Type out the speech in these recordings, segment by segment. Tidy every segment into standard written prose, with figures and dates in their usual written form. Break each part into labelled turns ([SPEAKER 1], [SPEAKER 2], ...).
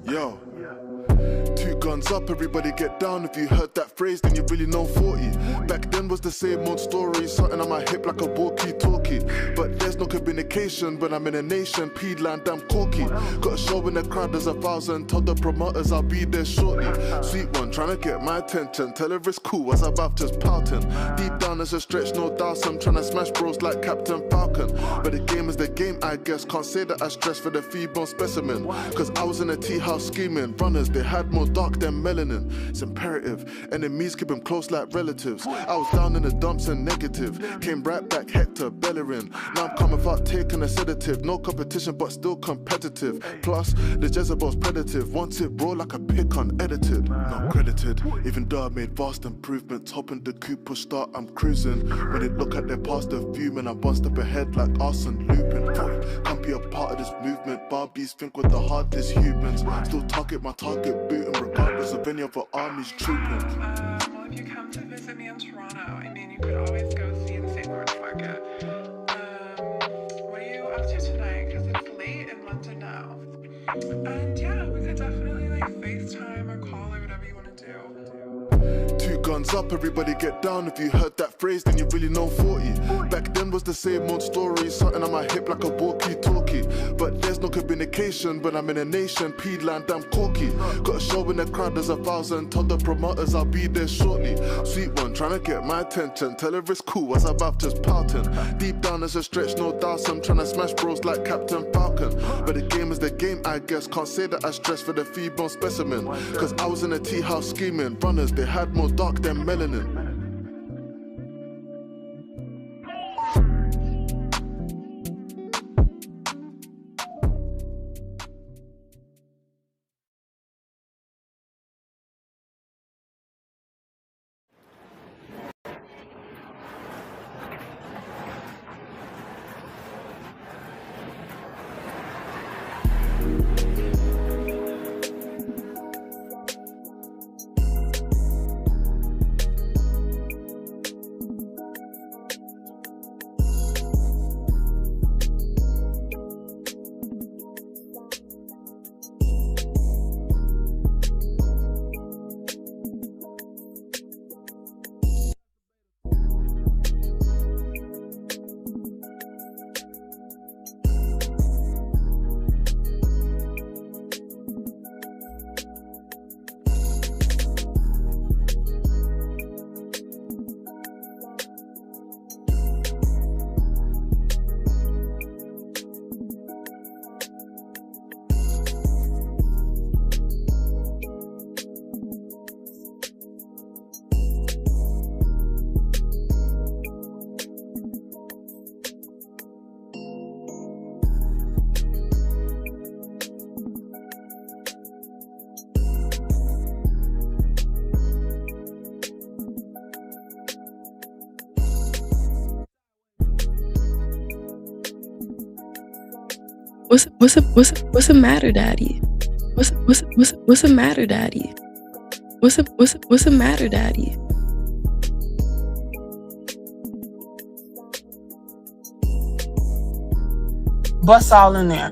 [SPEAKER 1] Yo. Two guns up, everybody get down. If you heard that phrase, then you really know 40. Back then was the same old story, something on my hip like a walkie-talkie. But there's no communication when I'm in a nation, P-line, damn corky. Got a show in the crowd, there's 1,000. Told the promoters I'll be there shortly. Sweet one, trying to get my attention. Tell her it's cool, as I'm just pouting. Deep down there's a stretch, no doubt. I'm trying to smash bros like Captain Falcon. But the game is the game, I guess. Can't say that I stress for the feeble specimen. Cause I was in a tea house scheming. Runners, they had more dark than melanin. It's imperative. Enemies keep them close like relatives. I was down in the dumps and negative. Came right back, Hector Bellerin. Now I'm coming without taking a sedative. No competition, but still competitive. Plus, the Jezebel's predative. Want it raw like a pic unedited. Not credited. Even though I made vast improvements. Hopping the coupe, push start, I'm cruising. When they look at their past, they're fuming. I'm one step ahead like Arsene Lupin. Can't be a part of this movement. Barbies think we're the hardest humans. Still target my target booting, regardless of any other armies trooping.
[SPEAKER 2] Well, if you come to visit me in Toronto, I mean, you could always go see the St. Lawrence Market. What are you up to tonight? Because it's late in London now. And yeah, we could definitely like FaceTime or call or whatever you want to do.
[SPEAKER 1] Two guns up, everybody get down. If you heard that phrase, then you really know 40. Back then was the same old story, something on my hip like a walkie-talkie. But there's no communication when I'm in a nation, P-line, damn corky. Got a show in the crowd, there's 1,000. Told the promoters I'll be there shortly. Sweet one, trying to get my attention. Tell her it's cool, as I'm just pouting. Deep down there's a stretch, no doubt. I'm trying to smash bros like Captain Falcon. But the game is the game, I guess. Can't say that I stress for the feeble specimen. Cause I was in a tea house scheming. Runners, they had more dark than melanin.
[SPEAKER 3] What's the matter, Daddy? What's the matter, Daddy? What's the matter, Daddy?
[SPEAKER 4] Bust all in there.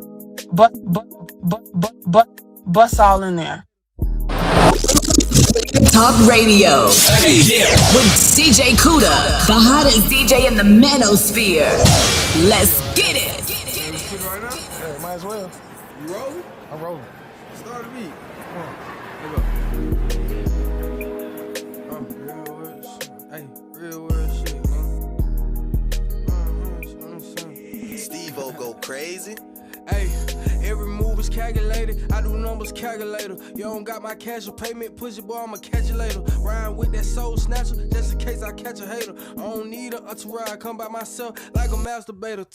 [SPEAKER 4] Bust all in there.
[SPEAKER 5] Talk Radio with DJ Kuda, the hottest DJ in the manosphere. Let's get it.
[SPEAKER 6] Right now?
[SPEAKER 7] Yeah, might as well.
[SPEAKER 6] You rolling?
[SPEAKER 7] I'm rolling.
[SPEAKER 6] Start the beat.
[SPEAKER 7] Come on.
[SPEAKER 6] Real world shit. Hey, real world shit, man.
[SPEAKER 8] Steve-O go crazy.
[SPEAKER 6] Hey, every move is calculated. I do numbers calculator. You don't got my cash or payment, push it, boy, I'ma catch you later. Riding with that soul snatcher, just in case I catch a hater. I don't need a entourage, I come by myself like a masturbator.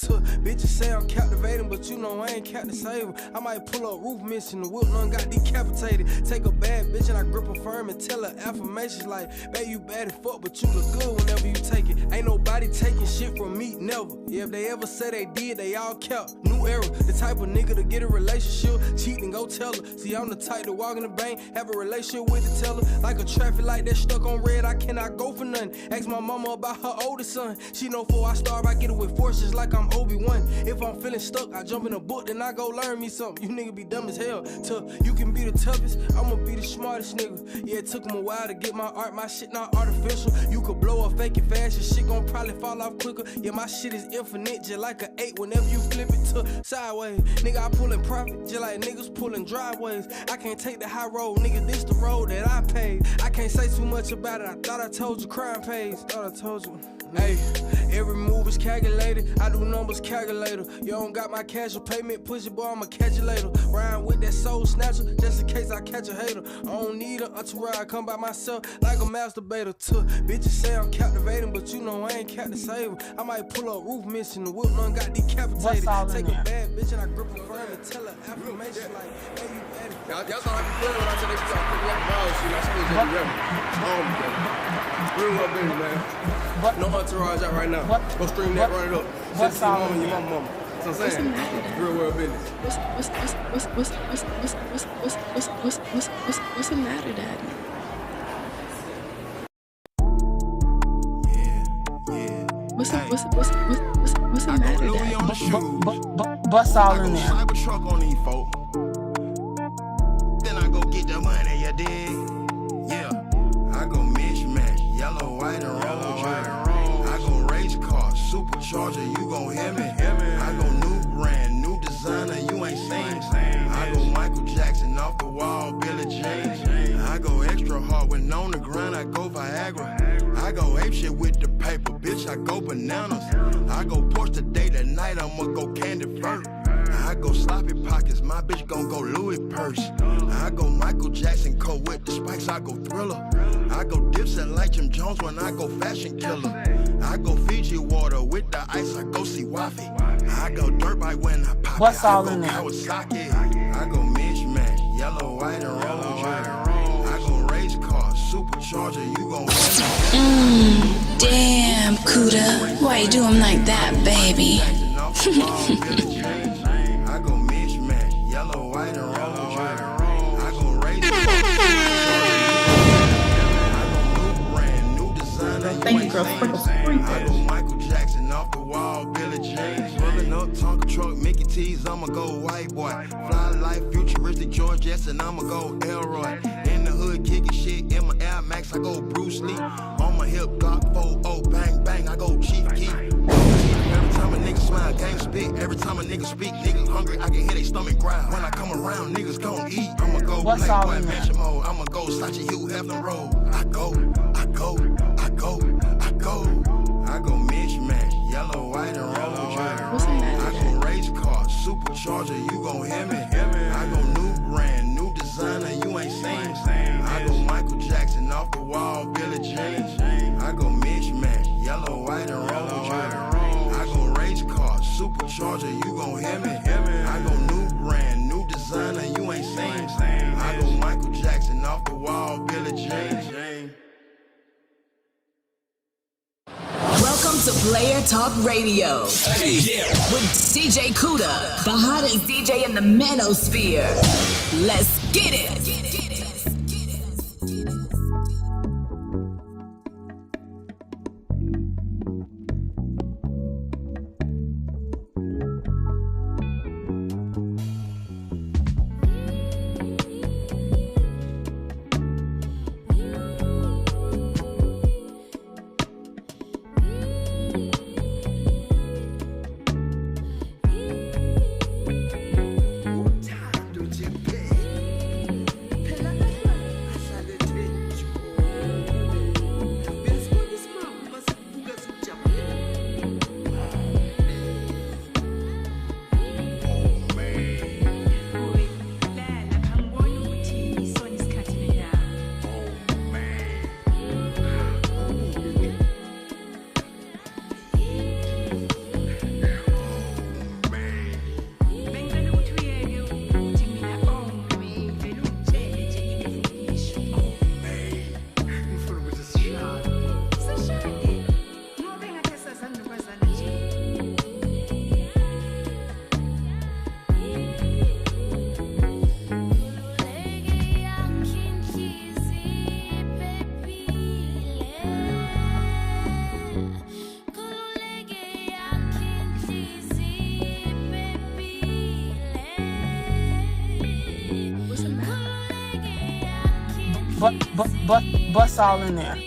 [SPEAKER 6] Bitches say I'm captivating, but you know I ain't Captain Saver. I might pull up roof mission, the whip none got decapitated. Take a bad bitch and I grip her firm and tell her affirmations like, babe, you bad as fuck, but you look good whenever you take it. Ain't nobody taking shit from me, never. Yeah, if they ever say they did, they all kept. New era, the type of nigga to get a relationship, cheat and go tell her. See, easy. I'm the type to walk in the bank, have a relationship with the teller. Like a traffic light that's stuck on red, I cannot go for nothing. Ask my mama about her oldest son. She know before I starve, I get it with forces like I'm Obi-Wan. If I'm feeling stuck, I jump in a book, then I go learn me something. You nigga be dumb as hell. Till you can be the toughest, I'ma be the smartest nigga. Yeah, it took him a while to get my art, my shit not artificial. You could blow up fake it fast, your shit gon' probably fall off quicker. Yeah, my shit is infinite, just like an 8 whenever you flip it to sideways. Nigga, I pullin' profit, just like niggas pullin' driveways. I can't take the high road, nigga, this the road that I paid. I can't say too much about it, I thought I told you crime pays. Thought I told you. Hey, every move is calculated. I do numbers calculator. You don't got my cash or payment, push it, boy, I'ma catch you later. Rhyme with that soul snatcher, just in case I catch a hater. I don't need an entourage, I come by myself like a masturbator. Bitches say I'm captivating, but you know I ain't captain saver. I might pull up roof missing, the whip none got decapitated. Take a bad bitch and I grip her firm and tell her affirmation like, hey, you better.
[SPEAKER 7] Y'all saw I can feel when I said they start putting up balls, shit. I still just real well, baby, man. No entourage out right now. Go stream that, run it up. Send it to your mama and your mama. That's what I'm saying. Real world business.
[SPEAKER 3] What's the matter, Daddy? What's the matter, Daddy?
[SPEAKER 4] Bust all in there.
[SPEAKER 8] Cybertruck on these folk. Then I go get the money, you dig? Yeah. I go mismatch, yellow, white, and red. I go race car, supercharger, you gon' hear me. I go new brand, new designer, you ain't seen. I go Michael Jackson off the wall, Billie Jean. I go extra hard when on the ground, I go Viagra. I go ape shit with the paper, bitch, I go bananas. I go Porsche today, that night I'ma go candy first. I go sloppy pockets, my bitch gon' go Louis purse. I go Michael Jackson coat with the spikes, I go Thriller. I go Dipset like Jim Jones when I go Fashion Killer. I go Fiji water with the ice, I go see Waffy. I go dirt bike when I pop
[SPEAKER 4] What's
[SPEAKER 8] it,
[SPEAKER 4] all
[SPEAKER 8] I
[SPEAKER 4] in
[SPEAKER 8] go
[SPEAKER 4] there?
[SPEAKER 8] Kawasaki. I go mismatch, yellow, white, and red. I go race car, supercharger, you gon'
[SPEAKER 5] Damn, Kuda. Why you do him like that, baby?
[SPEAKER 8] I go mismatch, yellow, white, and red. I go race car, I go new brand, new designer.
[SPEAKER 3] Thank you, girl.
[SPEAKER 8] I go Michael Jackson off the wall, Billie Jean. Pulling up Tonka truck, Mickey T's, I'ma go white boy. Fly life, futuristic George Jetson, I'ma go Elroy. In the hood, kicking shit, in my Air Max, I go Bruce Lee. On my hip, Glock 4-0, bang, bang, I go Chief Keef. Every time a nigga smile, gang spit. Every time a nigga speak, niggas hungry, I can hear they stomach growl. When I come around, niggas gon' eat. I'ma go Playboy Mansion mode, I'ma go Sachi Hugh Hefner Road. I go. I go mismatch, yellow, white, and red. I go race car, supercharger, you gon' hear me. I go new brand, new designer, you ain't seen. I go Michael Jackson off the wall, Billie Jean. I go mismatch, yellow, white, and red. I go race car, supercharger, you gon' hear me. I go new brand, new designer, you ain't seen. I go Michael Jackson off the wall, Billie Jean.
[SPEAKER 5] Welcome to Player Talk Radio with DJ Kuda, the hottest DJ in the manosphere. Let's get it.
[SPEAKER 4] Bust all in there.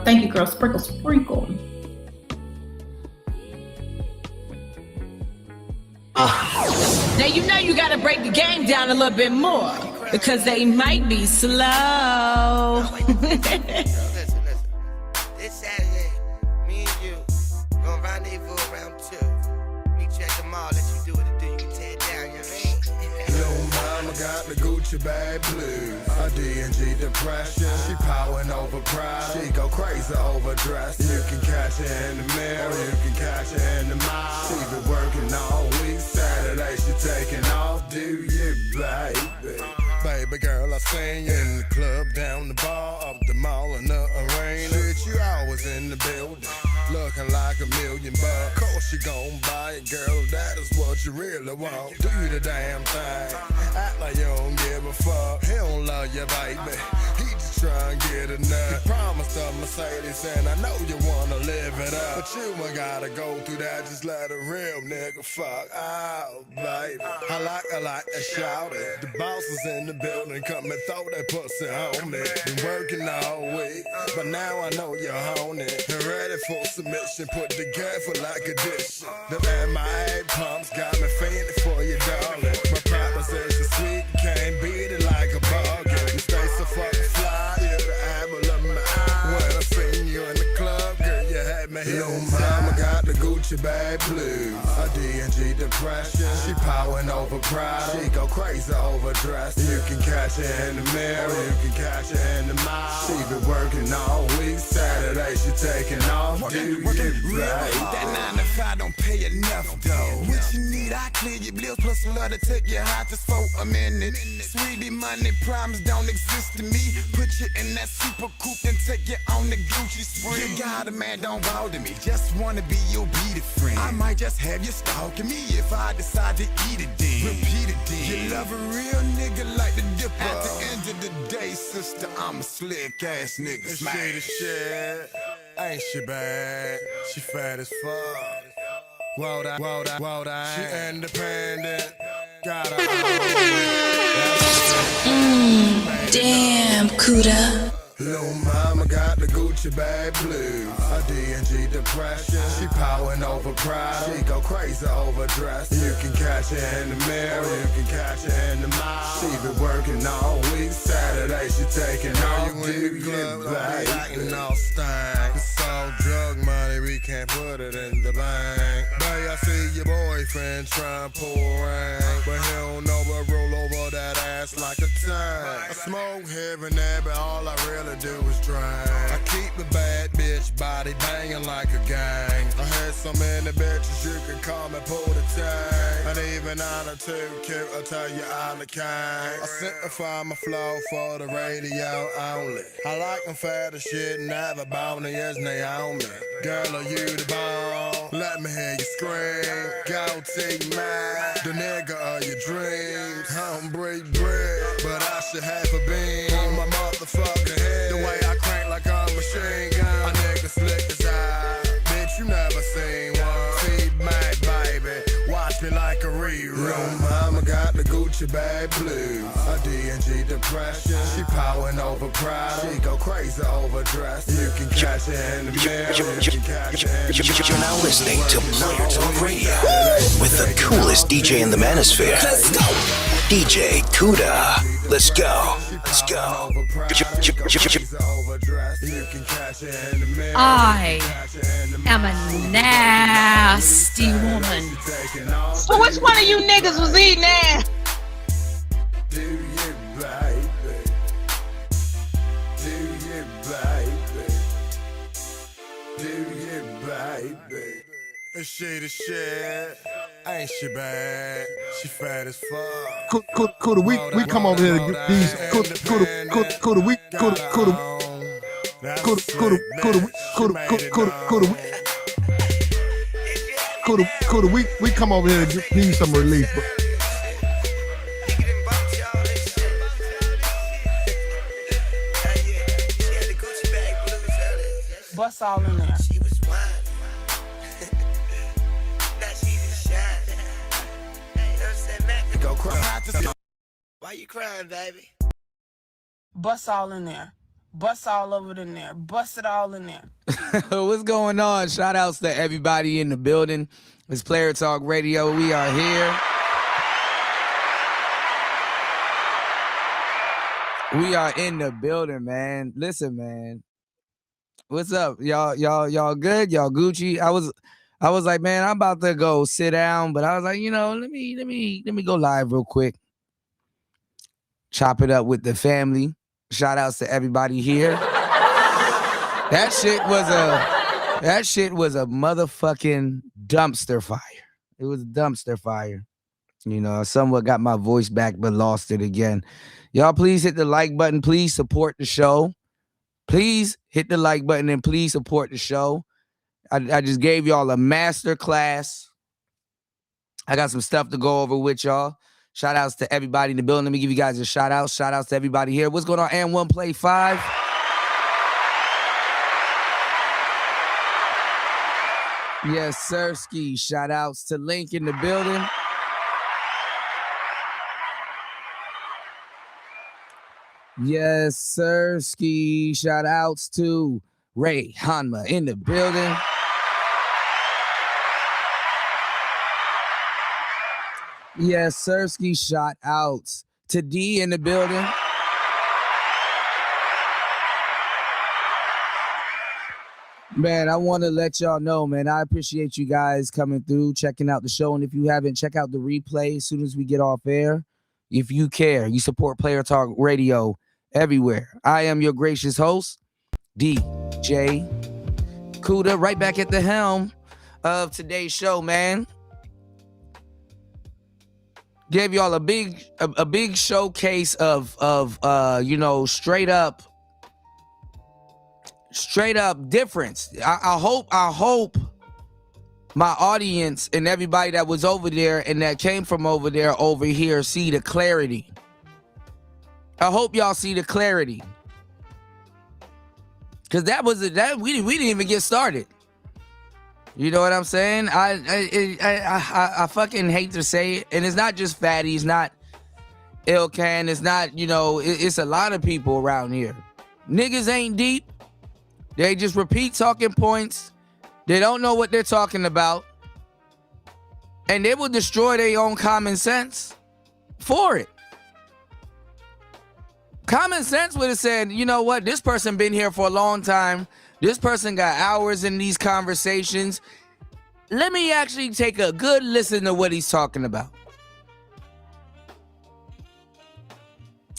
[SPEAKER 9] Thank you, girl. Sprinkle, sprinkle.
[SPEAKER 5] Now you know you gotta break the game down a little bit more because they might be slow.
[SPEAKER 10] Listen. This Saturday, me and you gonna rendezvous around 2. Meet you at the mall, let you do what it do. You can tear it down, you know what I mean?
[SPEAKER 8] Little mama got the Gucci bag blues. A D&G depression. She powering over pride. She go crazy over dress. You can catch her in the mirror. You can catch her in the mall. She been working all week. Saturday she taking off. Do you, baby? Baby girl, I seen you in the club, down the bar, up the mall in the arena. Shit, you always in the building, looking like $1 million. Course you gon' buy it, girl, that is what you really want. Do the damn thing, act like you don't give a fuck. He don't love you, baby, he just try and get enough. He promised a Mercedes and I know you wanna live it up, but you ain't gotta go through that, just let a real nigga fuck out, baby. I like that shout it. The boss is in the building, come and throw that pussy on me. Been working all week, but now I know you're on it. Been ready for submission, put together like addition. The MIA pumps got me fainting for you, darling. My proposition sweet, can't beat it like a bargain. You stay so fucking fly, you're the apple of my eye. When I seen you in the club, girl, you had me here. Little mama got the Gucci bag blues. A D&G depression. She powering over pride. She go crazy over dress. You can catch her in the mirror. You can catch her in the mall. She been working all week. Saturday she taking off. Do you,
[SPEAKER 11] that 9 to 5 don't pay enough though. What you need, I clear your bills plus love to take your high just for a minute. Sweetie money problems don't exist to me. Put you in that super coupe and take you on the Gucci spree. You got a man, don't bother me. Just wanna be your beat friend. I might just have you stalking me if I decide to eat it then. Repeat it then. You love a real nigga like the Dipper. At the end of the day, sister, I'm a slick ass nigga.
[SPEAKER 8] This shit is shit. Ain't she bad? She fat as fuck. Well done. She independent. Got her
[SPEAKER 3] Damn, Kuda.
[SPEAKER 8] Little mama got the Gucci bag blues. A D&G depression. She powering over pride. She go crazy over dress. You can catch her in the mirror. You can catch her in the mall. She been working all week. Saturday she taking off. You in the club, acting all stank. It's all drug money, we can't put it in the bank. Babe, I see your boyfriend trying to pull rank, but he don't know but roll over that ass like a tank. I smoke here and there, but all I really do is drink. I keep the bad bitch
[SPEAKER 11] bitch body banging like a gang. I had so many bitches you could call me pull the tag. And even out of too cute, I tell you I'm the king. I simplify my flow for the radio only. I like them fat as shit, never bony as Naomi. Girl, are you the bone? Let me hear you scream. Go take mine, the nigga of your dreams. I don't break bread, but I should have a beam on my motherfucking head. The way I crank like a machine gun. A nigga slick as I, bitch, you never seen one. Feed my baby, watch me like a rerun. Mama got the Gucci bag blues, a D&G depression. She powering over pride, she go crazy over dress. You can catch her in the mirror.
[SPEAKER 12] You're now listening to Player Talk Radio with the coolest DJ in the manosphere. Let's go. DJ Kuda. Let's go. Let's go.
[SPEAKER 13] I am a nasty woman.
[SPEAKER 4] So which one of you niggas was eating ass?
[SPEAKER 11] Do you, baby? Do you, baby? Do you, baby? Is she the shit? Ain't she bad? She fat as fuck.
[SPEAKER 14] Kuda, we come over here to get these. Kuda, we come over here to give you some relief.
[SPEAKER 4] Bust all in there.
[SPEAKER 10] Why you crying, baby?
[SPEAKER 4] Bust all in there. Bust all over in there. Bust it all in there.
[SPEAKER 15] What's going on? Shout outs to everybody in the building. It's Player Talk Radio. We are here. We are in the building, man. Listen, man. What's up? Y'all good? Y'all Gucci? I was like, man, I'm about to go sit down, but I was like, let me go live real quick. Chop it up with the family. Shout outs to everybody here. That shit was a motherfucking dumpster fire. It was a dumpster fire. I somewhat got my voice back, but lost it again. Y'all, please hit the like button. Please support the show. Please hit the like button and please support the show. I just gave y'all a master class. I got some stuff to go over with y'all. Shout outs to everybody in the building. Let me give you guys a shout out. Shout outs to everybody here. What's going on? And one play 5. Yes, sir, Ski. Shout outs to Link in the building. Yes, sir, Ski. Shout outs to Ray Hanma in the building. Yes, Sirski. Shout outs to D in the building. Man, I want to let y'all know, man, I appreciate you guys coming through, checking out the show. And if you haven't, check out the replay as soon as we get off air. If you care, you support Player Talk Radio everywhere. I am your gracious host, DJ Kuda, right back at the helm of today's show, man. Gave y'all a big showcase of straight up difference. I hope my audience and everybody that was over there and that came from over there over here see the clarity. I hope y'all see the clarity. Cause we didn't even get started. You know what I'm saying? I fucking hate to say it, and it's not just Fatty, it's not Ilkan, it's not, it's a lot of people around here. Niggas ain't deep. They just repeat talking points. They don't know what they're talking about, and they will destroy their own common sense for it. Common sense would have said, you know what? This person been here for a long time. This person got hours in these conversations. Let me actually take a good listen to what he's talking about.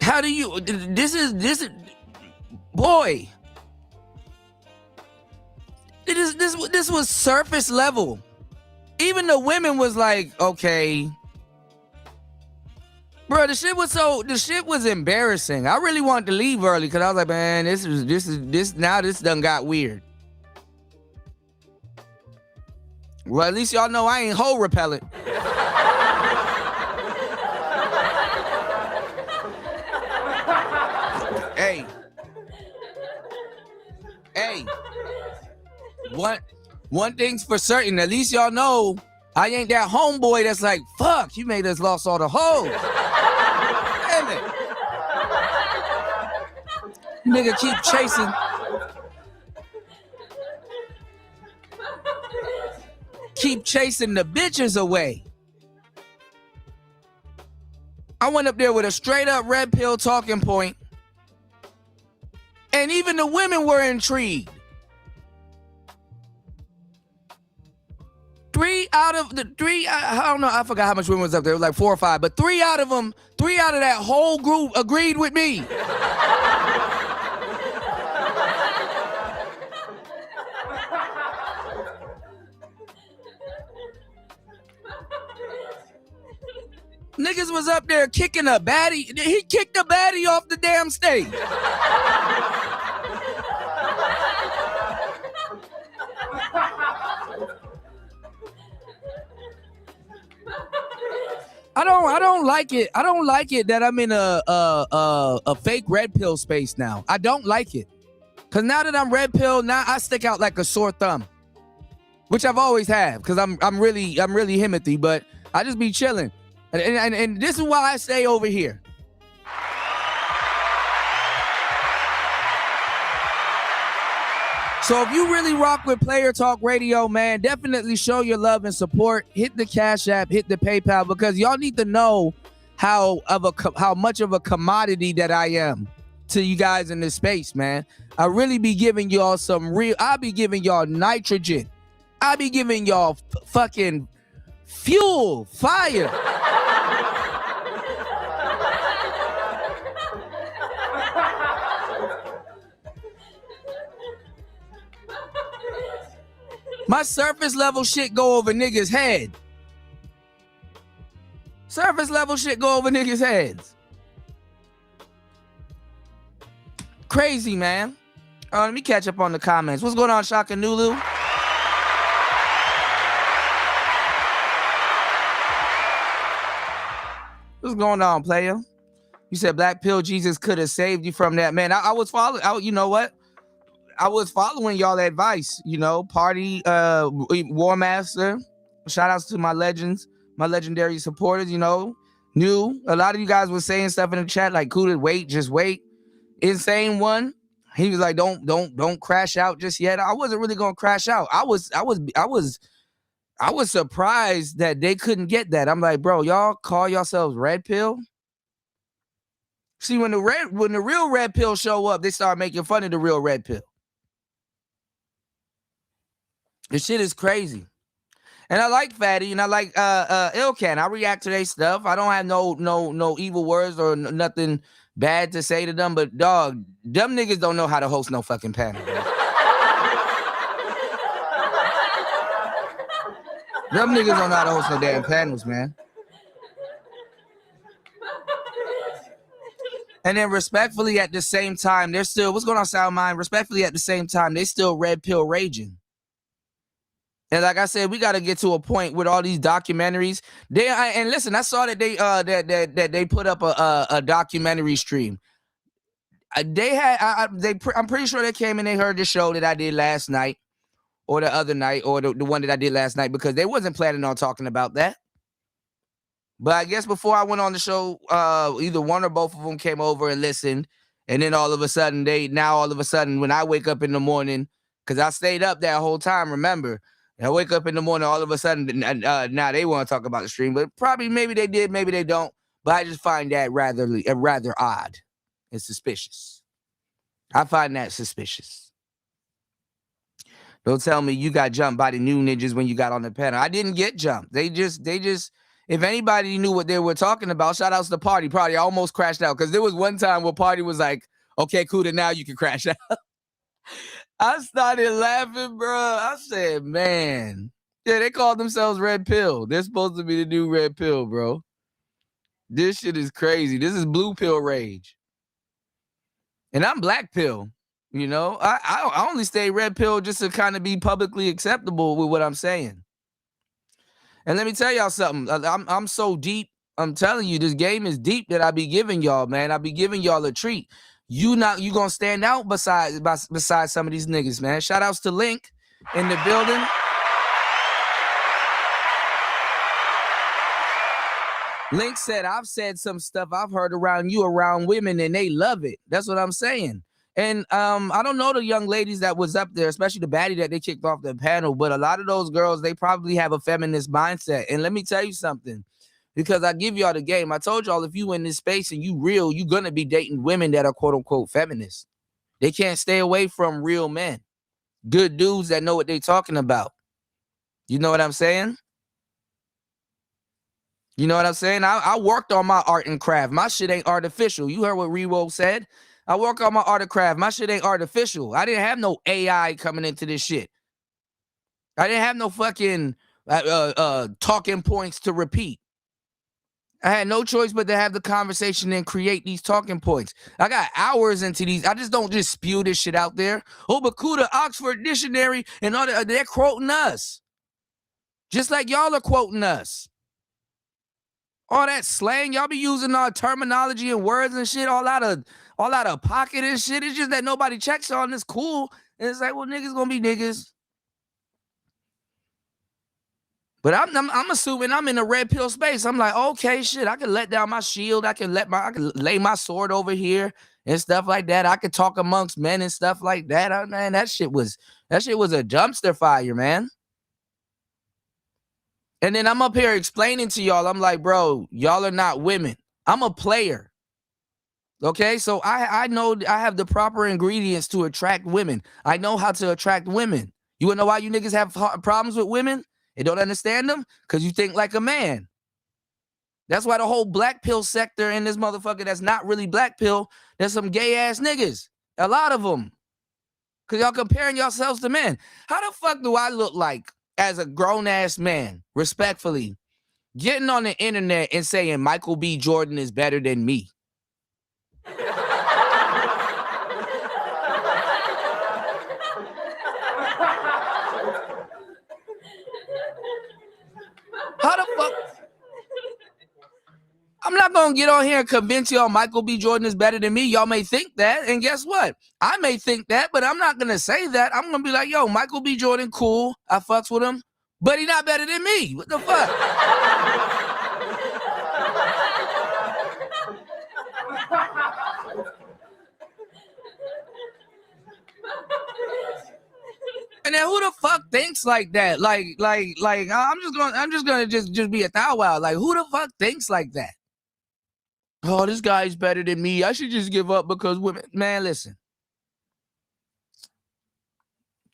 [SPEAKER 15] How do you, this is, boy. this was surface level. Even the women was like, okay. Bro, the shit was embarrassing. I really wanted to leave early because I was like, man, this done got weird. Well, at least y'all know I ain't hoe repellent. Hey. One thing's for certain. At least y'all know I ain't that homeboy that's like, fuck, you made us lost all the hoes. Damn it. Nigga keep chasing. Keep chasing the bitches away. I went up there with a straight up red pill talking point. And even the women were intrigued. 3 out of the 3, I don't know, I forgot how much women was up there. It was like 4 or 5, but 3 out of that whole group agreed with me. Niggas was up there kicking a baddie. He kicked a baddie off the damn stage. I don't like it. I don't like it that I'm in a fake red pill space now. I don't like it. Cause now that I'm red pill, now I stick out like a sore thumb. Which I've always had, because I'm really Himothy, but I just be chilling. And this is why I stay over here. So if you really rock with Player Talk Radio, man, definitely show your love and support. Hit the Cash App, hit the PayPal, because y'all need to know how much of a commodity that I am to you guys in this space, man. I really be giving y'all I be giving y'all nitrogen. I be giving y'all fucking fuel, fire. My surface level shit go over niggas' head. Surface level shit go over niggas' heads. Crazy, man. Let me catch up on the comments. What's going on, Shaka Nulu? What's going on, player? You said Black Pill Jesus could have saved you from that. Man, I was following. You know what? I was following y'all advice. You know, Party, War Master. Shout outs to my legends, my legendary supporters. You know, knew a lot of you guys were saying stuff in the chat like, "Could wait, just wait." Insane one. He was like, "Don't crash out just yet." I wasn't really gonna crash out. I was surprised that they couldn't get that. I'm like, bro, y'all call yourselves red pill? See, when the real red pill show up, they start making fun of the real red pill. This shit is crazy. And I like Fatty and I like Ilkan. I react to their stuff. I don't have no evil words or nothing bad to say to them, but dog, them niggas don't know how to host no fucking panel. Them niggas don't know how to host no damn panels, man. And then respectfully at the same time, they're still, what's going on, Sound Mind? Respectfully at the same time, they still red pill raging. And like I said, we got to get to a point with all these documentaries. And listen, I saw that they put up a documentary stream. I'm pretty sure they came and they heard the show that I did last night, or the other night, or the one that I did last night, because they wasn't planning on talking about that. But I guess before I went on the show, either one or both of them came over and listened. And then all of a sudden, when I wake up in the morning, because I stayed up that whole time, remember, I wake up in the morning, all of a sudden, now they want to talk about the stream, but probably maybe they did, maybe they don't. But I just find that rather odd and suspicious. I find that suspicious. Don't tell me you got jumped by the new ninjas when you got on the panel. I didn't get jumped. They just, if anybody knew what they were talking about, shout outs to Party. Party, I almost crashed out because there was one time where Party was like, okay, Kuda, now you can crash out. I started laughing, bro. I said, man. Yeah, they call themselves Red Pill. They're supposed to be the new Red Pill, bro. This shit is crazy. This is Blue Pill rage. And I'm Black Pill. You know, I only stay Red Pill just to kind of be publicly acceptable with what I'm saying. And let me tell y'all something. I'm so deep. I'm telling you, this game is deep that I be giving y'all, man. I be giving y'all a treat. You gonna stand out beside some of these niggas, man. Shout outs to Link in the building. Link said, I've said some stuff I've heard around you around women and they love it. That's what I'm saying. And I don't know the young ladies that was up there, especially the baddie that they kicked off the panel, but a lot of those girls, they probably have a feminist mindset. And let me tell you something, because I give y'all the game. I told y'all, if you in this space and you real, you're going to be dating women that are quote unquote feminists. They can't stay away from real men, good dudes that know what they're talking about. You know what I'm saying? You know what I'm saying? I worked on my art and craft. My shit ain't artificial. You heard what Rewo said. I work on my art and craft. My shit ain't artificial. I didn't have no AI coming into this shit. I didn't have no fucking talking points to repeat. I had no choice but to have the conversation and create these talking points. I got hours into these. I just don't just spew this shit out there. Oh, but Kuda, Oxford Dictionary, and all that, they're quoting us. Just like y'all are quoting us. All that slang, y'all be using our terminology and words and shit all out of pocket and shit. It's just that nobody checks on. It's cool. And it's like, well, niggas gonna be niggas. But I'm assuming I'm in a red pill space. I'm like, okay, shit, I can let down my shield. I can lay my sword over here and stuff like that. I could talk amongst men and stuff like that. Man, that shit was a dumpster fire, man. And then I'm up here explaining to y'all, I'm like, bro, y'all are not women. I'm a player. Okay, so I know I have the proper ingredients to attract women. I know how to attract women. You wanna know why you niggas have problems with women and don't understand them? Because you think like a man. That's why the whole black pill sector in this motherfucker that's not really black pill, there's some gay ass niggas. A lot of them. Because y'all comparing yourselves to men. How the fuck do I look like as a grown-ass man, respectfully, getting on the internet and saying Michael B. Jordan is better than me? How the fuck? I'm not going to get on here and convince y'all Michael B. Jordan is better than me. Y'all may think that. And guess what? I may think that, but I'm not going to say that. I'm going to be like, yo, Michael B. Jordan, cool. I fucks with him, but he not better than me. What the fuck? And then who the fuck thinks like that? Like I'm just gonna be a thou wow. Like, who the fuck thinks like that? Oh, this guy's better than me. I should just give up because women. Man, listen.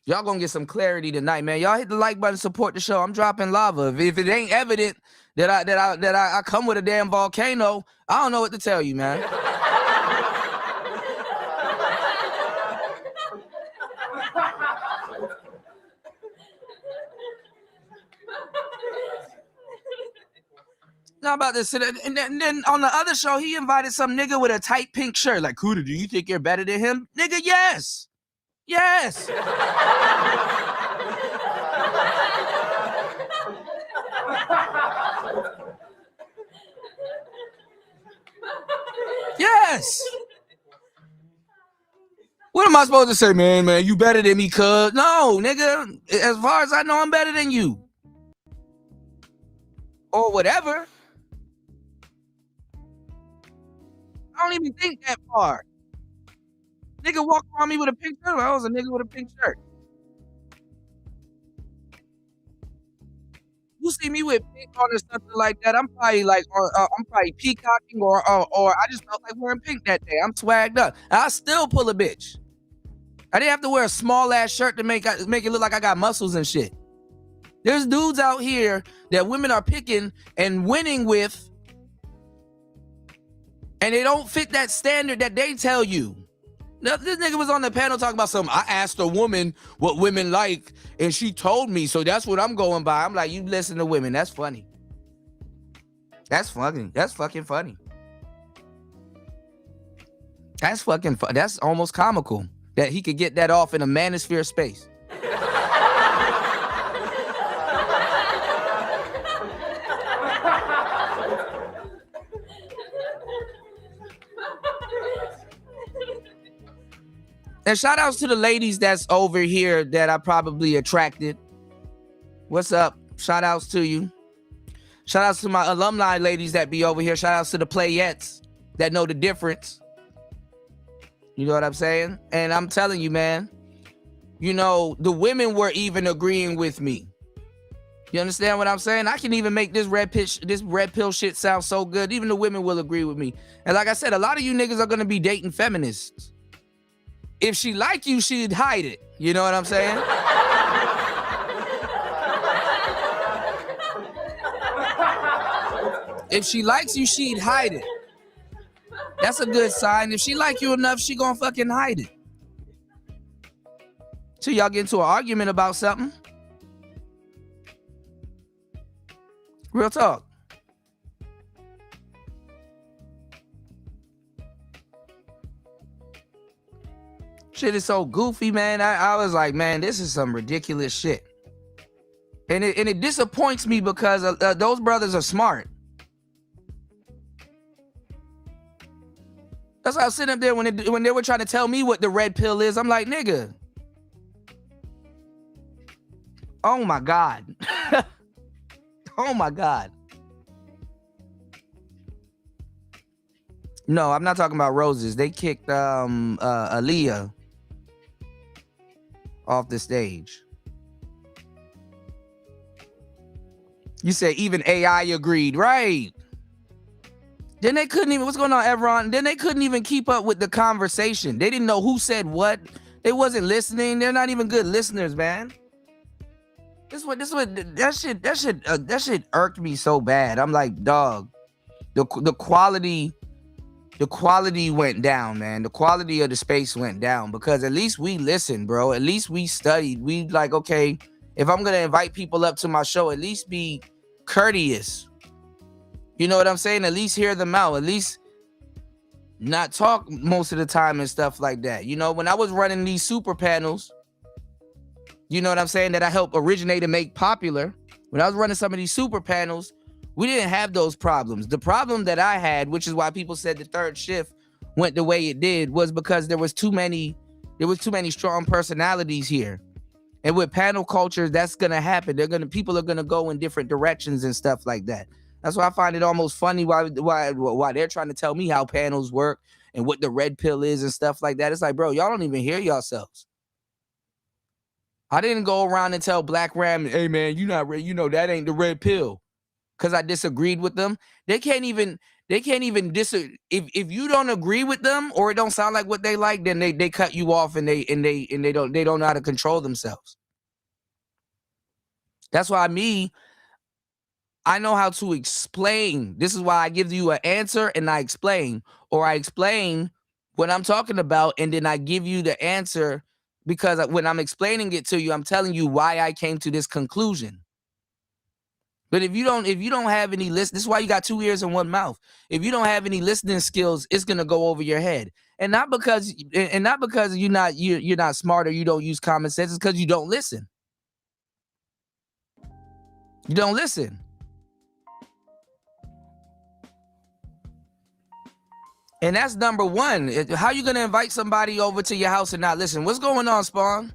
[SPEAKER 15] Y'all gonna get some clarity tonight, man. Y'all hit the like button, support the show. I'm dropping lava. If it ain't evident that I come with a damn volcano, I don't know what to tell you, man. Not about this, and then on the other show, he invited some nigga with a tight pink shirt. Like, Kuda, do you think you're better than him? Nigga, yes. Yes. Yes. What am I supposed to say, man, you better than me, cuz? No, nigga, as far as I know, I'm better than you. Or whatever. I don't even think that far. Nigga walk around me with a pink shirt. I was a nigga with a pink shirt. You see me with pink on or something like that, I'm probably like, I'm probably peacocking or I just felt like wearing pink that day. I'm swagged up. And I still pull a bitch. I didn't have to wear a small ass shirt to make it look like I got muscles and shit. There's dudes out here that women are picking and winning with, and they don't fit that standard that they tell you. This nigga was on the panel talking about something. I asked a woman what women like, and she told me, so that's what I'm going by. I'm like, you listen to women. That's funny. That's funny. That's fucking funny. That's fucking fun. That's almost comical that he could get that off in a manosphere space. And shout outs to the ladies that's over here that I probably attracted. What's up? Shout outs to you. Shout outs to my alumni ladies that be over here. Shout outs to the playettes that know the difference. You know what I'm saying? And I'm telling you, man, you know, the women were even agreeing with me. You understand what I'm saying? I can even make this red pill shit sound so good. Even the women will agree with me. And like I said, a lot of you niggas are going to be dating feminists. If she like you, she'd hide it. You know what I'm saying? If she likes you, she'd hide it. That's a good sign. If she like you enough, she gonna fucking hide it. So y'all get into an argument about something. Real talk. Shit is so goofy, man. I was like, man, this is some ridiculous shit. And it disappoints me because those brothers are smart. That's why I was sitting up there when they were trying to tell me what the red pill is. I'm like, nigga. Oh my God. Oh my God. No, I'm not talking about roses. They kicked Aaliyah off the stage. You said even AI agreed, right? Then they couldn't even, what's going on, Evron? Then they couldn't even keep up with the conversation. They didn't know who said what. They wasn't listening. They're not even good listeners, man. That shit irked me so bad. I'm like, dog, the quality went down, man. The quality of the space went down because at least we listened, bro. At least we studied. We like, okay, if I'm gonna invite people up to my show, at least be courteous. You know what I'm saying? At least hear them out. At least not talk most of the time and stuff like that. You know, when I was running these super panels, you know what I'm saying, that I helped originate and make popular. When I was running some of these super panels, we didn't have those problems. The problem that I had, which is why people said the third shift went the way it did, was because there was too many strong personalities here. And with panel culture, that's gonna happen. People are gonna go in different directions and stuff like that. That's why I find it almost funny why they're trying to tell me how panels work and what the red pill is and stuff like that. It's like, bro, y'all don't even hear yourselves. I didn't go around and tell Black Ram, hey man, you that ain't the red pill, because I disagreed with them. They can't even disagree. If you don't agree with them or it don't sound like what they like, then they cut you off and they don't know how to control themselves. That's why I know how to explain. This is why I give you an answer and I explain, or I explain what I'm talking about and then I give you the answer, because when I'm explaining it to you, I'm telling you why I came to this conclusion. But if you don't have any listen, this is why you got 2 ears and 1 mouth. If you don't have any listening skills, it's gonna go over your head, and not because you're not smart or you don't use common sense. It's because you don't listen. You don't listen. And that's number one. How you gonna invite somebody over to your house and not listen? What's going on, Spawn?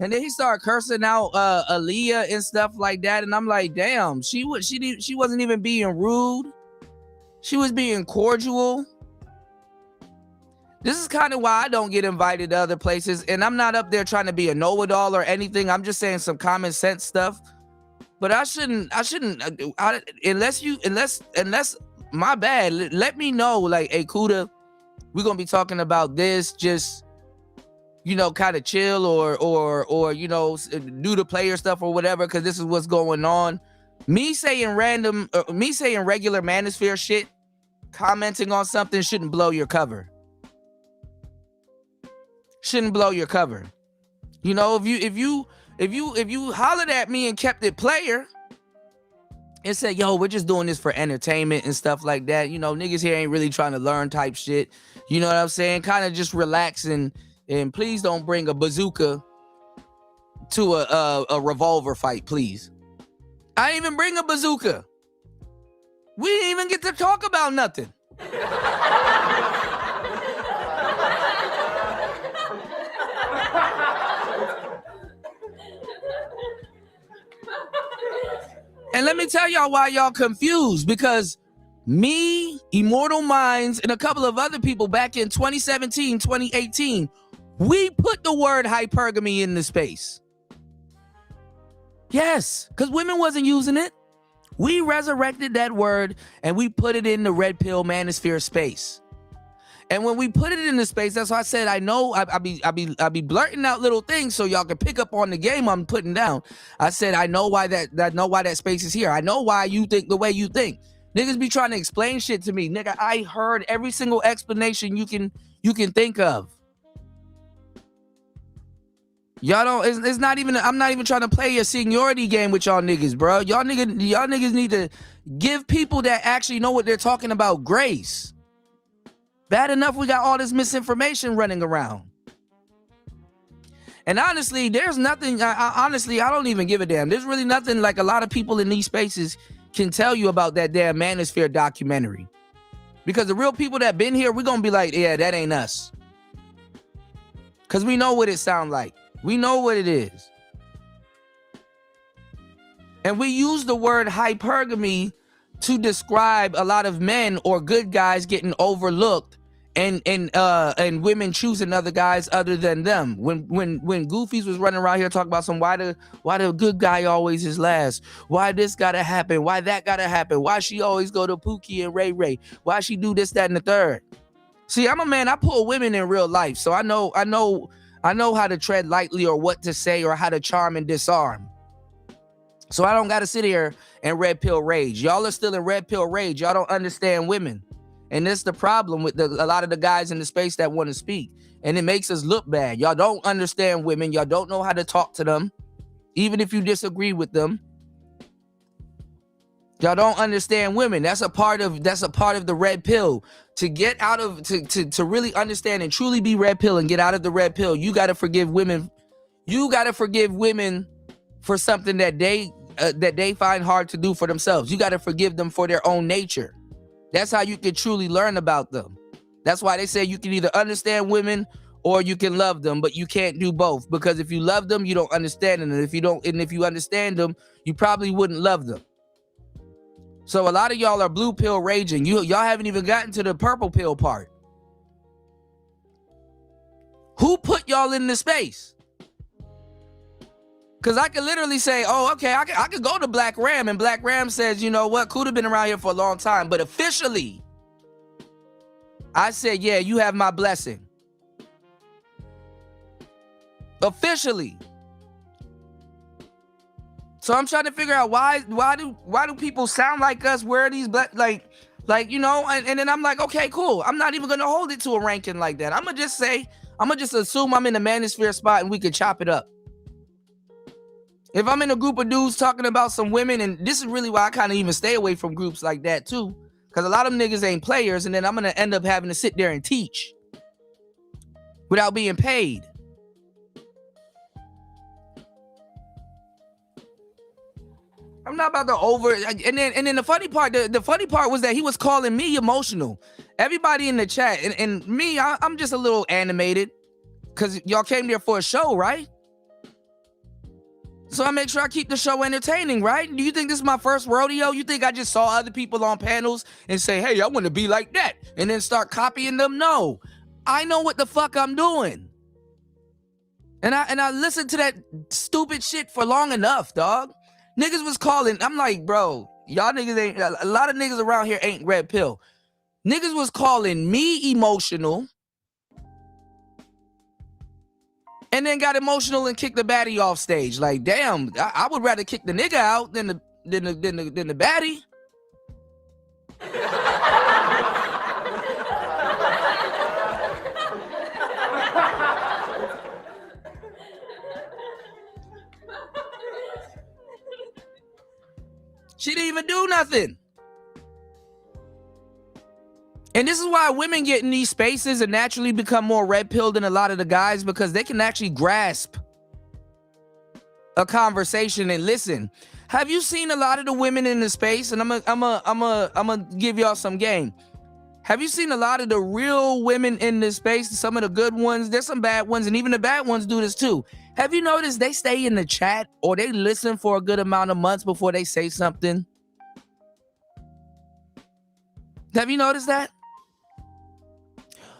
[SPEAKER 15] And then he started cursing out Aaliyah and stuff like that, and I'm like, damn, she wasn't even being rude. She was being cordial. This is kind of why I don't get invited to other places, and I'm not up there trying to be a know-it-all or anything. I'm just saying some common sense stuff. But I shouldn't unless my bad. Let me know, like, hey, Kuda, we're gonna be talking about this. Just, kind of chill or do the player stuff or whatever, because this is what's going on. Me saying regular manosphere shit, commenting on something shouldn't blow your cover. Shouldn't blow your cover. You know, if you hollered at me and kept it player and said, yo, we're just doing this for entertainment and stuff like that. You know, niggas here ain't really trying to learn type shit. You know what I'm saying? Kind of just relax and please don't bring a bazooka to a revolver fight, please. I didn't even bring a bazooka. We didn't even get to talk about nothing. And let me tell y'all why y'all confused, because me, Immortal Minds, and a couple of other people back in 2017, 2018, we put the word hypergamy in the space. Yes, because women wasn't using it. We resurrected that word and we put it in the red pill manosphere space. And when we put it in the space, that's why I said I know I be blurting out little things so y'all can pick up on the game I'm putting down. I said I know why that space is here. I know why you think the way you think. Niggas be trying to explain shit to me. Nigga, I heard every single explanation you can think of. Y'all don't, it's not even, I'm not even trying to play a seniority game with y'all niggas, bro. Y'all niggas need to give people that actually know what they're talking about grace. Bad enough we got all this misinformation running around. And honestly, there's nothing, honestly, I don't even give a damn. There's really nothing like a lot of people in these spaces can tell you about that damn Manosphere documentary. Because the real people that been here, we're going to be like, yeah, that ain't us. Because we know what it sound like. We know what it is. And we use the word hypergamy to describe a lot of men or good guys getting overlooked and women choosing other guys other than them. When Goofies was running around here talking about why the good guy always is last, why this gotta happen, why that gotta happen, why she always go to Pookie and Ray Ray, why she do this, that, and the third. See, I'm a man, I pull women in real life, so I know how to tread lightly or what to say or how to charm and disarm. So I don't got to sit here and red pill rage. Y'all are still in red pill rage. Y'all don't understand women. And that's the problem with a lot of the guys in the space that want to speak. And it makes us look bad. Y'all don't understand women. Y'all don't know how to talk to them, even if you disagree with them. Y'all don't understand women. That's a part of the red pill. To get out of to really understand and truly be red pill and get out of the red pill, you got to forgive women. You got to forgive women for something that they find hard to do for themselves. You got to forgive them for their own nature. That's how you can truly learn about them. That's why they say you can either understand women or you can love them, but you can't do both, because if you love them, you don't understand them. And if you understand them, you probably wouldn't love them. So a lot of y'all are blue pill raging. Y'all haven't even gotten to the purple pill part. Who put y'all in the space? Because I could literally say, oh, okay, I could go to Black Ram, and Black Ram says, you know what, Kuda been around here for a long time, but officially, I said, yeah, you have my blessing. Officially. So I'm trying to figure out why do people sound like us? Where are these black, like, you know, and then I'm like, okay, cool. I'm not even gonna hold it to a ranking like that. I'm gonna just assume I'm in the manosphere spot and we can chop it up. If I'm in a group of dudes talking about some women, and this is really why I kind of even stay away from groups like that too, because a lot of them niggas ain't players, and then I'm gonna end up having to sit there and teach without being paid. I'm not about to and then the funny part was that he was calling me emotional. Everybody in the chat and me, I'm just a little animated because y'all came there for a show, right? So I make sure I keep the show entertaining, right? Do you think this is my first rodeo? You think I just saw other people on panels and say, hey, I want to be like that, and then start copying them? No, I know what the fuck I'm doing. And I listened to that stupid shit for long enough, dog. Niggas was calling. I'm like, bro, y'all niggas ain't, a lot of niggas around here ain't red pill. Niggas was calling me emotional and then got emotional and kicked the baddie off stage. Like, damn, I would rather kick the nigga out than the baddie. She didn't even do nothing. And this is why women get in these spaces and naturally become more red-pilled than a lot of the guys, because they can actually grasp a conversation and listen. Have you seen a lot of the women in the space? And I'm gonna give y'all some game. Have you seen a lot of the real women in this space? Some of the good ones. There's some bad ones, and even the bad ones do this too. Have you noticed they stay in the chat or they listen for a good amount of months before they say something? Have you noticed that?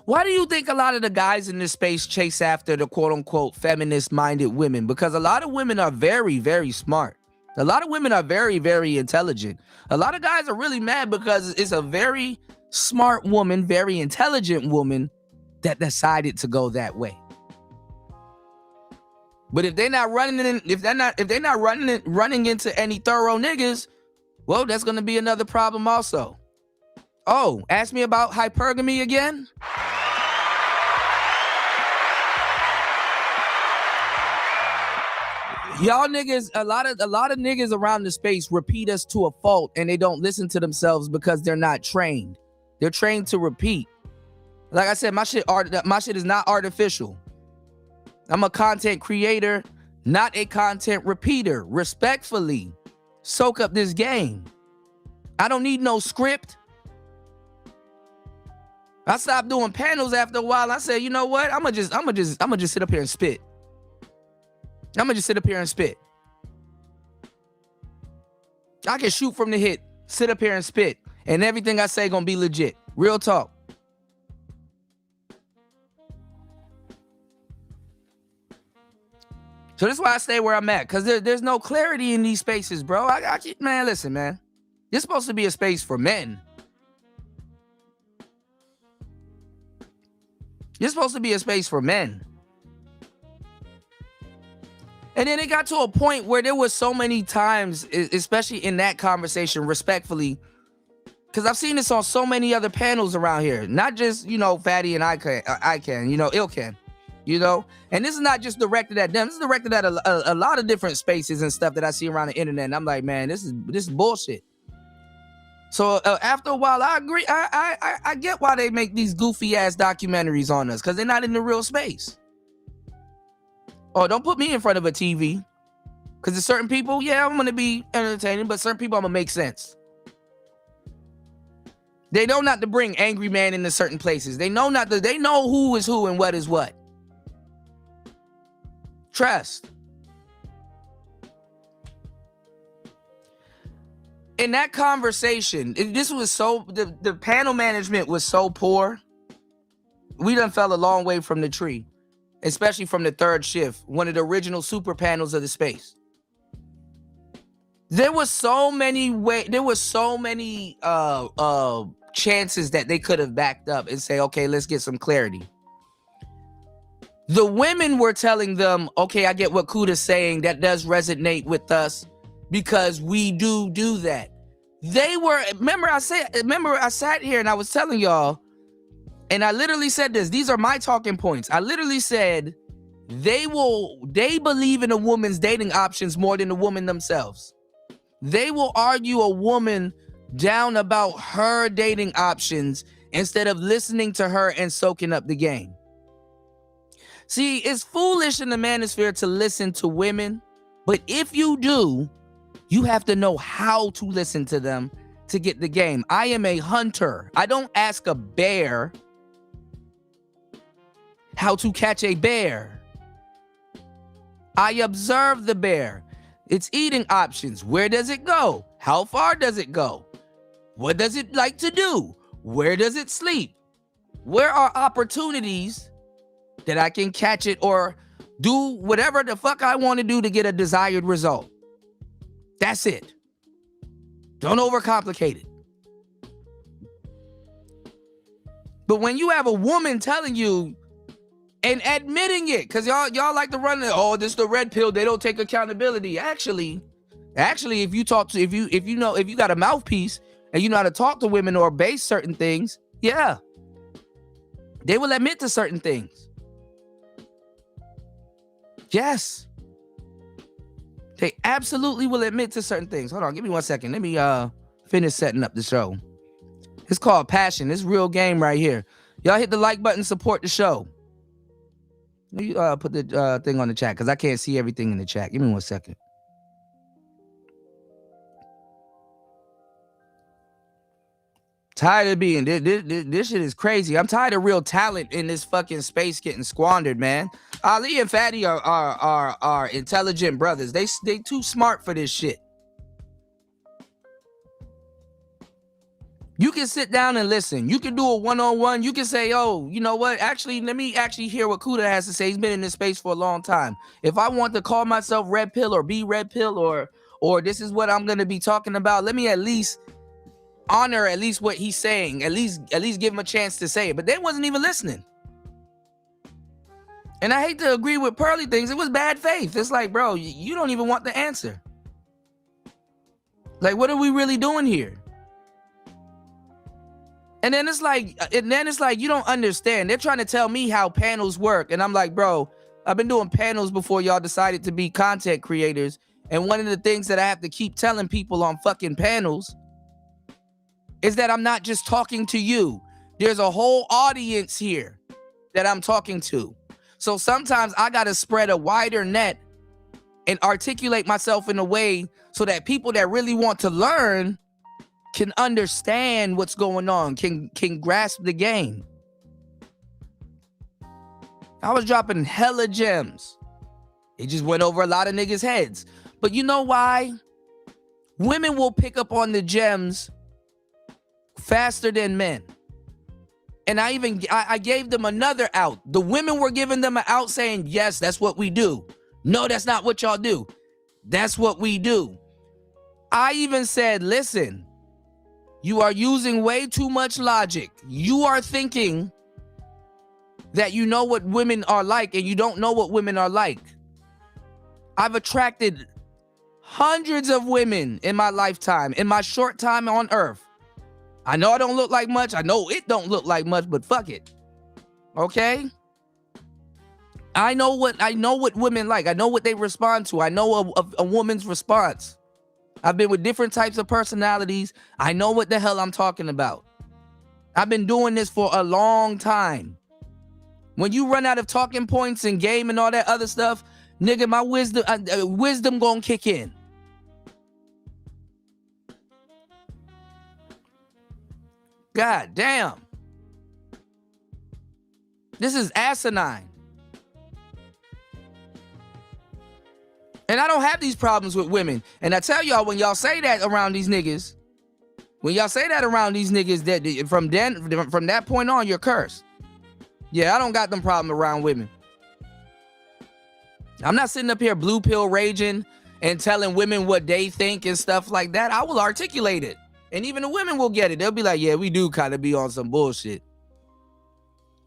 [SPEAKER 15] Why do you think a lot of the guys in this space chase after the quote-unquote feminist-minded women? Because a lot of women are very, very smart. A lot of women are very, very intelligent. A lot of guys are really mad because it's a very smart woman, very intelligent woman that decided to go that way. But if they're not running running into any thorough niggas, well, that's gonna be another problem also. Oh, ask me about hypergamy again? Y'all niggas, a lot of niggas around the space repeat us to a fault, and they don't listen to themselves because they're not trained. They're trained to repeat. Like I said, my shit is not artificial. I'm a content creator, not a content repeater. Respectfully, soak up this game. I don't need no script. I stopped doing panels after a while. I said, you know what? I'm gonna just sit up here and spit. I'm gonna just sit up here and spit. I can shoot from the hip, sit up here and spit, and everything I say gonna be legit. Real talk. So that's why I stay where I'm at, because there's no clarity in these spaces, bro. Man, listen, man. This is supposed to be a space for men. You're supposed to be a space for men. And then it got to a point where there was so many times, especially in that conversation, respectfully, because I've seen this on so many other panels around here. Not just, Fatty and I can, Ilkan, And this is not just directed at them. This is directed at a lot of different spaces and stuff that I see around the internet. And I'm like, man, this is bullshit. So after a while, I agree. I get why they make these goofy ass documentaries on us, because they're not in the real space. Oh, don't put me in front of a TV, because there's certain people, yeah, I'm gonna be entertaining, but certain people I'm gonna make sense. They know not to bring angry man into certain places. They know they know who is who and what is what. Trust. In that conversation, the panel management was so poor. We done fell a long way from the tree, especially from the third shift, one of the original super panels of the space. There was so many chances that they could have backed up and say, okay, let's get some clarity. The women were telling them, okay, I get what Kuda's saying. That does resonate with us because we do that. They were, remember I sat here and I was telling y'all, and I literally said this, these are my talking points. I literally said, they believe in a woman's dating options more than the woman themselves. They will argue a woman down about her dating options instead of listening to her and soaking up the game. See, it's foolish in the manosphere to listen to women, but if you do, you have to know how to listen to them to get the game. I am a hunter. I don't ask a bear how to catch a bear. I observe the bear. Its eating options. Where does it go? How far does it go? What does it like to do? Where does it sleep? Where are opportunities that I can catch it or do whatever the fuck I want to do to get a desired result? That's it. Don't overcomplicate it. But when you have a woman telling you and admitting it, because y'all like to run it, oh, this is the red pill, they don't take accountability. Actually, Actually, if you talk to, if you got a mouthpiece and you know how to talk to women or base certain things, yeah, they will admit to certain things. Yes. They absolutely will admit to certain things. Hold on, give me 1 second. Let me finish setting up the show. It's called Passion. It's real game right here. Y'all hit the like button, support the show. Let me put the thing on the chat because I can't see everything in the chat. Give me 1 second. Tired of being this shit is crazy. I'm tired of real talent in this fucking space getting squandered, man. Ali and Fatty are intelligent brothers. They too smart for this shit. You can sit down and listen. You can do a one-on-one. You can say, oh, you know what? Actually, let me actually hear what Kuda has to say. He's been in this space for a long time. If I want to call myself Red Pill or be Red Pill or this is what I'm going to be talking about, let me at least honor at least what he's saying. At least give him a chance to say it. But they wasn't even listening. And I hate to agree with Pearly things. It was bad faith. It's like, bro, you don't even want the answer. Like, what are we really doing here? And then it's like you don't understand. They're trying to tell me how panels work. And I'm like, bro, I've been doing panels before y'all decided to be content creators. And one of the things that I have to keep telling people on fucking panels is that I'm not just talking to you. There's a whole audience here that I'm talking to. So sometimes I got to spread a wider net and articulate myself in a way so that people that really want to learn can understand what's going on, can grasp the game. I was dropping hella gems. It just went over a lot of niggas' heads. But you know why? Women will pick up on the gems faster than men. And I gave them another out. The women were giving them an out saying, yes, that's what we do. No, that's not what y'all do. That's what we do. I even said, listen, you are using way too much logic. You are thinking that you know what women are like and you don't know what women are like. I've attracted hundreds of women in my lifetime, in my short time on earth. I know I don't look like much. I know it don't look like much, but fuck it. Okay? I know what women like. I know what they respond to. I know a woman's response. I've been with different types of personalities. I know what the hell I'm talking about. I've been doing this for a long time. When you run out of talking points and game and all that other stuff, nigga, my wisdom gonna kick in. God damn. This is asinine. And I don't have these problems with women. And I tell y'all, when y'all say that around these niggas, that from that point on, you're cursed. Yeah, I don't got them problems around women. I'm not sitting up here blue pill raging and telling women what they think and stuff like that. I will articulate it. And even the women will get it. They'll be like, yeah, we do kind of be on some bullshit.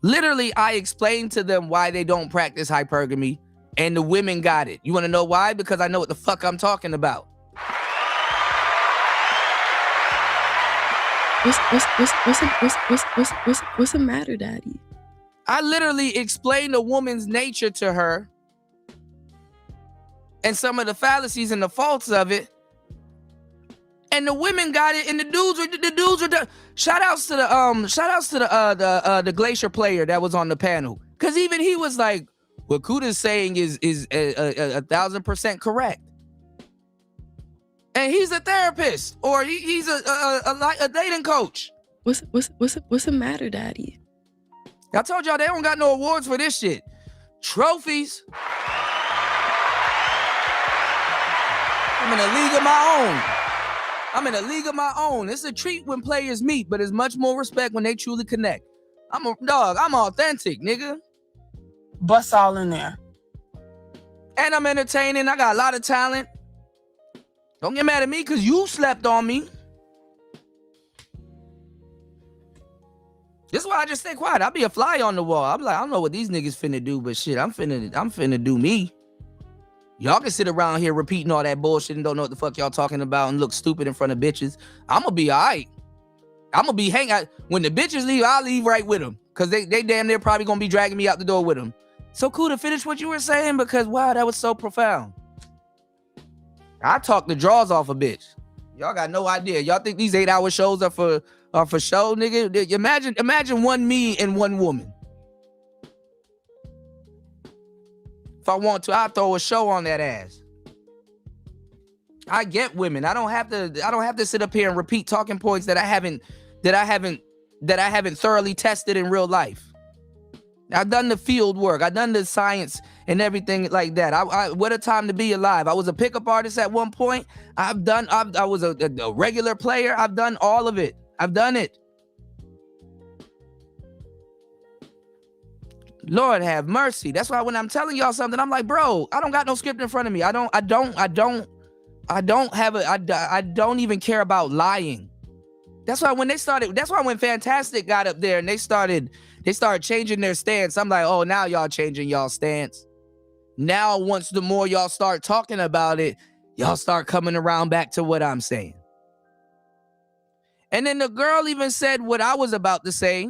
[SPEAKER 15] Literally, I explained to them why they don't practice hypergamy, and the women got it. You want to know why? Because I know what the fuck I'm talking about.
[SPEAKER 3] What's the matter, Daddy?
[SPEAKER 15] I literally explained a woman's nature to her and some of the fallacies and the faults of it. And the women got it, and the dudes were shout outs to the Glacier player that was on the panel. Cause even he was like, what Kuda's saying is 1,000% correct. And he's a therapist, or he's a dating coach.
[SPEAKER 3] What's the matter, Daddy?
[SPEAKER 15] I told y'all they don't got no awards for this shit. Trophies. I'm in a league of my own. It's a treat when players meet, but it's much more respect when they truly connect. I'm authentic, nigga.
[SPEAKER 4] Bust all in there.
[SPEAKER 15] And I'm entertaining. I got a lot of talent. Don't get mad at me because you slept on me. This is why I just stay quiet. I'll be a fly on the wall. I'm like, I don't know what these niggas finna do, but shit, I'm finna do me. Y'all can sit around here repeating all that bullshit and don't know what the fuck y'all talking about and look stupid in front of bitches. I'm gonna be all right. I'm gonna be hanging out. When the bitches leave, I'll leave right with them. Because they damn near probably gonna be dragging me out the door with them. So cool to finish what you were saying because, wow, that was so profound. I talk the draws off a bitch. Y'all got no idea. Y'all think these 8-hour shows are for show, nigga? Imagine one me and one woman. If I want to, I'll throw a show on that ass. I get women. I don't have to sit up here and repeat talking points that I haven't thoroughly tested in real life. I've done the field work. I've done the science and everything like that. What a time to be alive. I was a pickup artist at one point. I was a regular player. I've done all of it. I've done it. Lord have mercy. That's why when I'm telling y'all something, I'm like, bro, I don't got no script in front of me. I don't even care about lying. That's why when Fantastic got up there and they started changing their stance, I'm like, oh, now y'all changing y'all stance. Now, once the more y'all start talking about it, y'all start coming around back to what I'm saying. And then the girl even said what I was about to say.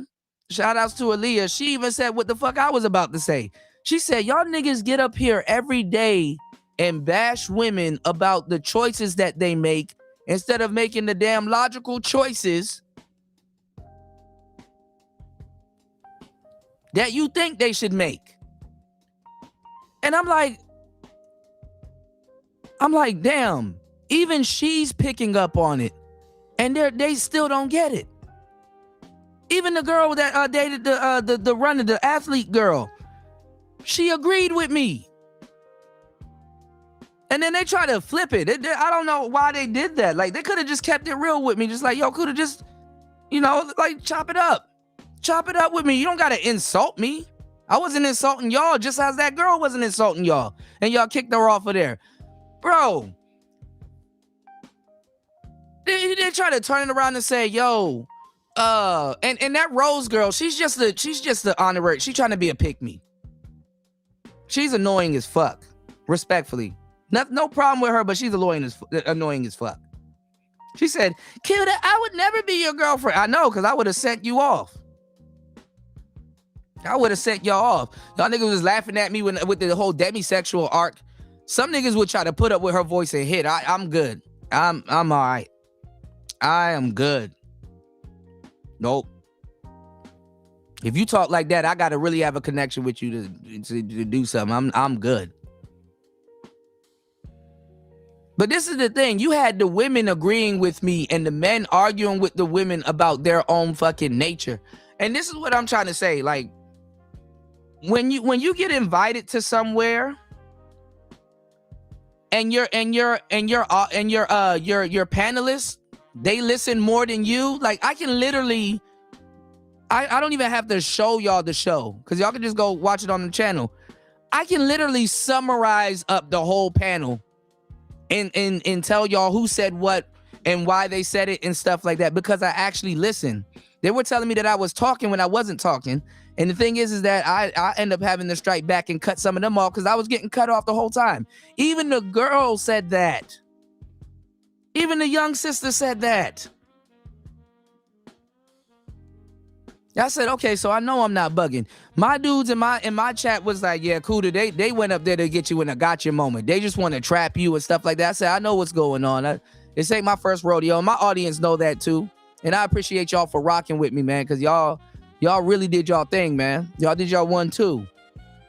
[SPEAKER 15] Shout outs to Aaliyah. She even said what the fuck I was about to say. She said, y'all niggas get up here every day and bash women about the choices that they make instead of making the damn logical choices that you think they should make. And I'm like, damn, even she's picking up on it and they still don't get it. Even the girl that dated the runner, the athlete girl, she agreed with me. And then they try to flip it. I don't know why they did that. Like, they could have just kept it real with me. Just like, yo, could have just, like, chop it up. Chop it up with me. You don't got to insult me. I wasn't insulting y'all just as that girl wasn't insulting y'all. And y'all kicked her off of there. Bro. They try to turn it around and say, yo, and that Rose girl, she's just the honorary. She's trying to be a pick-me. She's annoying as fuck. Respectfully. No problem with her, but she's annoying as fuck. She said, Kilda, I would never be your girlfriend. I know, because I would have sent you off. I would have sent y'all off. Y'all niggas was laughing at me with the whole demisexual arc. Some niggas would try to put up with her voice and hit. I'm good. I'm all right. I am good. Nope. If you talk like that, I gotta really have a connection with you to do something. I'm good. But this is the thing. You had the women agreeing with me and the men arguing with the women about their own fucking nature. And this is what I'm trying to say. Like, when you get invited to somewhere and your panelists, they listen more than you. Like, I can literally, I don't even have to show y'all the show because y'all can just go watch it on the channel. I can literally summarize up the whole panel and tell y'all who said what and why they said it and stuff like that because I actually listened. They were telling me that I was talking when I wasn't talking. And the thing is that I end up having to strike back and cut some of them off because I was getting cut off the whole time. Even the girl said that. Even the young sister said that. I said, okay, so I know I'm not bugging. My dudes in my chat was like, yeah, Kuda, they went up there to get you in a gotcha moment. They just want to trap you and stuff like that. I said, I know what's going on. This ain't my first rodeo. My audience know that too. And I appreciate y'all for rocking with me, man, because y'all really did y'all thing, man. Y'all did y'all one too.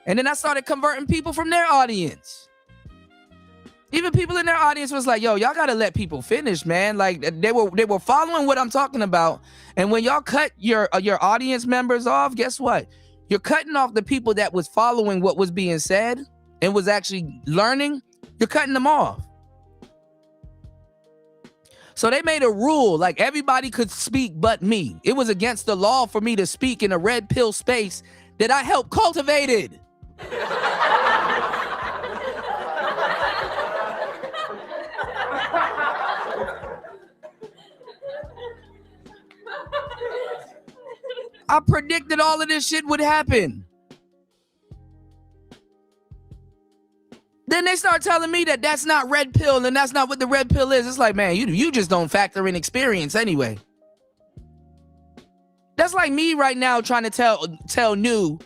[SPEAKER 15] And then I started converting people from their audience. Even people in their audience was like, yo, y'all got to let people finish, man. Like, they were following what I'm talking about. And when y'all cut your audience members off, guess what? You're cutting off the people that was following what was being said and was actually learning. You're cutting them off. So they made a rule, like everybody could speak but me. It was against the law for me to speak in a red pill space that I helped cultivated. I predicted all of this shit would happen. Then they start telling me that that's not red pill and that's not what the red pill is. It's like, man, you just don't factor in experience anyway. That's like me right now trying to tell New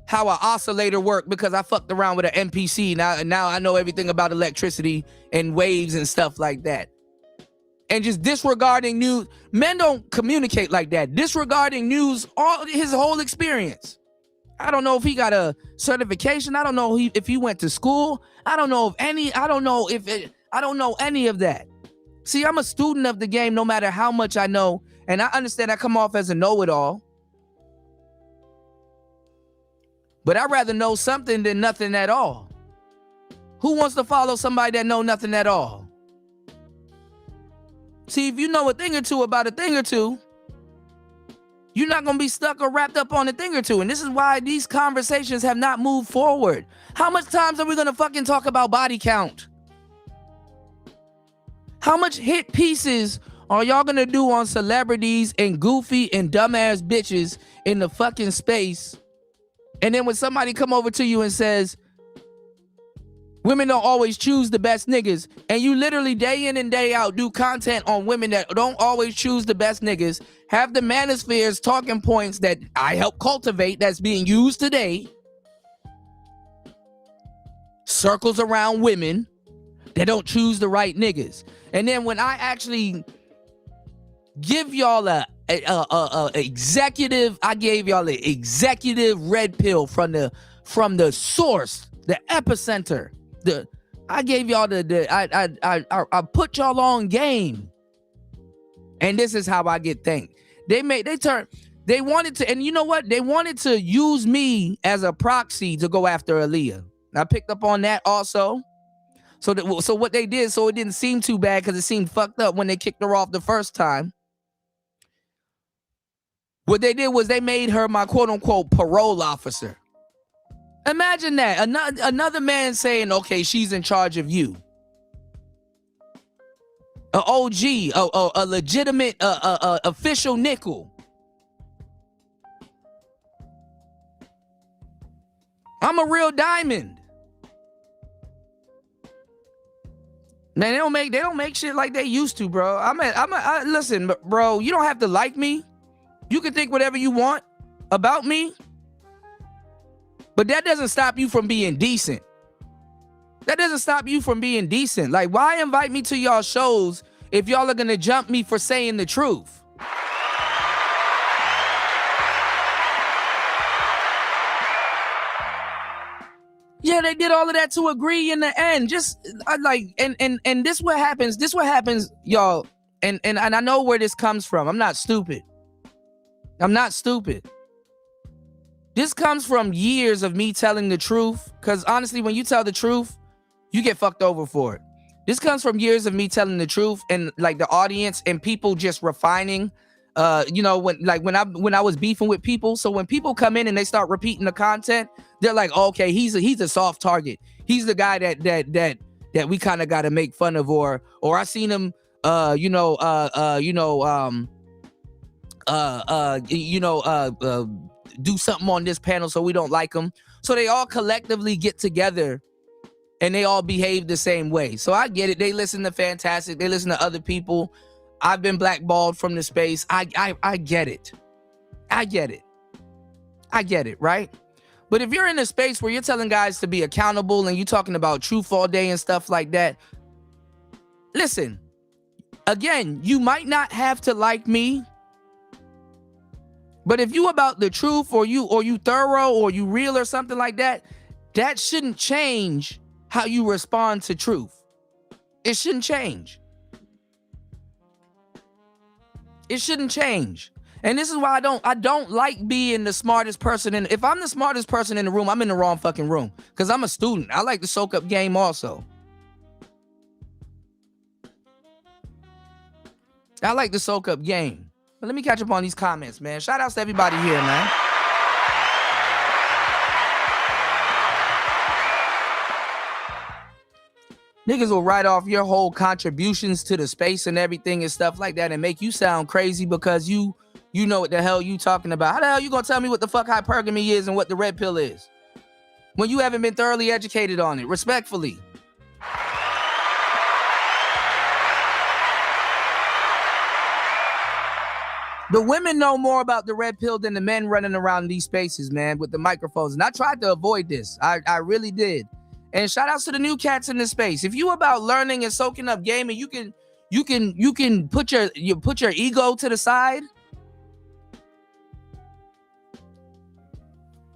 [SPEAKER 15] how an oscillator worked because I fucked around with an MPC. Now I know everything about electricity and waves and stuff like that. And just disregarding News. Men don't communicate like that. Disregarding News, all his whole experience. I don't know if he got a certification. I don't know if he went to school. I don't know any of that. See, I'm a student of the game no matter how much I know. And I understand I come off as a know-it-all. But I'd rather know something than nothing at all. Who wants to follow somebody that know nothing at all? See, if you know a thing or two about a thing or two, you're not going to be stuck or wrapped up on a thing or two. And this is why these conversations have not moved forward. How much times are we going to fucking talk about body count? How much hit pieces are y'all going to do on celebrities and goofy and dumbass bitches in the fucking space? And then when somebody come over to you and says, women don't always choose the best niggas, and you literally day in and day out do content on women that don't always choose the best niggas, have the manospheres talking points that I help cultivate that's being used today, circles around women that don't choose the right niggas. And then when I actually give y'all I gave y'all the executive red pill from the source, the epicenter. I gave y'all I put y'all on game. And this is how I get thanked. They wanted to, and you know what? They wanted to use me as a proxy to go after Aaliyah. I picked up on that also. So what they did, so it didn't seem too bad because it seemed fucked up when they kicked her off the first time. What they did was they made her my quote-unquote parole officer. Imagine that. Another man saying, okay, she's in charge of you. An OG, a legitimate official nickel. I'm a real diamond. Man, they don't make shit like they used to, bro. Listen, bro, you don't have to like me. You can think whatever you want about me. But that doesn't stop you from being decent. That doesn't stop you from being decent. Like, why invite me to y'all shows if y'all are gonna jump me for saying the truth? Yeah, they did all of that to agree in the end. And this what happens. This what happens, y'all. And I know where this comes from. I'm not stupid. This comes from years of me telling the truth. Because honestly, when you tell the truth, you get fucked over for it. This comes from years of me telling the truth and like the audience and people just refining. When I was beefing with people. So when people come in and they start repeating the content, they're like, oh, okay, he's a soft target. He's the guy that we kind of got to make fun of, or I seen him, do something on this panel, so we don't like him. So they all collectively get together and they all behave the same way. So I get it. They listen to Fantastic. They listen to other people. I've been blackballed from the space. I get it. I get it, right? But if you're in a space where you're telling guys to be accountable and you're talking about truth all day and stuff like that, listen, again, you might not have to like me, but if you about the truth or you thorough or you real or something like that, that shouldn't change how you respond to truth. It shouldn't change. It shouldn't change. And this is why I don't like being the smartest person. And if I'm the smartest person in the room, I'm in the wrong fucking room. Because I'm a student. I like to soak up game also. I like to soak up game. But let me catch up on these comments, man. Shout outs to everybody here, man. Niggas will write off your whole contributions to the space and everything and stuff like that and make you sound crazy because you know what the hell you talking about. How the hell you gonna tell me what the fuck hypergamy is and what the red pill is? when you haven't been thoroughly educated on it, respectfully. The women know more about the red pill than the men running around these spaces, man, with the microphones. And I tried to avoid this. I really did. And shout outs to the new cats in this space. If you about learning and soaking up game, and you can put your ego to the side.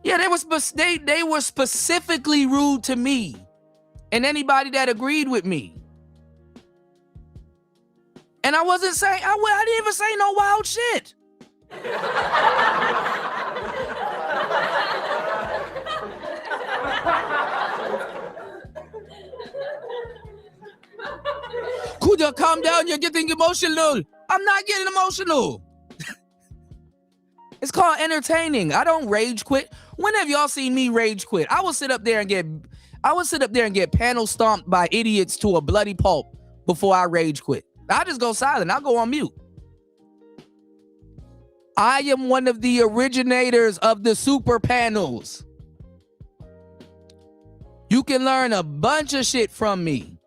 [SPEAKER 15] Yeah, they were specifically rude to me and anybody that agreed with me. And I wasn't saying, I didn't even say no wild shit. Kuda, calm down, you're getting emotional. I'm not getting emotional. It's called entertaining. I don't rage quit. When have y'all seen me rage quit? I will sit up there and get panel stomped by idiots to a bloody pulp before I rage quit. I just go silent. I'll go on mute. I am one of the originators of the super panels. You can learn a bunch of shit from me.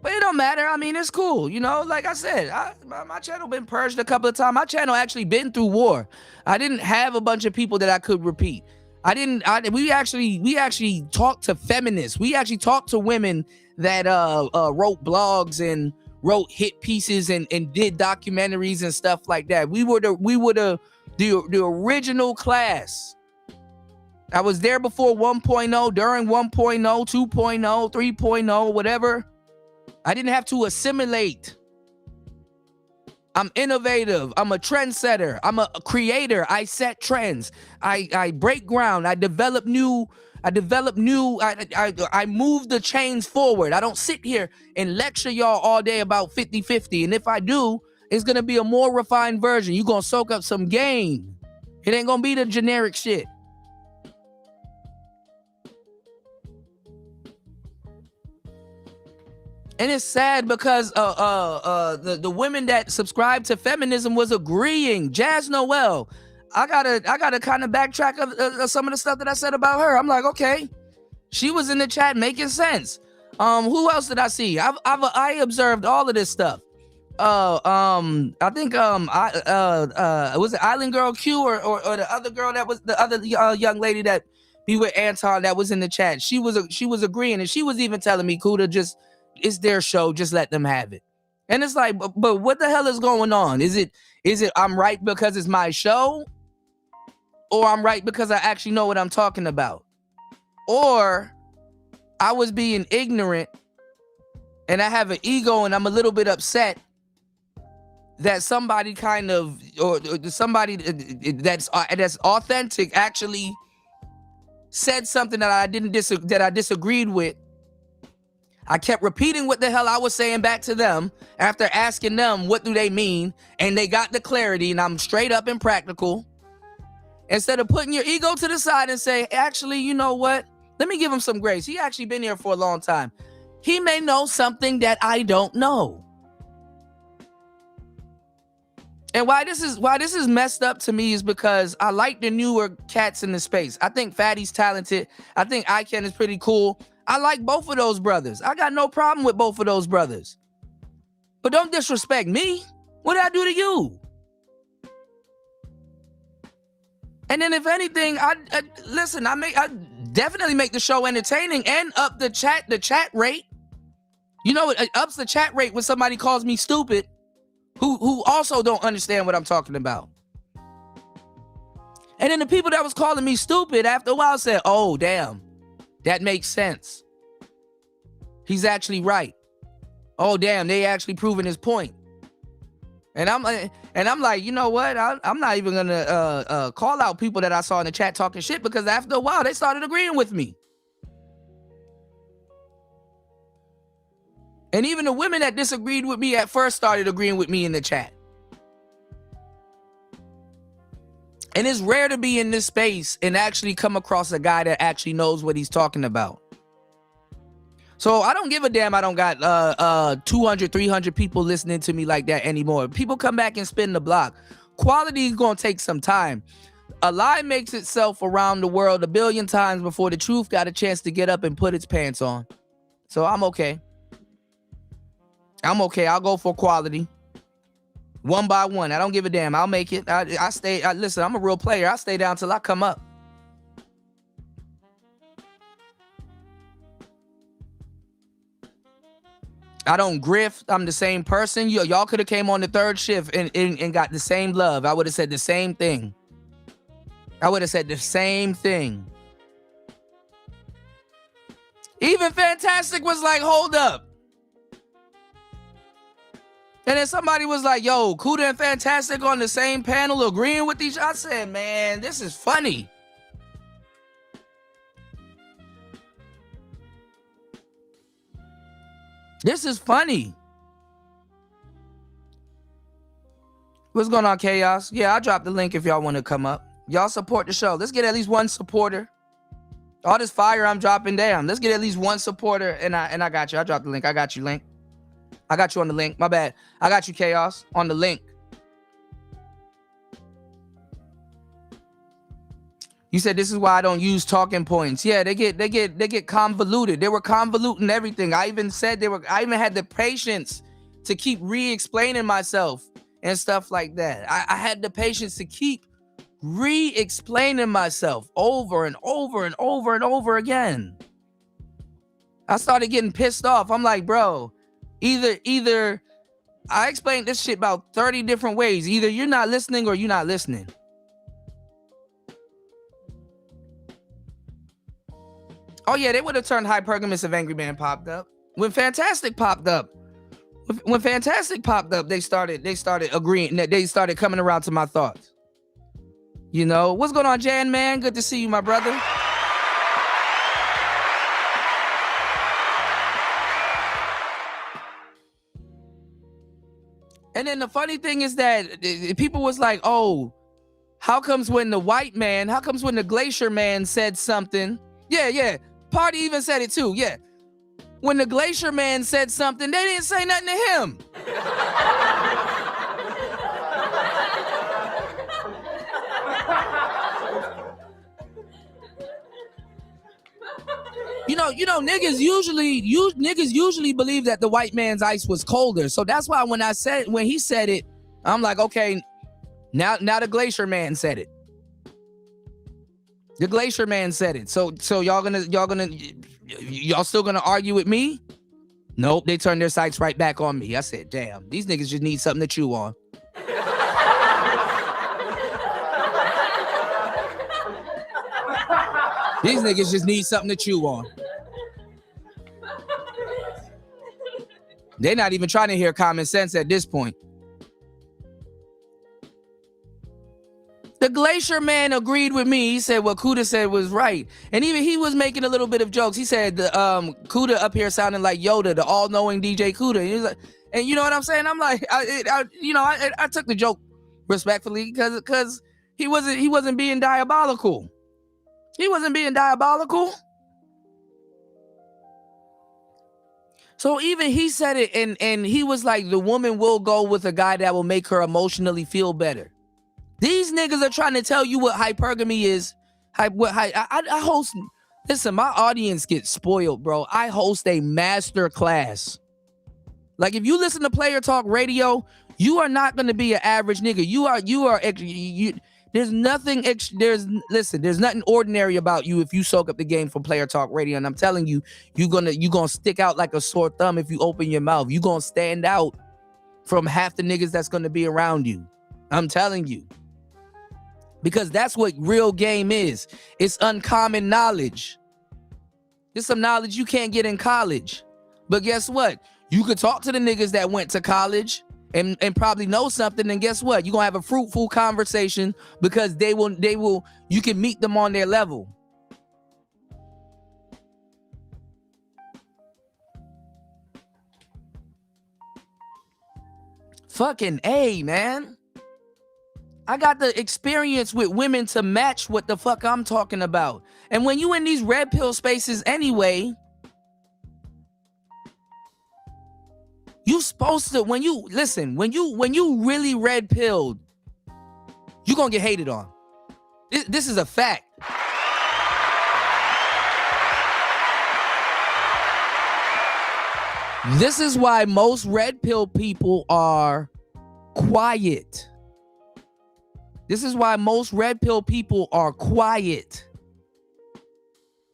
[SPEAKER 15] But it don't matter. I mean, it's cool. You know, like I said, my channel been purged a couple of times. My channel actually been through war. I didn't have a bunch of people that I could repeat. We actually talked to feminists. We actually talked to women that wrote blogs and wrote hit pieces and did documentaries and stuff like that. We were the original class. I was there before 1.0, during 1.0, 2.0, 3.0, whatever. I didn't have to assimilate. I'm innovative. I'm a trendsetter. I'm a creator. I set trends. I break ground. I develop new. I move the chains forward. I don't sit here and lecture y'all all day about 50-50. And if I do, it's going to be a more refined version. You're going to soak up some game. It ain't going to be the generic shit. And it's sad because the women that subscribed to feminism was agreeing. Jazz Noel, I gotta kind of backtrack of some of the stuff that I said about her. I'm like, okay, she was in the chat making sense. Who else did I see? I observed all of this stuff. I think was it Island Girl Q or the other girl that was the other young lady that be with Anton that was in the chat. She was agreeing, and she was even telling me, Kuda, just it's their show, just let them have it. And it's like, but what the hell is going on? Is it I'm right because it's my show? Or I'm right because I actually know what I'm talking about? Or I was being ignorant and I have an ego and I'm a little bit upset that somebody kind of, or somebody that's authentic actually said something that I disagreed with. I kept repeating what the hell I was saying back to them after asking them what do they mean, and they got the clarity, and I'm straight up and practical. Instead of putting your ego to the side and say, actually, you know what? Let me give him some grace. He actually been here for a long time. He may know something that I don't know. And why this is messed up to me is because I like the newer cats in the space. I think Fatty's talented. I think Iken is pretty cool. I like both of those brothers. I got no problem with both of those brothers. But don't disrespect me. What did I do to you? And then if anything, I listen, I definitely make the show entertaining and up the chat rate. You know, it ups the chat rate when somebody calls me stupid who also don't understand what I'm talking about. And then the people that was calling me stupid after a while said, oh, damn. That makes sense. He's actually right. Oh, damn, they actually proving his point. And I'm like, you know what? I'm not even gonna call out people that I saw in the chat talking shit, because after a while they started agreeing with me. And even the women that disagreed with me at first started agreeing with me in the chat. And it's rare to be in this space and actually come across a guy that actually knows what he's talking about. So I don't give a damn. I don't got 200, 300 people listening to me like that anymore. People come back and spin the block. Quality is going to take some time. A lie makes itself around the world 1 billion times before the truth got a chance to get up and put its pants on. So I'm okay. I'll go for quality. One by one. I don't give a damn. I'll make it. I stay. Listen, I'm a real player. I stay down till I come up. I don't grift. I'm the same person. Y'all could have came on the third shift and got the same love. I would have said the same thing. Even Fantastic was like, hold up. And then somebody was like, yo, Kuda and Fantastic on the same panel agreeing with each other. I said, man, this is funny. This is funny. What's going on, Chaos? Yeah, I'll drop the link if y'all want to come up. Y'all support the show. Let's get at least one supporter. All this fire I'm dropping down. Let's get at least one supporter, and I got you. I dropped the link. I got you, Link. I got you on the link. My bad. I got you, Chaos, on the link. You said this is why I don't use talking points. Yeah, they get convoluted. They were convoluting everything. I even had the patience to keep re-explaining myself and stuff like that. I had the patience to keep re-explaining myself over and over and over and over again. I started getting pissed off. I'm like, bro, either I explained this shit about 30 different ways. Either you're not listening or you're not listening. Oh yeah, they would have turned Hypergamous if Angry Man popped up. When Fantastic popped up, they started agreeing. They started coming around to my thoughts. You know, what's going on, Jan Man? Good to see you, my brother. And then the funny thing is that people was like, oh, how comes when the Glacier Man said something? Yeah. Party even said it too. Yeah. When the Glacier Man said something, they didn't say nothing to him. You know, niggas usually believe that the white man's ice was colder. So that's why when he said it, I'm like, okay, now the Glacier Man said it. The Glacier Man said it. So y'all still gonna argue with me? Nope, they turned their sights right back on me. I said, damn, these niggas just need something to chew on. These niggas just need something to chew on. They're not even trying to hear common sense at this point. The Glacier Man agreed with me. He said what Kuda said was right. And even he was making a little bit of jokes. He said Kuda up here sounding like Yoda, the all-knowing DJ Kuda. And, he was like, and you know what I'm saying? I'm like, I took the joke respectfully because he wasn't being diabolical. He wasn't being diabolical. So even he said it, and he was like, the woman will go with a guy that will make her emotionally feel better. These niggas are trying to tell you what hypergamy is. I host, listen, my audience gets spoiled, bro. I host a master class. Like, if you listen to Player Talk Radio, you are not going to be an average nigga. There's nothing ordinary about you if you soak up the game from Player Talk Radio. And I'm telling you, you're gonna stick out like a sore thumb if you open your mouth. You're gonna stand out from half the niggas that's gonna be around you. I'm telling you. Because that's what real game is. It's uncommon knowledge. It's some knowledge you can't get in college. But guess what? You could talk to the niggas that went to college and probably know something, and guess what? You're gonna have a fruitful conversation because they will you can meet them on their level. Fucking A, man. I got the experience with women to match what the fuck I'm talking about. And when you in these red pill spaces anyway, you supposed to, when you really red pilled, you gonna get hated on. This is a fact. This is why most red pill people are quiet. This is why most red pill people are quiet.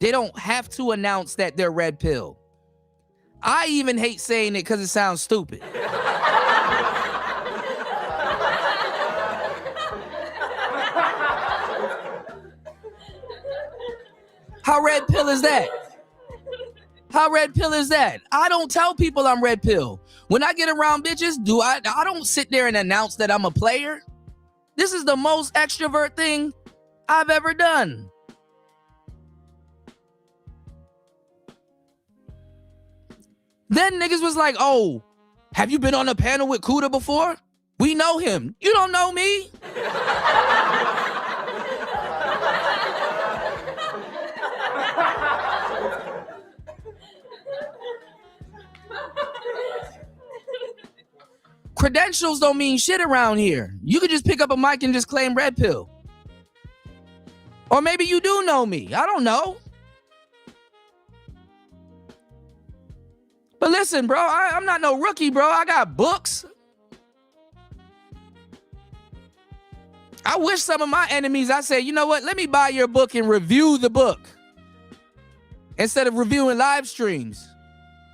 [SPEAKER 15] They don't have to announce that they're red pill. I even hate saying it because it sounds stupid. How red pill is that? How red pill is that? I don't tell people I'm red pill. When I get around bitches, I don't sit there and announce that I'm a player. This is the most extrovert thing I've ever done. Then niggas was like, oh, have you been on a panel with Kuda before? We know him. You don't know me. Credentials don't mean shit around here. You could just pick up a mic and just claim red pill. Or maybe you do know me. I don't know. But listen, bro, I'm not no rookie, bro. I got books. I wish some of my enemies, I say, you know what? Let me buy your book and review the book instead of reviewing live streams.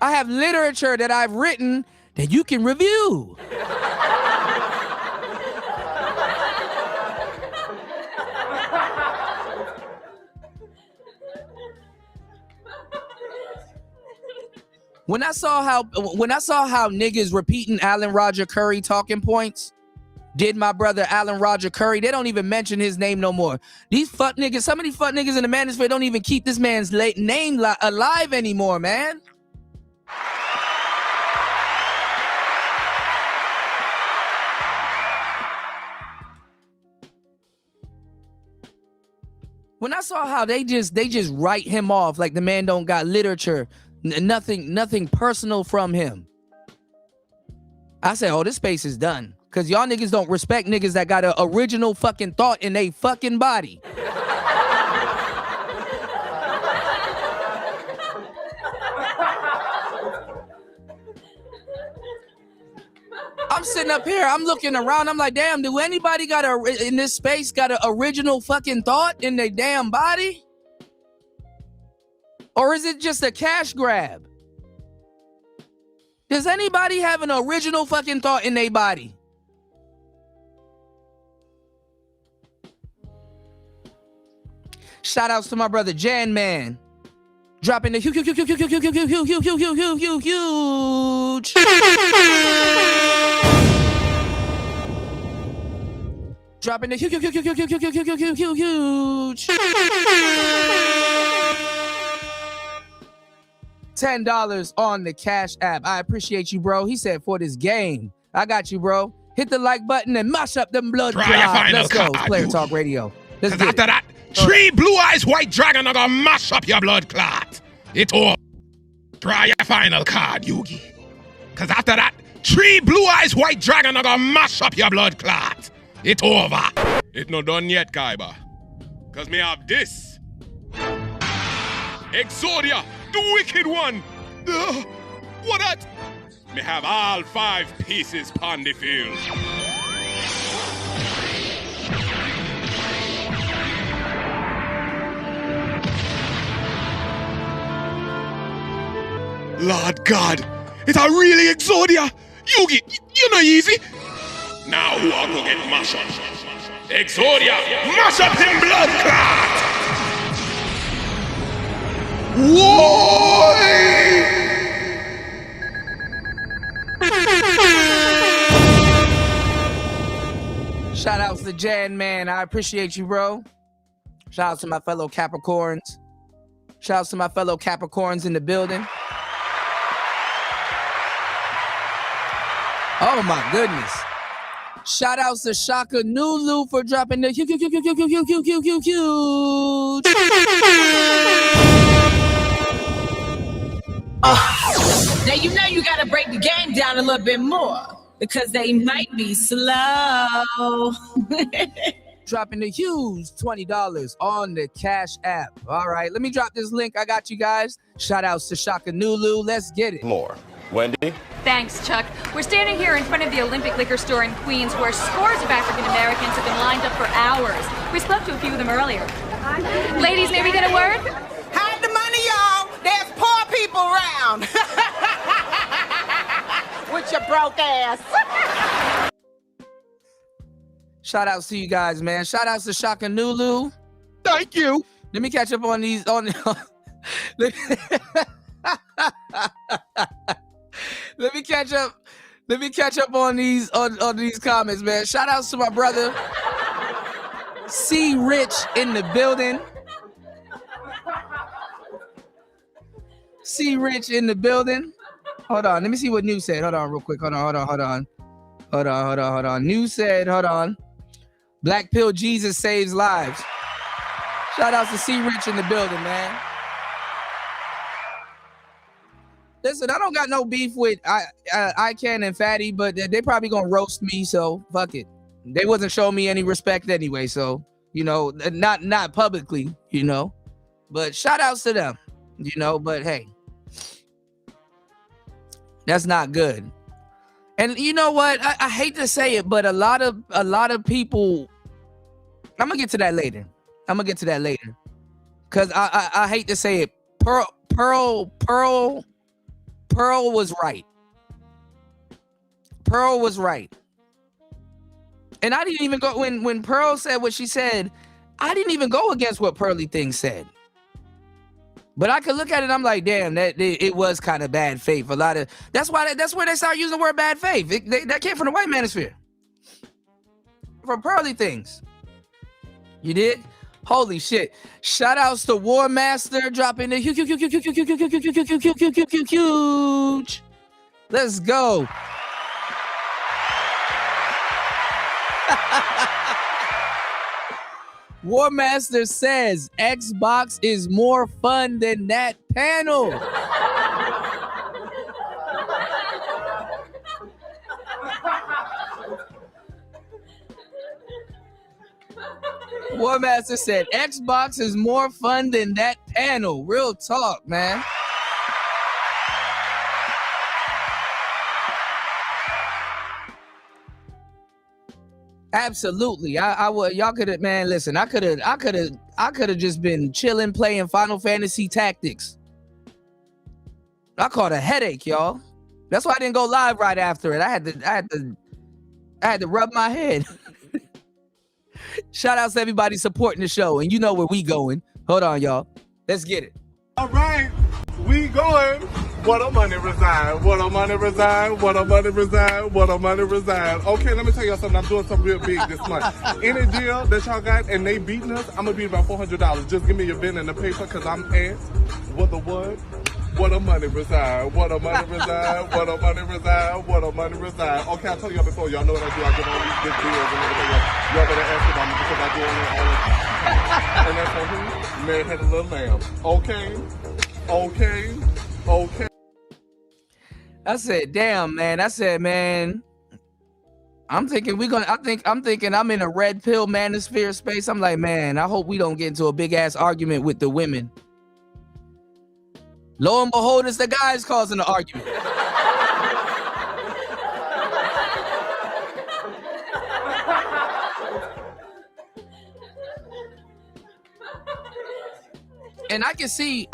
[SPEAKER 15] I have literature that I've written that you can review. When I saw how niggas repeating Alan Roger Curry talking points, did my brother Alan Roger Curry, they don't even mention his name no more. These fuck niggas, some of these fuck niggas in the manosphere don't even keep this man's name alive anymore, man. When I saw how they just write him off like the man don't got literature, nothing personal from him, I said, oh, this space is done. Because y'all niggas don't respect niggas that got an original fucking thought in they fucking body. I'm sitting up here, I'm looking around, I'm like, damn, do anybody in this space got an original fucking thought in their damn body? Or is it just a cash grab? Does anybody have an original fucking thought in their body? Shout outs to my brother Jan Man. Dropping the huge. Dropping the huge. $10 on the Cash App. I appreciate you, bro. He said for this game. I got you, bro. Hit the like button and mash up them blood clots. Let's go. Player Talk Radio. Let's get
[SPEAKER 16] after that, 3 blue eyes white dragon are gonna mash up your blood clot. It all. Try your final card, Yugi. Cause after that, 3 blue eyes white dragon are gonna mash up your blood clot. It over.
[SPEAKER 17] It not done yet, Kaiba. Cause me have this. Exodia, the wicked one. What that? Me have all 5 pieces pon the field.
[SPEAKER 16] Lord God, it's a really Exodia. Yugi, you're not easy.
[SPEAKER 17] Now who are gonna get mash up? Exodia, mash up him blood clot!
[SPEAKER 16] Whoa!
[SPEAKER 15] Shout outs to Jan Man. I appreciate you, bro. Shout outs to my fellow Capricorns. Shout outs to my fellow Capricorns in the building. Oh my goodness. Shout outs to Shaka Nulu for dropping the huge.
[SPEAKER 5] Now you know you gotta break the game down a little bit more because they might be slow.
[SPEAKER 15] dropping the huge $20 on the Cash App. All right, let me drop this link. I got you guys. Shout outs to Shaka Nulu. Let's get it.
[SPEAKER 18] More. Wendy?
[SPEAKER 19] Thanks, Chuck. We're standing here in front of the Olympic Liquor Store in Queens where scores of African Americans have been lined up for hours. We spoke to a few of them earlier. Ladies, may we get a word?
[SPEAKER 4] Hide the money, y'all. There's poor people around. With your broke ass.
[SPEAKER 15] Shout outs to you guys, man. Shout outs to Shaka Nulu.
[SPEAKER 14] Thank you.
[SPEAKER 15] Let me catch up on these. Let me catch up. Let me catch up on these comments, man. Shout outs to my brother C Rich in the building. C Rich in the building. Hold on. Let me see what New said. Hold on real quick. Hold on. New said, hold on. Black Pill Jesus saves lives. Shout outs to C Rich in the building, man. Listen, I don't got no beef with ICANN and Fatty, but they probably gonna roast me, so fuck it. They wasn't showing me any respect anyway, so not publicly, But shout outs to them, but hey. That's not good. And you know what? I hate to say it, but a lot of people, I'm gonna get to that later. Cause I hate to say it. Pearl was right. Pearl was right. And I didn't even go when Pearl said what she said, I didn't even go against what Pearly Thing said. But I could look at it, I'm like, damn, it was kind of bad faith. That's where they start using the word bad faith. That came from the white manosphere. From Pearly Things. You did? Holy shit. Shout outs to War Master dropping the huge. Let's go. War Master says Xbox is more fun than that panel. War Master said Xbox is more fun than that panel. Real talk, man. Absolutely. I would. Y'all could have, man. Listen, I could have just been chilling, playing Final Fantasy Tactics. I caught a headache, y'all. That's why I didn't go live right after it. I had to rub my head. Shout outs to everybody supporting the show, and you know where we going. Hold on, y'all. Let's get it.
[SPEAKER 20] All right, we going. What a money reside, what a money reside, what a money reside, what a money reside. Okay, let me tell y'all something. I'm doing something real big this month. Any deal that y'all got and they beating us, I'm gonna beat about $400. Just give me your pen and the paper, cause I'm asked what the what? What a money reside, what a money reside, what a money reside, what a money reside. Okay, I told y'all before, y'all know what I do. I get all these good deals and everything else. Y'all better ask about me because I do it all the time. And that's on who? Man had a little lamb. Okay.
[SPEAKER 15] I said, damn, man. I'm thinking I'm in a red pill manosphere space. I'm like, man, I hope we don't get into a big ass argument with the women. Lo and behold, it's the guys causing the argument. And I can see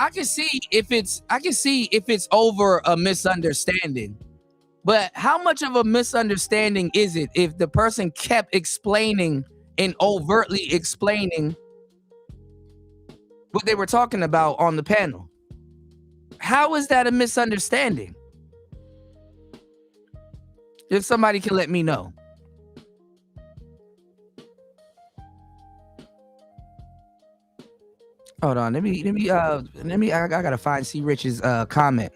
[SPEAKER 15] if it's over a misunderstanding. But how much of a misunderstanding is it if the person kept explaining and overtly explaining what they were talking about on the panel? How is that a misunderstanding? If somebody can let me know. Hold on, let me I gotta find C Rich's comment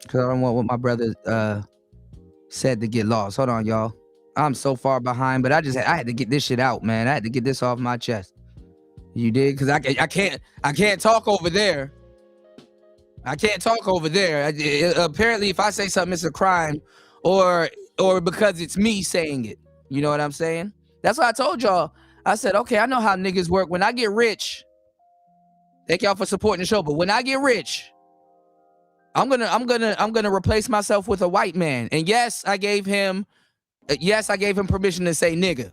[SPEAKER 15] because I don't want what my brother said to get lost. Hold on, y'all. I'm so far behind, but I had to get this shit out, man. I had to get this off my chest. You did? Because I can't talk over there. Apparently, if I say something, it's a crime, or because it's me saying it. You know what I'm saying? That's why I told y'all I said, okay, I know how niggas work. When I get rich, thank y'all for supporting the show, but when I get rich, I'm gonna replace myself with a white man. And yes, I gave him permission to say nigga.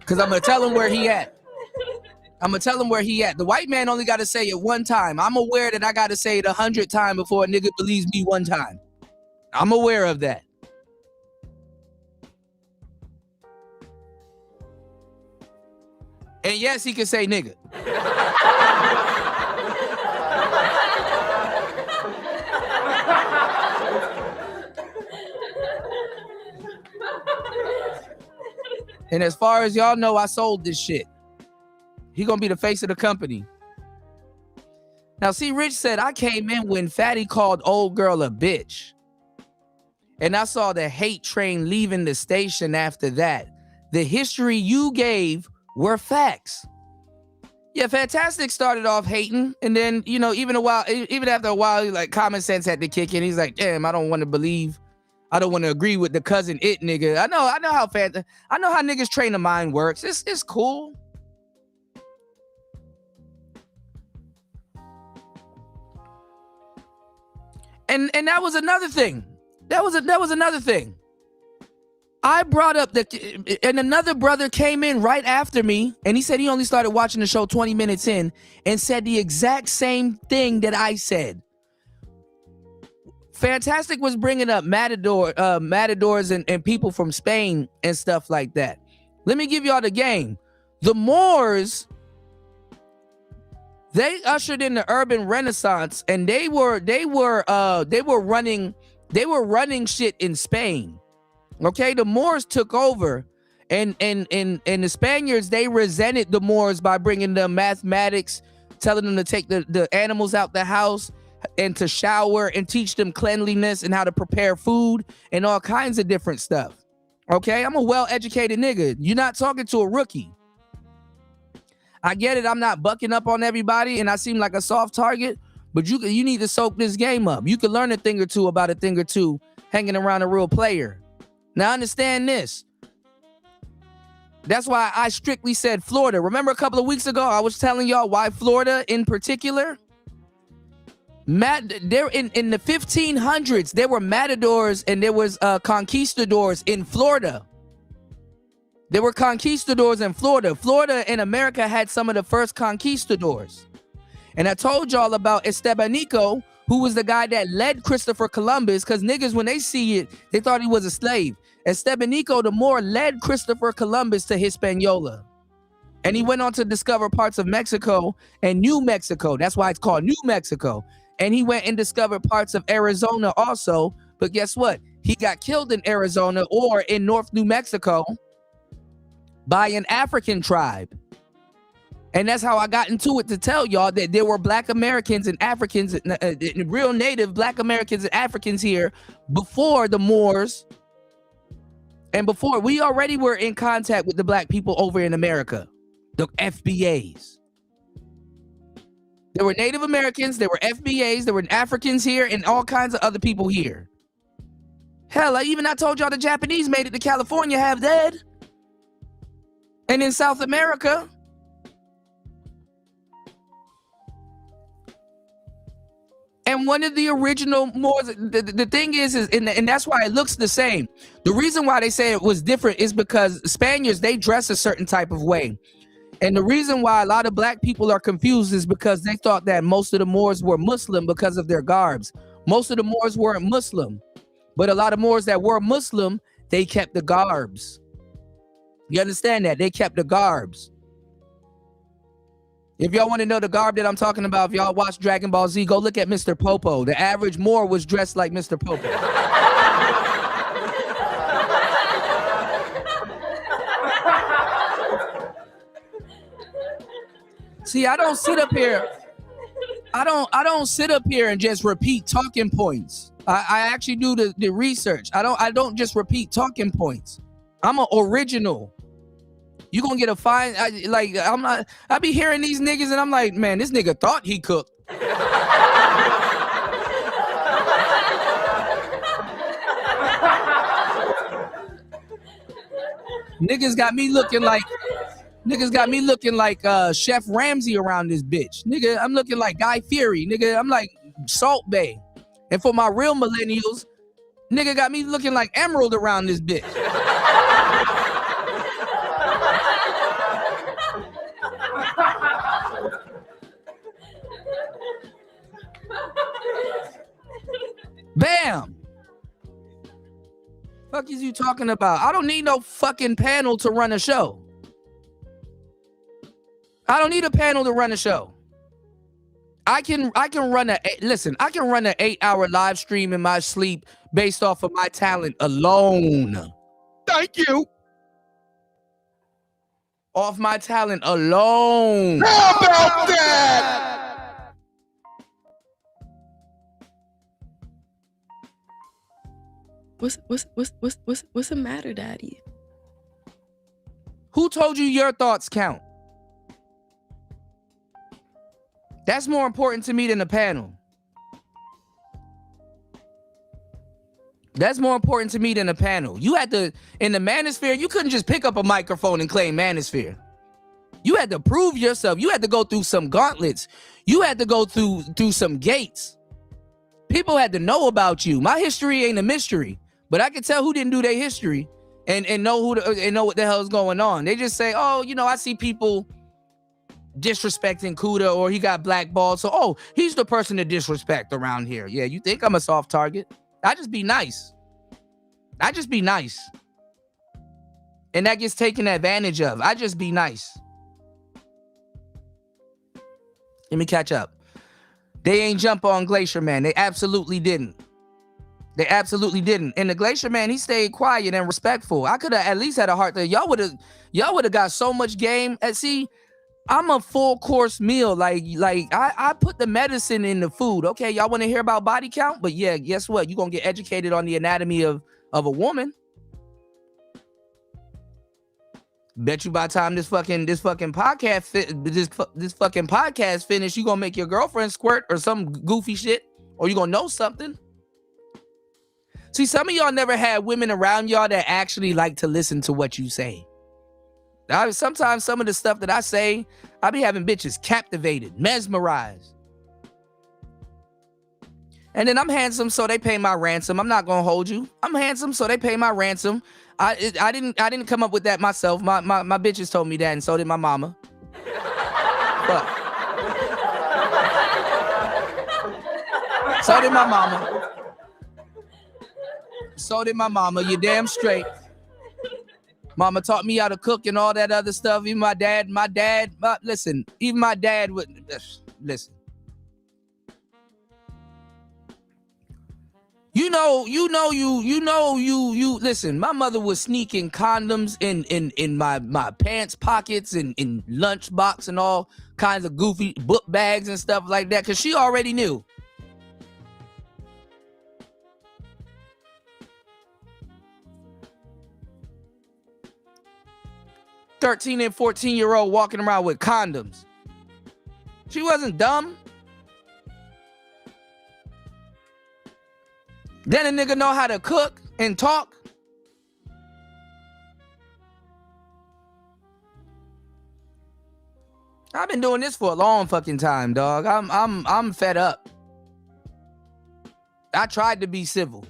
[SPEAKER 15] Cause I'm gonna tell him where he at. The white man only gotta say it one time. I'm aware that I gotta say it 100 times before a nigga believes me one time. I'm aware of that. And yes, he can say nigga. And as far as y'all know, I sold this shit. He gonna be the face of the company. Now, see, Rich said, I came in when Fatty called old girl a bitch. And I saw the hate train leaving the station after that. The history you gave were facts. Yeah, Fantastic started off hating. And then, you know, even after a while, like common sense had to kick in. He's like, damn, I don't want to agree with the cousin it nigga. I know how niggas train the mind works. It's cool. And that was another thing. That was another thing. I brought up and another brother came in right after me, and he said he only started watching the show 20 minutes in and said the exact same thing that I said. Fantastic was bringing up matadors and people from Spain and stuff like that. Let me give y'all the game. The Moors, they ushered in the urban renaissance, and they were running shit in Spain. Okay, the Moors took over, and the Spaniards, they resented the Moors by bringing them mathematics, telling them to take the animals out the house and to shower and teach them cleanliness and how to prepare food and all kinds of different stuff. Okay, I'm a well-educated nigga. You're not talking to a rookie. I get it. I'm not bucking up on everybody and I seem like a soft target, but you need to soak this game up. You can learn a thing or two about a thing or two hanging around a real player. Now understand this. That's why I strictly said Florida. Remember a couple of weeks ago, I was telling y'all why Florida in particular? There in the 1500s, there were matadors and there was conquistadors in Florida. There were conquistadors in Florida. Florida in America had some of the first conquistadors. And I told y'all about Estebanico, who was the guy that led Christopher Columbus, because niggas, when they see it, they thought he was a slave. Estebanico the Moor led Christopher Columbus to Hispaniola. And he went on to discover parts of Mexico and New Mexico. That's why it's called New Mexico. And he went and discovered parts of Arizona also. But guess what? He got killed in Arizona or in North New Mexico by an African tribe. And that's how I got into it, to tell y'all that there were Black Americans and Africans, real native Black Americans and Africans here before the Moors. And before, we already were in contact with the Black people over in America, the FBAs. There were Native Americans, there were FBAs, there were Africans here, and all kinds of other people here. Hell, I told y'all the Japanese made it to California half dead. And in South America. And one of the original Moors, the thing is and that's why it looks the same. The reason why they say it was different is because Spaniards, they dress a certain type of way. And the reason why a lot of Black people are confused is because they thought that most of the Moors were Muslim because of their garbs. Most of the Moors weren't Muslim, but a lot of Moors that were Muslim, they kept the garbs. You understand that? They kept the garbs. If y'all want to know the garb that I'm talking about, if y'all watch Dragon Ball Z, go look at Mr. Popo. The average Moor was dressed like Mr. Popo. See, I don't sit up here. I don't sit up here and just repeat talking points. I actually do the research. I don't just repeat talking points. I'm an original. You gonna get a fine? I be hearing these niggas and I'm like, man, this nigga thought he cooked. Niggas got me looking like Chef Ramsay around this bitch. Nigga, I'm looking like Guy Fieri. Nigga, I'm like Salt Bae. And for my real millennials, nigga got me looking like Emerald around this bitch. Bam! Fuck is you talking about? I don't need no fucking panel to run a show. I don't need a panel to run a show. I can run I can run an 8-hour live stream in my sleep based off of my talent alone.
[SPEAKER 16] Thank you.
[SPEAKER 15] Off my talent alone.
[SPEAKER 16] How about that?
[SPEAKER 3] What's the matter, Daddy?
[SPEAKER 15] Who told you your thoughts count? That's more important to me than the panel. That's more important to me than the panel. You had to, in the manosphere, you couldn't just pick up a microphone and claim manosphere. You had to prove yourself. You had to go through some gauntlets. You had to go through some gates. People had to know about you. My history ain't a mystery, but I could tell who didn't do their history and know and know what the hell is going on. They just say, oh, you know, I see people disrespecting Kuda, or he got blackballed, so oh, he's the person to disrespect around here. Yeah, you think I'm a soft target? I just be nice. I just be nice. And that gets taken advantage of. I just be nice. Let me catch up. They ain't jump on Glacier Man. They absolutely didn't. They absolutely didn't. And the Glacier Man, he stayed quiet and respectful. I could have at least had a heart there. Y'all would have got so much game. And see, I'm a full course meal. Like I put the medicine in the food. Okay, y'all want to hear about body count? But yeah, guess what? You're gonna get educated on the anatomy of a woman. Bet you by the time this fucking podcast finish, you gonna make your girlfriend squirt or some goofy shit, or you gonna know something. See, some of y'all never had women around y'all that actually like to listen to what you say. Sometimes some of the stuff that I say, I be having bitches captivated, mesmerized. And then I'm handsome, so they pay my ransom. I'm not gonna hold you. I'm handsome, so they pay my ransom. I didn't come up with that myself. My bitches told me that, and so did my mama. But so did my mama. So did my mama. You damn straight. Mama taught me how to cook and all that other stuff. Even my dad, listen, even my dad would, listen. You listen, my mother was sneaking condoms in my pants pockets and in lunchbox and all kinds of goofy book bags and stuff like that, because she already knew. $13 and 14-year-old walking around with condoms. She wasn't dumb. Then a nigga know how to cook and talk. I've been doing this for a long fucking time, dog. I'm fed up. I tried to be civil.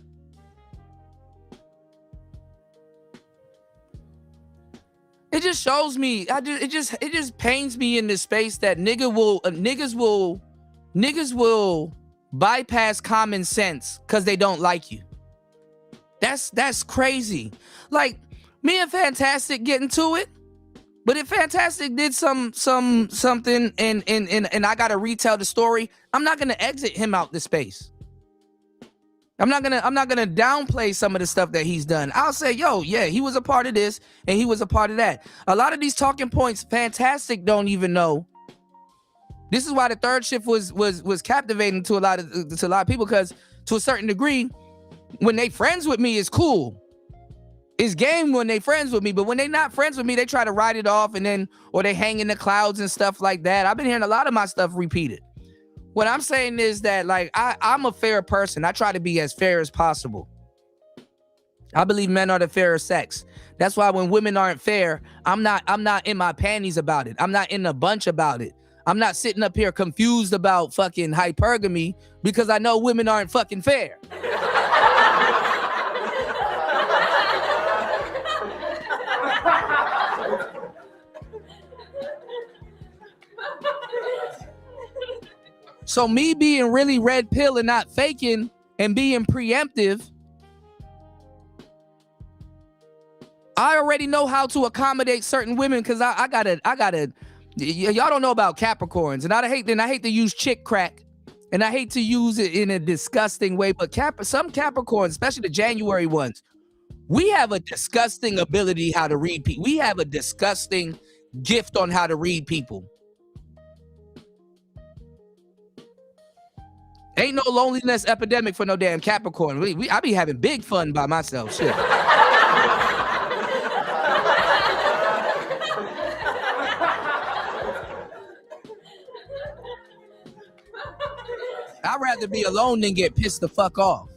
[SPEAKER 15] It just shows me. It just pains me in this space that niggas will bypass common sense because they don't like you. That's crazy. Like me and Fantastic get into it, but if Fantastic did something and I gotta retell the story, I'm not gonna exit him out the space. I'm not gonna downplay some of the stuff that he's done. I'll say, yo, yeah, he was a part of this and he was a part of that. A lot of these talking points, Fantastic don't even know. This is why the third shift was captivating to a lot of people, because to a certain degree, when they friends with me, it's cool. It's game when they friends with me, but when they not friends with me, they try to write it off or they hang in the clouds and stuff like that. I've been hearing a lot of my stuff repeated. What I'm saying is that, like, I'm a fair person. I try to be as fair as possible. I believe men are the fairer sex. That's why when women aren't fair, I'm not in my panties about it. I'm not in a bunch about it. I'm not sitting up here confused about fucking hypergamy because I know women aren't fucking fair. So me being really red pill and not faking and being preemptive, I already know how to accommodate certain women because I gotta. Y'all don't know about Capricorns, and I hate to use chick crack, and I hate to use it in a disgusting way. But some Capricorns, especially the January ones, we have a disgusting ability how to read people. We have a disgusting gift on how to read people. Ain't no loneliness epidemic for no damn Capricorn. I be having big fun by myself. Shit. I'd rather be alone than get pissed the fuck off.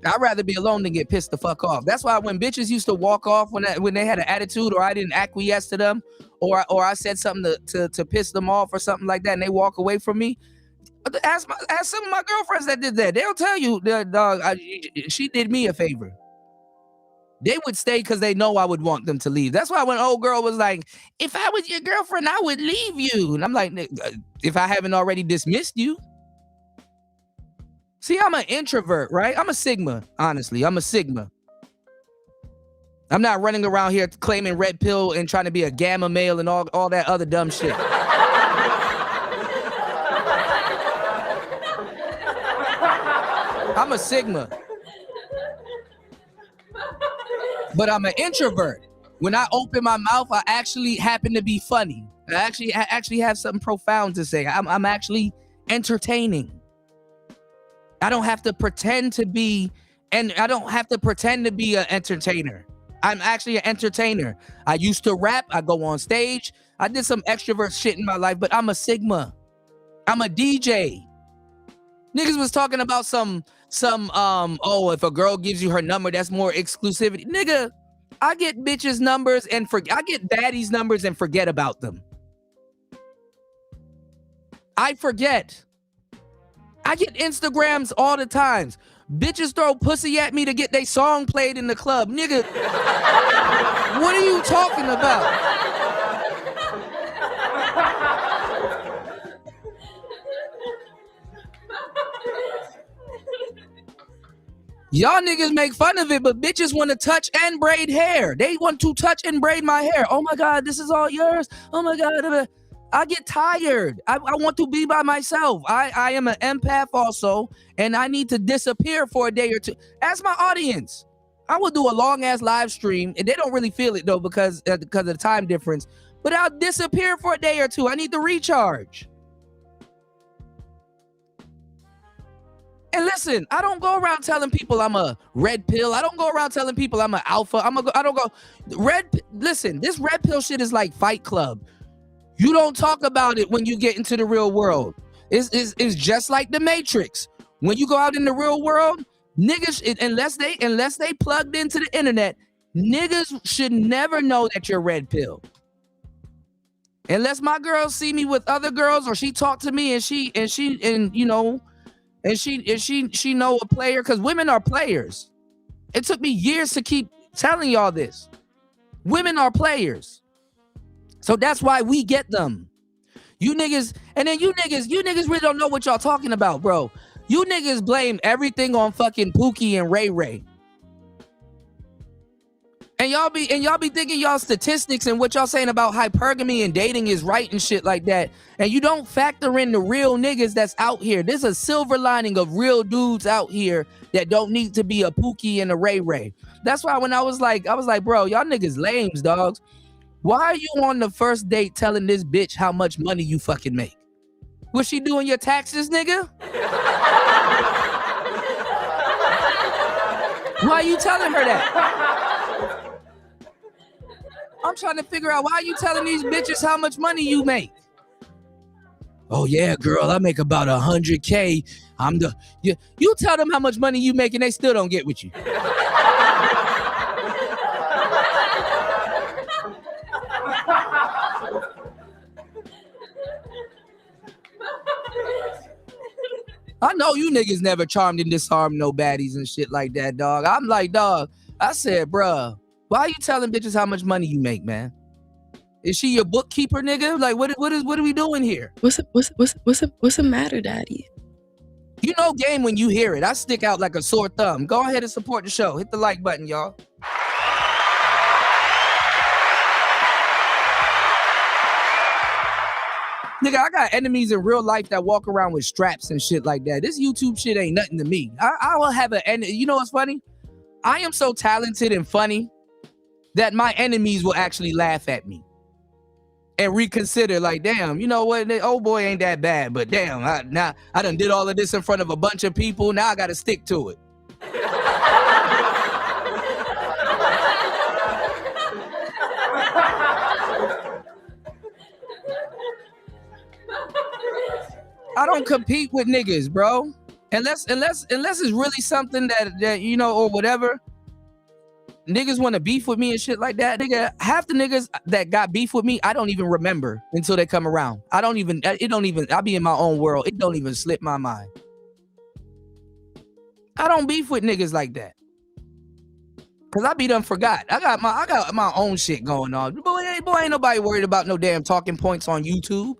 [SPEAKER 15] I'd rather be alone than get pissed the fuck off. That's why when bitches used to walk off when they had an attitude or I didn't acquiesce to them or I said something to piss them off or something like that and they walk away from me, ask some of my girlfriends that did that. They'll tell you, she did me a favor. They would stay because they know I would want them to leave. That's why when old girl was like, if I was your girlfriend, I would leave you. And I'm like, if I haven't already dismissed you. See, I'm an introvert, right? I'm a Sigma, honestly. I'm a Sigma. I'm not running around here claiming red pill and trying to be a gamma male and all that other dumb shit. I'm a Sigma. But I'm an introvert. When I open my mouth, I actually happen to be funny. I actually have something profound to say. I'm actually entertaining. I don't have to pretend to be, and I don't have to pretend to be an entertainer. I'm actually an entertainer. I used to rap. I go on stage. I did some extrovert shit in my life, but I'm a Sigma. I'm a DJ. Niggas was talking about some if a girl gives you her number, that's more exclusivity. Nigga, I get bitches' numbers and I get baddies' numbers and forget about them. I forget. I get Instagrams all the times. Bitches throw pussy at me to get their song played in the club. Nigga, what are you talking about? Y'all niggas make fun of it, but bitches want to touch and braid hair. They want to touch and braid my hair. Oh my God, this is all yours. Oh my God. I get tired. I want to be by myself. I am an empath also, and I need to disappear for a day or two. Ask my audience. I will do a long ass live stream, and they don't really feel it though because of the time difference. But I'll disappear for a day or two. I need to recharge. And listen, I don't go around telling people I'm a red pill. I don't go around telling people I'm an alpha. Listen, this red pill shit is like Fight Club. You don't talk about it when you get into the real world. It's just like the Matrix. When you go out in the real world, niggas, unless they plugged into the internet, niggas should never know that you're red pill. Unless my girls see me with other girls or she talk to me and she know a player, because women are players. It took me years to keep telling y'all this. Women are players. So that's why we get them. You niggas really don't know what y'all talking about, bro. You niggas blame everything on fucking Pookie and Ray Ray. And y'all be thinking y'all statistics and what y'all saying about hypergamy and dating is right and shit like that. And you don't factor in the real niggas that's out here. There's a silver lining of real dudes out here that don't need to be a Pookie and a Ray Ray. That's why when I was like, bro, y'all niggas lames, dogs. Why are you on the first date telling this bitch how much money you fucking make? Was she doing your taxes, nigga? Why are you telling her that? I'm trying to figure out why are you telling these bitches how much money you make? Oh yeah, girl, I make about 100K. You tell them how much money you make and they still don't get with you. I know you niggas never charmed and disarmed no baddies and shit like that, dog. I'm like, dog, I said, bruh, why are you telling bitches how much money you make, man? Is she your bookkeeper, nigga? Like, what are we doing here?
[SPEAKER 3] What's the matter, daddy?
[SPEAKER 15] You know game when you hear it. I stick out like a sore thumb. Go ahead and support the show. Hit the like button, y'all. Nigga, I got enemies in real life that walk around with straps and shit like that. This YouTube shit ain't nothing to me. I will have you know what's funny? I am so talented and funny that my enemies will actually laugh at me and reconsider, like, damn, you know what? Old boy ain't that bad, but damn, I done did all of this in front of a bunch of people. Now I got to stick to it. I don't compete with niggas, bro. Unless it's really something that you know, or whatever. Niggas want to beef with me and shit like that. Nigga, half the niggas that got beef with me, I don't even remember until they come around. I be in my own world. It don't even slip my mind. I don't beef with niggas like that. Cause I be done forgot. I got my own shit going on. Boy, ain't nobody worried about no damn talking points on YouTube.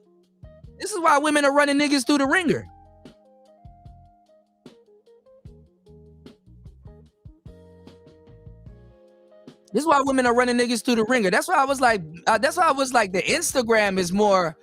[SPEAKER 15] This is why women are running niggas through the ringer. This is why women are running niggas through the ringer. That's why I was like, the Instagram is more,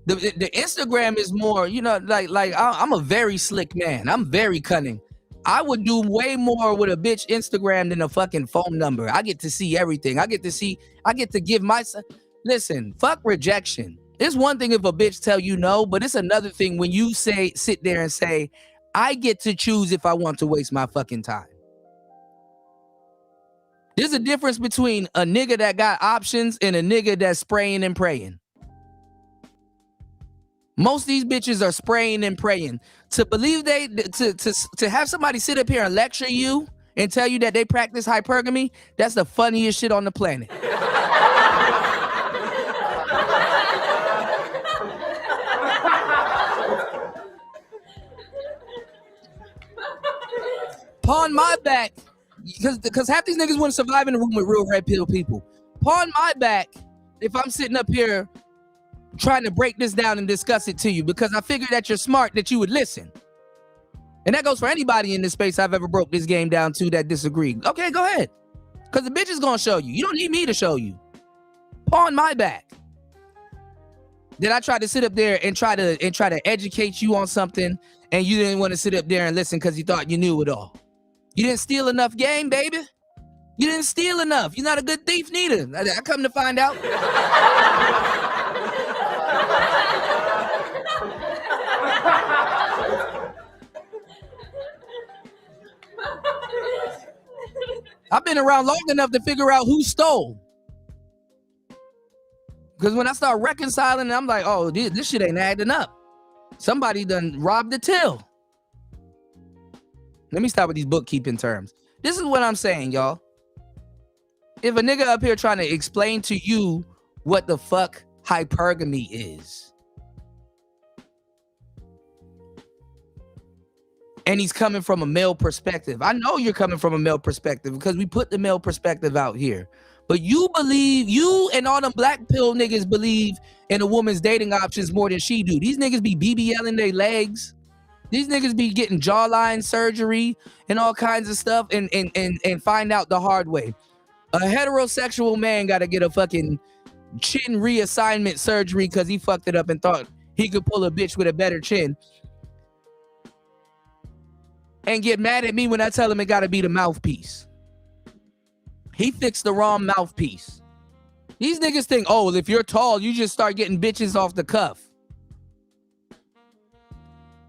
[SPEAKER 15] the Instagram is more, you know, like I'm a very slick man. I'm very cunning. I would do way more with a bitch Instagram than a fucking phone number. I get to see everything. I get to give myself, listen, fuck rejection. It's one thing if a bitch tell you no, but it's another thing when you sit there and say, I get to choose if I want to waste my fucking time. There's a difference between a nigga that got options and a nigga that's spraying and praying. Most of these bitches are spraying and praying. To believe to have somebody sit up here and lecture you and tell you that they practice hypergamy, that's the funniest shit on the planet. Pawn my back, because half these niggas want to survive in a room with real red pill people. Pawn my back if I'm sitting up here trying to break this down and discuss it to you, because I figured that you're smart, that you would listen. And that goes for anybody in this space I've ever broke this game down to that disagreed. Okay, go ahead. Because the bitch is going to show you. You don't need me to show you. Pawn my back. Then I tried to sit up there and try to educate you on something, and you didn't want to sit up there and listen because you thought you knew it all. You didn't steal enough game, baby. You didn't steal enough. You're not a good thief neither. I come to find out. I've been around long enough to figure out who stole. Because when I start reconciling, I'm like, oh, this shit ain't adding up. Somebody done robbed the till. Let me stop with these bookkeeping terms. This is what I'm saying, y'all. If a nigga up here trying to explain to you what the fuck hypergamy is, and he's coming from a male perspective. I know you're coming from a male perspective because we put the male perspective out here. But you and all them black pill niggas believe in a woman's dating options more than she do. These niggas be BBLing their legs. These niggas be getting jawline surgery and all kinds of stuff and find out the hard way. A heterosexual man got to get a fucking chin reassignment surgery because he fucked it up and thought he could pull a bitch with a better chin. And get mad at me when I tell him it got to be the mouthpiece. He fixed the wrong mouthpiece. These niggas think, oh, if you're tall, you just start getting bitches off the cuff.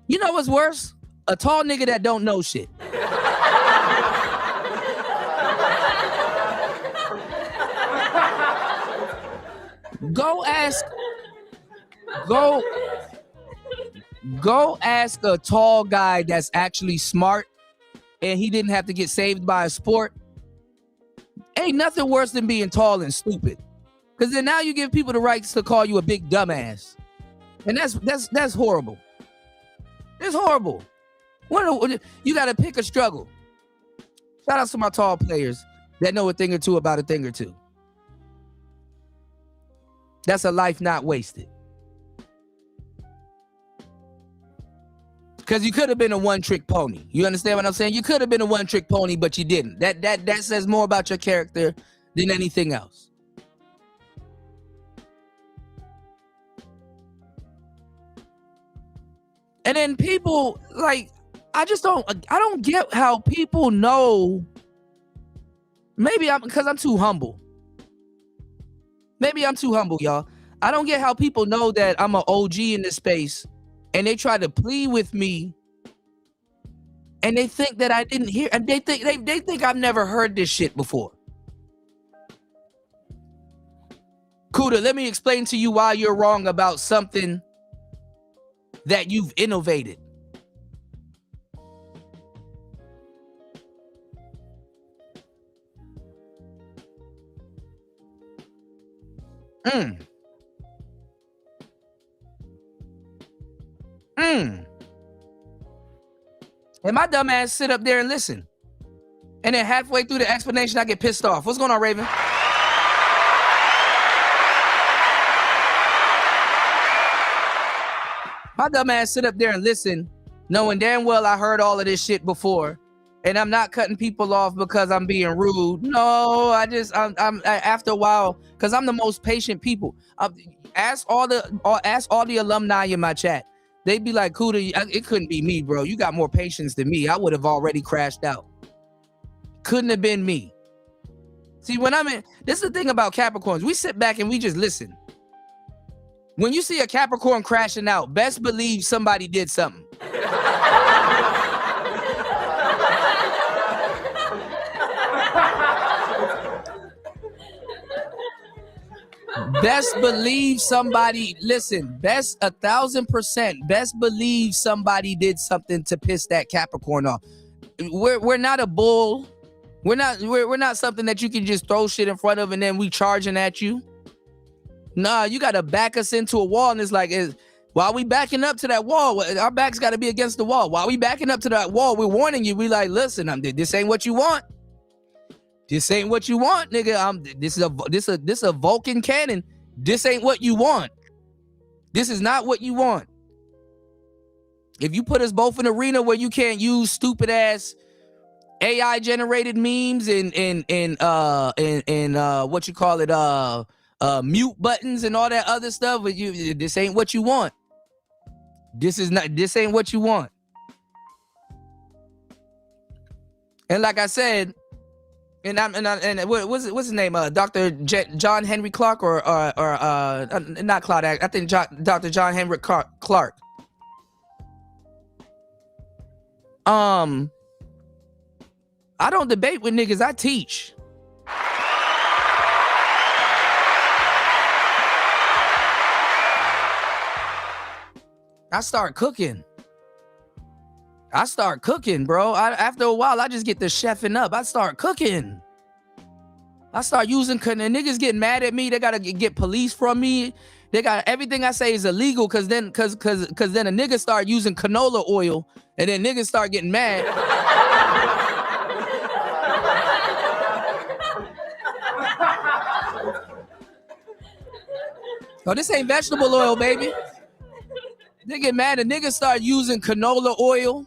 [SPEAKER 15] You know what's worse? A tall nigga that don't know shit. Go ask a tall guy that's actually smart and he didn't have to get saved by a sport. Ain't nothing worse than being tall and stupid. Because then now you give people the rights to call you a big dumbass. And that's horrible. It's horrible. You got to pick a struggle. Shout out to my tall players that know a thing or two about a thing or two. That's a life not wasted. Because you could have been a one-trick pony. You understand what I'm saying? You could have been a one-trick pony, but you didn't. That says more about your character than anything else. And then people, like, I don't get how people know. Maybe because I'm too humble. Maybe I'm too humble, y'all. I don't get how people know that I'm an OG in this space and they try to plead with me and they think that I didn't hear, and they think I've never heard this shit before. Kuda, let me explain to you why you're wrong about something that you've innovated. And my dumb ass sit up there and listen. And then halfway through the explanation, I get pissed off. What's going on, Raven? My dumb ass sit up there and listen, knowing damn well I heard all of this shit before. And I'm not cutting people off because I'm being rude. No, I'm after a while, because I'm the most patient people. Ask all the alumni in my chat. They'd be like, Kuda, it couldn't be me, bro. You got more patience than me. I would have already crashed out. Couldn't have been me. See, this is the thing about Capricorns. We sit back and we just listen. When you see a Capricorn crashing out, best believe somebody did something. Best believe somebody, listen, 1,000%, best believe somebody did something to piss that Capricorn off. We're not a bull. We're not something that you can just throw shit in front of and then we charging at you. Nah, you gotta back us into a wall, and it's like, while we backing up to that wall, our backs gotta be against the wall. While we backing up to that wall, we're warning you. We like, listen, this ain't what you want. This ain't what you want, nigga. This is a Vulcan cannon. This ain't what you want. This is not what you want. If you put us both in an arena where you can't use stupid ass AI generated memes and what you call it, mute buttons and all that other stuff, but this ain't what you want. This ain't what you want. And like I said, and what's his name? Dr. John Henry Clark or not Clark? I think Dr. John Henry Clark. I don't debate with niggas. I teach. I start cooking, bro. After a while, I just get the chefing up. I start cooking. I start using, and niggas get mad at me. They gotta get police from me. They got everything I say is illegal because then a nigga start using canola oil, and then niggas start getting mad. Oh, this ain't vegetable oil, baby. They get mad and niggas start using canola oil.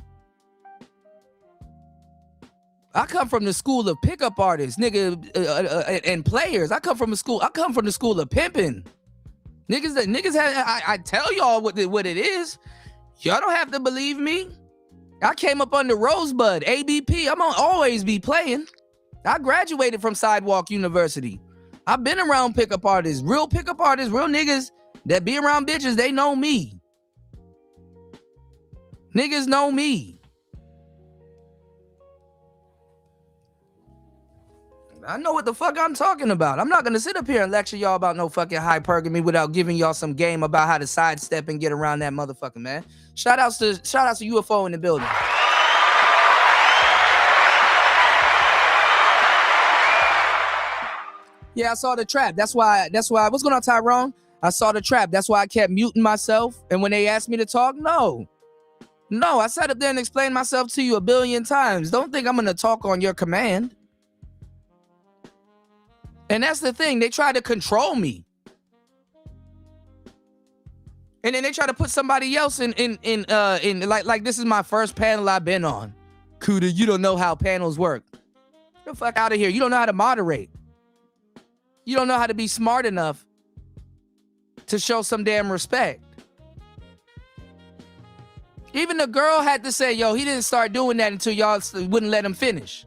[SPEAKER 15] I come from the school of pickup artists, nigga, and players. I come from the school of pimping. Niggas have, I tell y'all what it is. Y'all don't have to believe me. I came up under Rosebud, ABP. I'm gonna always be playing. I graduated from Sidewalk University. I've been around pickup artists, real niggas that be around bitches. They know me. Niggas know me. I know what the fuck I'm talking about. I'm not gonna sit up here and lecture y'all about no fucking hypergamy without giving y'all some game about how to sidestep and get around that motherfucker, man. Shout outs to UFO in the building. Yeah, I saw the trap. That's why. What's going on, Tyrone? I saw the trap. That's why I kept muting myself. And when they asked me to talk, no. No, I sat up there and explained myself to you 1 billion times. Don't think I'm going to talk on your command. And that's the thing. They try to control me. And then they try to put somebody else in like this is my first panel I've been on. Kuda, you don't know how panels work. Get the fuck out of here. You don't know how to moderate. You don't know how to be smart enough to show some damn respect. Even the girl had to say, yo, he didn't start doing that until y'all wouldn't let him finish.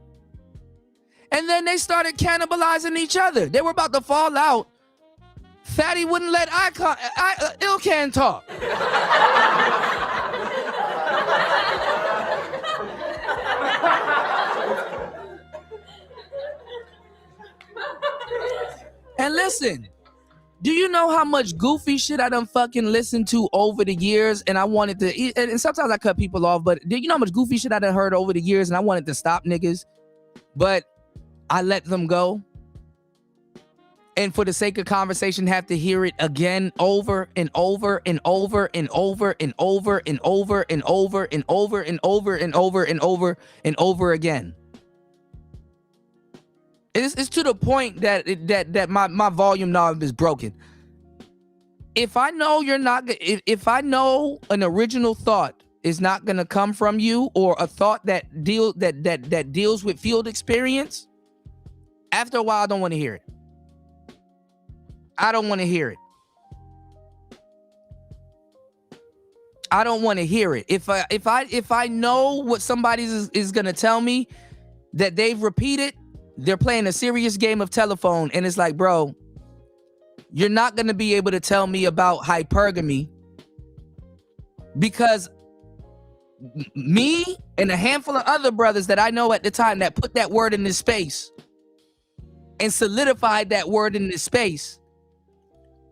[SPEAKER 15] And then they started cannibalizing each other. They were about to fall out. Fatty wouldn't let Ilkan talk. And listen, do you know how much goofy shit I done fucking listened to over the years? And I wanted to, and sometimes I cut people off, but do you know how much goofy shit I done heard over the years? And I wanted to stop niggas, but I let them go. And for the sake of conversation, have to hear it again over and over and over and over and over and over and over and over and over and over and over and over again. It's to the point that my volume knob is broken. If I know you're not, if I know an original thought is not gonna come from you, or a thought that deals with field experience, after a while I don't want to hear it. I don't want to hear it. I don't want to hear it. If I know what somebody is gonna tell me that they've repeated, they're playing a serious game of telephone, and it's like, bro, you're not gonna be able to tell me about hypergamy because me and a handful of other brothers that I know at the time that put that word in this space and solidified that word in this space.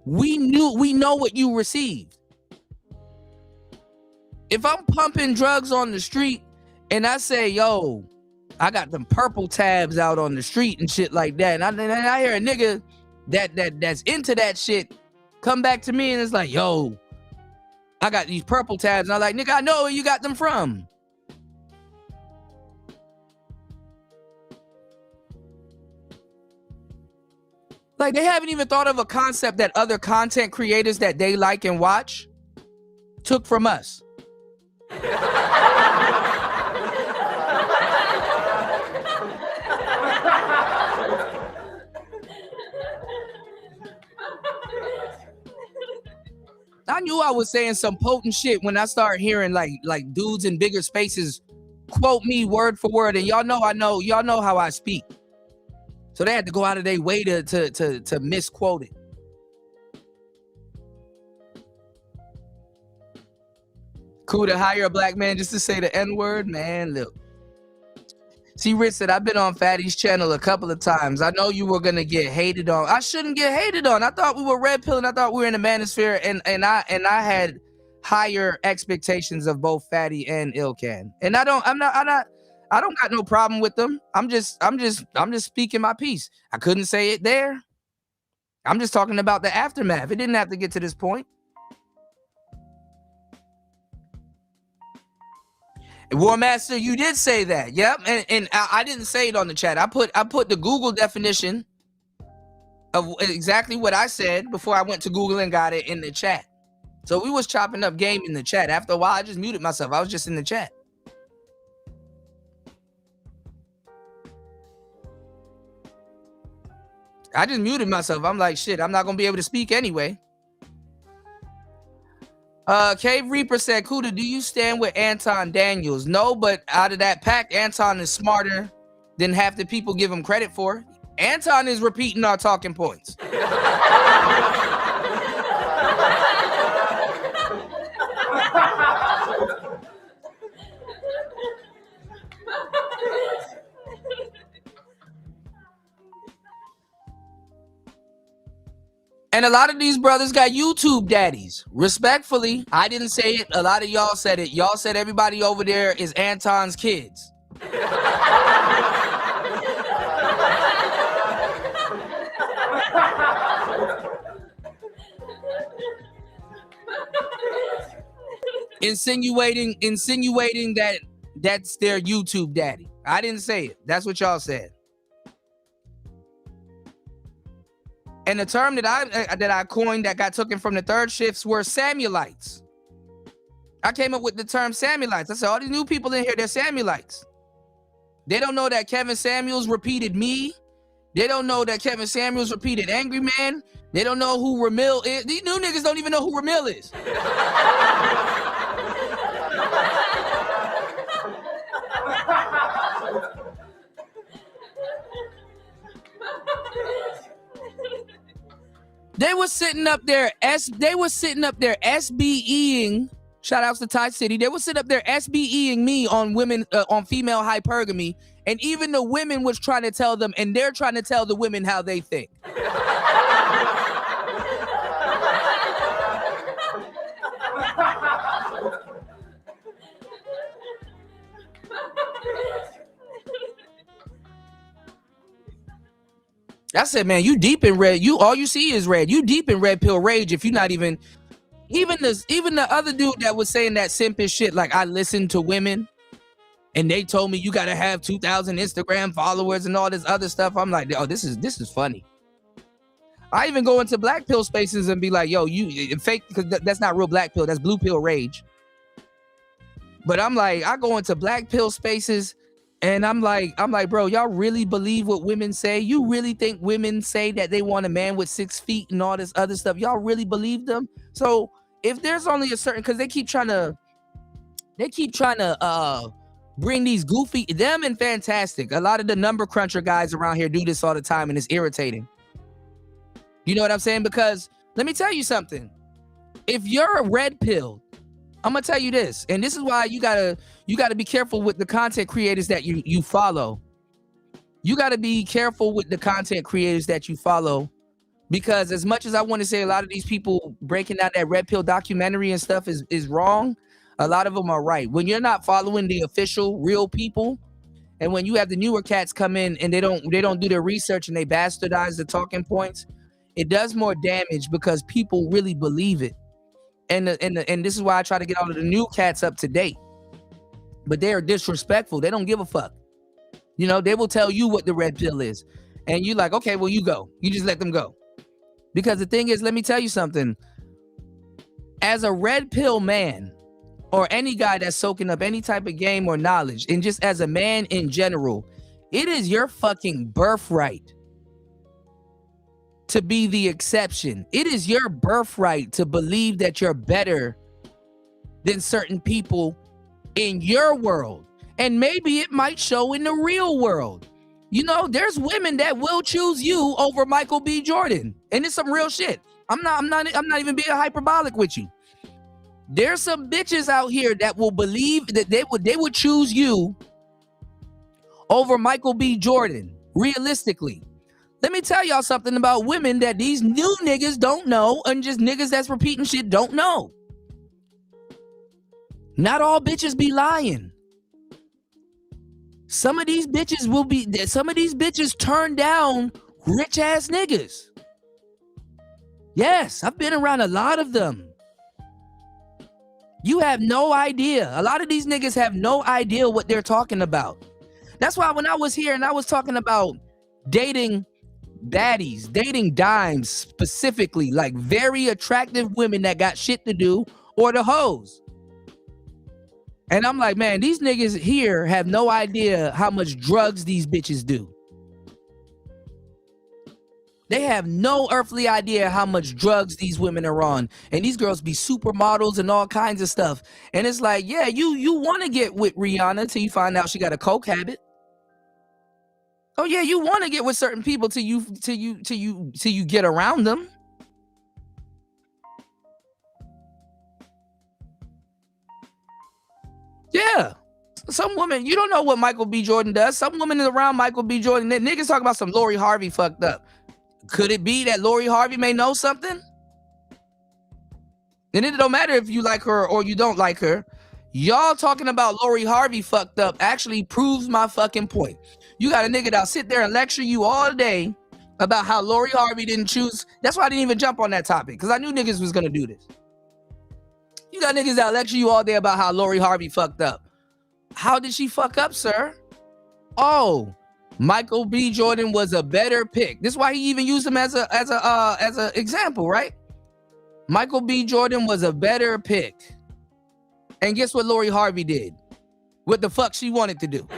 [SPEAKER 15] We know what you received. If I'm pumping drugs on the street and I say, yo, I got them purple tabs out on the street and shit like that, and I hear a nigga that's into that shit come back to me and it's like, yo, I got these purple tabs, and I'm like, nigga, I know where you got them from. Like, they haven't even thought of a concept that other content creators that they like and watch took from us. I knew I was saying some potent shit when I started hearing like dudes in bigger spaces quote me word for word, and y'all know how I speak. So they had to go out of their way to misquote it. Cool to hire a black man just to say the N-word? Man, look. See, Rich said, I've been on Fatty's channel a couple of times. I know you were going to get hated on. I shouldn't get hated on. I thought we were red pilling. I thought we were in the manosphere, and I had higher expectations of both Fatty and Ilkan. And I don't got no problem with them. I'm just speaking my piece. I couldn't say it there. I'm just talking about the aftermath. It didn't have to get to this point. War Master, you did say that. Yep. And I didn't say it on the chat. I put the Google definition of exactly what I said before I went to Google and got it in the chat. So we was chopping up game in the chat. After a while, I just muted myself. I was just in the chat. I just muted myself. I'm like, shit, I'm not going to be able to speak anyway. Cave Reaper said, Kuda, do you stand with Anton Daniels? No, but out of that pack, Anton is smarter than half the people give him credit for. Anton is repeating our talking points. And a lot of these brothers got YouTube daddies. Respectfully, I didn't say it. A lot of y'all said it. Y'all said everybody over there is Anton's kids. insinuating that that's their YouTube daddy. I didn't say it. That's what y'all said. And the term that I coined that got taken from the third shifts were Samuelites. I came up with the term Samuelites. I said, all these new people in here, they're Samuelites. They don't know that Kevin Samuels repeated me. They don't know that Kevin Samuels repeated Angry Man. They don't know who Ramil is. These new niggas don't even know who Ramil is. They were sitting up there SBEing. Shout outs to Ty City. They were sitting up there SBEing me on women, on female hypergamy, and even the women was trying to tell them, and they're trying to tell the women how they think. I said, man, you deep in red. All you see is red. You deep in red pill rage. If you're not even the other dude that was saying that simpish shit, like I listened to women and they told me you gotta have 2,000 Instagram followers and all this other stuff. I'm like, oh, this is funny. I even go into black pill spaces and be like, yo, you fake, because that's not real black pill, that's blue pill rage. But I'm like, I go into black pill spaces and I'm like, bro, y'all really believe what women say? You really think women say that they want a man with 6 feet and all this other stuff? Y'all really believe them? So if there's only a certain, because they keep trying to bring these goofy, them and Fantastic. A lot of the number cruncher guys around here do this all the time and it's irritating. You know what I'm saying? Because let me tell you something. If you're a red pill, I'm gonna tell you this, and this is why you gotta be careful with the content creators that you follow. You gotta be careful with the content creators that you follow, because as much as I want to say a lot of these people breaking out that red pill documentary and stuff is wrong, a lot of them are right. When you're not following the official real people, and when you have the newer cats come in and they don't do their research and they bastardize the talking points, it does more damage because people really believe it. And this is why I try to get all of the new cats up to date. But they are disrespectful. They don't give a fuck. You know, they will tell you what the red pill is. And you like, okay, well, you go. You just let them go. Because the thing is, let me tell you something. As a red pill man, or any guy that's soaking up any type of game or knowledge, and just as a man in general, it is your fucking birthright to be the exception. It is your birthright to believe that you're better than certain people in your world. And maybe it might show in the real world. You know, there's women that will choose you over Michael B. Jordan. And it's some real shit. I'm not even being hyperbolic with you. There's some bitches out here that will believe that they would choose you over Michael B. Jordan, realistically. Let me tell y'all something about women that these new niggas don't know, and just niggas that's repeating shit don't know. Not all bitches be lying. Some of these bitches turn down rich ass niggas. Yes, I've been around a lot of them. You have no idea. A lot of these niggas have no idea what they're talking about. That's why when I was here and I was talking about dating baddies, dating dimes specifically, like very attractive women that got shit to do, or the hoes. And I'm like, man, these niggas here have no idea how much drugs these bitches do. They have no earthly idea how much drugs these women are on. And these girls be supermodels and all kinds of stuff. And it's like, yeah, you want to get with Rihanna till you find out she got a coke habit. Oh yeah, you want to get with certain people till you get around them. Yeah. Some women, you don't know what Michael B. Jordan does. Some women around Michael B. Jordan, niggas talk about some Lori Harvey fucked up. Could it be that Lori Harvey may know something? And it don't matter if you like her or you don't like her. Y'all talking about Lori Harvey fucked up actually proves my fucking point. You got a nigga that'll sit there and lecture you all day about how Lori Harvey didn't choose. That's why I didn't even jump on that topic, because I knew niggas was gonna do this. You got niggas that lecture you all day about how Lori Harvey fucked up. How did she fuck up, sir? Oh, Michael B. Jordan was a better pick. This is why he even used him as a example, right? Michael B. Jordan was a better pick. And guess what Lori Harvey did? What the fuck she wanted to do?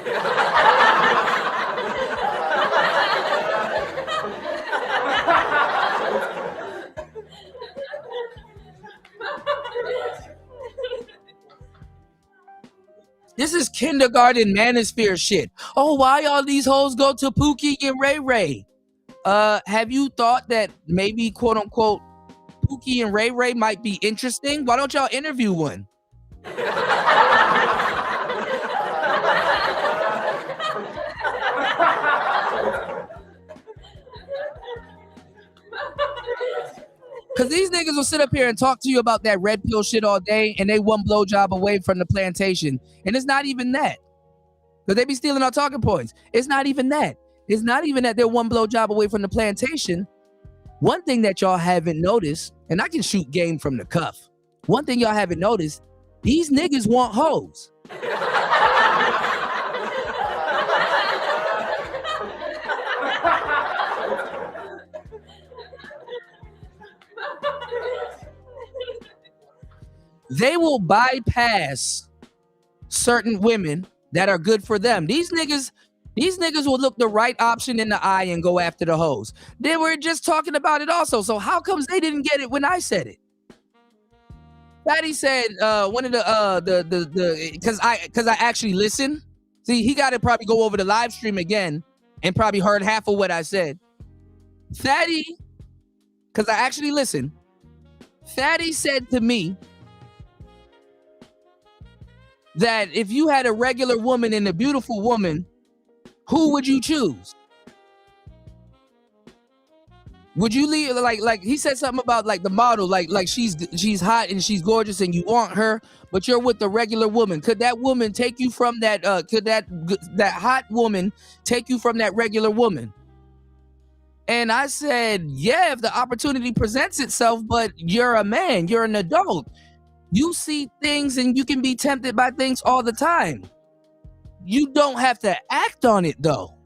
[SPEAKER 15] This is kindergarten manosphere shit. Oh, why all these hoes go to Pookie and Ray Ray? Have you thought that maybe, quote unquote, Pookie and Ray Ray might be interesting? Why don't y'all interview one? Because these niggas will sit up here and talk to you about that red pill shit all day, and they one blowjob away from the plantation. And it's not even that. Because they be stealing our talking points. It's not even that. It's not even that they're one blowjob away from the plantation. One thing that y'all haven't noticed, and I can shoot game from the cuff. One thing y'all haven't noticed, these niggas want hoes. They will bypass certain women that are good for them. These niggas will look the right option in the eye and go after the hoes. They were just talking about it also. So how comes they didn't get it when I said it? Fatty said one of the because I actually listened. See, he got to probably go over the live stream again and probably heard half of what I said. Fatty, because I actually listened. Fatty said to me that if you had a regular woman and a beautiful woman, who would you choose? Would you leave like he said something about like the model, like she's hot and she's gorgeous and you want her, but you're with the regular woman. Could that woman take you from that? Could that hot woman take you from that regular woman? And I said, yeah, if the opportunity presents itself, but you're a man, you're an adult. You see things and you can be tempted by things all the time. You don't have to act on it though.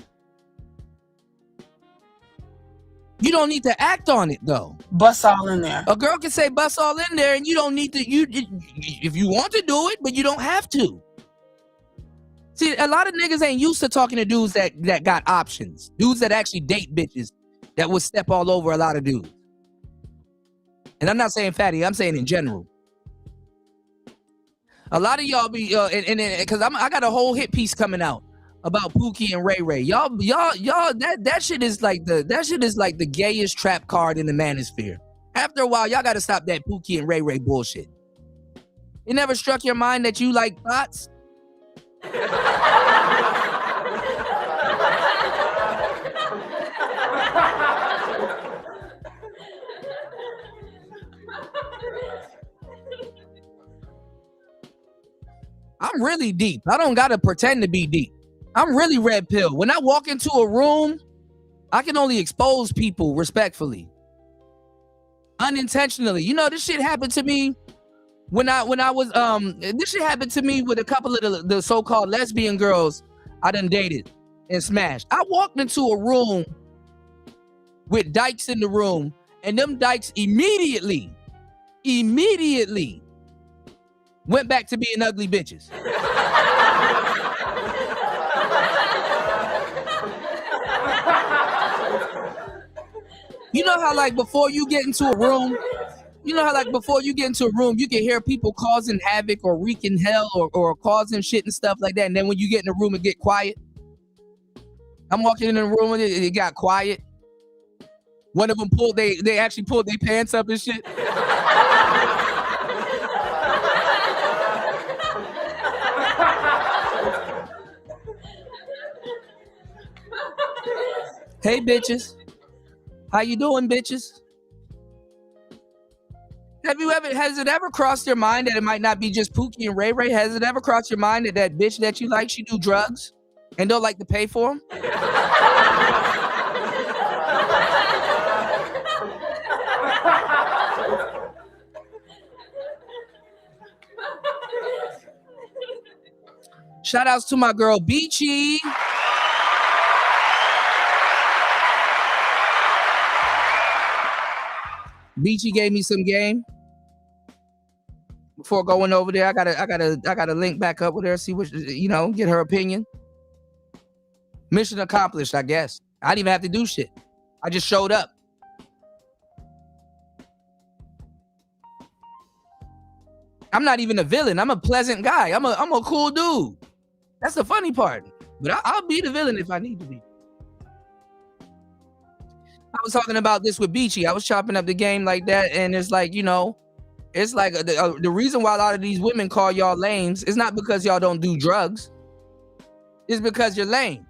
[SPEAKER 15] You don't need to act on it though.
[SPEAKER 4] Bust all in there.
[SPEAKER 15] A girl can say bust all in there and you don't need to, if you want to do it, but you don't have to. See, a lot of niggas ain't used to talking to dudes that got options. Dudes that actually date bitches that would step all over a lot of dudes. And I'm not saying Fatty, I'm saying in general. A lot of y'all be because I got a whole hit piece coming out about Pookie and Ray Ray. Y'all that shit is like the gayest trap card in the manosphere. After a while, y'all gotta stop that Pookie and Ray Ray bullshit. It never struck your mind that you like thoughts? I'm really deep. I don't gotta pretend to be deep. I'm really red pill. When I walk into a room, I can only expose people respectfully. Unintentionally. You know, this shit happened to me when I was this shit happened to me with a couple of the so-called lesbian girls I done dated and smashed. I walked into a room with dykes in the room, and them dykes immediately went back to being ugly bitches. You know how like before you get into a room, you can hear people causing havoc or wreaking hell or causing shit and stuff like that. And then when you get in the room, it get quiet. I'm walking in the room and it got quiet. One of them they actually pulled their pants up and shit. Hey bitches, how you doing, bitches? Has it ever crossed your mind that it might not be just Pookie and Ray Ray? Has it ever crossed your mind that that bitch that you like, she do drugs and don't like to pay for them? Shout outs to my girl Beachy. Beachy gave me some game. Before going over there, I gotta link back up with her, see what, get her opinion. Mission accomplished, I guess. I didn't even have to do shit. I just showed up. I'm not even a villain. I'm a pleasant guy. I'm a cool dude. That's the funny part. But I'll be the villain if I need to be. I was talking about this with Beachy. I was chopping up the game like that, and it's like, it's like the reason why a lot of these women call y'all lames is not because y'all don't do drugs. It's because you're lame.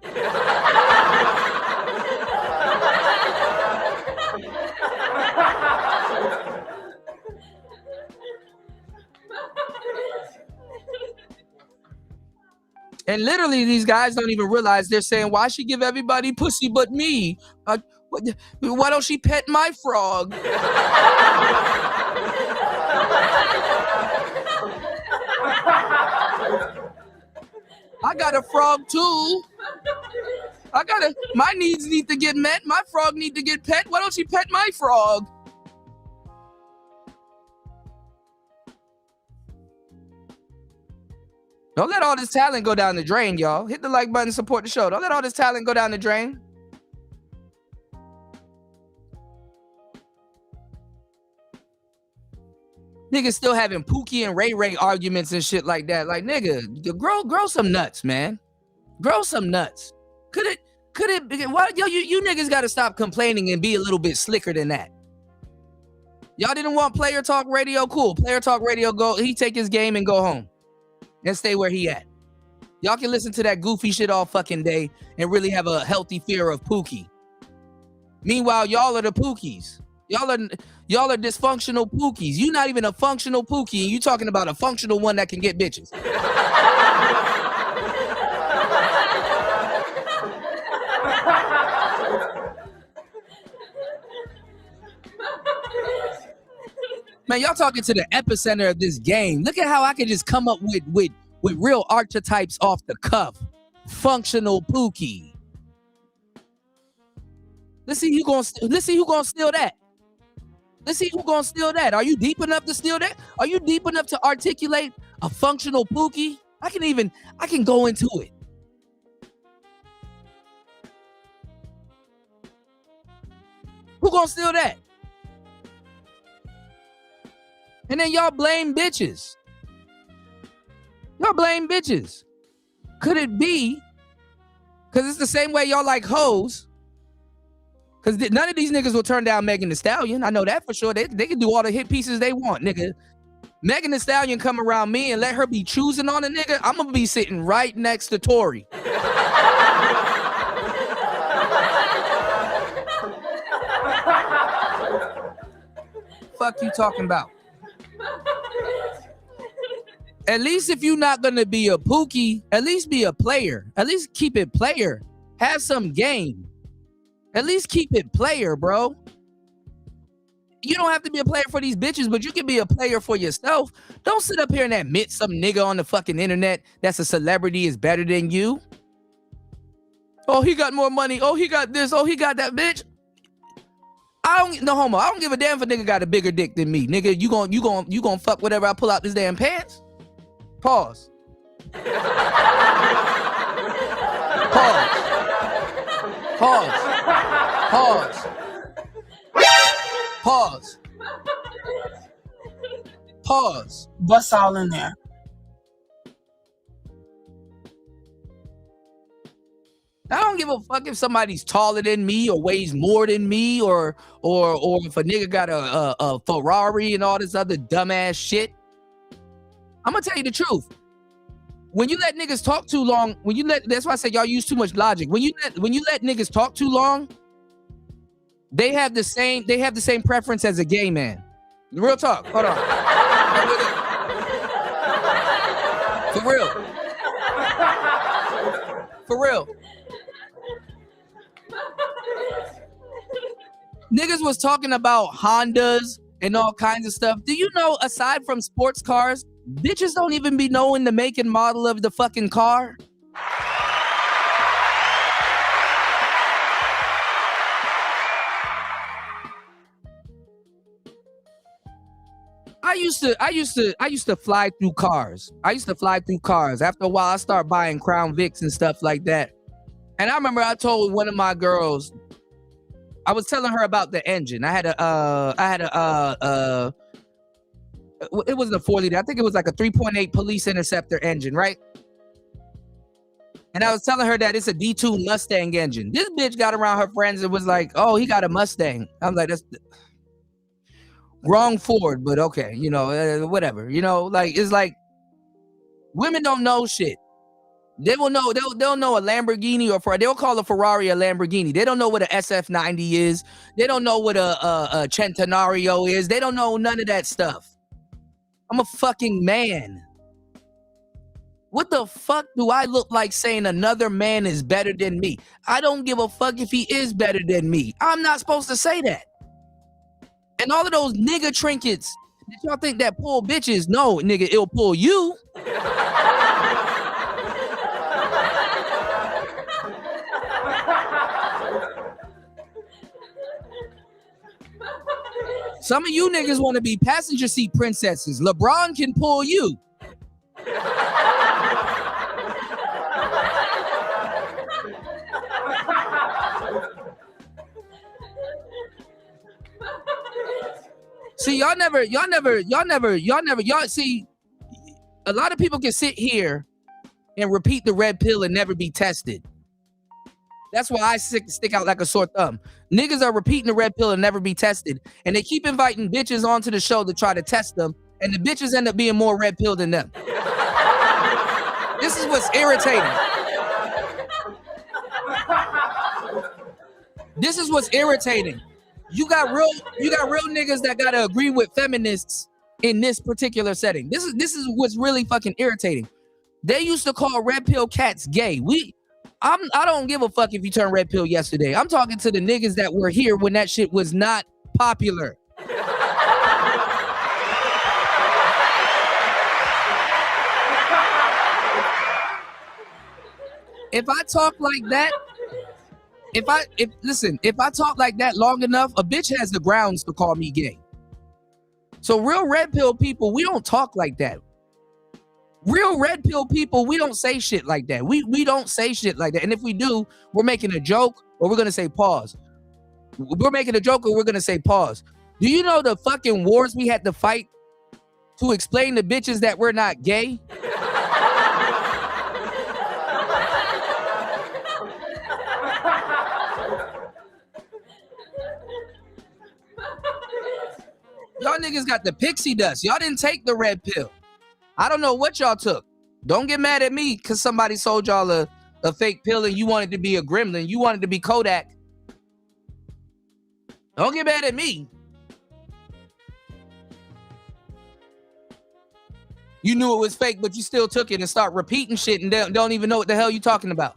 [SPEAKER 15] And literally, these guys don't even realize they're saying, why she give everybody pussy but me? Why don't she pet my frog? I got a frog too. My needs need to get met. My frog need to get pet. Why don't she pet my frog? Don't let all this talent go down the drain, y'all. Hit the like button, support the show. Don't let all this talent go down the drain. Niggas still having Pookie and Ray Ray arguments and shit like that. Like, nigga, grow some nuts, man. Grow some nuts. Could it, what, you niggas gotta stop complaining and be a little bit slicker than that. Y'all didn't want Player Talk Radio? Cool. Player Talk Radio, he take his game and go home. And stay where he at. Y'all can listen to that goofy shit all fucking day and really have a healthy fear of Pookie. Meanwhile, y'all are the Pookies. Y'all are dysfunctional Pookies. You not even a functional Pookie, and you talking about a functional one that can get bitches. Man, y'all talking to the epicenter of this game. Look at how I can just come up with real archetypes off the cuff. Functional Pookie. Let's see who gonna steal that. Let's see who gonna steal that. Are you deep enough to steal that? Are you deep enough to articulate a functional Pookie? I can go into it. Who gonna steal that? And then y'all blame bitches. Y'all blame bitches. Could it be? Because it's the same way y'all like hoes. Because none of these niggas will turn down Megan Thee Stallion. I know that for sure. They can do all the hit pieces they want, nigga. Megan Thee Stallion come around me and let her be choosing on a nigga, I'm going to be sitting right next to Tory. Fuck you talking about? At least if you're not gonna be a Pookie, at least be a player. At least keep it player. Have some game. At least keep it player, bro. You don't have to be a player for these bitches, but you can be a player for yourself. Don't sit up here and admit some nigga on the fucking internet that's a celebrity is better than you. Oh, he got more money. Oh, he got this. Oh, he got that, bitch. I don't give a damn if a nigga got a bigger dick than me. Nigga, you gon' fuck whatever I pull out this damn pants? Pause. Pause. Pause. Pause. Pause. Pause.
[SPEAKER 4] Bust all in there.
[SPEAKER 15] I don't give a fuck if somebody's taller than me or weighs more than me or if a nigga got a Ferrari and all this other dumbass shit. I'm gonna tell you the truth. When you let niggas talk too long, that's why I say y'all use too much logic. When you let niggas talk too long, they have the same preference as a gay man. Real talk. Hold on. For real. For real. Niggas was talking about Hondas and all kinds of stuff. Do you know, aside from sports cars, Bitches don't even be knowing the make and model of the fucking car. I used to fly through cars. After a while, I started buying Crown Vics and stuff like that. And I remember I told one of my girls, I was telling her about the engine. It wasn't a 4 liter. I think it was like a 3.8 Police Interceptor engine, right? And I was telling her that it's a D2 Mustang engine. This bitch got around her friends and was like, oh, he got a Mustang. I'm like, that's wrong Ford, but okay, you know, whatever. You know, like, it's like women don't know shit. They will know, they'll know a Lamborghini or they'll call a Ferrari a Lamborghini. They don't know what a SF90 is. They don't know what a Centenario is. They don't know none of that stuff. I'm a fucking man. What the fuck do I look like saying another man is better than me? I don't give a fuck if he is better than me. I'm not supposed to say that. And all of those nigga trinkets that y'all think that pull bitches, no, nigga, it'll pull you. Some of you niggas want to be passenger seat princesses. LeBron can pull you. See, y'all see, a lot of people can sit here and repeat the red pill and never be tested. That's why I stick out like a sore thumb. Niggas are repeating the red pill and never be tested. And they keep inviting bitches onto the show to try to test them. And the bitches end up being more red pill than them. This is what's irritating. This is what's irritating. You got real niggas that gotta agree with feminists in this particular setting. This is what's really fucking irritating. They used to call red pill cats gay. I don't give a fuck if you turned red pill yesterday. I'm talking to the niggas that were here when that shit was not popular. If I talk like that, if I talk like that long enough, a bitch has the grounds to call me gay. So real red pill people, we don't talk like that. Real red pill people, we don't say shit like that. We don't say shit like that. And if we do, we're making a joke or we're gonna say pause. We're making a joke or we're gonna say pause. Do you know the fucking wars we had to fight to explain to bitches that we're not gay? Y'all niggas got the pixie dust. Y'all didn't take the red pill. I don't know what y'all took. Don't get mad at me because somebody sold y'all a fake pill and you wanted to be a gremlin. You wanted to be Kodak. Don't get mad at me. You knew it was fake, but you still took it and start repeating shit and don't even know what the hell you talking about.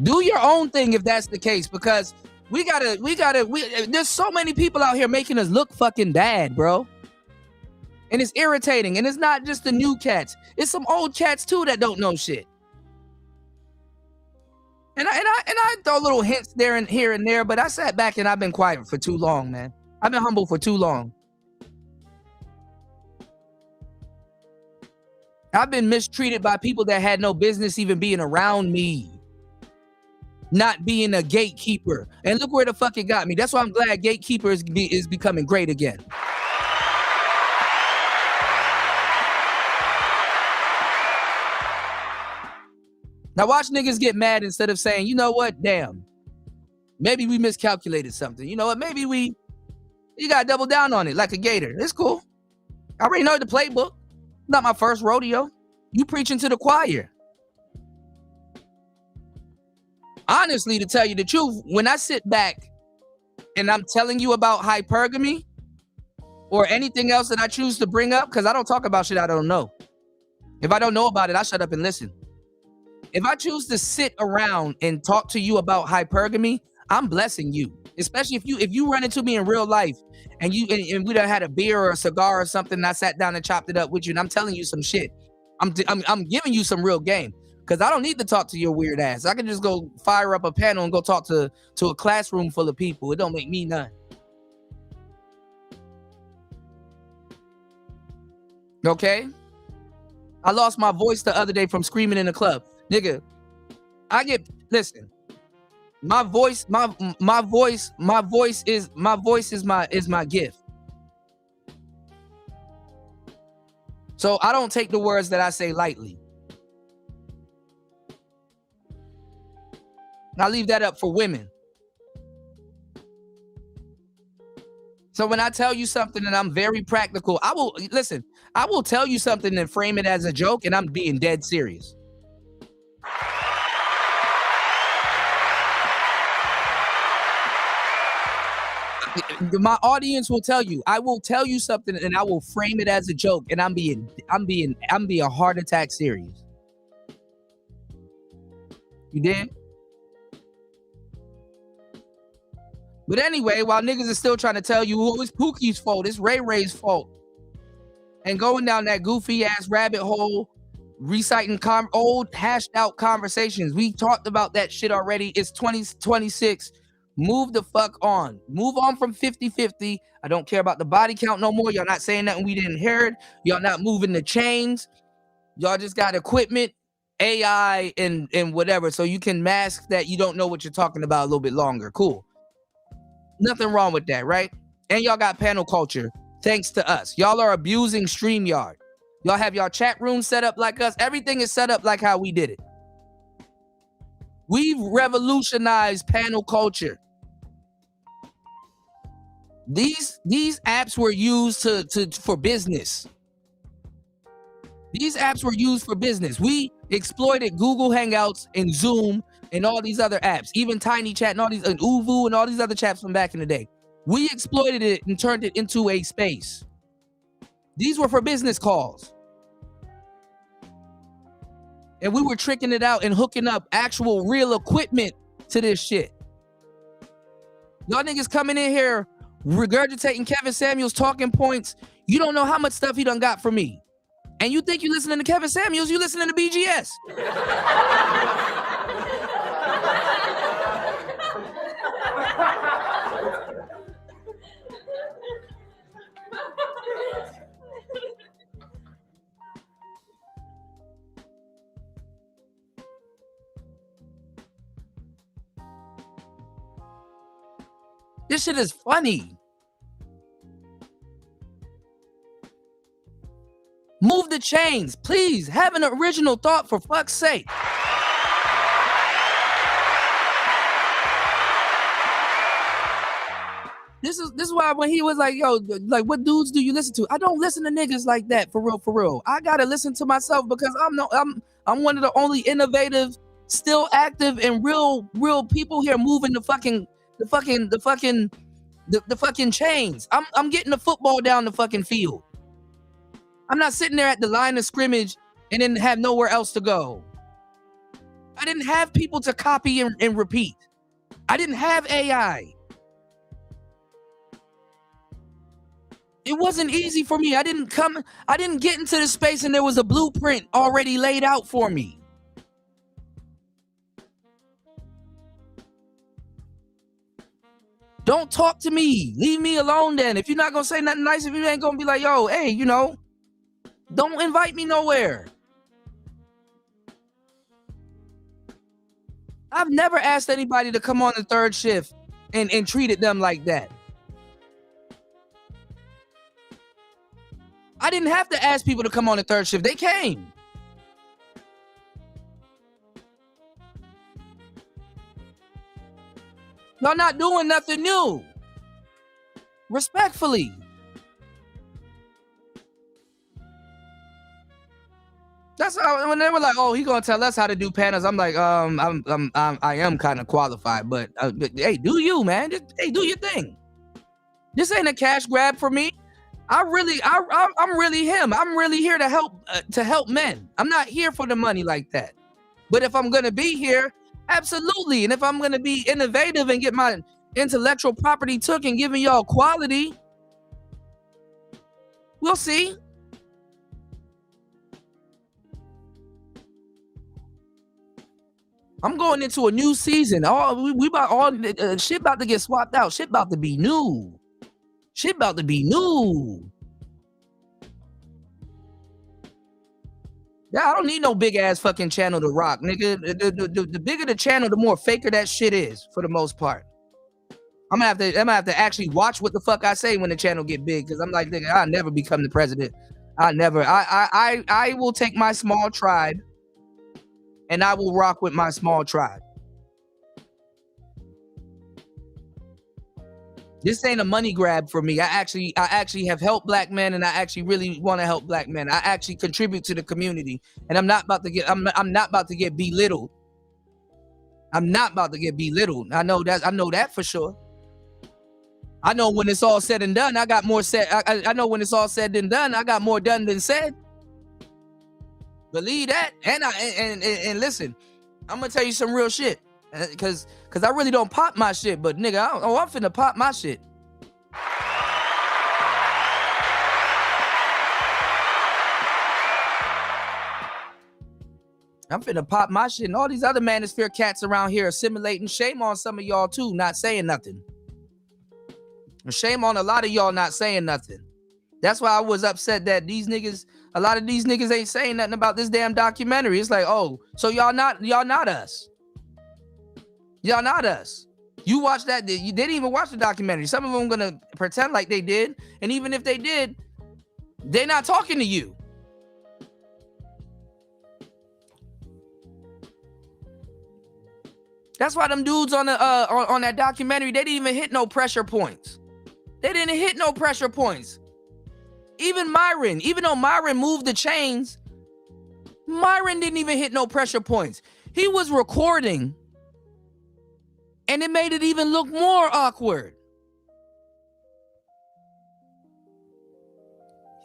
[SPEAKER 15] Do your own thing if that's the case, because there's so many people out here making us look fucking bad, bro. And it's irritating. And it's not just the new cats. It's some old cats too that don't know shit. And I throw little hints there and here and there, but I sat back and I've been quiet for too long, man. I've been humble for too long. I've been mistreated by people that had no business even being around me. Not being a gatekeeper. And look where the fuck it got me. That's why I'm glad Gatekeeper is becoming great again. Now watch niggas get mad instead of saying, you know what, damn, maybe we miscalculated something. You know what, maybe you gotta double down on it like a gator. It's cool. I already know the playbook. Not my first rodeo. You preaching to the choir. Honestly, to tell you the truth, when I sit back and I'm telling you about hypergamy or anything else that I choose to bring up, because I don't talk about shit I don't know. If I don't know about it, I shut up and listen. If I choose to sit around and talk to you about hypergamy, I'm blessing you. Especially if you run into me in real life and we done had a beer or a cigar or something, and I sat down and chopped it up with you, and I'm telling you some shit. I'm giving you some real game, because I don't need to talk to your weird ass. I can just go fire up a panel and go talk to a classroom full of people. It don't make me none. Okay? I lost my voice the other day from screaming in the club. Nigga, listen. My voice is my gift. So I don't take the words that I say lightly. I leave that up for women. So when I tell you something and I'm very practical, I will tell you something and frame it as a joke, and I'm being dead serious. My audience will tell you. I will tell you something and I will frame it as a joke, and I'm being heart attack serious. You did? But anyway, while niggas are still trying to tell you, oh, it's Pookie's fault, it's Ray Ray's fault, and going down that goofy ass rabbit hole, reciting old hashed out conversations. We talked about that shit already. It's 2026. Move the fuck on. Move on from 50-50. I don't care about the body count no more. Y'all not saying nothing we didn't hear it. Y'all not moving the chains. Y'all just got equipment, AI, and whatever, so you can mask that you don't know what you're talking about a little bit longer. Cool. Nothing wrong with that, right? And y'all got panel culture thanks to us. Y'all are abusing StreamYard. Y'all have y'all chat room set up like us. Everything is set up like how we did it. We've revolutionized panel culture. These apps were used for business. These apps were used for business. We exploited Google Hangouts and Zoom and all these other apps, even Tiny Chat and all these, and Uvu and all these other chats from back in the day. We exploited it and turned it into a space. These were for business calls. And we were tricking it out and hooking up actual real equipment to this shit. Y'all niggas coming in here regurgitating Kevin Samuels talking points. You don't know how much stuff he done got from me. And you think you listening to Kevin Samuels, you listening to BGS. This shit is funny. Move the chains, please. Have an original thought, for fuck's sake. This is why when he was like, yo, like, what dudes do you listen to? I don't listen to niggas like that, for real. I gotta listen to myself, because I'm one of the only innovative, still active, and real people here moving the fucking chains. I'm getting the football down the fucking field. I'm not sitting there at the line of scrimmage and then have nowhere else to go. I didn't have people to copy and repeat. I didn't have AI. It wasn't easy for me. I didn't get into this space and there was a blueprint already laid out for me. Don't talk to me. Leave me alone then. If you're not gonna say nothing nice, if you ain't gonna be like, yo, hey, you know, don't invite me nowhere. I've never asked anybody to come on the third shift and treated them like that. I didn't have to ask people to come on the third shift. They came. Y'all not doing nothing new. Respectfully. That's how, when they were like, "Oh, he gonna tell us how to do panels," I'm like, I am kind of qualified, but hey, do you, man? Just, hey, do your thing. This ain't a cash grab for me. I'm really him. I'm really here to help men. I'm not here for the money like that. But if I'm gonna be here, absolutely. And if I'm gonna be innovative and get my intellectual property took and giving y'all quality, We'll see. I'm going into a new season. Shit about to get swapped out. Shit about to be new. Shit about to be new. Yeah, I don't need no big ass fucking channel to rock, nigga. The bigger the channel, the more faker that shit is, for the most part. I'm gonna have to actually watch what the fuck I say when the channel get big, because I'm like, nigga, I'll never become the president. I will take my small tribe and I will rock with my small tribe. This ain't a money grab for me. I actually have helped black men, and I actually really want to help black men. I actually contribute to the community, and I'm not about to get belittled. I'm not about to get belittled. I know that for sure. I know when it's all said and done, I got more said. I know when it's all said and done, I got more done than said. Believe that. And listen, I'm gonna tell you some real shit, cause I really don't pop my shit, but nigga, I'm finna pop my shit. I'm finna pop my shit, and all these other manosphere cats around here assimilating. Shame on some of y'all too, not saying nothing. Shame on a lot of y'all not saying nothing. That's why I was upset that a lot of these niggas ain't saying nothing about this damn documentary. It's like, oh, so y'all not us. Y'all not us. You watched that, you didn't even watch the documentary. Some of them gonna pretend like they did, and even if they did, they're not talking to you. That's why them dudes on the on that documentary, they didn't even hit no pressure points. They didn't hit no pressure points. Even Myron, even though Myron moved the chains, Myron didn't even hit no pressure points. He was recording, and it made it even look more awkward.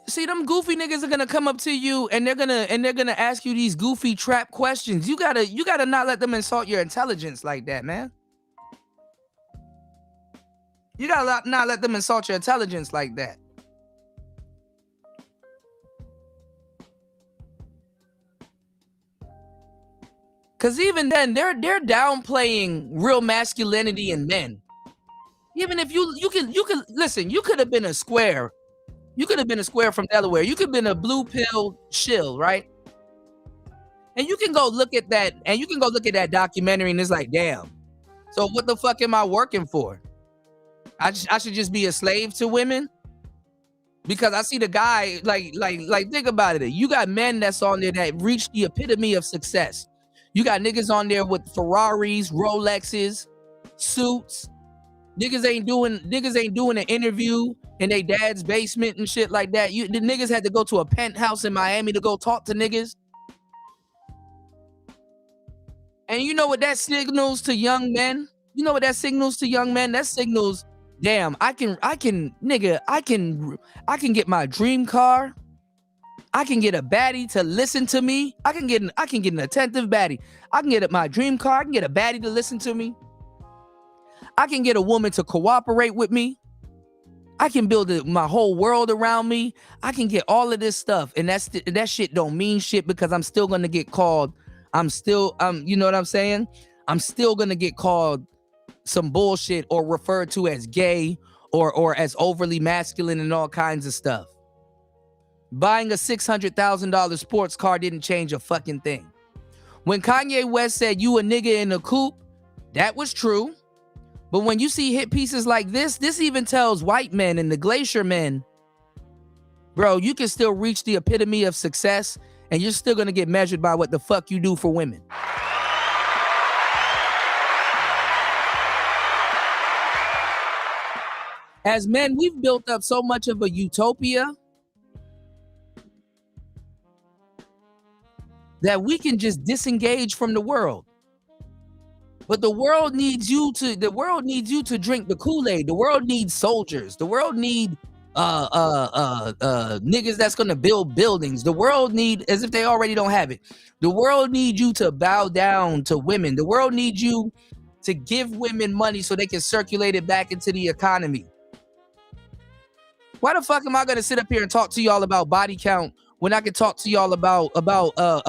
[SPEAKER 15] See, them goofy niggas are gonna come up to you, and they're gonna ask you these goofy trap questions. You gotta not let them insult your intelligence like that, man. You gotta not let them insult your intelligence like that. Cause even then, they're downplaying real masculinity in men. Even if you can listen, you could have been a square. You could have been a square from Delaware. You could have been a blue pill shill, right? And you can go look at that, and you can go look at that documentary, and it's like, damn. So what the fuck am I working for? I should just be a slave to women? Because I see the guy, like think about it. You got men that's on there that reach the epitome of success. You got niggas on there with Ferraris, Rolexes, suits. Niggas ain't doing an interview in their dad's basement and shit like that. The niggas had to go to a penthouse in Miami to go talk to niggas. And you know what that signals to young men? You know what that signals to young men? That signals, damn, I can get my dream car. I can get a baddie to listen to me. I can get an attentive baddie. I can get my dream car. I can get a baddie to listen to me. I can get a woman to cooperate with me. I can build my whole world around me. I can get all of this stuff, and that shit don't mean shit because I'm still gonna get called. You know what I'm saying? I'm still gonna get called some bullshit or referred to as gay or as overly masculine and all kinds of stuff. Buying a $600,000 sports car didn't change a fucking thing. When Kanye West said you a nigga in a coupe, that was true. But when you see hit pieces like this even tells white men and the Glacier men, bro, you can still reach the epitome of success and you're still gonna get measured by what the fuck you do for women. As men, we've built up so much of a utopia that we can just disengage from the world. But the world needs you to drink the Kool-Aid. The world needs soldiers. The world needs niggas that's gonna build buildings. The world need, as if they already don't have it. The world needs you to bow down to women. The world needs you to give women money so they can circulate it back into the economy. Why the fuck am I gonna sit up here and talk to y'all about body count when I can talk to y'all about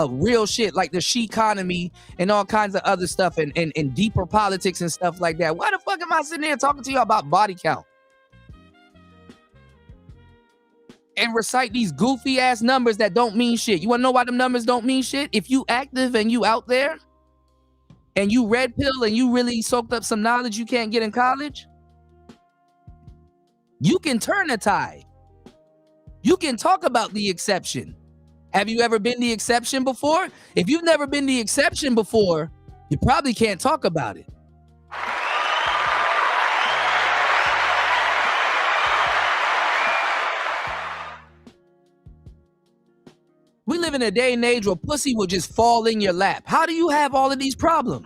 [SPEAKER 15] real shit like the she economy and all kinds of other stuff and deeper politics and stuff like that? Why the fuck am I sitting there talking to y'all about body count? And recite these goofy ass numbers that don't mean shit. You wanna know why them numbers don't mean shit? If you active and you out there and you red pill and you really soaked up some knowledge you can't get in college, you can turn a tide. You can talk about the exception. Have you ever been the exception before? If you've never been the exception before, you probably can't talk about it. We live in a day and age where pussy will just fall in your lap. How do you have all of these problems?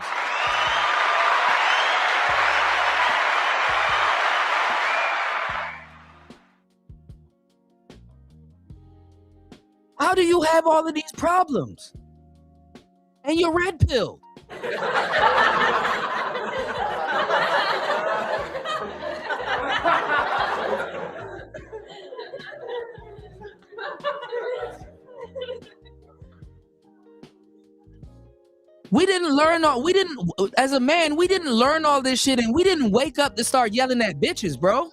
[SPEAKER 15] How do you have all of these problems? And you're red pilled. As a man, we didn't learn all this shit and we didn't wake up to start yelling at bitches, bro.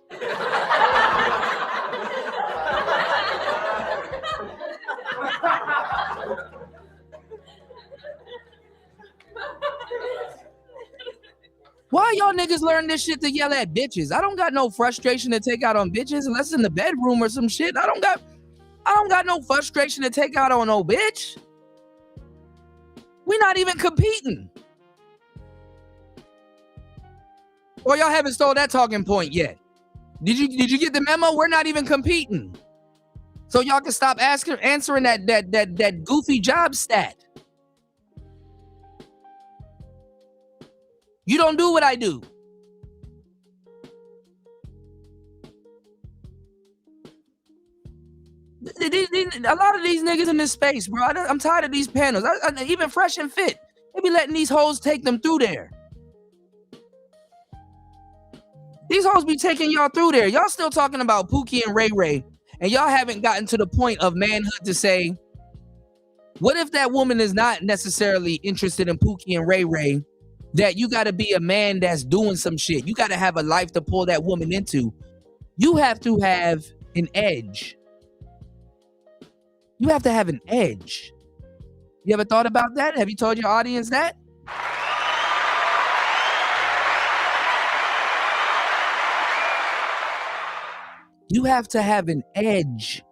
[SPEAKER 15] Why y'all niggas learn this shit to yell at bitches? I don't got no frustration to take out on bitches unless it's in the bedroom or some shit. I don't got no frustration to take out on no bitch. We're not even competing. Or y'all haven't stole that talking point yet. Did you get the memo? We're not even competing. So y'all can stop answering that goofy job stat. You don't do what I do. A lot of these niggas in this space, bro. I'm tired of these panels. Even Fresh and Fit, they be letting these hoes take them through there. These hoes be taking y'all through there. Y'all still talking about Pookie and Ray Ray, and y'all haven't gotten to the point of manhood to say, what if that woman is not necessarily interested in Pookie and Ray Ray? That you got to be a man that's doing some shit. You got to have a life to pull that woman into. You have to have an edge. You have to have an edge. You ever thought about that? Have you told your audience that? You have to have an edge.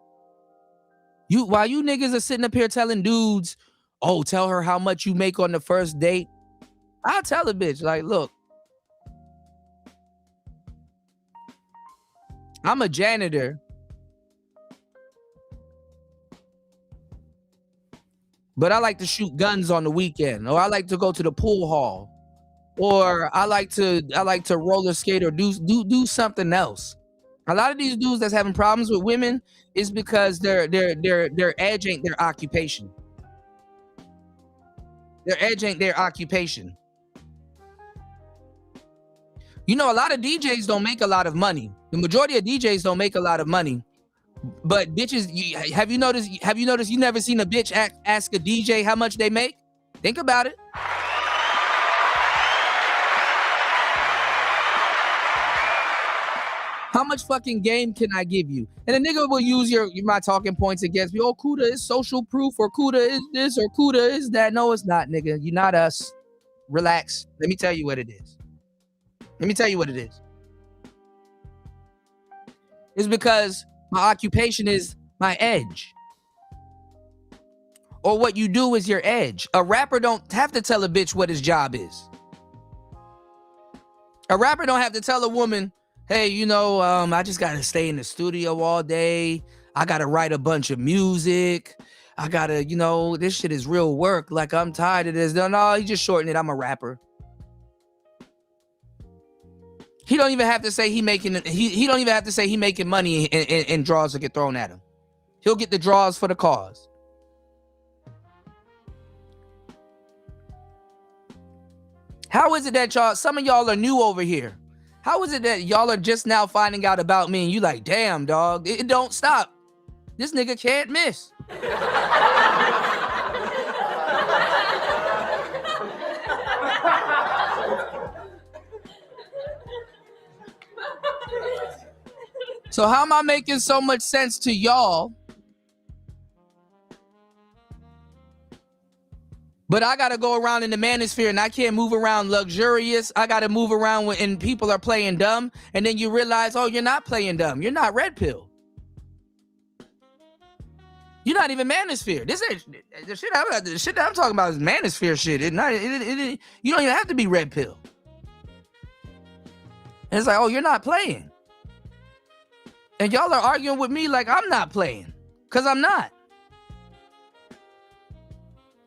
[SPEAKER 15] While you niggas are sitting up here telling dudes, oh, tell her how much you make on the first date. I'll tell a bitch, like, look, I'm a janitor, but I like to shoot guns on the weekend, or I like to go to the pool hall, or I like to roller skate or do something else. A lot of these dudes that's having problems with women is because their edge ain't their occupation. Their edge ain't their occupation. You know, a lot of DJs don't make a lot of money. The majority of DJs don't make a lot of money. But bitches, have you noticed you never seen a bitch ask a DJ how much they make? Think about it. How much fucking game can I give you? And a nigga will use my talking points against me. Oh, Kuda is social proof, or Kuda is this, or Kuda is that. No, it's not, nigga. You're not us. Relax. Let me tell you what it is. It's because my occupation is my edge. Or what you do is your edge. A rapper don't have to tell a bitch what his job is. A rapper don't have to tell a woman, hey, you know, I just gotta stay in the studio all day. I gotta write a bunch of music. I gotta, you know, this shit is real work. Like, I'm tired of this. No, he just shortened it. I'm a rapper. He don't even have to say he don't even have to say he making money and draws that get thrown at him. He'll get the draws for the cause. How is it that some of y'all are new over here? How is it that y'all are just now finding out about me and you like, damn, dog, it don't stop. This nigga can't miss. So how am I making so much sense to y'all? But I got to go around in the manosphere and I can't move around luxurious. I got to move around when people are playing dumb. And then you realize, oh, you're not playing dumb. You're not red pill. You're not even manosphere. This ain't the shit that I'm talking about is manosphere shit. You don't even have to be red pill. And it's like, oh, you're not playing. And y'all are arguing with me like I'm not playing. Because I'm not.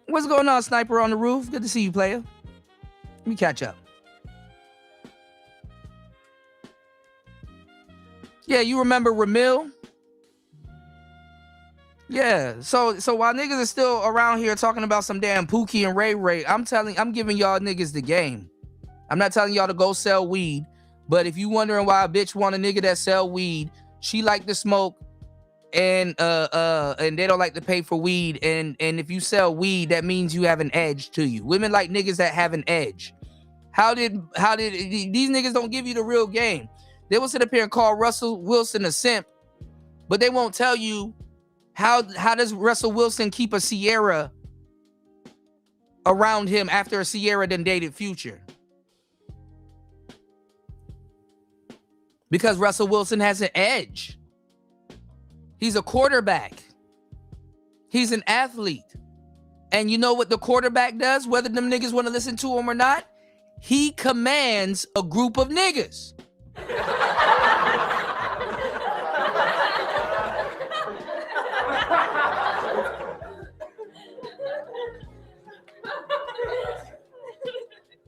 [SPEAKER 15] What's going on, Sniper on the roof? Good to see you, player. Let me catch up. Yeah, you remember Ramil? Yeah, so while niggas are still around here talking about some damn Pookie and Ray Ray, I'm giving y'all niggas the game. I'm not telling y'all to go sell weed, but if you wondering why a bitch want a nigga that sell weed, she like to smoke and they don't like to pay for weed, and if you sell weed, that means you have an edge to you. Women like niggas that have an edge. How did these niggas don't give you the real game? They will sit up here and call Russell Wilson a simp, but they won't tell you how does Russell Wilson keep a Sierra around him after a Sierra done dated Future? Because Russell Wilson has an edge. He's a quarterback. He's an athlete. And you know what the quarterback does, whether them niggas want to listen to him or not? He commands a group of niggas.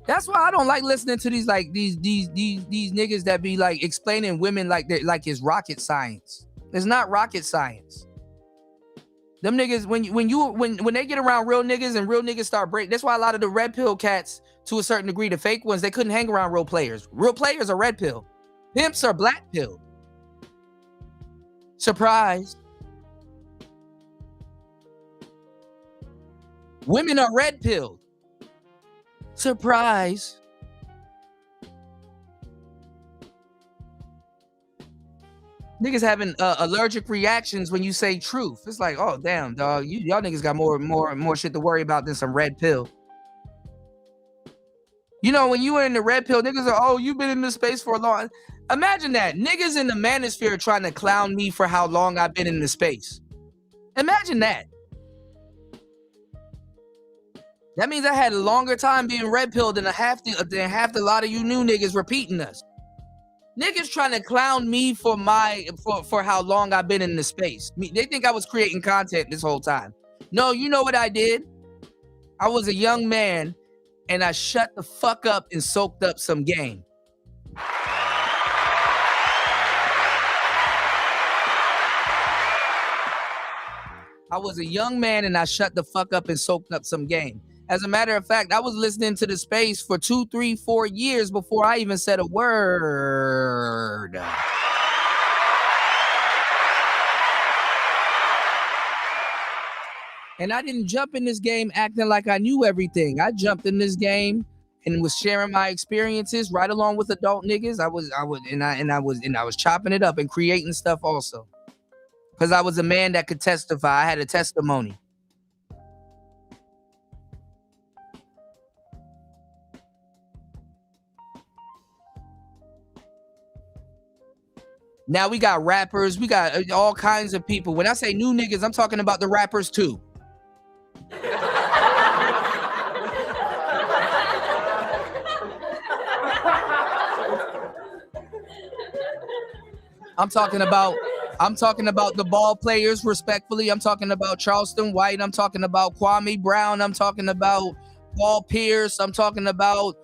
[SPEAKER 15] That's why I don't like listening to these niggas that be like explaining women like it's rocket science. It's not rocket science. Them niggas, when they get around real niggas and real niggas start breaking, that's why a lot of the red pill cats, to a certain degree, the fake ones, they couldn't hang around real players. Real players are red pill. Pimps are black pill. Surprise. Women are red pilled. Surprise. Niggas having allergic reactions when you say truth. It's like, oh damn, dog, y'all niggas got more shit to worry about than some red pill. You know, when you were in the red pill, niggas are, oh, you've been in this space for a long. Imagine that. Niggas in the manosphere trying to clown me for how long I've been in the space. Imagine that. That means I had a longer time being red pilled than half the lot of you new niggas repeating us. Niggas trying to clown me for how long I've been in the space. They think I was creating content this whole time. No, you know what I did? I was a young man and I shut the fuck up and soaked up some game. I was a young man and I shut the fuck up and soaked up some game. As a matter of fact, I was listening to the space for 2, 3, 4 years before I even said a word. And I didn't jump in this game acting like I knew everything. I jumped in this game and was sharing my experiences right along with adult niggas. I was chopping it up and creating stuff also. Because I was a man that could testify. I had a testimony. Now we got rappers, we got all kinds of people. When I say new niggas, I'm talking about the rappers too. I'm talking about the ball players, respectfully. I'm talking about Charleston White. I'm talking about Kwame Brown. I'm talking about Paul Pierce. I'm talking about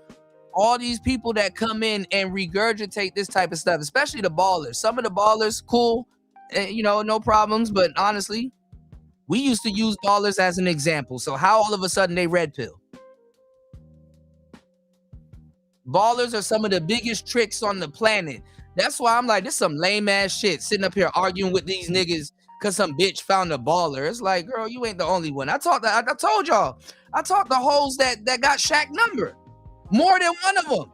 [SPEAKER 15] all these people that come in and regurgitate this type of stuff, especially the ballers. Some of the ballers, cool, no problems. But honestly, we used to use ballers as an example. So how all of a sudden they red pill? Ballers are some of the biggest tricks on the planet. That's why I'm like, this some lame ass shit, sitting up here arguing with these niggas because some bitch found a baller. It's like, girl, you ain't the only one. I told y'all, I talked to hoes that got Shaq number. More than one of them.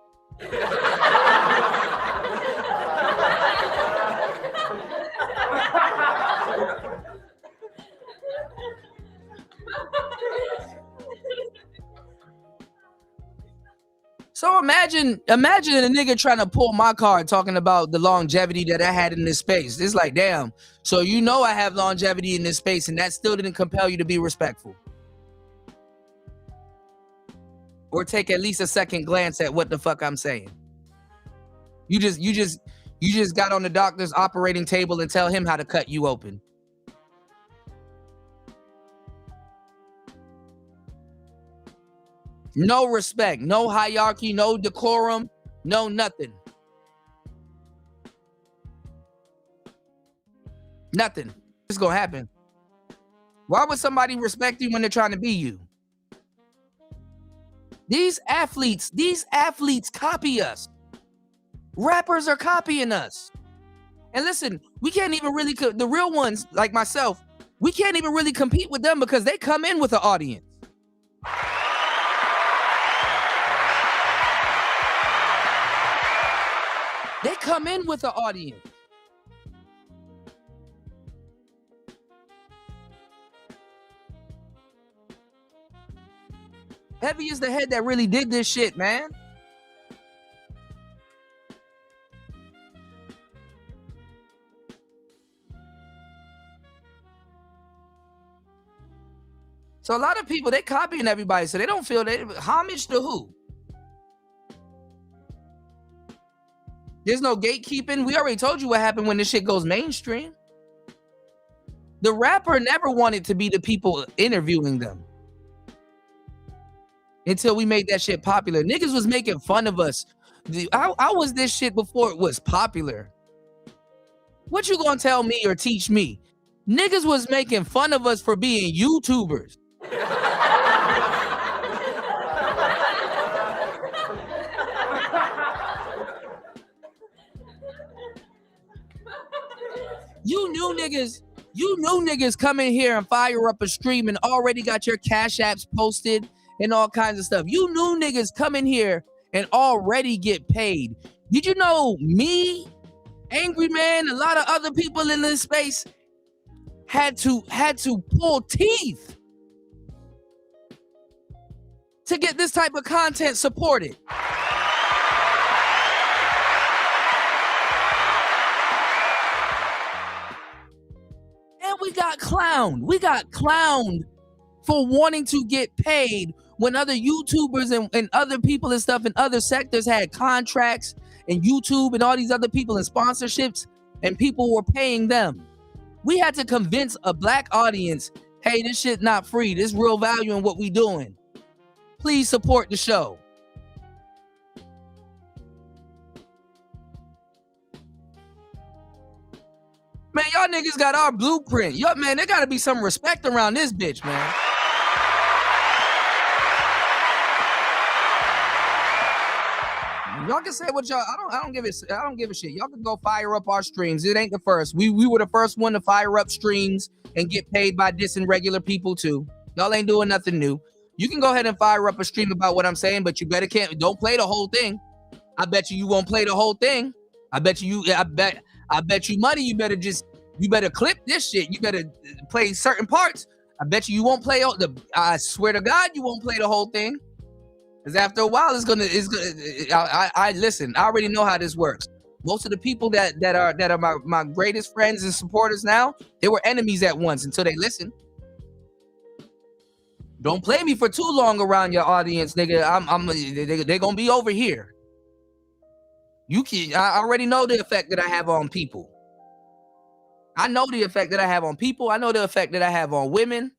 [SPEAKER 15] So imagine a nigga trying to pull my card talking about the longevity that I had in this space. It's like, damn. So you know I have longevity in this space, and that still didn't compel you to be respectful. Or take at least a second glance at what the fuck I'm saying. You just got on the doctor's operating table and tell him how to cut you open. No respect, no hierarchy, no decorum, no nothing. Nothing. It's gonna happen. Why would somebody respect you when they're trying to be you? These athletes copy us. Rappers are copying us. And listen, we can't even really, the real ones like myself, we can't even really compete with them because they come in with an audience. They come in with an audience. Heavy is the head that really did this shit, man. So a lot of people, they copying everybody, so they don't feel they homage to who? There's no gatekeeping. We already told you what happened when this shit goes mainstream. The rapper never wanted to be the people interviewing them until we made that shit popular. Niggas was making fun of us. I was this shit before it was popular. What you gonna tell me or teach me? Niggas was making fun of us for being YouTubers. You knew niggas come in here and fire up a stream and already got your cash apps posted and all kinds of stuff. You knew niggas come in here and already get paid. Did you know me, Angry Man, a lot of other people in this space had to pull teeth to get this type of content supported? And we got clowned. We got clowned for wanting to get paid when other YouTubers and other people and stuff in other sectors had contracts and YouTube and all these other people and sponsorships and people were paying them. We had to convince a black audience, hey, this shit not free. There's real value in what we doing. Please support the show. Man, y'all niggas got our blueprint. Yo, man, there gotta be some respect around this bitch, man. Y'all can say what y'all. I don't give a shit. Y'all can go fire up our streams. It ain't the first. We were the first one to fire up streams and get paid by dissing regular people too. Y'all ain't doing nothing new. You can go ahead and fire up a stream about what I'm saying, but you better don't play the whole thing. I bet you won't play the whole thing. I bet you money. You better clip this shit. You better play certain parts. I bet you won't play all the. I swear to God, you won't play the whole thing. Because after a while, it's gonna. I listen. I already know how this works. Most of the people that are my greatest friends and supporters now, they were enemies at once until they listened. Don't play me for too long around your audience, nigga. They're gonna be over here. I already know the effect that I have on people. I know the effect that I have on people. I know the effect that I have on women.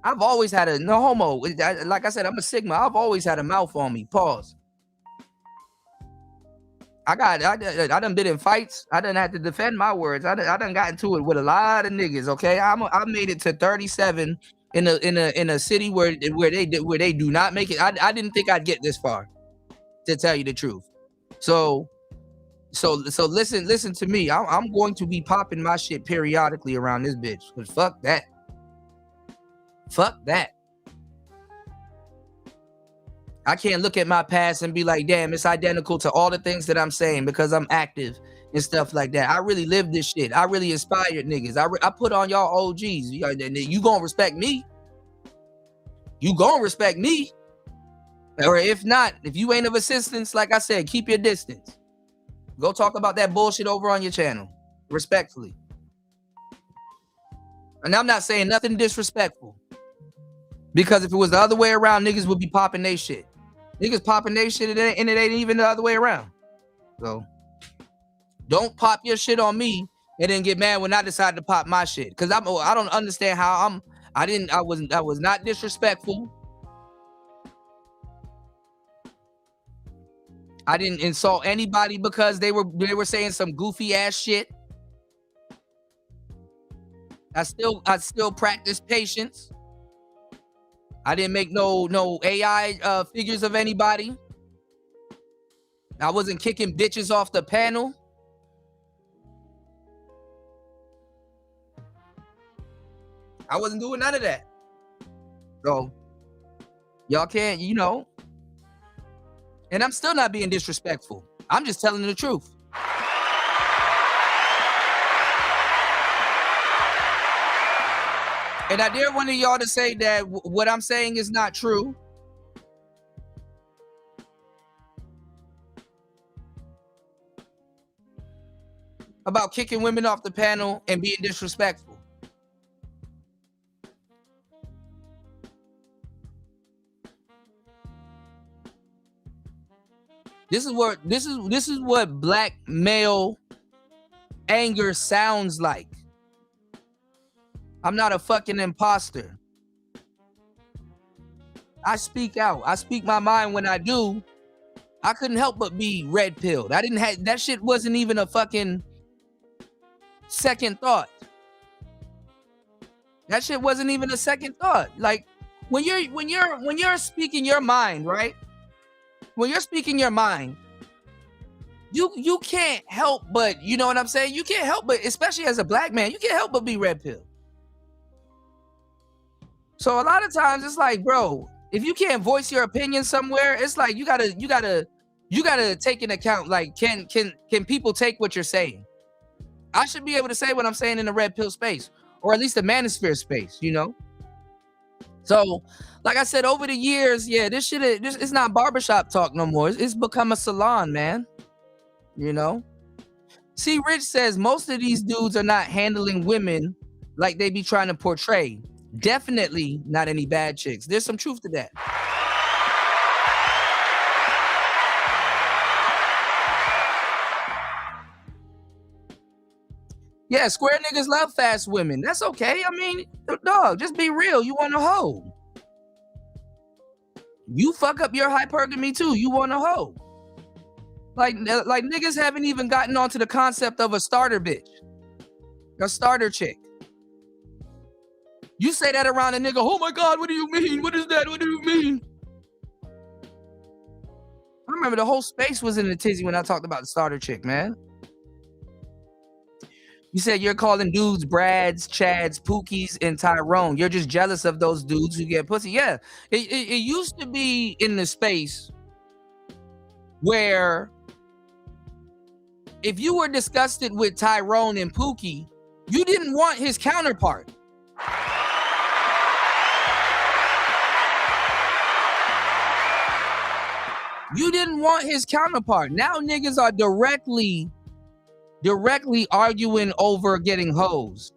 [SPEAKER 15] I've always had no homo. Like I said, I'm a Sigma. I've always had a mouth on me. Pause. I done been in fights. I done had to defend my words. I done got into it with a lot of niggas, okay? I made it to 37 in a city where they do not make it. I didn't think I'd get this far, to tell you the truth. So listen to me. I'm going to be popping my shit periodically around this bitch. But fuck that. I can't look at my past and be like, damn, it's identical to all the things that I'm saying because I'm active and stuff like that. I really lived this shit. I really inspired niggas. I put on y'all OGs. You gonna respect me. You gonna respect me. Or if not, if you ain't of assistance, like I said, keep your distance. Go talk about that bullshit over on your channel. Respectfully. And I'm not saying nothing disrespectful. Because if it was the other way around, niggas would be popping their shit. Niggas popping their shit and it ain't even the other way around. So don't pop your shit on me and then get mad when I decide to pop my shit. Because I don't understand how I was not disrespectful. I didn't insult anybody because they were saying some goofy ass shit. I still practice patience. I didn't make no AI figures of anybody. I wasn't kicking bitches off the panel. I wasn't doing none of that. So y'all can't, and I'm still not being disrespectful. I'm just telling the truth. And I dare one of y'all to say that what I'm saying is not true. About kicking women off the panel and being disrespectful. This is what black male anger sounds like. I'm not a fucking imposter. I speak out. I speak my mind when I do. I couldn't help but be red-pilled. That shit wasn't even a fucking second thought. That shit wasn't even a second thought. Like when you're speaking your mind, right? When you're speaking your mind, you can't help but, you know what I'm saying? You can't help but, especially as a black man, you can't help but be red-pilled. So a lot of times it's like, bro, if you can't voice your opinion somewhere, it's like you gotta take into account, like, can people take what you're saying? I should be able to say what I'm saying in the red pill space, or at least the manosphere space, So, like I said, over the years, yeah, this it's not barbershop talk no more. It's become a salon, man. See, Rich says most of these dudes are not handling women like they be trying to portray. Definitely not any bad chicks. There's some truth to that. Yeah, square niggas love fast women. That's okay. I mean, dog, just be real. You want a hoe. You fuck up your hypergamy too. You want a hoe. Like niggas haven't even gotten onto the concept of a starter bitch. A starter chick. You say that around a nigga, oh my God, what do you mean? What is that? What do you mean? I remember the whole space was in a tizzy when I talked about the starter chick, man. You said you're calling dudes Brads, Chads, Pookies, and Tyrone. You're just jealous of those dudes who get pussy. Yeah, it used to be in the space where if you were disgusted with Tyrone and Pookie, you didn't want his counterpart. You didn't want his counterpart. Now niggas are directly arguing over getting hoes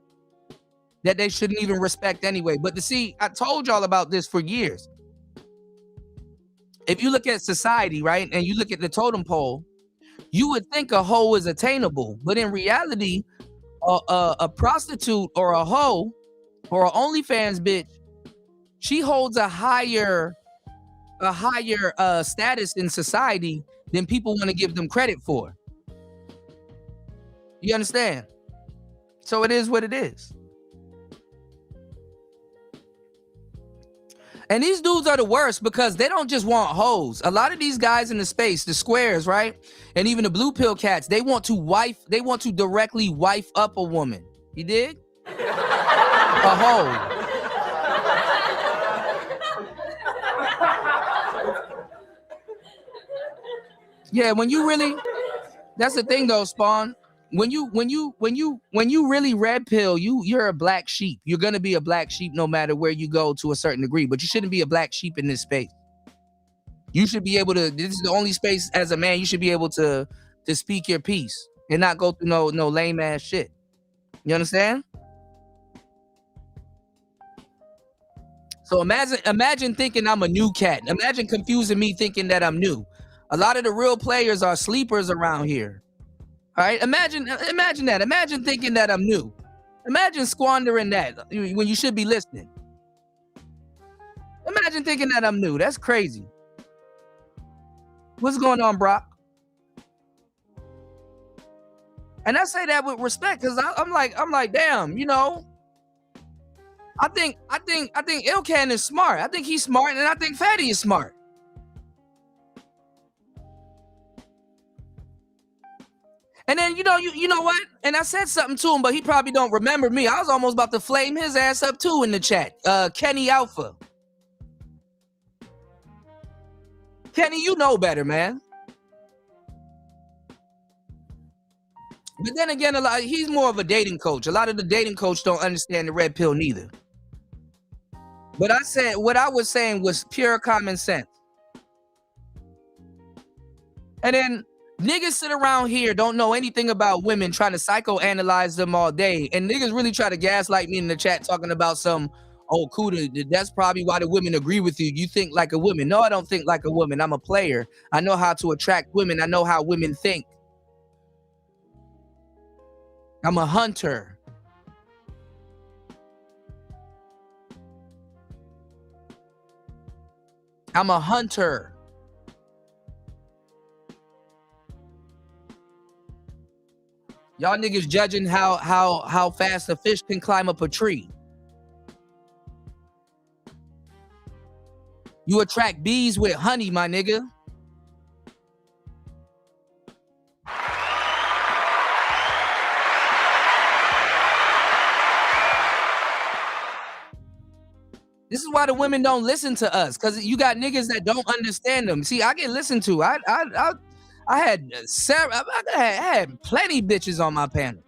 [SPEAKER 15] that they shouldn't even respect anyway. But to see, I told y'all about this for years. If you look at society, right, and you look at the totem pole, you would think a hoe is attainable, but in reality, a prostitute or a hoe or an OnlyFans bitch, she holds a higher status in society than people want to give them credit for. You understand? So it is what it is. And these dudes are the worst because they don't just want hoes. A lot of these guys in the space, the squares, right? And even the blue pill cats, they want to directly wife up a woman. You dig? A hoe. Yeah, when you really, that's the thing though, Spawn. When you really red pill, you're a black sheep. You're gonna be a black sheep no matter where you go to a certain degree, but you shouldn't be a black sheep in this space. You should be able to, this is the only space as a man you should be able to speak your piece and not go through no lame ass shit. You understand? So imagine thinking I'm a new cat. Imagine confusing me thinking that I'm new. A lot of the real players are sleepers around here. All right, imagine that. Imagine thinking that I'm new. Imagine squandering that when you should be listening. Imagine thinking that I'm new. That's crazy. What's going on, Brock? And I say that with respect because I'm like, damn, you know. I think Ilkan is smart. I think he's smart, and I think Fatty is smart. And then, you know what? And I said something to him, but he probably don't remember me. I was almost about to flame his ass up too in the chat. Kenny Alpha. Kenny, you know better, man. But then again, he's more of a dating coach. A lot of the dating coach don't understand the red pill neither. But what I was saying was pure common sense. And then niggas sit around here, don't know anything about women, trying to psychoanalyze them all day. And niggas really try to gaslight me in the chat talking about some, oh, Kuda, that's probably why the women agree with you. You think like a woman. No, I don't think like a woman. I'm a player. I know how to attract women. I know how women think. I'm a hunter. I'm a hunter. Y'all niggas judging how fast a fish can climb up a tree. You attract bees with honey, my nigga. This is why the women don't listen to us, because you got niggas that don't understand them. See, I get listened to. I had plenty bitches on my panel,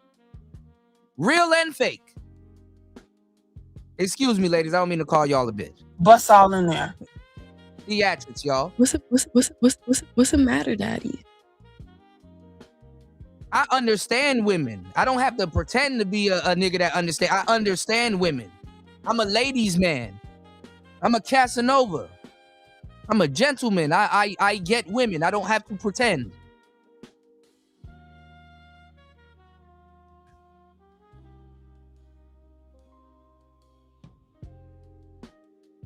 [SPEAKER 15] real and fake. Excuse me, ladies. I don't mean to call y'all a bitch.
[SPEAKER 4] Bust all in there.
[SPEAKER 15] Theatrics, y'all.
[SPEAKER 3] What's the matter, Daddy?
[SPEAKER 15] I understand women. I don't have to pretend to be a nigga that understand. I understand women. I'm a ladies' man. I'm a Casanova. I'm a gentleman. I get women. I don't have to pretend.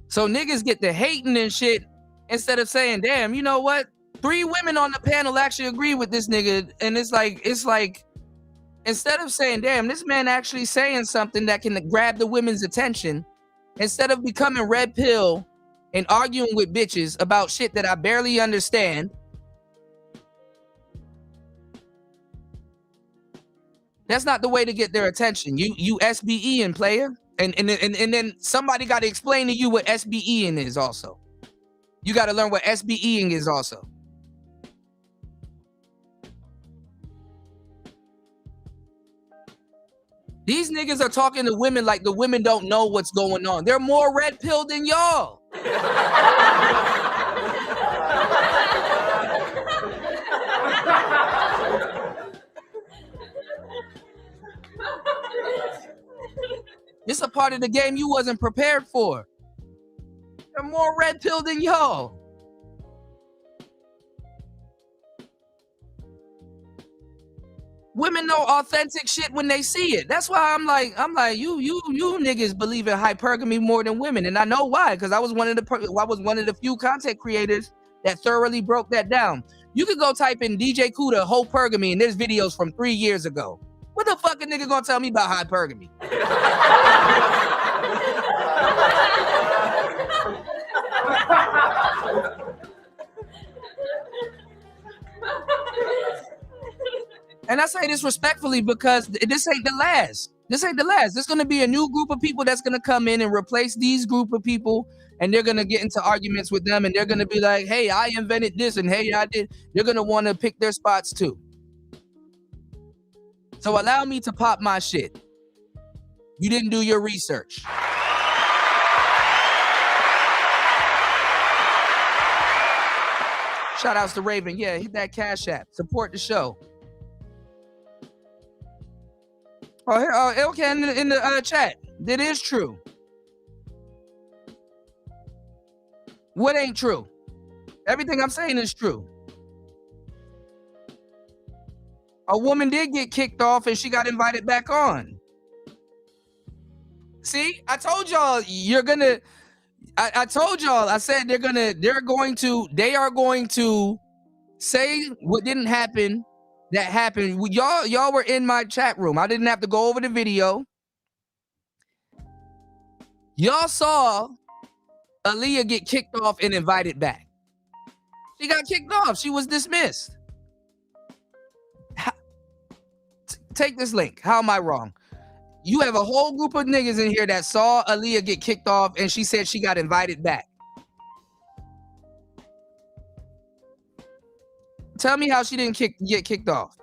[SPEAKER 15] So niggas get the hating and shit instead of saying, damn, you know what? 3 women on the panel actually agree with this nigga. And it's like, instead of saying, damn, this man actually saying something that can grab the women's attention, instead of becoming red pill and arguing with bitches about shit that I barely understand, that's not the way to get their attention. You SBEing, player. And then somebody got to explain to you what SBEing is also. You got to learn what SBEing is also. These niggas are talking to women like the women don't know what's going on. They're more red pilled than y'all. This a part of the game you wasn't prepared for. They're more red pilled than y'all. Women know authentic shit when they see it. That's why I'm like, you niggas believe in hypergamy more than women, and I know why. Because I was one of the few content creators that thoroughly broke that down. You could go type in DJ Kuda hypergamy, and there's videos from 3 years ago. What the fuck a nigga gonna tell me about hypergamy? And I say this respectfully because this ain't the last. This ain't the last. There's going to be a new group of people that's going to come in and replace these group of people, and they're going to get into arguments with them, and they're going to be like, hey, I invented this, and hey, I did. They're going to want to pick their spots too. So allow me to pop my shit. You didn't do your research. Shout outs to Raven. Yeah, hit that Cash App. Support the show. Oh, okay, in the chat. That is true. What ain't true? Everything I'm saying is true. A woman did get kicked off and she got invited back on. See, I told y'all I told y'all, I said they are going to say what didn't happen that happened. Y'all were in my chat room. I didn't have to go over the video. Y'all saw Aaliyah get kicked off and invited back. She got kicked off. She was dismissed. Take this link. How am I wrong? You have a whole group of niggas in here that saw Aaliyah get kicked off and she said she got invited back. Tell me how she didn't get kicked off.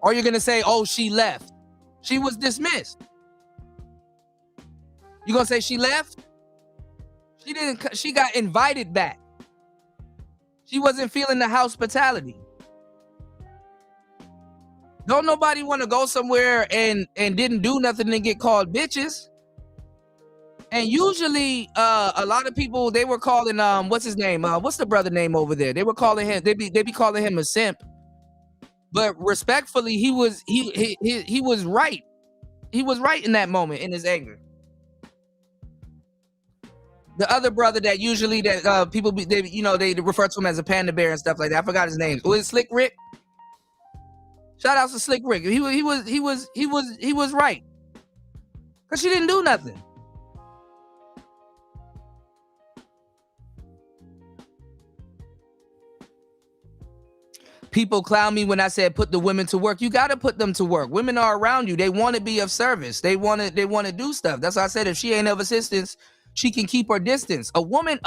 [SPEAKER 15] Or you're going to say, oh, she left. She was dismissed. You going to say she left? She didn't. She got invited back. She wasn't feeling the hospitality. Don't nobody want to go somewhere and didn't do nothing and get called bitches. And usually, a lot of people, they were calling what's his name? What's the brother name over there? They were calling him. They be calling him a simp. But respectfully, he was right. He was right in that moment in his anger. The other brother that usually that people they refer to him as a panda bear and stuff like that. I forgot his name. Was it Slick Rick? Shout out to Slick Rick. He was right. Cause she didn't do nothing. People clown me when I said put the women to work. You got to put them to work. Women are around you. They want to be of service. They want to do stuff. That's why I said if she ain't of assistance, she can keep her distance. A woman,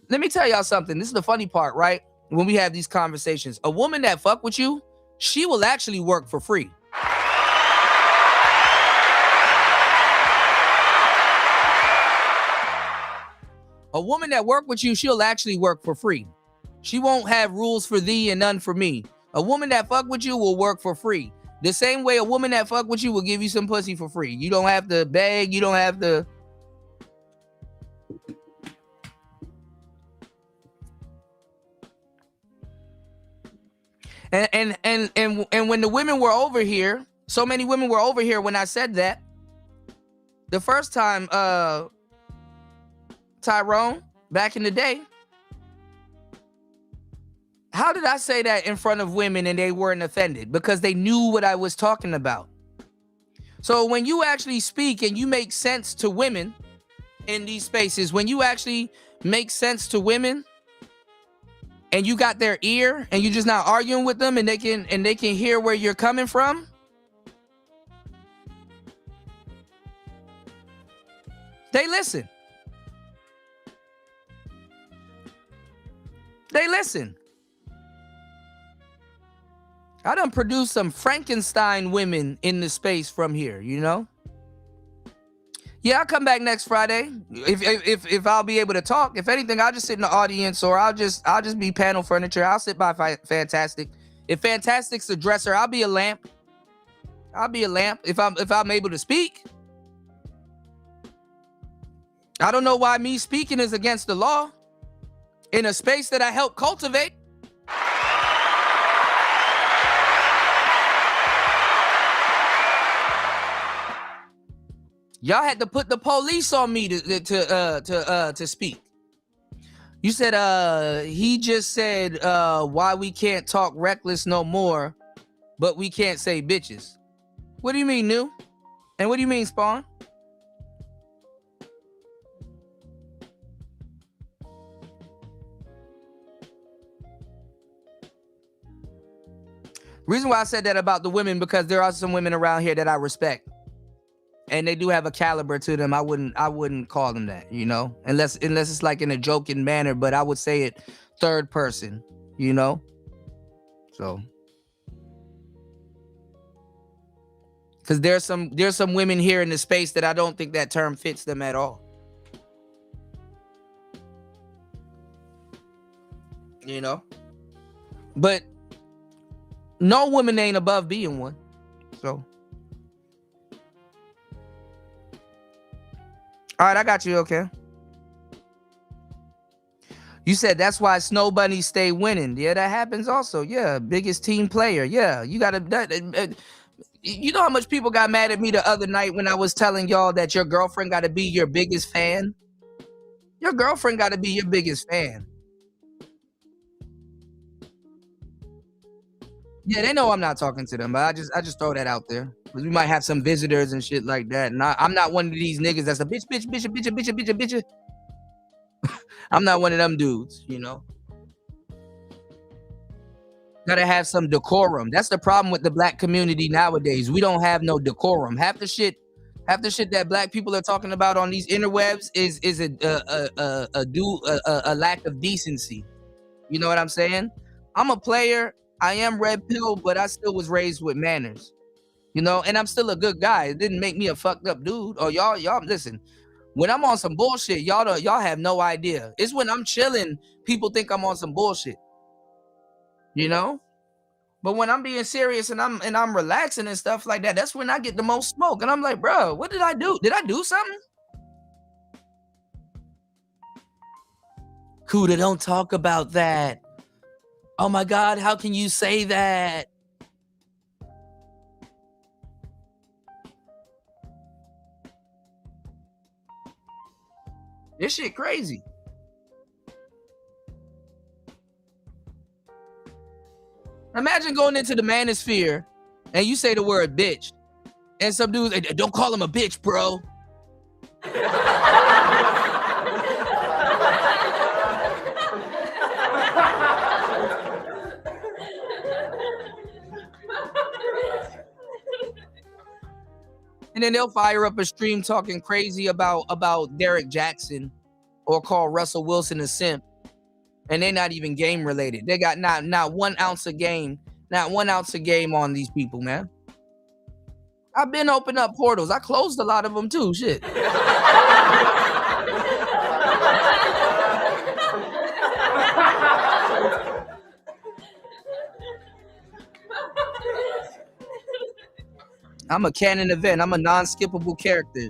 [SPEAKER 15] let me tell y'all something. This is the funny part, right? When we have these conversations, a woman that fuck with you, she will actually work for free. A woman that work with you, she'll actually work for free. She won't have rules for thee and none for me. A woman that fuck with you will work for free. The same way a woman that fuck with you will give you some pussy for free. You don't have to beg. You don't have to. And when the women were over here, so many women were over here when I said that. The first time, Tyrone, back in the day, how did I say that in front of women and they weren't offended? Because they knew what I was talking about. So when you actually speak and you make sense to women in these spaces, when you actually make sense to women and you got their ear and you're just not arguing with them and they can hear where you're coming from, they listen. They listen. I done produced some Frankenstein women in the space from here, you know? Yeah, I'll come back next Friday. If I'll be able to talk. If anything, I'll just sit in the audience or I'll just be panel furniture. I'll sit by Fantastic. If Fantastic's the dresser, I'll be a lamp. I'll be a lamp if I'm able to speak. I don't know why me speaking is against the law in a space that I help cultivate. Y'all had to put the police on me to speak. You said he just said why we can't talk reckless no more, but we can't say bitches. What do you mean, New? And what do you mean, Spawn? Reason why I said that about the women, because there are some women around here that I respect, and they do have a caliber to them. I wouldn't call them that, you know, unless it's like in a joking manner, but I would say it third person, you know. So, because there's some women here in the space that I don't think that term fits them at all. You know, but no woman ain't above being one. So, all right, I got you. Okay. You said that's why Snow Bunnies stay winning. Yeah, that happens also. Yeah, biggest team player. Yeah, you gotta. You know how much people got mad at me the other night when I was telling y'all that your girlfriend got to be your biggest fan? Your girlfriend got to be your biggest fan. Yeah, they know I'm not talking to them, but I just throw that out there because we might have some visitors and shit like that. And I'm not one of these niggas that's a bitch. I'm not one of them dudes, you know. Gotta have some decorum. That's the problem with the black community nowadays. We don't have no decorum. Half the shit that black people are talking about on these interwebs is a lack of decency. You know what I'm saying? I'm a player. I am red pill, but I still was raised with manners. You know, and I'm still a good guy. It didn't make me a fucked up dude. Or y'all listen. When I'm on some bullshit, y'all have no idea. It's when I'm chilling, people think I'm on some bullshit. You know? But when I'm being serious and I'm relaxing and stuff like that, that's when I get the most smoke. And I'm like, bro, what did I do? Did I do something? Kuda, don't talk about that. Oh my God, how can you say that? This shit crazy. Imagine going into the manosphere and you say the word bitch. And some dudes, hey, don't call him a bitch, bro. And then they'll fire up a stream talking crazy about Derek Jackson or call Russell Wilson a simp. And they're not even game related. They got not 1 ounce of game, not 1 ounce of game on these people, man. I've been opening up portals. I closed a lot of them too, shit. I'm a canon event. I'm a non-skippable character.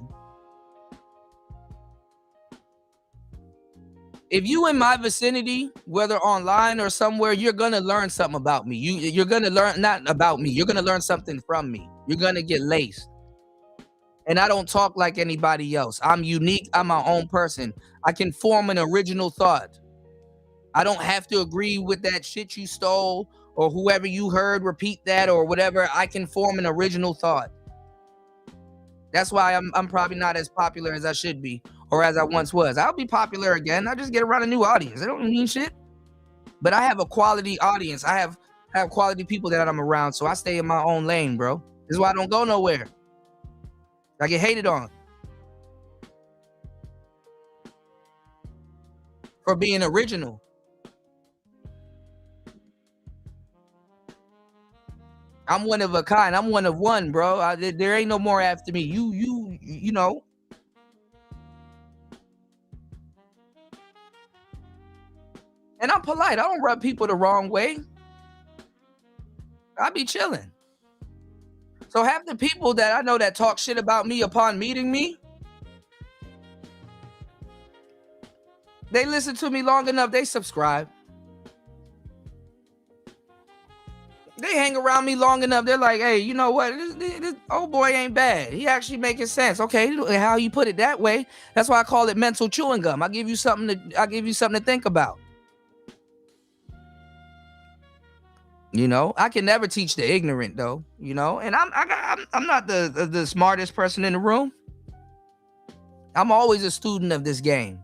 [SPEAKER 15] If you in my vicinity, whether online or somewhere, you're going to learn something about me. You're going to learn, not about me. You're going to learn something from me. You're going to get laced. And I don't talk like anybody else. I'm unique. I'm my own person. I can form an original thought. I don't have to agree with that shit you stole or whoever you heard repeat that or whatever. I can form an original thought. That's why I'm probably not as popular as I should be or as I once was. I'll be popular again. I just get around a new audience. It don't mean shit. But I have a quality audience. I have quality people that I'm around, so I stay in my own lane, bro. This is why I don't go nowhere. I get hated on for being original. I'm one of a kind. I'm one of one, bro. There ain't no more after me. You know. And I'm polite. I don't rub people the wrong way. I be chilling. So half the people that I know that talk shit about me upon meeting me, they listen to me long enough, they subscribe. They hang around me long enough, they're like, hey, you know what? This old boy ain't bad. He actually making sense. Okay, how you put it that way, that's why I call it mental chewing gum. I give you something to think about. You know, I can never teach the ignorant though, you know, and I'm not the smartest person in the room. I'm always a student of this game.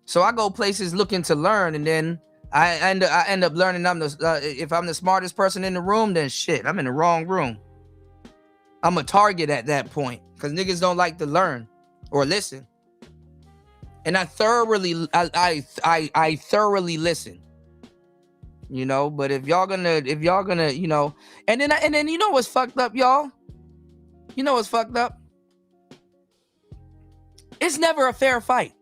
[SPEAKER 15] So I go places looking to learn, and then I end up learning if I'm the smartest person in the room, then shit, I'm in the wrong room. I'm a target at that point because niggas don't like to learn or listen. And I thoroughly listen. You know, but if y'all gonna, you know, and then you know what's fucked up, y'all? You know what's fucked up? It's never a fair fight.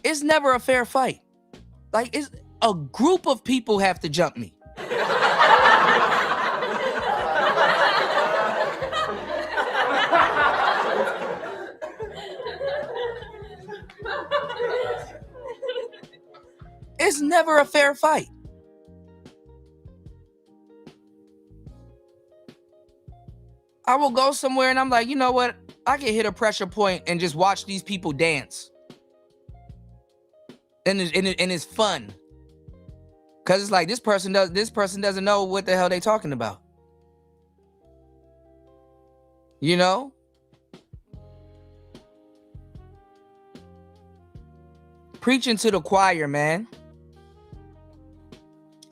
[SPEAKER 15] It's never a fair fight. Like, it's a group of people have to jump me. It's never a fair fight. I will go somewhere and I'm like, you know what? I can hit a pressure point and just watch these people dance. And it's fun. Cause it's like this person doesn't know what the hell they talking about. You know? Preaching to the choir, man.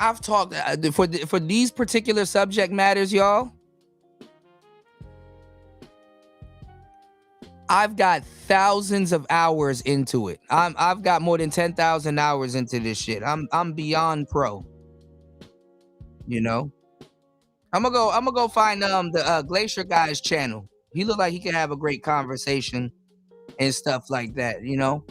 [SPEAKER 15] I've talked for these particular subject matters, y'all. I've got thousands of hours into it. I've got more than 10,000 hours into this shit. I'm beyond pro. You know, I'm gonna go find the Glacier guy's channel. He looked like he can have a great conversation and stuff like that. You know,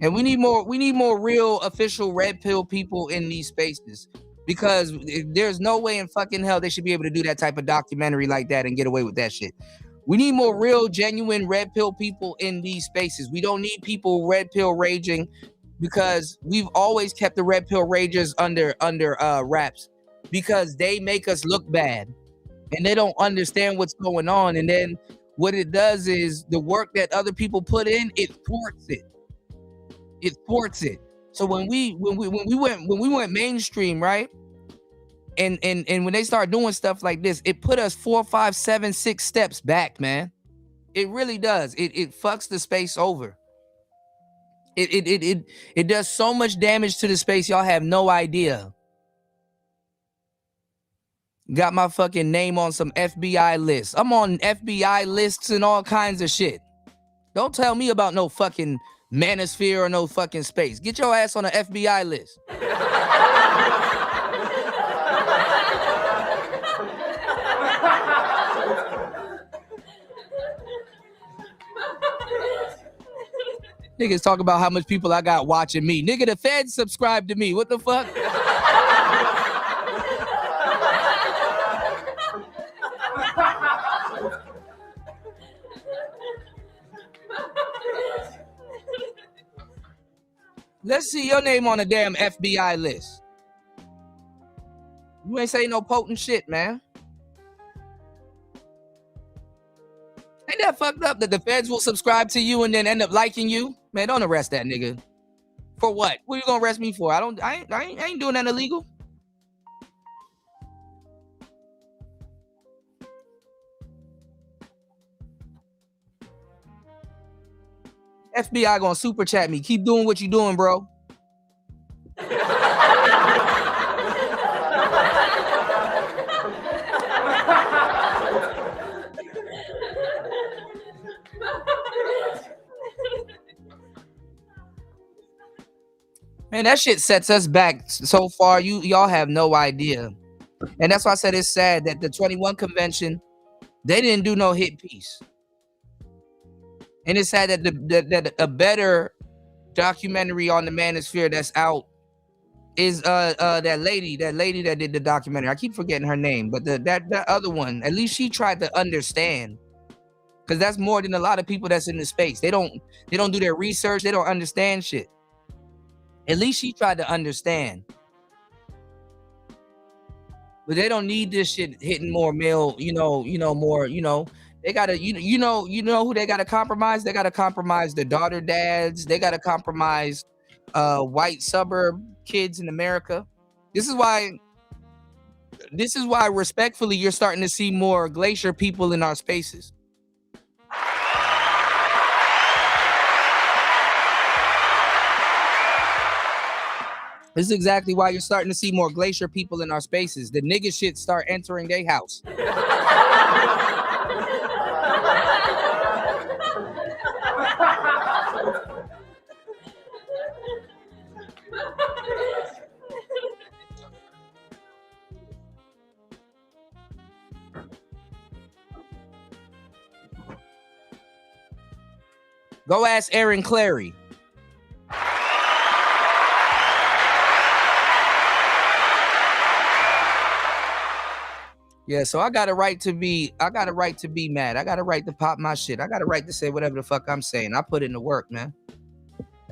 [SPEAKER 15] and we need more real official red pill people in these spaces, because there's no way in fucking hell they should be able to do that type of documentary like that and get away with that shit. We need more real, genuine red pill people in these spaces. We don't need people red pill raging, because we've always kept the red pill ragers under wraps, because they make us look bad and they don't understand what's going on. And then what it does is the work that other people put in, it thwarts it. It thwarts it. So when we went mainstream, right? And when they start doing stuff like this, it put us 4, 5, 7, 6 steps back, man. It really does. It fucks the space over. It does so much damage to the space, y'all have no idea. Got my fucking name on some FBI lists. I'm on FBI lists and all kinds of shit. Don't tell me about no fucking manosphere or no fucking space. Get your ass on an FBI list. Niggas talk about how much people I got watching me. Nigga, the feds subscribe to me. What the fuck? Let's see your name on a damn FBI list. You ain't say no potent shit, man. Ain't that fucked up that the feds will subscribe to you and then end up liking you? Man, don't arrest that nigga. For what? What are you gonna arrest me for? I ain't doing that illegal. FBI gonna super chat me. Keep doing what you doing, bro. Man, that shit sets us back so far. Y'all have no idea. And that's why I said it's sad that the 21 convention, they didn't do no hit piece. And it's sad that a better documentary on the manosphere that's out is that lady that did the documentary. I keep forgetting her name, but that other one, at least she tried to understand. Because that's more than a lot of people that's in the space. They don't do their research, they don't understand shit. At least she tried to understand. But they don't need this shit hitting more male, more, they gotta, you know who they gotta compromise? They gotta compromise the daughter dads, they gotta compromise white suburb kids in America. This is why respectfully you're starting to see more Glacier people in our spaces. This is exactly why you're starting to see more Glacier people in our spaces. The nigga shit start entering their house. Go ask Aaron Clary. Yeah, so I got a right to be mad. I got a right to pop my shit. I got a right to say whatever the fuck I'm saying. I put in the work, man.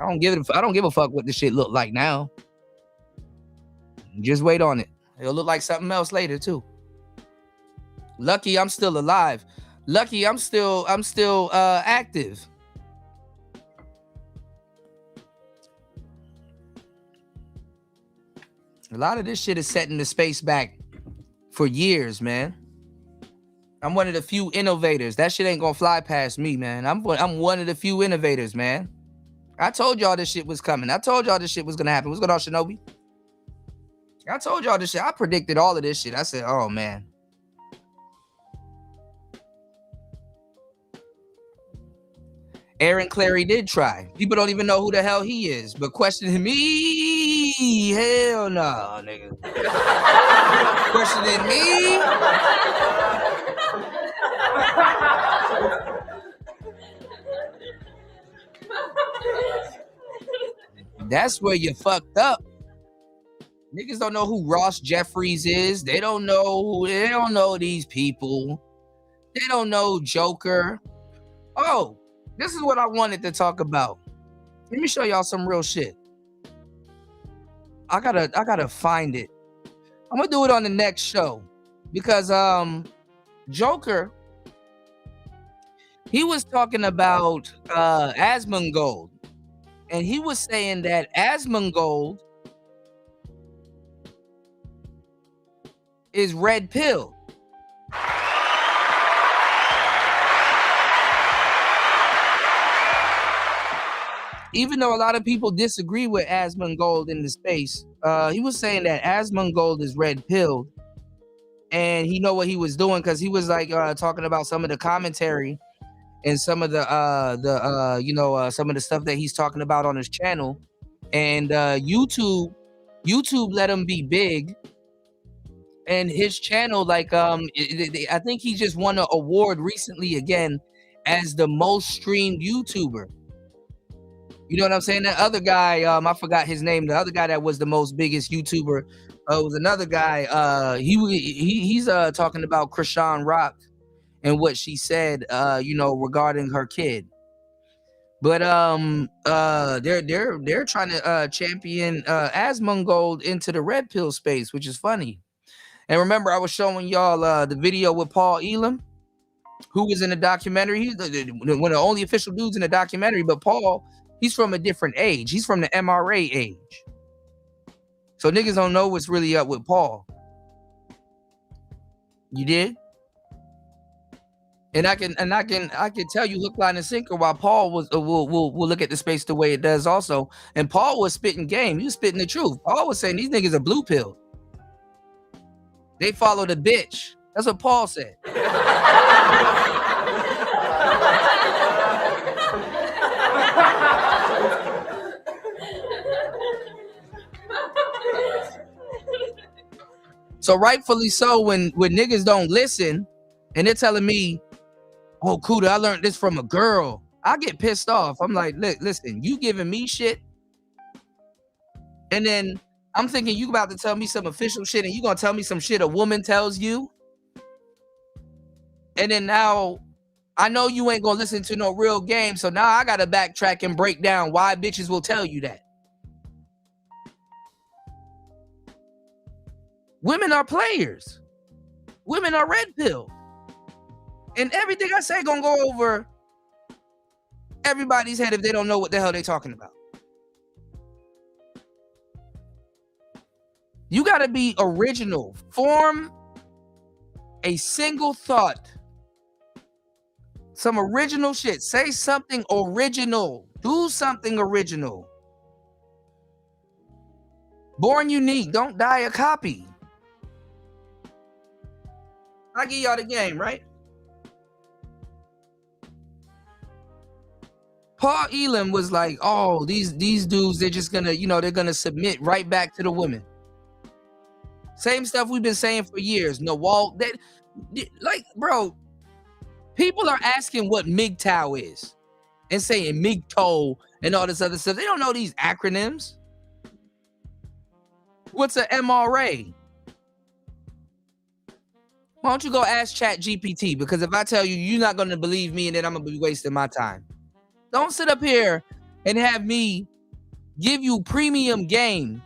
[SPEAKER 15] I don't give a fuck what this shit look like now. Just wait on it. It'll look like something else later too. Lucky I'm still alive. Lucky I'm still active. A lot of this shit is setting the space back for years, man. I'm one of the few innovators. That shit ain't gonna fly past me, man. I'm one of the few innovators, man. I told y'all this shit was coming. I told y'all this shit was gonna happen. What's going on, Shinobi? I told y'all this shit. I predicted all of this shit. I said, oh, man. Aaron Clary did try. People don't even know who the hell he is, but questioning me, hell no, nigga. Questioning me? That's where you fucked up. Niggas don't know who Ross Jeffries is. They don't know these people. They don't know Joker. Oh, this is what I wanted to talk about. Let me show y'all some real shit. I gotta find it. I'm gonna do it on the next show because Joker, he was talking about Asmongold, and he was saying that Asmongold is red pill. Even though a lot of people disagree with Asmongold in the space, he was saying that Asmongold is red pilled, and he know what he was doing because he was like talking about some of the commentary and some of the some of the stuff that he's talking about on his channel, and YouTube let him be big, and his channel I think he just won an award recently again as the most streamed YouTuber. You know what I'm saying? That other guy, I forgot his name. The other guy that was the most biggest YouTuber was another guy. He's talking about Krishan Rock and what she said, regarding her kid. But they're trying to champion Asmongold into the red pill space, which is funny. And remember, I was showing y'all the video with Paul Elam, who was in the documentary. He's one of the only official dudes in the documentary. But Paul, he's from a different age. He's from the MRA age. So niggas don't know what's really up with Paul. You did? And I can tell you hook, line, and sinker while Paul will look at the space the way it does also. And Paul was spitting game. He was spitting the truth. Paul was saying these niggas are blue pill. They follow the bitch. That's what Paul said. So rightfully so, when niggas don't listen and they're telling me, oh, Kuda, I learned this from a girl, I get pissed off. I'm like, listen, you giving me shit, and then I'm thinking you about to tell me some official shit, and you gonna tell me some shit a woman tells you, and then now I know you ain't gonna listen to no real game, so now I gotta backtrack and break down why bitches will tell you that. Women are players. Women are red pill. And everything I say gonna go over everybody's head if they don't know what the hell they talking about. You gotta be original. Form a single thought. Some original shit. Say something original. Do something original. Born unique, don't die a copy. I give y'all the game, right? Paul Elam was like, oh, these dudes, they're just gonna, they're gonna submit right back to the women. Same stuff we've been saying for years. No wall. Like, bro, people are asking what MGTOW is and saying MGTOW and all this other stuff. They don't know these acronyms. What's an MRA? Why don't you go ask ChatGPT? Because if I tell you, you're not going to believe me, and then I'm going to be wasting my time. Don't sit up here and have me give you premium game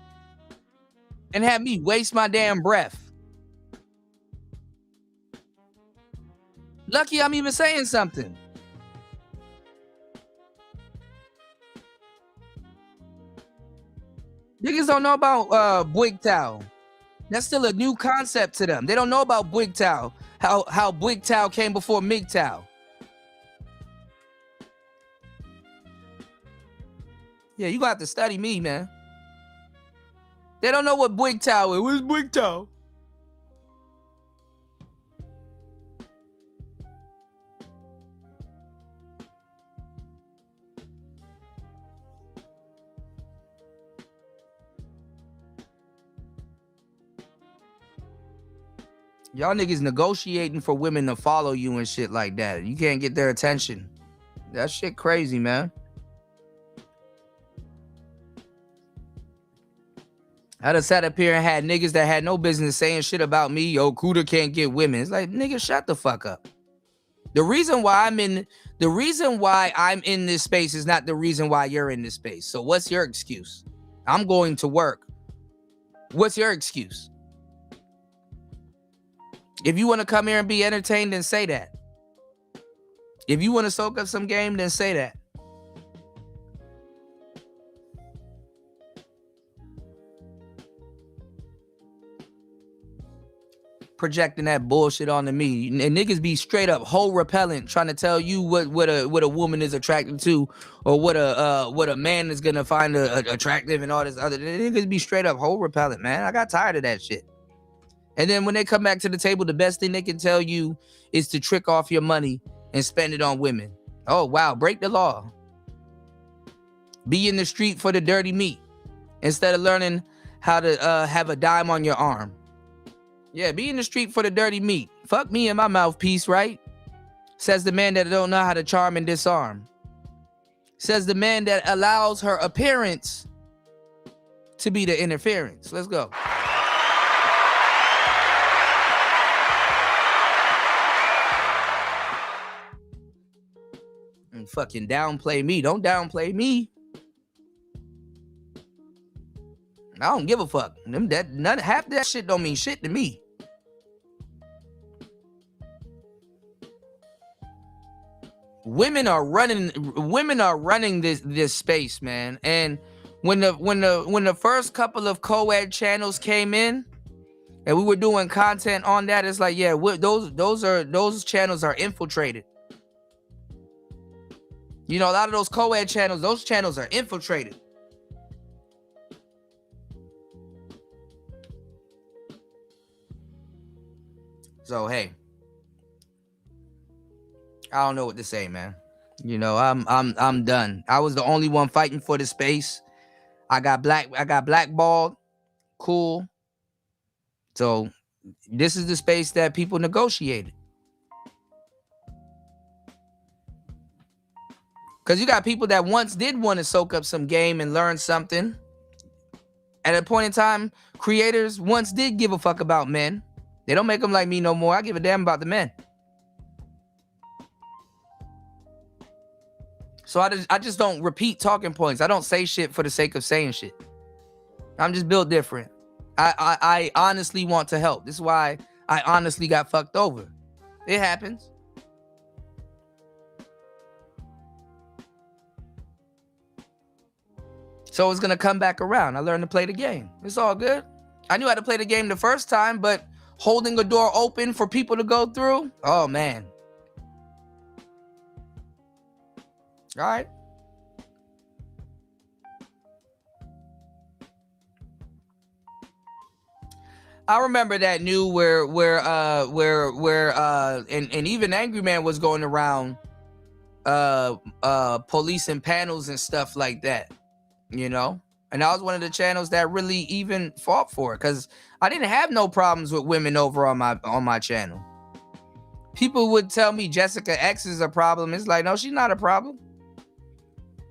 [SPEAKER 15] and have me waste my damn breath. Lucky I'm even saying something. Niggas don't know about BWGTOW. That's still a new concept to them. They don't know about BWGTOW. How BWGTOW came before MGTOW. Yeah, you got to study me, man. They don't know what BWGTOW is. What is BWGTOW? Y'all niggas negotiating for women to follow you and shit like that. You can't get their attention. That shit crazy, man. I just sat up here and had niggas that had no business saying shit about me. Yo, Kuda can't get women. It's like, nigga, shut the fuck up. The reason why I'm in this space is not the reason why you're in this space. So what's your excuse? I'm going to work. What's your excuse? If you want to come here and be entertained, then say that. If you want to soak up some game, then say that. Projecting that bullshit onto me. And niggas be straight up whole repellent trying to tell you what a woman is attracted to, or what a man is gonna find attractive and all this other. Niggas be straight up whole repellent, man. I got tired of that shit. And then when they come back to the table, the best thing they can tell you is to trick off your money and spend it on women. Oh, wow. Break the law. Be in the street for the dirty meat instead of learning how to have a dime on your arm. Yeah, be in the street for the dirty meat. Fuck me in my mouthpiece, right? Says the man that don't know how to charm and disarm. Says the man that allows her appearance to be the interference. Let's go. And fucking downplay me. Don't downplay me. I don't give a fuck. Half that shit don't mean shit to me. Women are running this space, man. And when the first couple of co-ed channels came in and we were doing content on that, it's like, yeah, those channels are infiltrated. You know, a lot of those co-ed channels, those channels are infiltrated. So hey, I don't know what to say, man. You know, I'm done. I was the only one fighting for the space. I got blackballed. Cool. So this is the space that people negotiated. Because you got people that once did want to soak up some game and learn something. At a point in time, creators once did give a fuck about men. They don't make them like me no more. I give a damn about the men. So I just don't repeat talking points. I don't say shit for the sake of saying shit. I'm just built different. I honestly want to help. This is why I honestly got fucked over. It happens. So it's going to come back around. I learned to play the game. It's all good. I knew how to play the game the first time, but holding a door open for people to go through, oh, man. All right. I remember that new where and even Angry Man was going around policing panels and stuff like that, you know. And that was one of the channels that really even fought for it, because I didn't have no problems with women over on my channel. People would tell me Jessica X is a problem. It's like, no, she's not a problem.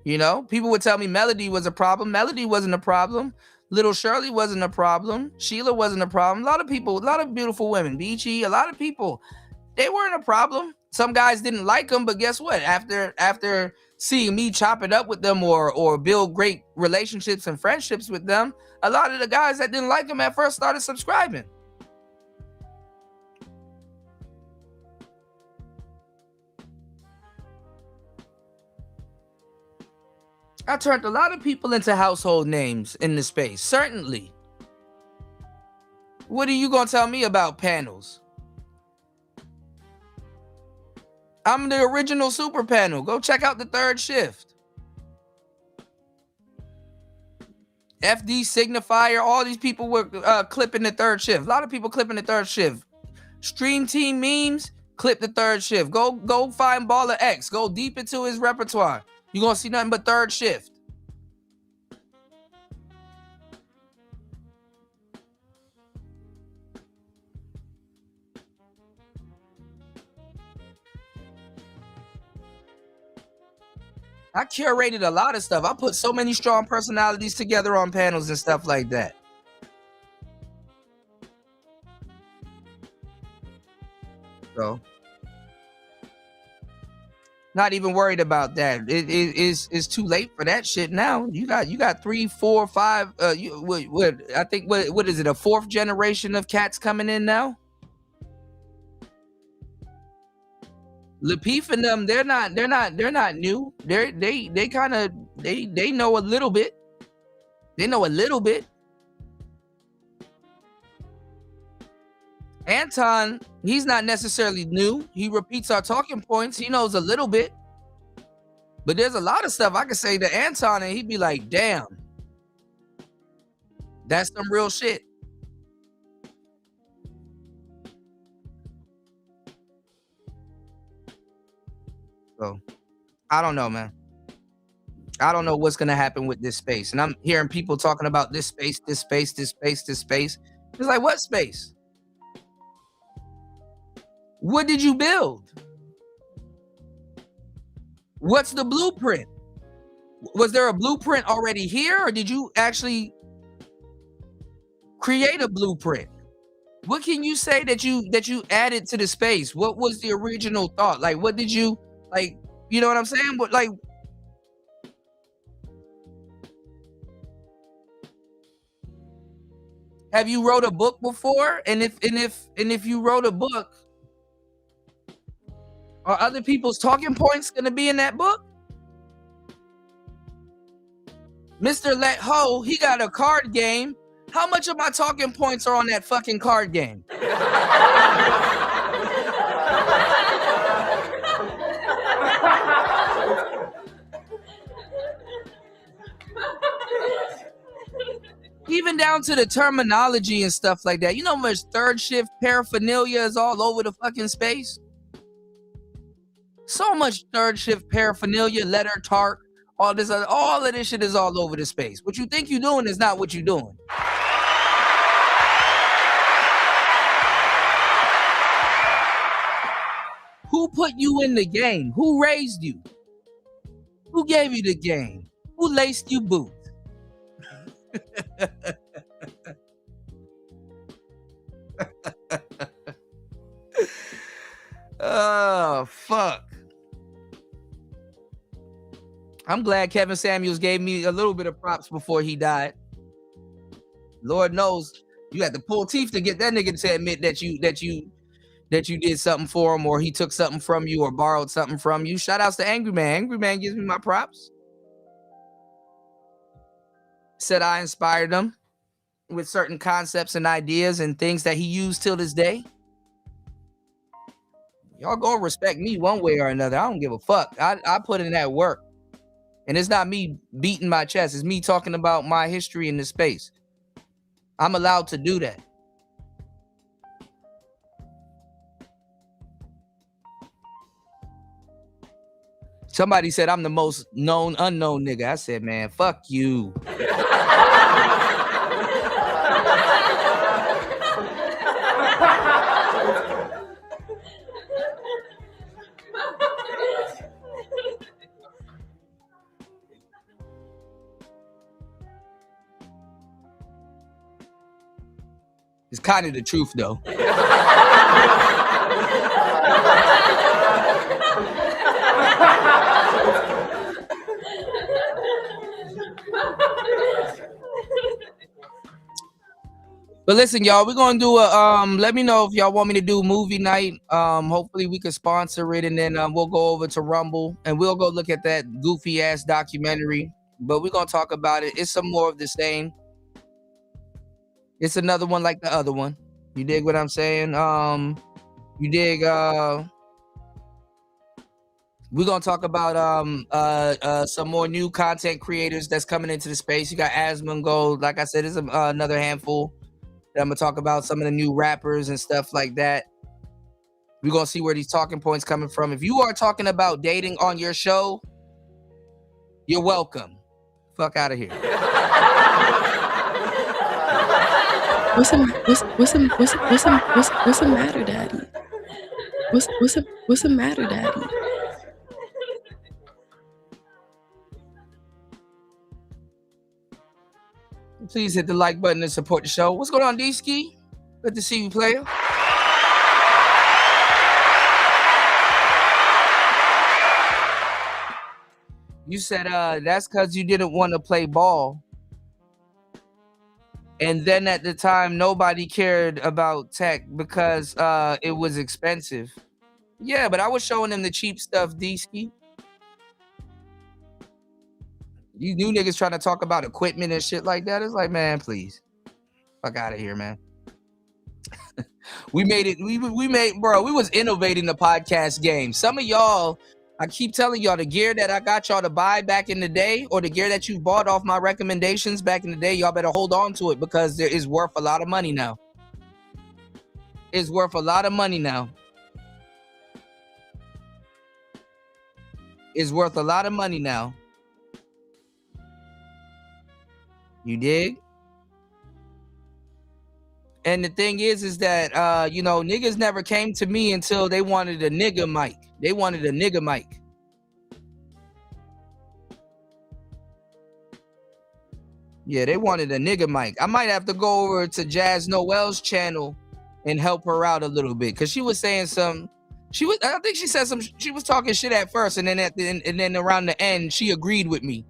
[SPEAKER 15] You know, people would tell me Melody was a problem. Melody wasn't a problem. Little Shirley wasn't a problem. Sheila wasn't a problem. A lot of people, a lot of beautiful women, Beachy, a lot of people, they weren't a problem. Some guys didn't like them, but guess what? After seeing me chop it up with them or build great relationships and friendships with them, a lot of the guys that didn't like them at first started subscribing. I turned a lot of people into household names in the space, certainly. What are you gonna tell me about panels? I'm the original super panel. Go check out the Third Shift. FD Signifier, all these people were clipping the Third Shift. A lot of people clipping the Third Shift. Stream Team Memes, clip the Third Shift. Go find Baller X. Go deep into his repertoire. You're gonna see nothing but Third Shift. I curated a lot of stuff. I put so many strong personalities together on panels and stuff like that. So, not even worried about that. It's too late for that shit now. You got 3, 4, 5. What is it? A 4th generation of cats coming in now. Lapeef and them, they're not new. They kind of they know a little bit. They know a little bit. Anton, he's not necessarily new. He repeats our talking points. He knows a little bit. But there's a lot of stuff I could say to Anton and he'd be like, damn. That's some real shit. So, I don't know, man. I don't know what's going to happen with this space. And I'm hearing people talking about this space, this space, this space, this space. It's like, what space? What did you build? What's the blueprint? Was there a blueprint already here, or did you actually create a blueprint? What can you say that you added to the space? What was the original thought? Like, what did you, like, you know what I'm saying? But like, have you wrote a book before? And if you wrote a book, are other people's talking points going to be in that book? Mr. Let Ho, he got a card game. How much of my talking points are on that fucking card game? Even down to the terminology and stuff like that. You know how much Third Shift paraphernalia is all over the fucking space? So much Third Shift paraphernalia, letter tart, all of this shit is all over the space. What you think you're doing is not what you're doing. Who put you in the game? Who raised you? Who gave you the game? Who laced you boots? Oh, fuck. I'm glad Kevin Samuels gave me a little bit of props before he died. Lord knows you had to pull teeth to get that nigga to admit that you did something for him, or he took something from you or borrowed something from you. Shout outs to Angry Man. Angry Man gives me my props. Said I inspired him with certain concepts and ideas and things that he used till this day. Y'all gonna respect me one way or another. I don't give a fuck. I put in that work. And it's not me beating my chest. It's me talking about my history in this space. I'm allowed to do that. Somebody said I'm the most known unknown nigga. I said, man, fuck you. It's kind of the truth, though. But listen, y'all, we're gonna do a let me know if y'all want me to do movie night. Hopefully we can sponsor it, and then we'll go over to Rumble and we'll go look at that goofy ass documentary. But we're gonna talk about it. It's some more of the same. It's another one like the other one. You dig what I'm saying? You dig we're gonna talk about some more new content creators that's coming into the space. You got Asmongold. Like I said, there's another handful that I'm gonna talk about, some of the new rappers and stuff like that. We're gonna see where these talking points coming from. If you are talking about dating on your show, you're welcome. Fuck out of here.
[SPEAKER 3] What's the matter, Daddy? What's the matter, Daddy?
[SPEAKER 15] Please hit the like button and support the show. What's going on, D-Ski? Good to see you, player. You said that's because you didn't want to play ball. And then at the time, nobody cared about tech because it was expensive. Yeah, but I was showing them the cheap stuff, D-Ski. You new niggas trying to talk about equipment and shit like that. It's like, man, please. Fuck out of here, man. We made it. We was innovating the podcast game. Some of y'all, I keep telling y'all, the gear that I got y'all to buy back in the day, or the gear that you bought off my recommendations back in the day, y'all better hold on to it because it is worth a lot of money now. It's worth a lot of money now. It's worth a lot of money now. You dig? And the thing is that, niggas never came to me until they wanted a nigga mic. They wanted a nigga mic. Yeah, they wanted a nigga mic. I might have to go over to Jazz Noel's channel and help her out a little bit. Cause she was saying I think she said she was talking shit at first. And then then around the end, she agreed with me.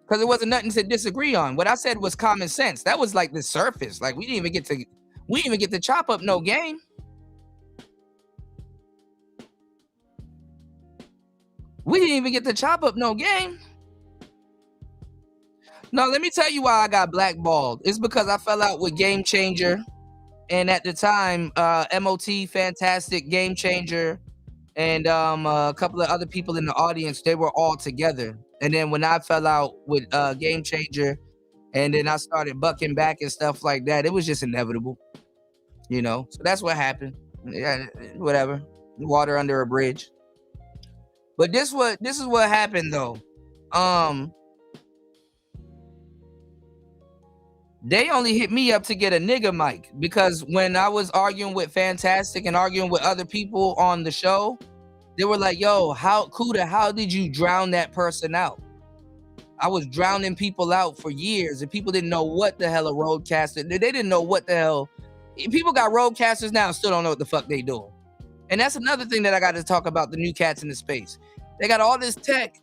[SPEAKER 15] Because it wasn't nothing to disagree on. What I said was common sense. That was like the surface. Like we didn't even get to chop up no game. We didn't even get to chop up no game. No, let me tell you why I got blackballed. It's because I fell out with Game Changer. And at the time, MOT, Fantastic, Game Changer, and a couple of other people in the audience, they were all together. And then when I fell out with Game Changer, and then I started bucking back and stuff like that, it was just inevitable, So that's what happened. Yeah, whatever. Water under a bridge. But this is what happened though. They only hit me up to get a nigga mic because when I was arguing with Fantastic and arguing with other people on the show, they were like, yo, Kuda, how did you drown that person out? I was drowning people out for years and people didn't know what the hell a roadcaster. They didn't know what the hell. People got roadcasters now and still don't know what the fuck they doing. And that's another thing that I got to talk about, the new cats in the space. They got all this tech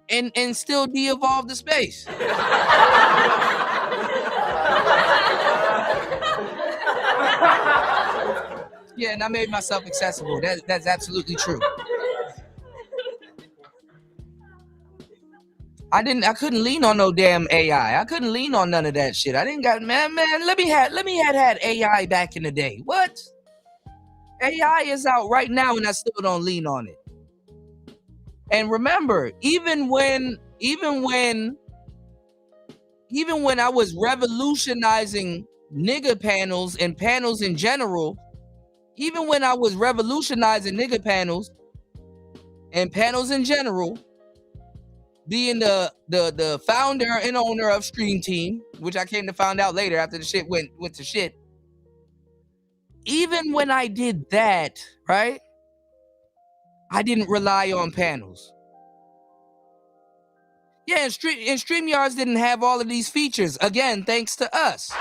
[SPEAKER 15] and still de-evolve the space. Yeah, and I made myself accessible. That's absolutely true. I couldn't lean on no damn AI. I couldn't lean on none of that shit. I didn't got man. Let me had AI back in the day. What? AI is out right now, and I still don't lean on it. And remember, even when I was revolutionizing nigga panels and panels in general, even when I was revolutionizing nigga panels, and panels in general, being the founder and owner of Stream Team, which I came to find out later after the shit went to shit. Even when I did that, right, I didn't rely on panels. Yeah, and StreamYards didn't have all of these features. Again, thanks to us.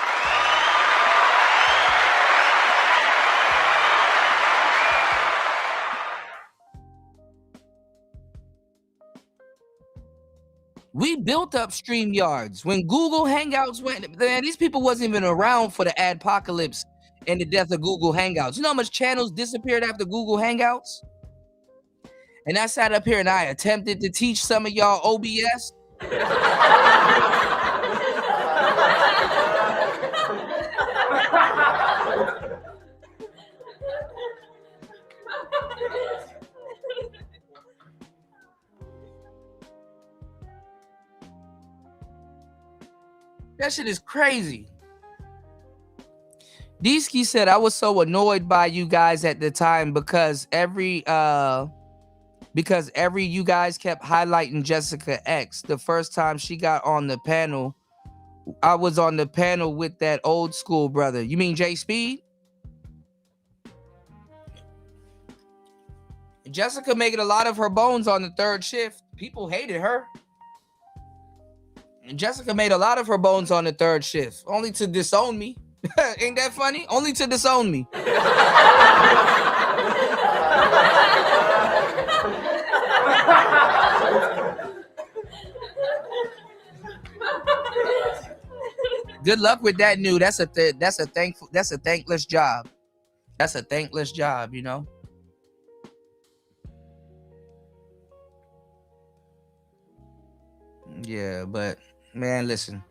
[SPEAKER 15] We built up StreamYards. When Google Hangouts went, man, these people wasn't even around for the adpocalypse and the death of Google Hangouts. You know how much channels disappeared after Google Hangouts? And I sat up here and I attempted to teach some of y'all OBS. That shit is crazy. Deesky said, I was so annoyed by you guys at the time because every you guys kept highlighting Jessica X. The first time she got on the panel, I was on the panel with that old school brother. You mean Jay Speed? Jessica made a lot of her bones on the third shift. People hated her. Jessica made a lot of her bones on the third shift, only to disown me. Ain't that funny? Only to disown me. Good luck with that, new. That's a thankless job. That's a thankless job, you know. Yeah, but man, listen.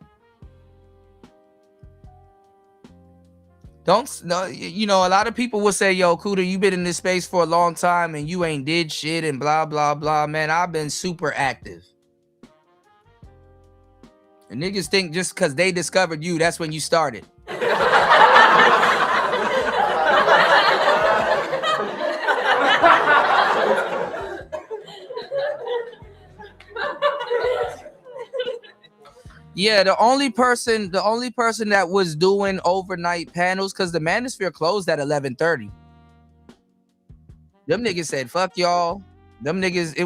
[SPEAKER 15] You know, a lot of people will say, yo, Kuda, you been in this space for a long time and you ain't did shit and blah, blah, blah. Man, I've been super active. And niggas think just because they discovered you, that's when you started. Yeah, the only person that was doing overnight panels, because the Manosphere closed at 11:30. Them niggas said, fuck y'all. Them niggas, it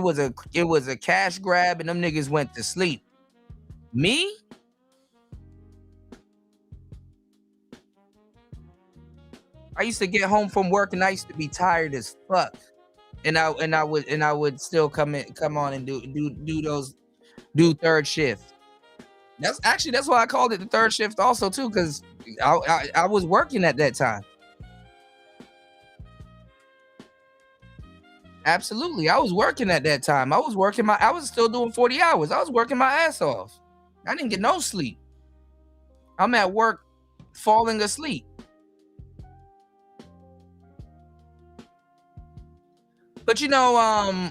[SPEAKER 15] was a cash grab and them niggas went to sleep. Me? I used to get home from work and I used to be tired as fuck. And I would still come on and do third shift. That's why I called it the third shift also too, because I was working at that time. Absolutely, I was working at that time. I was still doing 40 hours. I was working my ass off. I didn't get no sleep. I'm at work falling asleep. But you know,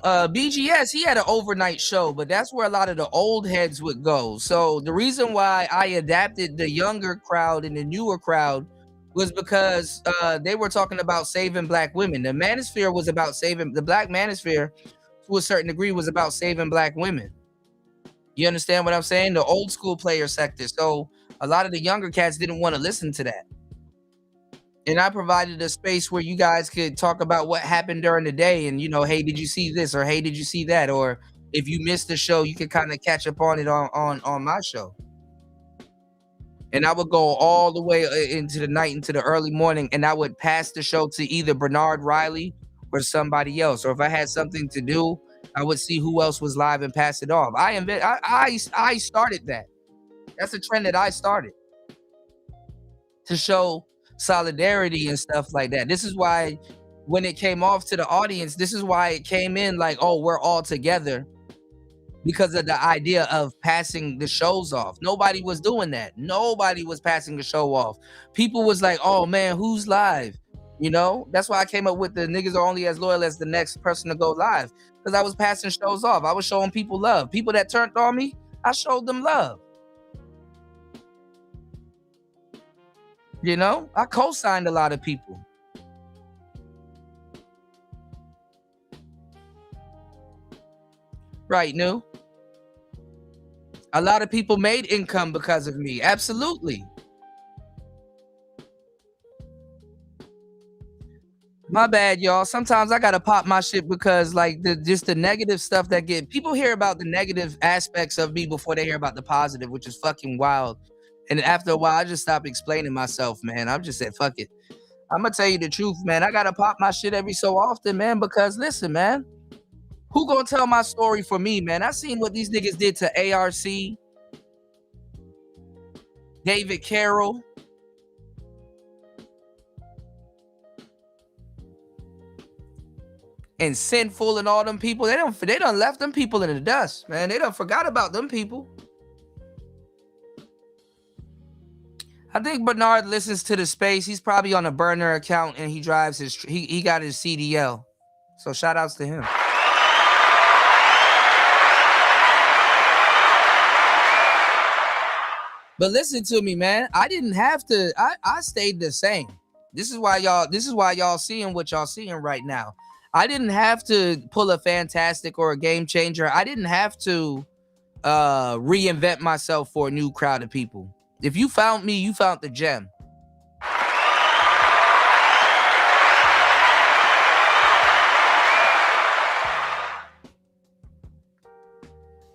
[SPEAKER 15] BGS, he had an overnight show, but that's where a lot of the old heads would go. So the reason why I adapted the younger crowd and the newer crowd was because they were talking about saving black women. The Manosphere was about saving, the Black Manosphere to a certain degree was about saving black women. You understand what I'm saying? The old school player sector. So a lot of the younger cats didn't want to listen to that. And I provided a space where you guys could talk about what happened during the day and, you know, hey, did you see this? Or hey, did you see that? Or if you missed the show, you could kind of catch up on it on my show. And I would go all the way into the night, into the early morning, and I would pass the show to either Bernard Riley or somebody else. Or if I had something to do, I would see who else was live and pass it off. I started that. That's a trend that I started to show solidarity and stuff like that. This is why when it came off to the audience, this is why it came in like, oh, we're all together, because of the idea of passing the shows off. Nobody was doing that. Nobody was passing the show off. People was like, oh man, who's live? You know, that's why I came up with the niggas are only as loyal as the next person to go live, because I was passing shows off. I was showing people love. People that turned on me, I showed them love. You know, I co-signed a lot of people. Right, New? A lot of people made income because of me. Absolutely. My bad, y'all. Sometimes I gotta pop my shit because like just the negative stuff that people hear about the negative aspects of me before they hear about the positive, which is fucking wild. And after a while, I just stopped explaining myself, man. I'm just said, fuck it. I'm gonna tell you the truth, man. I gotta pop my shit every so often, man, because listen, man, who gonna tell my story for me, man? I seen what these niggas did to ARC, David Carroll, and Sinful and all them people. They done left them people in the dust, man. They done forgot about them people. I think Bernard listens to the space. He's probably on a burner account and he drives he got his CDL. So shout outs to him. But listen to me, man. I didn't have to. I stayed the same. This is why y'all seeing what y'all seeing right now. I didn't have to pull a Fantastic or a Game Changer. I didn't have to reinvent myself for a new crowd of people. If you found me, you found the gem.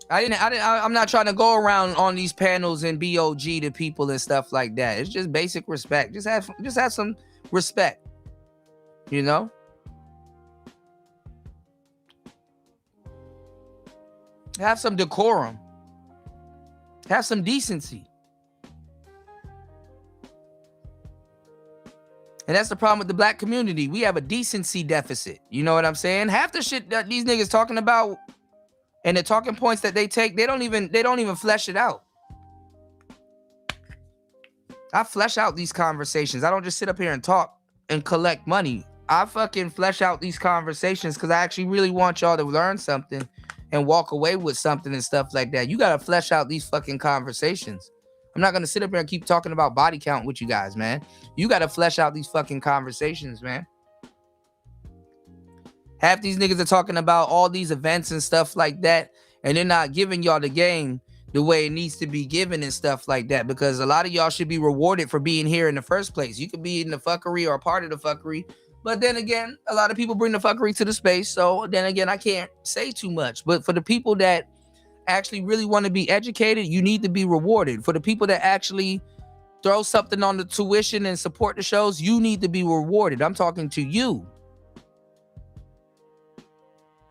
[SPEAKER 15] I'm not trying to go around on these panels and BOG to people and stuff like that. It's just basic respect. Just have some respect, you know? Have some decorum. Have some decency. And that's the problem with the black community. We have a decency deficit. You know what I'm saying? Half the shit that these niggas talking about and the talking points that they take, they don't even flesh it out. I flesh out these conversations. I don't just sit up here and talk and collect money. I fucking flesh out these conversations because I actually really want y'all to learn something and walk away with something and stuff like that. You got to flesh out these fucking conversations. I'm not going to sit up here and keep talking about body count with you guys, man. You got to flesh out these fucking conversations, man. Half these niggas are talking about all these events and stuff like that, and they're not giving y'all the game the way it needs to be given and stuff like that, because a lot of y'all should be rewarded for being here in the first place. You could be in the fuckery or a part of the fuckery, but then again, a lot of people bring the fuckery to the space, so then again, I can't say too much. But for the people that actually really want to be educated, you need to be rewarded. For the people that actually throw something on the tuition and support the shows, you need to be rewarded. I'm talking to you.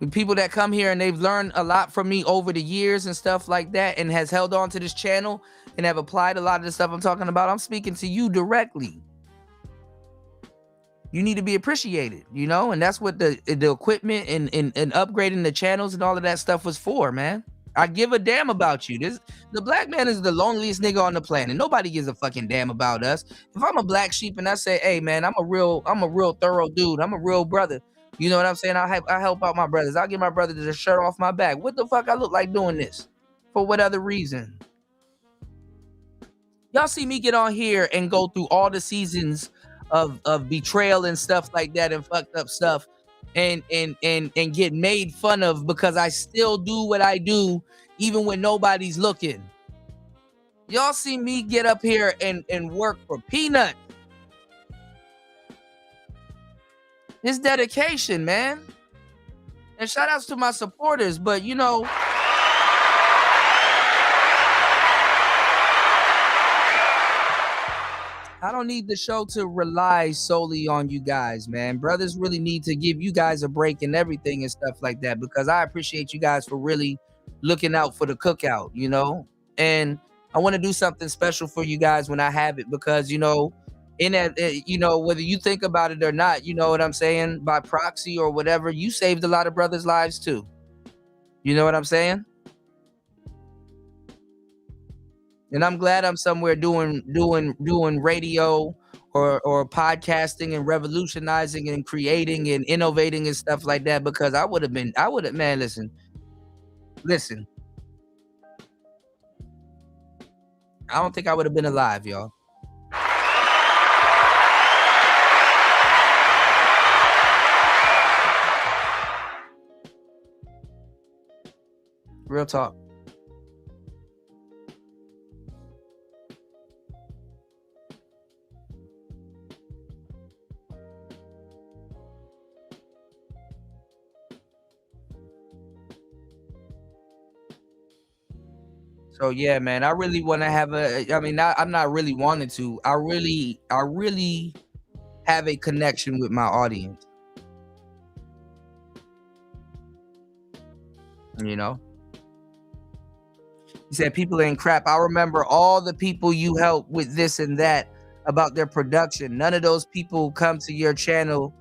[SPEAKER 15] The people that come here and they've learned a lot from me over the years and stuff like that and has held on to this channel and have applied a lot of the stuff I'm talking about, I'm speaking to you directly. You need to be appreciated, you know? And that's what the equipment and upgrading the channels and all of that stuff was for, man. I give a damn about you. The black man is the loneliest nigga on the planet. Nobody gives a fucking damn about us. If I'm a black sheep and I say, hey man, I'm a real thorough dude. I'm a real brother. You know what I'm saying? I help out my brothers. I'll get my brother to shirt off my back. What the fuck I look like doing this? For what other reason? Y'all see me get on here and go through all the seasons of betrayal and stuff like that and fucked up stuff and get made fun of because I still do what I do even when nobody's looking. Y'all see me get up here and work for peanuts. It's dedication, man. And shout outs to my supporters, but you know, I don't need the show to rely solely on you guys, man. Brothers really need to give you guys a break and everything and stuff like that, because I appreciate you guys for really looking out for the cookout, you know? And I want to do something special for you guys when I have it, because, you know, in that, you know, whether you think about it or not, you know what I'm saying? By proxy or whatever, you saved a lot of brothers' lives too. You know what I'm saying? And I'm glad I'm somewhere doing radio or podcasting and revolutionizing and creating and innovating and stuff like that, because I would have, man, listen. I don't think I would have been alive, y'all. Real talk. So yeah, man, I really want to have I'm not really wanting to. I really have a connection with my audience. You know? He said people ain't crap. I remember all the people you helped with this and that about their production. None of those people come to your channel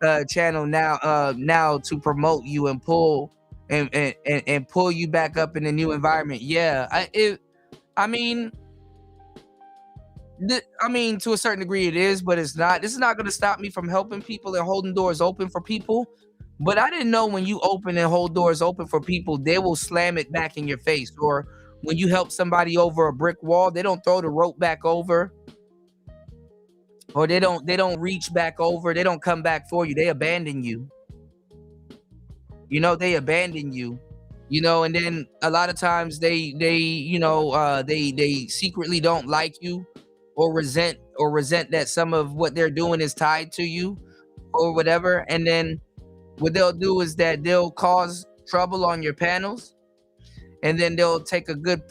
[SPEAKER 15] now to promote you and pull and pull you back up in a new environment. Yeah, I mean, to a certain degree it is, but it's not. This is not going to stop me from helping people and holding doors open for people. But I didn't know when you open and hold doors open for people, they will slam it back in your face. Or when you help somebody over a brick wall, they don't throw the rope back over. Or they don't reach back over. They don't come back for you. They abandon you. You know, they abandon you. You know, and then a lot of times they secretly don't like you or resent that some of what they're doing is tied to you or whatever. And then what they'll do is that they'll cause trouble on your panels, and then they'll take a good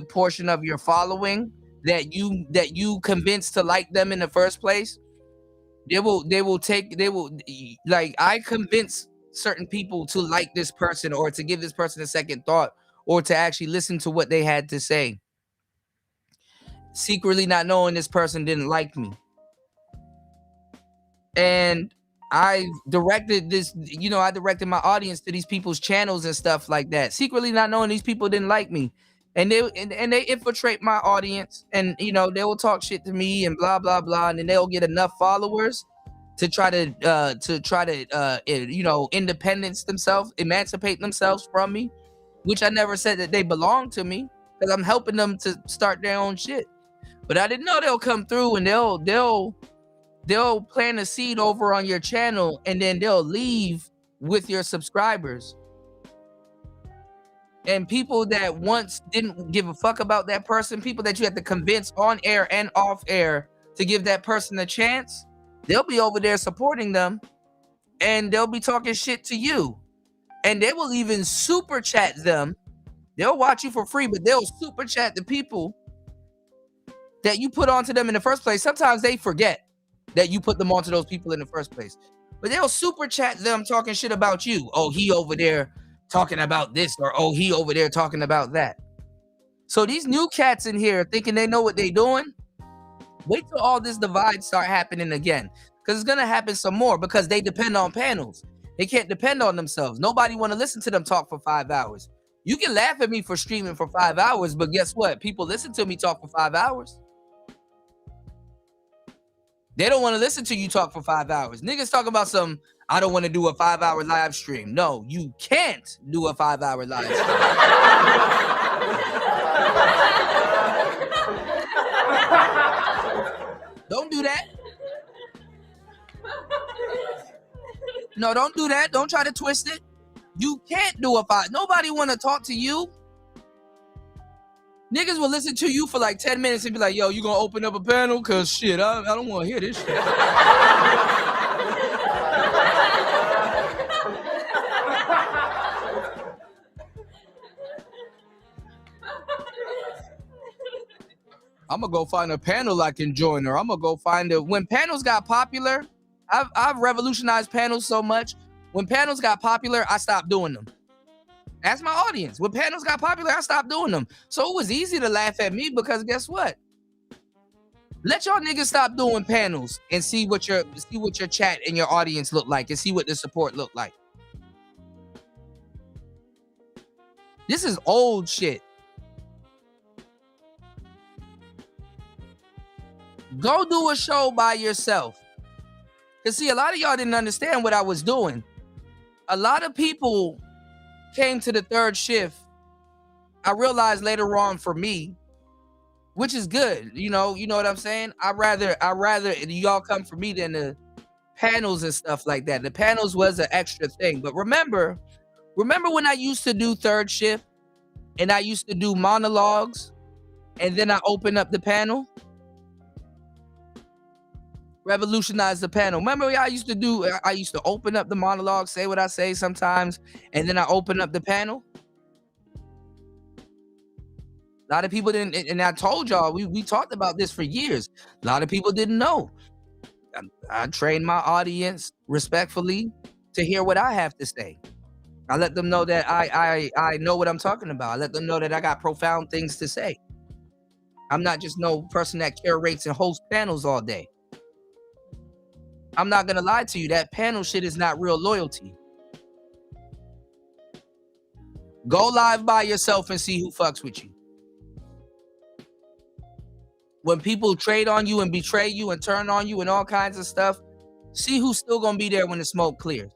[SPEAKER 15] portion of your following that you convinced to like them in the first place. I convince certain people to like this person or to give this person a second thought or to actually listen to what they had to say, secretly not knowing this person didn't like me. And I directed my audience to these people's channels and stuff like that, secretly not knowing these people didn't like me. And they infiltrate my audience, and they will talk shit to me and blah blah blah, and then they'll get enough followers to try to independence themselves, emancipate themselves from me, which I never said that they belong to me, because I'm helping them to start their own shit. But I didn't know they'll come through and they'll plant a seed over on your channel, and then they'll leave with your subscribers. And people that once didn't give a fuck about that person, people that you had to convince on air and off air to give that person a chance, they'll be over there supporting them, and they'll be talking shit to you. And they will even super chat them. They'll watch you for free, but they'll super chat the people that you put onto them in the first place. Sometimes they forget that you put them onto those people in the first place, but they'll super chat them talking shit about you. Oh, he over there talking about this, or oh, he over there talking about that. So these new cats in here thinking they know what they doing, wait till all this divide start happening again, because it's gonna happen some more, because they depend on panels. They can't depend on themselves. Nobody want to listen to them talk for 5 hours. You can laugh at me for streaming for 5 hours, but guess what? People listen to me talk for 5 hours. They don't want to listen to you talk for 5 hours. Niggas talk about I don't want to do a 5-hour live stream. No, you can't do a 5-hour live stream. Don't do that. No, don't do that. Don't try to twist it. You can't do a 5. Nobody want to talk to you. Niggas will listen to you for like 10 minutes and be like, yo, you gonna open up a panel? Cause shit, I don't want to hear this shit. I'm gonna go find a panel I can join, or I'm gonna go find when panels got popular, I've revolutionized panels so much. When panels got popular, I stopped doing them. Ask my audience. When panels got popular, I stopped doing them. So it was easy to laugh at me, because guess what? Let y'all niggas stop doing panels and see what your chat and your audience look like, and see what the support look like. This is old shit. Go do a show by yourself. Because see, a lot of y'all didn't understand what I was doing. A lot of people came to the third shift. I realized later on, for me, which is good, you know what I'm saying? I rather y'all come for me than the panels and stuff like that. The panels was an extra thing. But remember when I used to do third shift, and I used to do monologues, and then I open up the panel. Revolutionize the panel. Remember what I used to open up the monologue, say what I say sometimes, and then I open up the panel. A lot of people didn't, and I told y'all, we talked about this for years. A lot of people didn't know. I trained my audience respectfully to hear what I have to say. I let them know that I know what I'm talking about. I let them know that I got profound things to say. I'm not just no person that curates and hosts panels all day. I'm not gonna lie to you, that panel shit is not real loyalty. Go live by yourself and see who fucks with you. When people trade on you and betray you and turn on you and all kinds of stuff, see who's still gonna be there when the smoke clears.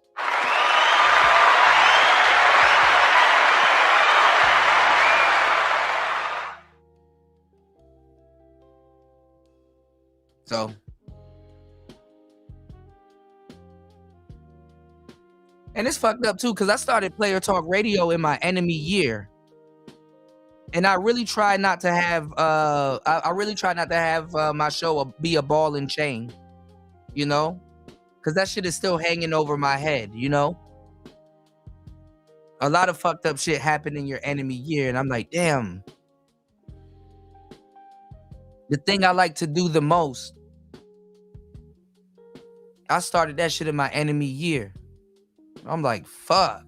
[SPEAKER 15] So, and it's fucked up too, because I started Player Talk Radio in my enemy year. And I really try not to have my show be a ball and chain, you know, because that shit is still hanging over my head, you know. A lot of fucked up shit happened in your enemy year, and I'm like, damn. The thing I like to do the most, I started that shit in my enemy year. I'm like, fuck.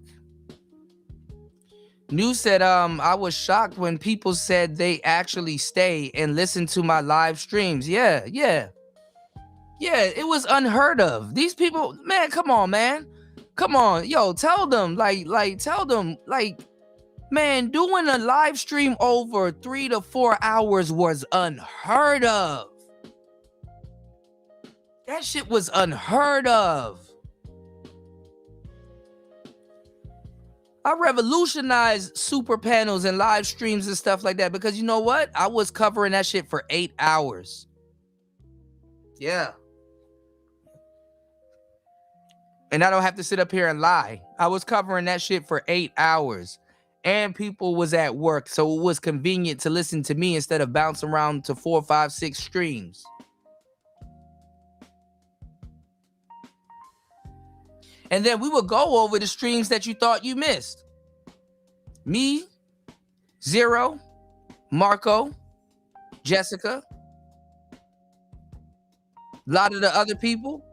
[SPEAKER 15] News said, I was shocked when people said they actually stay and listen to my live streams. Yeah, it was unheard of. These people, man, come on, man. Come on, yo, tell them, man, doing a live stream over 3 to 4 hours was unheard of. That shit was unheard of. I revolutionized super panels and live streams and stuff like that because you know what? I was covering that shit for 8 hours. Yeah. And I don't have to sit up here and lie. I was covering that shit for 8 hours. And people was at work, so it was convenient to listen to me instead of bouncing around to 4, 5, 6 streams. And then we would go over the streams that you thought you missed. Me, Zero, Marco, Jessica, a lot of the other people.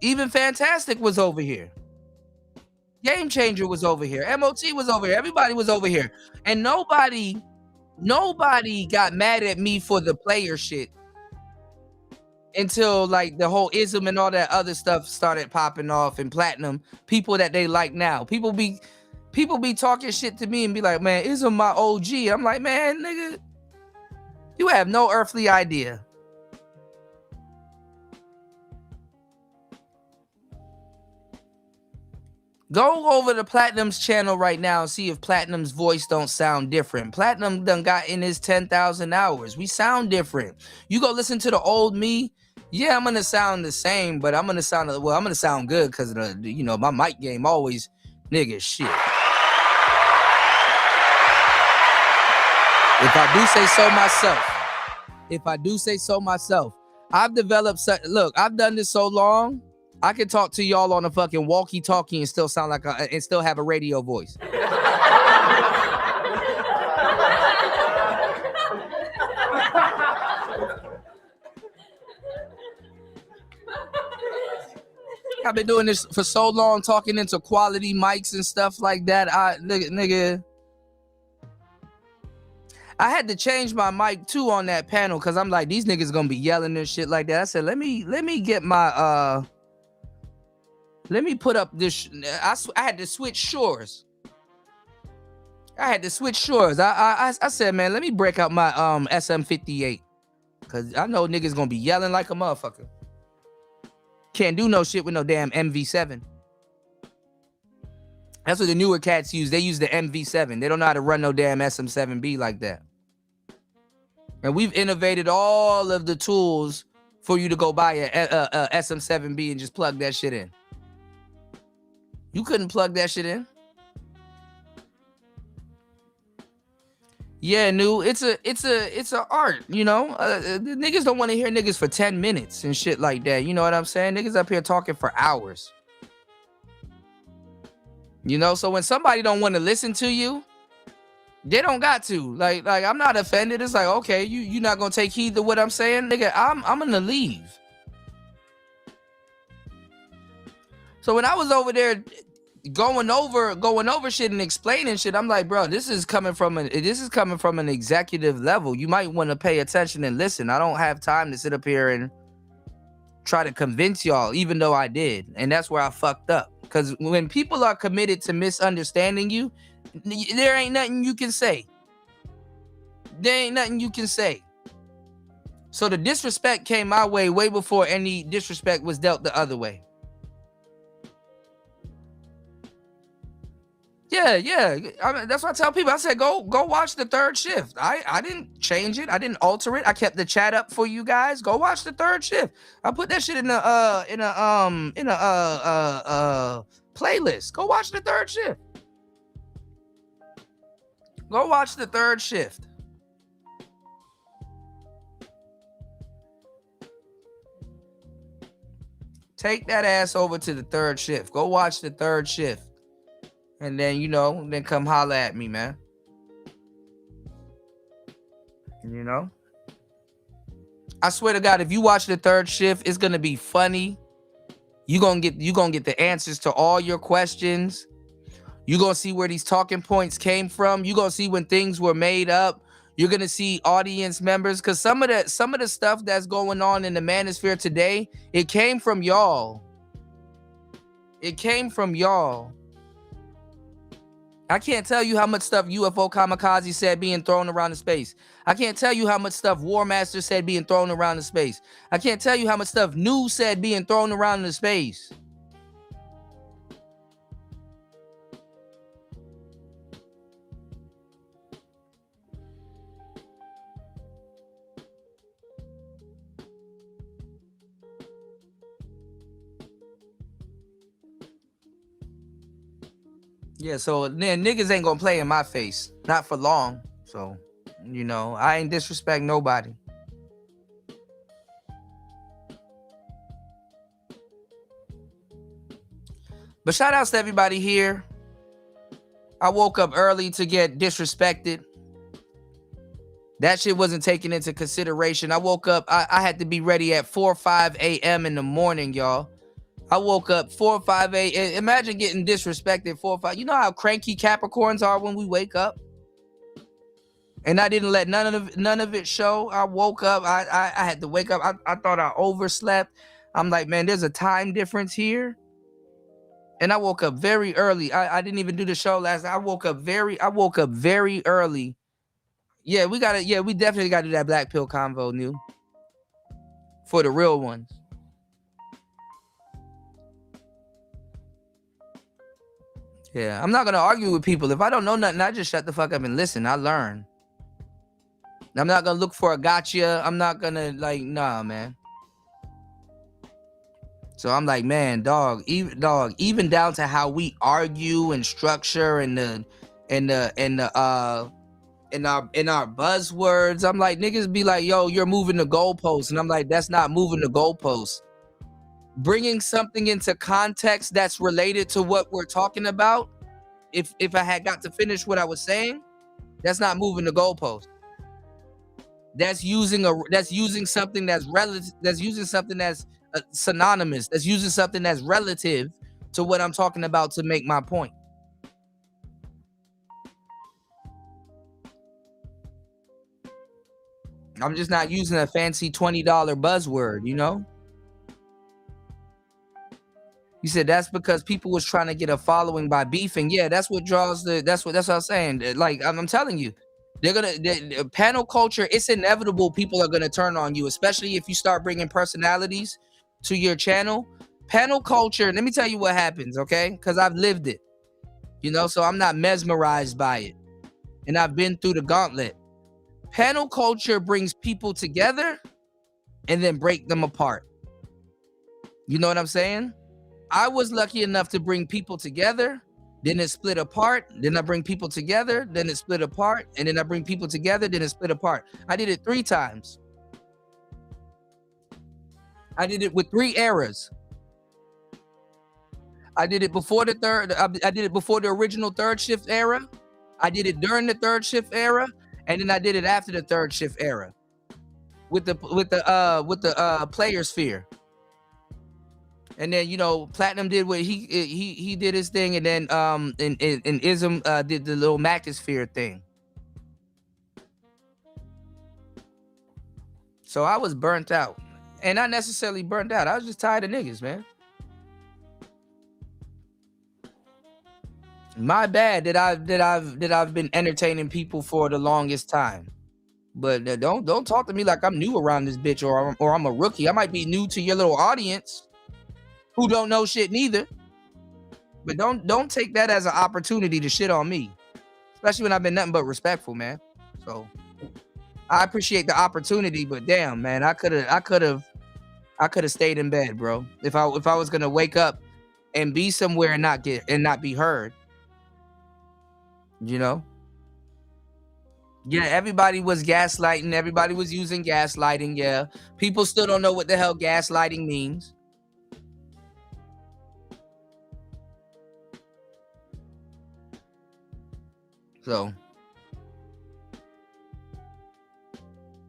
[SPEAKER 15] Even Fantastic was over here. Game Changer was over here. MOT was over here. Everybody was over here. And nobody got mad at me for the player shit until like the whole ism and all that other stuff started popping off and platinum. People that they like now. People be talking shit to me and be like, man, ism my OG. I'm like, man, nigga, you have no earthly idea. Go over to Platinum's channel right now and see if Platinum's voice don't sound different. Platinum done got in his 10,000 hours. We sound different. You go listen to the old me. Yeah, I'm gonna sound the same, but I'm gonna sound good because of the, you know, my mic game always nigga shit. If I do say so myself, I've developed look, I've done this so long, I can talk to y'all on a fucking walkie-talkie and still sound like and still have a radio voice. I've been doing this for so long, talking into quality mics and stuff like that. Nigga, I had to change my mic too on that panel because I'm like, these niggas gonna be yelling and shit like that. I said, let me get my let me put up this. I had to switch shores. I said, man, let me break out my SM58 because I know niggas gonna be yelling like a motherfucker. Can't do no shit with no damn MV7. That's what the newer cats use. They use the MV7. They don't know how to run no damn SM7B like that. And we've innovated all of the tools for you to go buy a SM7B and just plug that shit in. You couldn't plug that shit in. Yeah, new. It's a art, you know. The niggas don't want to hear niggas for 10 minutes and shit like that. You know what I'm saying? Niggas up here talking for hours. You know, so when somebody don't want to listen to you, they don't got to. Like I'm not offended. It's like, okay, you not gonna take heed to what I'm saying, nigga. I'm gonna leave. So when I was over there going over shit and explaining shit, I'm like, bro, this is coming from an executive level. You might want to pay attention and listen. I don't have time to sit up here and try to convince y'all, even though I did. And that's where I fucked up. Because when people are committed to misunderstanding you, there ain't nothing you can say. There ain't nothing you can say. So the disrespect came my way before any disrespect was dealt the other way. Yeah. I mean, that's what I tell people. I said, go watch the third shift. I didn't change it. I didn't alter it. I kept the chat up for you guys. Go watch the third shift. I put that shit in a playlist. Go watch the third shift. Go watch the third shift. Take that ass over to the third shift. Go watch the third shift. And then, you know, then come holler at me, man. You know? I swear to God, if you watch the third shift, it's gonna be funny. You're gonna get the answers to all your questions. You're gonna see where these talking points came from. You're gonna see when things were made up. You're gonna see audience members, because some of the stuff that's going on in the manosphere today, it came from y'all. It came from y'all. I can't tell you how much stuff UFO Kamikaze said being thrown around in space. I can't tell you how much stuff War Master said being thrown around in space. I can't tell you how much stuff New said being thrown around in space. Yeah, so then niggas ain't gonna play in my face. Not for long. So, you know, I ain't disrespect nobody. But shout outs to everybody here. I woke up early to get disrespected. That shit wasn't taken into consideration. I woke up, I had to be ready at 4 or 5 a.m. in the morning, y'all. I woke up 4 or 5 a.m. Imagine getting disrespected 4 or 5. You know how cranky Capricorns are when we wake up? And I didn't let none of it show. I woke up. I had to wake up. I thought I overslept. I'm like, man, there's a time difference here. And I woke up very early. I didn't even do the show last night. I woke up very early. Yeah, we definitely gotta do that black pill convo, New. For the real ones. Yeah, I'm not gonna argue with people. If I don't know nothing, I just shut the fuck up and listen. I learn. I'm not gonna look for a gotcha. I'm not gonna nah, man. So I'm like, man, dog, even down to how we argue and structure and our buzzwords. I'm like, niggas be like, yo, you're moving the goalposts, and I'm like, that's not moving the goalposts. Bringing something into context that's related to what we're talking about. If I had got to finish what I was saying, that's not moving the goalpost. That's using something that's relative. That's using something that's synonymous. That's using something that's relative to what I'm talking about to make my point. I'm just not using a fancy $20 buzzword, you know? You said that's because people was trying to get a following by beefing. Yeah, that's what I'm saying. Like, I'm telling you, the panel culture, it's inevitable people are gonna turn on you, especially if you start bringing personalities to your channel. Panel culture, let me tell you what happens, okay? Because I've lived it, you know, so I'm not mesmerized by it. And I've been through the gauntlet. Panel culture brings people together and then break them apart. You know what I'm saying? I was lucky enough to bring people together, then it split apart, then I bring people together, then it split apart, and then I bring people together, then it split apart. I did it 3 times. I did it with 3 eras. I did it before the I did it before the original third shift era. I did it during the third shift era, and then I did it after the third shift era with the player sphere. And then, you know, Platinum did what he did his thing, and then and Ism did the little Macosphere thing. So I was burnt out. And not necessarily burnt out. I was just tired of niggas, man. My bad that I've been entertaining people for the longest time. But don't talk to me like I'm new around this bitch or I'm a rookie. I might be new to your little audience who don't know shit neither. But don't take that as an opportunity to shit on me. Especially when I've been nothing but respectful, man. So I appreciate the opportunity, but damn, man, I could have stayed in bed, bro. If I was gonna wake up and be somewhere and not be heard, you know. Yeah, everybody was gaslighting. Everybody was using gaslighting. Yeah, people still don't know what the hell gaslighting means. So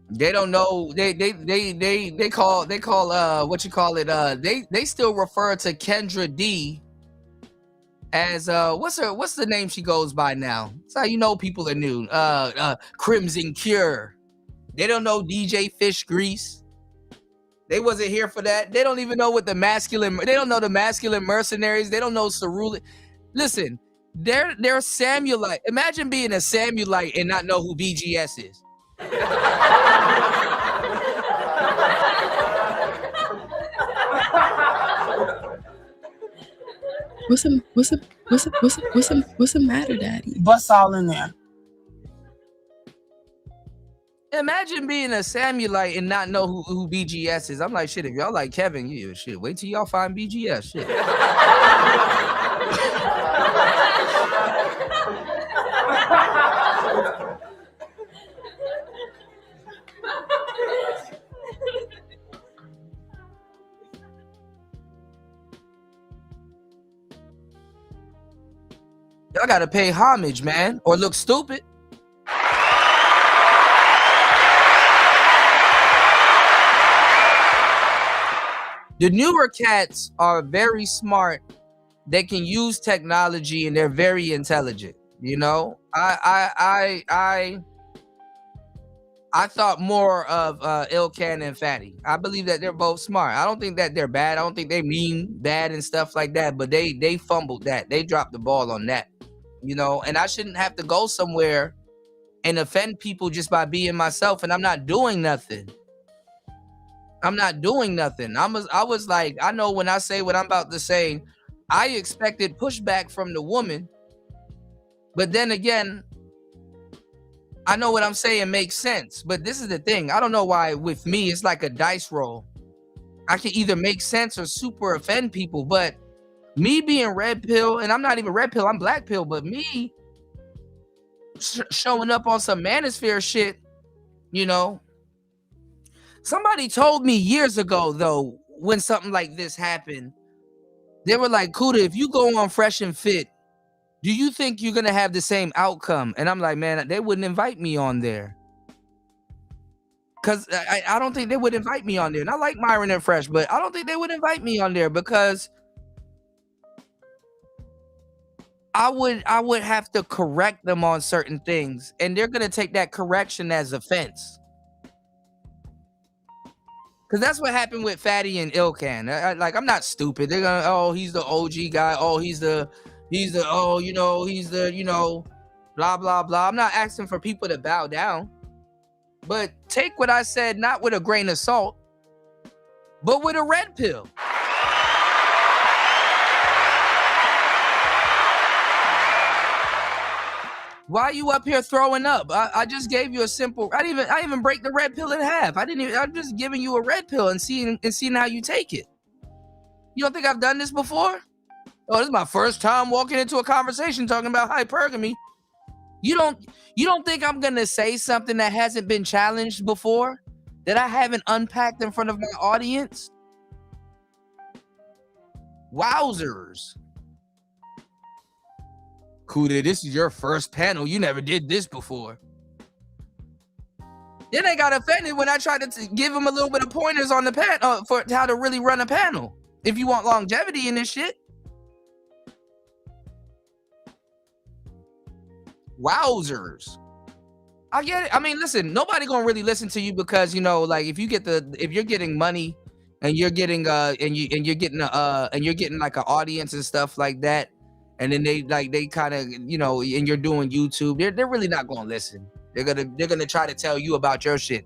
[SPEAKER 15] they don't know. They call what you call it. They still refer to Kendra D as what's the name she goes by now? That's how you know people are new. Crimson Cure. They don't know DJ Fish Grease. They wasn't here for that. They don't even know what the masculine. They don't know the masculine mercenaries. They don't know Cerulli. Listen, they're Samulite. Imagine being a Samulite and not know who BGS is.
[SPEAKER 3] What's the matter, Daddy?
[SPEAKER 4] Bust all in there.
[SPEAKER 15] Imagine being a Samulite and not know who BGS is. I'm like, shit, if y'all like Kevin, yeah, shit, wait till y'all find BGS. Shit. Y'all gotta pay homage, man, or look stupid. The newer cats are very smart. They can use technology and they're very intelligent. You know, I thought more of Ilkan and Fatty. I believe that they're both smart. I don't think that they're bad. I don't think they mean bad and stuff like that. But they fumbled that. They dropped the ball on that. You know, and I shouldn't have to go somewhere and offend people just by being myself. And I'm not doing nothing. I'm not doing nothing. I was like, I know when I say what I'm about to say, I expected pushback from the woman. But then again, I know what I'm saying makes sense. But this is the thing. I don't know why with me, it's like a dice roll. I can either make sense or super offend people. But me being red pill, and I'm not even red pill, I'm black pill, but me showing up on some manosphere shit, you know. Somebody told me years ago, though, when something like this happened, they were like, Kuda, if you go on Fresh and Fit, do you think you're going to have the same outcome? And I'm like, man, they wouldn't invite me on there. Because I don't think they would invite me on there. And I like Myron and Fresh, but I don't think they would invite me on there because I would have to correct them on certain things. And they're going to take that correction as offense. Because that's what happened with Fatty and Ilkan. Like, I'm not stupid. They're going to, oh, he's the OG guy. Oh, he's the, oh, you know, he's the, you know, blah, blah, blah. I'm not asking for people to bow down. But take what I said, not with a grain of salt, but with a red pill. Why are you up here throwing up? I just gave you a simple. I didn't even break the red pill in half. I'm just giving you a red pill and seeing how you take it. You don't think I've done this before? Oh, this is my first time walking into a conversation talking about hypergamy. You don't think I'm gonna say something that hasn't been challenged before, that I haven't unpacked in front of my audience? Wowzers. Kuda, this is your first panel. You never did this before. Then they got offended when I tried to give them a little bit of pointers on the panel for how to really run a panel. If you want longevity in this shit. Wowzers. I get it. I mean, listen, nobody gonna really listen to you because, you know, like if you're getting money and you're getting and you're getting like an audience and stuff like that, and then they kind of, you know, and you're doing YouTube, they're really not gonna listen. They're gonna try to tell you about your shit.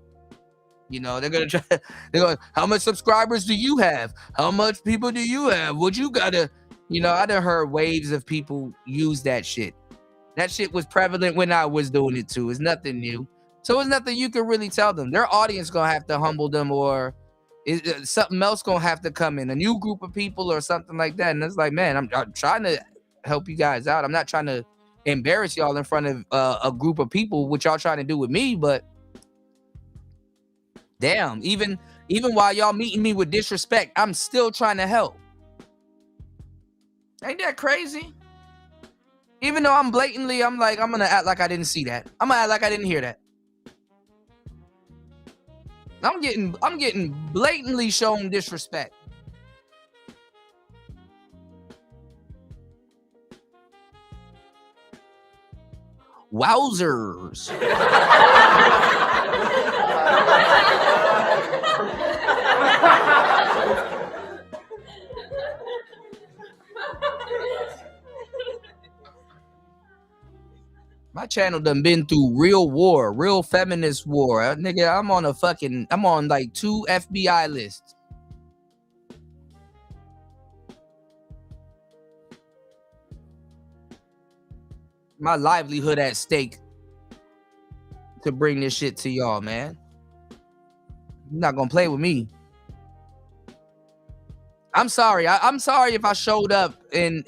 [SPEAKER 15] You know, they're going, how much subscribers do you have? How much people do you have? What you gotta, you know, I done heard waves of people use that shit. That shit was prevalent when I was doing it too. It's nothing new. So it's nothing you can really tell them. Their audience gonna have to humble them, or something else gonna have to come in, a new group of people or something like that. And it's like, man, I'm trying to help you guys out. I'm not trying to embarrass y'all in front of a group of people, which y'all trying to do with me. But damn, even while y'all meeting me with disrespect, I'm still trying to help. Ain't that crazy? Even though I'm blatantly, I'm gonna act like I didn't see that. I'm gonna act like I didn't hear that. I'm getting blatantly shown disrespect. Wowzers. My channel done been through real war, real feminist war. Nigga, I'm on like 2 FBI lists. My livelihood at stake to bring this shit to y'all, man. You're not gonna play with me. I'm sorry. I'm sorry if I showed up in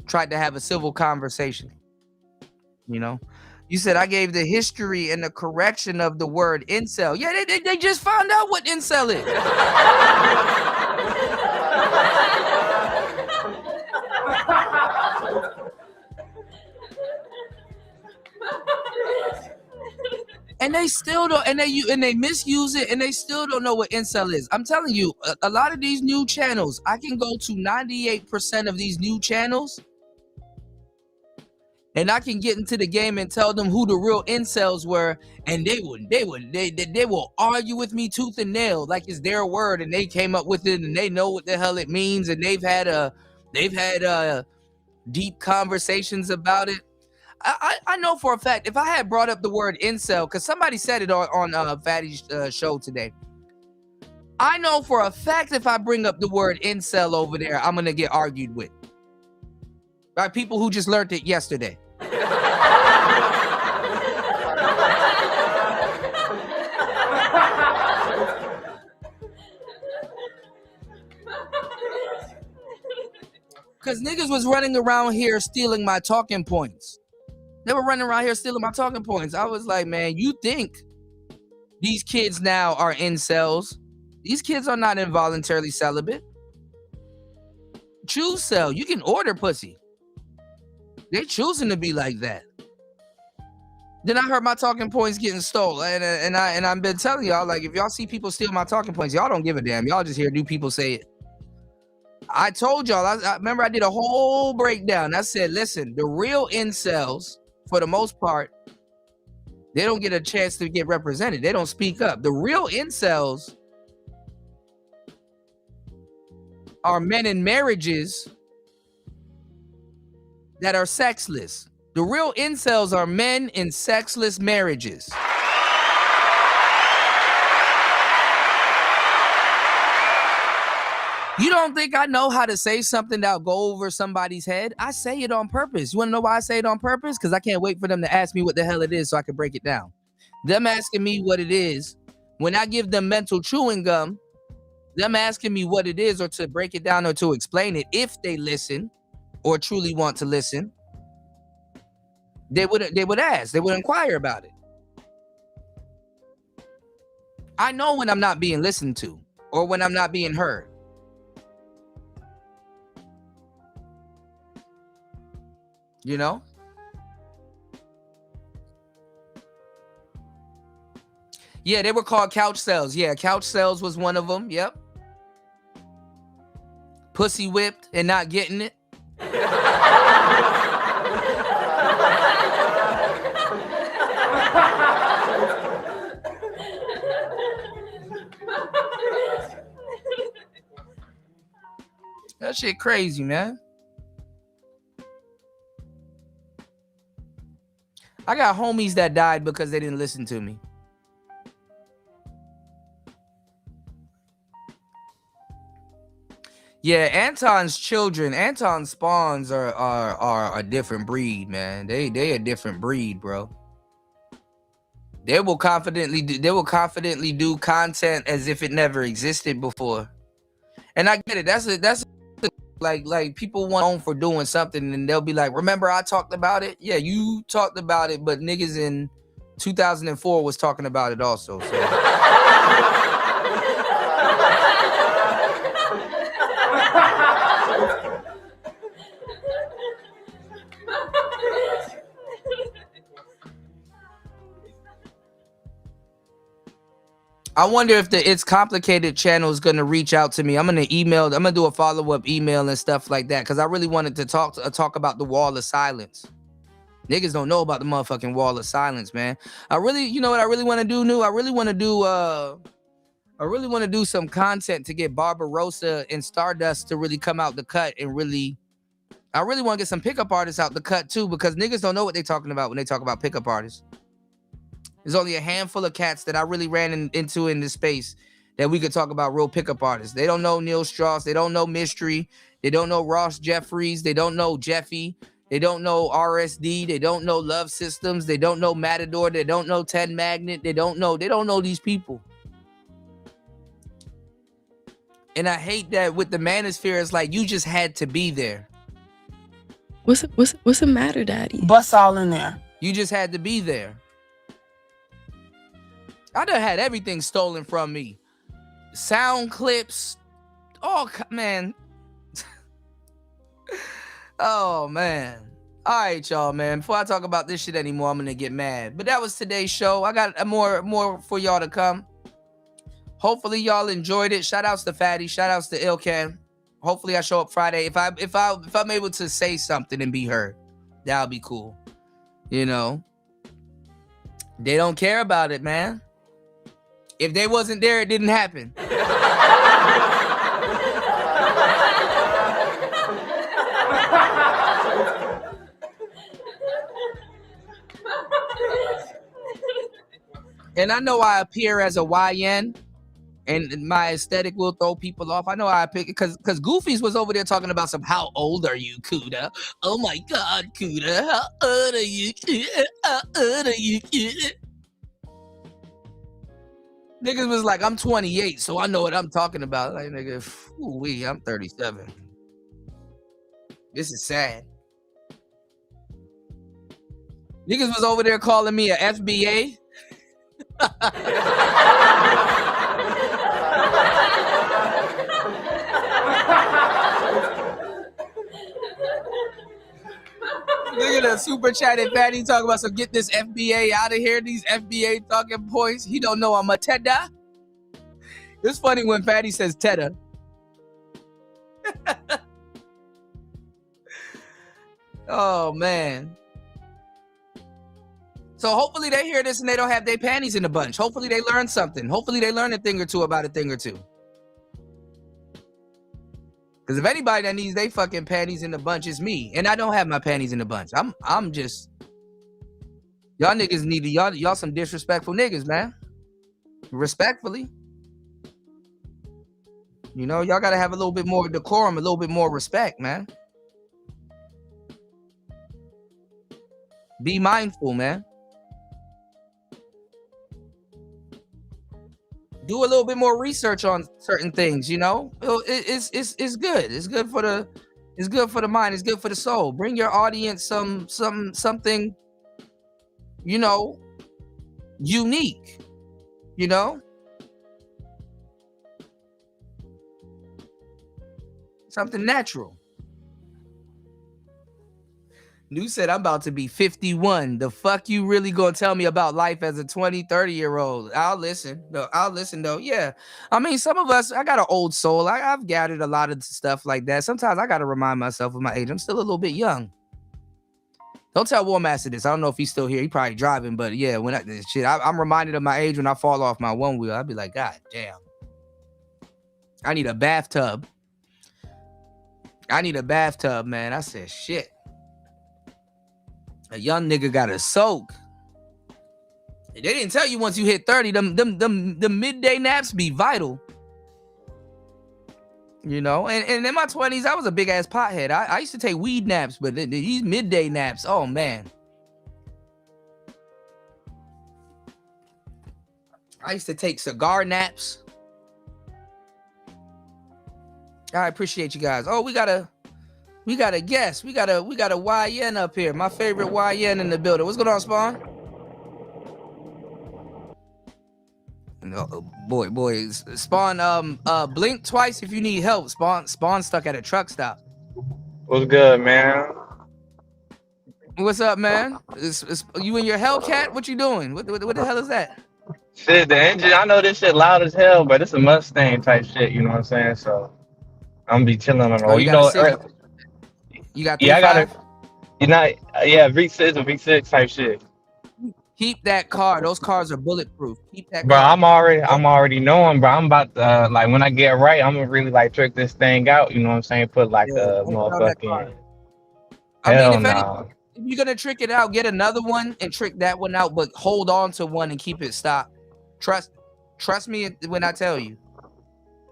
[SPEAKER 15] tried to have a civil conversation. You know, you said I gave the history and the correction of the word incel. Yeah, they just found out what incel is. And they still don't, and they misuse it, and they still don't know what incel is. I'm telling you, a lot of these new channels, I can go to 98% of these new channels, and I can get into the game and tell them who the real incels were, and they will argue with me tooth and nail like it's their word, and they came up with it, and they know what the hell it means, and they've had deep conversations about it. I know for a fact, if I had brought up the word incel, because somebody said it on Fatty's show today, I know for a fact if I bring up the word incel over there, I'm gonna get argued with by people who just learned it yesterday. Because niggas was running around here stealing my talking points. They were running around here stealing my talking points. I was like, man, you think these kids now are incels? These kids are not involuntarily celibate. Choose cell. You can order pussy. They choosing to be like that. Then I heard my talking points getting stolen, and I've been telling y'all, like, if y'all see people steal my talking points, y'all don't give a damn. Y'all just hear new people say it. I told y'all, I remember I did a whole breakdown. I said, listen, the real incels, for the most part, they don't get a chance to get represented. They don't speak up. The real incels are men in marriages that are sexless. The real incels are men in sexless marriages. You don't think I know how to say something that'll go over somebody's head? I say it on purpose. You want to know why I say it on purpose? Because I can't wait for them to ask me what the hell it is so I can break it down. Them asking me what it is, when I give them mental chewing gum, Them asking me what it is or to break it down or to explain it, if they listen or truly want to listen, they would ask, they would inquire about it. I know when I'm not being listened to or when I'm not being heard. You know? Yeah, they were called couch cells. Yeah, couch cells was one of them. Yep. Pussy whipped and not getting it. That shit crazy, man. I got homies that died because they didn't listen to me. Yeah, Anton's children, Anton's spawns are a different breed, man. They a different breed, bro. They will confidently do content as if it never existed before. And I get it. That's like people want on for doing something and they'll be like, remember I talked about it? Yeah, you talked about it, but niggas in 2004 was talking about it also. So I wonder if the It's Complicated channel is going to reach out to me. I'm going to do a follow-up email and stuff like that because I really wanted to talk about the wall of silence. Niggas don't know about the motherfucking wall of silence, man. You know what I really want to do, I really want to do some content to get Barbarossa and Stardust to really come out the cut and I really want to get some pickup artists out the cut too because niggas don't know what they're talking about when they talk about pickup artists. There's only a handful of cats that I really ran into in this space that we could talk about real pickup artists. They don't know Neil Strauss. They don't know Mystery. They don't know Ross Jeffries. They don't know Jeffy. They don't know RSD. They don't know Love Systems. They don't know Matador. They don't know Ted Magnet. They don't know these people. And I hate that with the Manosphere, it's like you just had to be there.
[SPEAKER 3] What's the matter, Daddy?
[SPEAKER 4] Bust all in there.
[SPEAKER 15] You just had to be there. I done had everything stolen from me. Sound clips. Oh, man. Oh, man. All right, y'all, man. Before I talk about this shit anymore, I'm going to get mad. But that was today's show. I got more for y'all to come. Hopefully, y'all enjoyed it. Shout outs to Fatty. Shout outs to Ilkan. Hopefully, I show up Friday. If I'm able to say something and be heard, that'll be cool. You know? They don't care about it, man. If they wasn't there, it didn't happen. And I know I appear as a YN, and my aesthetic will throw people off. I know I pick because Goofy's was over there talking about how old are you, Kuda? Oh my God, Kuda, how old are you? How old are you? Niggas was like, I'm 28, so I know what I'm talking about. Like, nigga, I'm 37. This is sad. Niggas was over there calling me a FBA. Look at the super chatted Fatty talking about get this FBA out of here. These FBA talking points. He don't know I'm a Tedda. It's funny when Fatty says Tedda. Oh man. So hopefully they hear this and they don't have their panties in a bunch. Hopefully they learn something. Hopefully they learn a thing or two about a thing or two. Because if anybody that needs their fucking panties in a bunch, it's me. And I don't have my panties in a bunch. I'm just... Y'all niggas need to... Y'all some disrespectful niggas, man. Respectfully. You know, y'all gotta have a little bit more decorum, a little bit more respect, man. Be mindful, man. do a little bit more research on certain things. You know, it's good. It's good for the mind. It's good for the soul. Bring your audience something, you know, unique. You know, something natural. New said, I'm about to be 51. The fuck you really gonna tell me about life as a 20, 30-year-old? I'll listen. Though. Yeah. I mean, some of us, I got an old soul. I've gathered a lot of stuff like that. Sometimes I got to remind myself of my age. I'm still a little bit young. Don't tell War Master this. I don't know if he's still here. He probably driving, but yeah, when I'm reminded of my age when I fall off my one wheel. I'd be like, God damn. I need a bathtub. Man. I said, shit. A young nigga got to soak. They didn't tell you once you hit 30, them midday naps be vital. You know, and in my 20s, I was a big ass pothead. I used to take weed naps, but these midday naps, oh man. I used to take cigar naps. I appreciate you guys. Oh, we got a guest. We got a YN up here. My favorite YN in the building. What's going on, Spawn? No, boy. Spawn, blink twice if you need help. Spawn stuck at a truck stop.
[SPEAKER 18] What's good, man?
[SPEAKER 15] What's up, man? Is you in your Hellcat? What you doing? What the hell is that?
[SPEAKER 18] Shit, the engine. I know this shit loud as hell, but it's a Mustang type shit. You know what I'm saying? So I'm gonna be chilling on the road. You got
[SPEAKER 15] I got
[SPEAKER 18] it. You know, yeah, V6 or V6 type shit.
[SPEAKER 15] Keep that car. Those cars are bulletproof. Keep that.
[SPEAKER 18] Bro,
[SPEAKER 15] car.
[SPEAKER 18] I'm already knowing, bro. I'm about to like when I get right, I'm gonna really like trick this thing out. You know what I'm saying? Put like a motherfucking.
[SPEAKER 15] If you're gonna trick it out, get another one and trick that one out, but hold on to one and keep it stopped. Trust me when I tell you.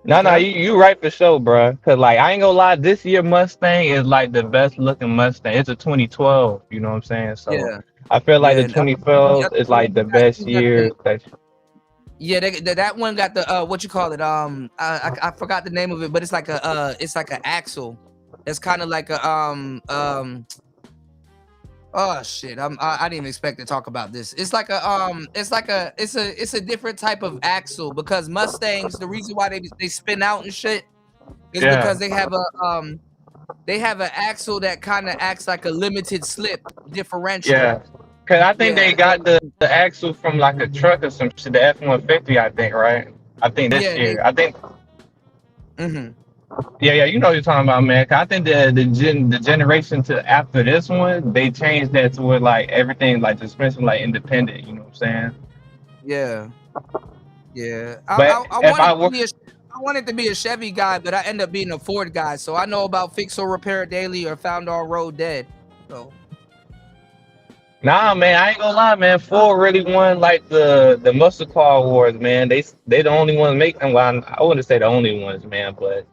[SPEAKER 18] No, you right for sure, bro. Cause like I ain't gonna lie, this year Mustang is like the best looking Mustang. It's a 2012. You know what I'm saying? So yeah. I feel like the 2012 is like the best year.
[SPEAKER 15] Yeah, that one got the what you call it? I forgot the name of it, but it's like an axle. It's kind of like a oh shit! I didn't even expect to talk about this. It's a different type of axle because Mustangs. The reason why they spin out and shit is because they have an axle that kind of acts like a limited slip differential.
[SPEAKER 18] Yeah, cause I think they got the axle from like a truck or some shit, the F-150. I think right. I think this year. I think.
[SPEAKER 15] Mm-hmm.
[SPEAKER 18] Yeah, you know what you're talking about, man. I think the generation to after this one, they changed that to where like everything like the suspension like independent. You know what I'm saying?
[SPEAKER 15] Yeah.
[SPEAKER 18] But
[SPEAKER 15] I wanted to be a Chevy guy, but I end up being a Ford guy. So I know about Fix or Repair Daily or Found Our Road Dead. So.
[SPEAKER 18] Nah, man, I ain't gonna lie, man. Ford really won like the muscle car awards, man. They the only ones making. Well, I wouldn't say the only ones, man, but.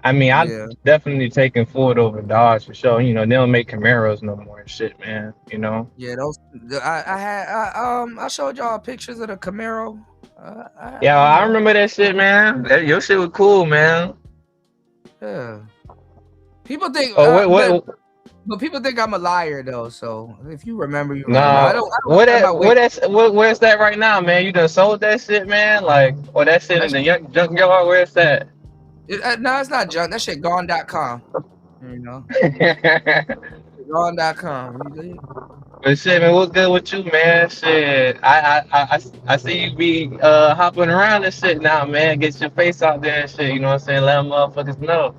[SPEAKER 18] I mean, I'm definitely taking Ford over Dodge for sure. You know, they don't make Camaros no more and shit, man. You know.
[SPEAKER 15] Yeah, I showed y'all pictures of the Camaro.
[SPEAKER 18] I remember that shit, man. Your shit was cool, man.
[SPEAKER 15] Yeah. People think. But people think I'm a liar though. So if you remember, you remember.
[SPEAKER 18] I don't where's that right now, man? You done sold that shit, man? Like, or that shit in the junkyard? Where's that?
[SPEAKER 15] No, it's not junk. That shit gone.com. You know? Gone.com.
[SPEAKER 18] But shit, man, what's good with you, man? Shit. I see you be hopping around and shit now, man. Get your face out there and shit, you know what I'm saying? Let them motherfuckers know.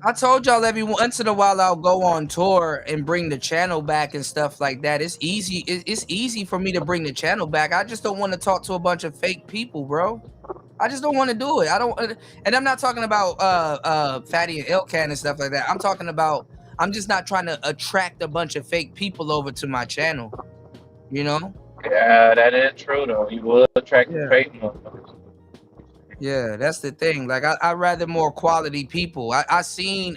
[SPEAKER 15] I told y'all every once in a while I'll go on tour and bring the channel back and stuff like that. It's easy. It's easy for me to bring the channel back. I just don't want to talk to a bunch of fake people, bro. I just don't want to do it. I don't, and I'm not talking about Fatty and Elcan and stuff like that. I'm talking about I'm just not trying to attract a bunch of fake people over to my channel. You know?
[SPEAKER 18] Yeah, that is true though. You will attract the fake motherfuckers.
[SPEAKER 15] Yeah, that's the thing. Like I'd rather more quality people. I've seen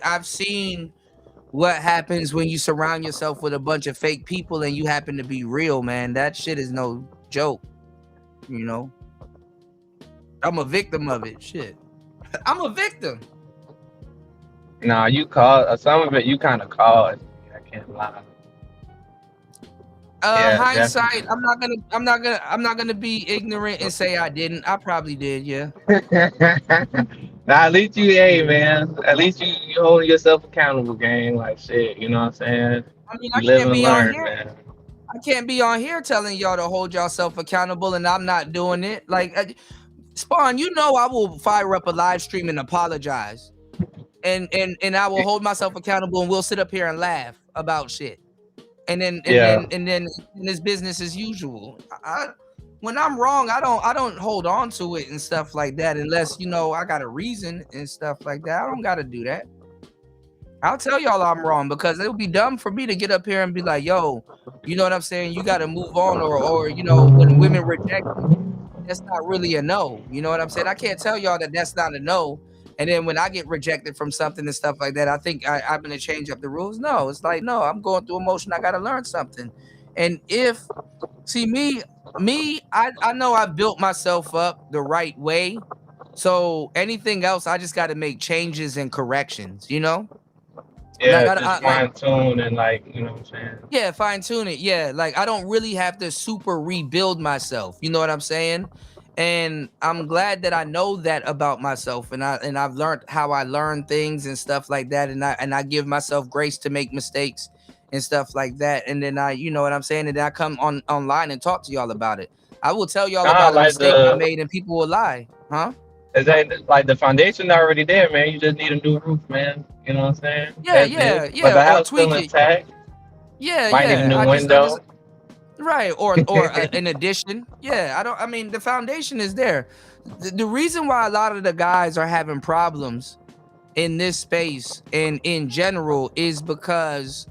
[SPEAKER 15] what happens when you surround yourself with a bunch of fake people and you happen to be real, man. That shit is no joke. You know? I'm a victim of it. Shit. I'm a victim.
[SPEAKER 18] Nah, you caused some of it. You kind of caused. I can't lie. Yeah,
[SPEAKER 15] Hindsight. I'm not gonna be ignorant and say I didn't. I probably did. Yeah.
[SPEAKER 18] Nah, at least you, hey man. At least you holding yourself accountable, gang. Like shit, you know what I'm saying?
[SPEAKER 15] I mean,
[SPEAKER 18] You live and learn, man.
[SPEAKER 15] I can't be on here telling y'all to hold yourself accountable, and I'm not doing it. Like, Spawn, you know, I will fire up a live stream and apologize, and I will hold myself accountable, and we'll sit up here and laugh about shit, and then it's business as usual. When I'm wrong, I don't hold on to it and stuff like that, unless you know I got a reason and stuff like that. I don't got to do that. I'll tell y'all I'm wrong, because it would be dumb for me to get up here and be like, yo, you know what I'm saying? You got to move on, or you know, when women reject you, that's not really a no. You know what I'm saying? I can't tell y'all that that's not a no. And then when I get rejected from something and stuff like that, I think I'm going to change up the rules. No, it's like, no, I'm going through emotion. I got to learn something. And I know I've built myself up the right way. So anything else, I just got to make changes and corrections, you know?
[SPEAKER 18] Yeah, just fine tune and like, you know what I'm saying?
[SPEAKER 15] Yeah, fine tune it. Yeah, like I don't really have to super rebuild myself. You know what I'm saying? And I'm glad that I know that about myself, and I've learned how I learn things and stuff like that, and I give myself grace to make mistakes and stuff like that. And then you know what I'm saying? And then I come online and talk to y'all about it. I will tell y'all about a mistake I made, and people will lie, huh?
[SPEAKER 18] Is that like the foundation already there, man? You just need a new roof, man. You know what I'm saying?
[SPEAKER 15] Yeah.
[SPEAKER 18] But the house still intact. Might need a new window.
[SPEAKER 15] Right, or an addition. Yeah, I mean, the foundation is there. The reason why a lot of the guys are having problems in this space and in general is because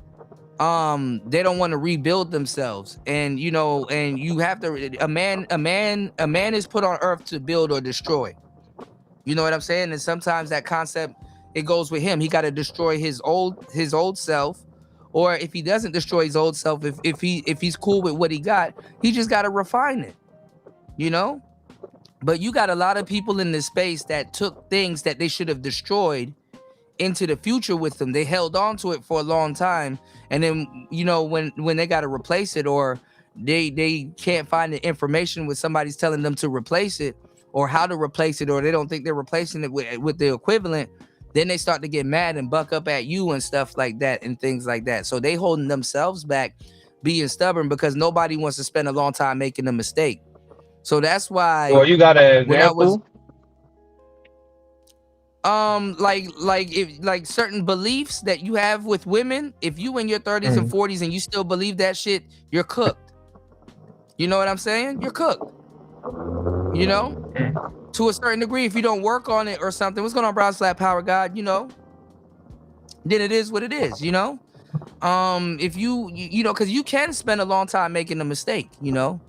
[SPEAKER 15] they don't want to rebuild themselves. And you know, and you have to a man is put on earth to build or destroy. You know what I'm saying? And sometimes that concept, it goes with him. He got to destroy his old self, or if he doesn't destroy his old self, if he's cool with what he got, he just got to refine it. You know? But you got a lot of people in this space that took things that they should have destroyed into the future with them. They held on to it for a long time, and then you know when they got to replace it, or they can't find the information when somebody's telling them to replace it, or how to replace it, or they don't think they're replacing it with the equivalent, then they start to get mad and buck up at you and stuff like that and things like that. So they holding themselves back, being stubborn, because nobody wants to spend a long time making a mistake. So that's why.
[SPEAKER 18] Well, you got an example?
[SPEAKER 15] Like certain beliefs that you have with women, if you in your 30s and 40s and you still believe that shit, you're cooked. You know what I'm saying? You're cooked. You know, to a certain degree, if you don't work on it or something, what's going on, Brown Slap Power God? You know, then it is what it is. You know, if you know, because you can spend a long time making a mistake. You know,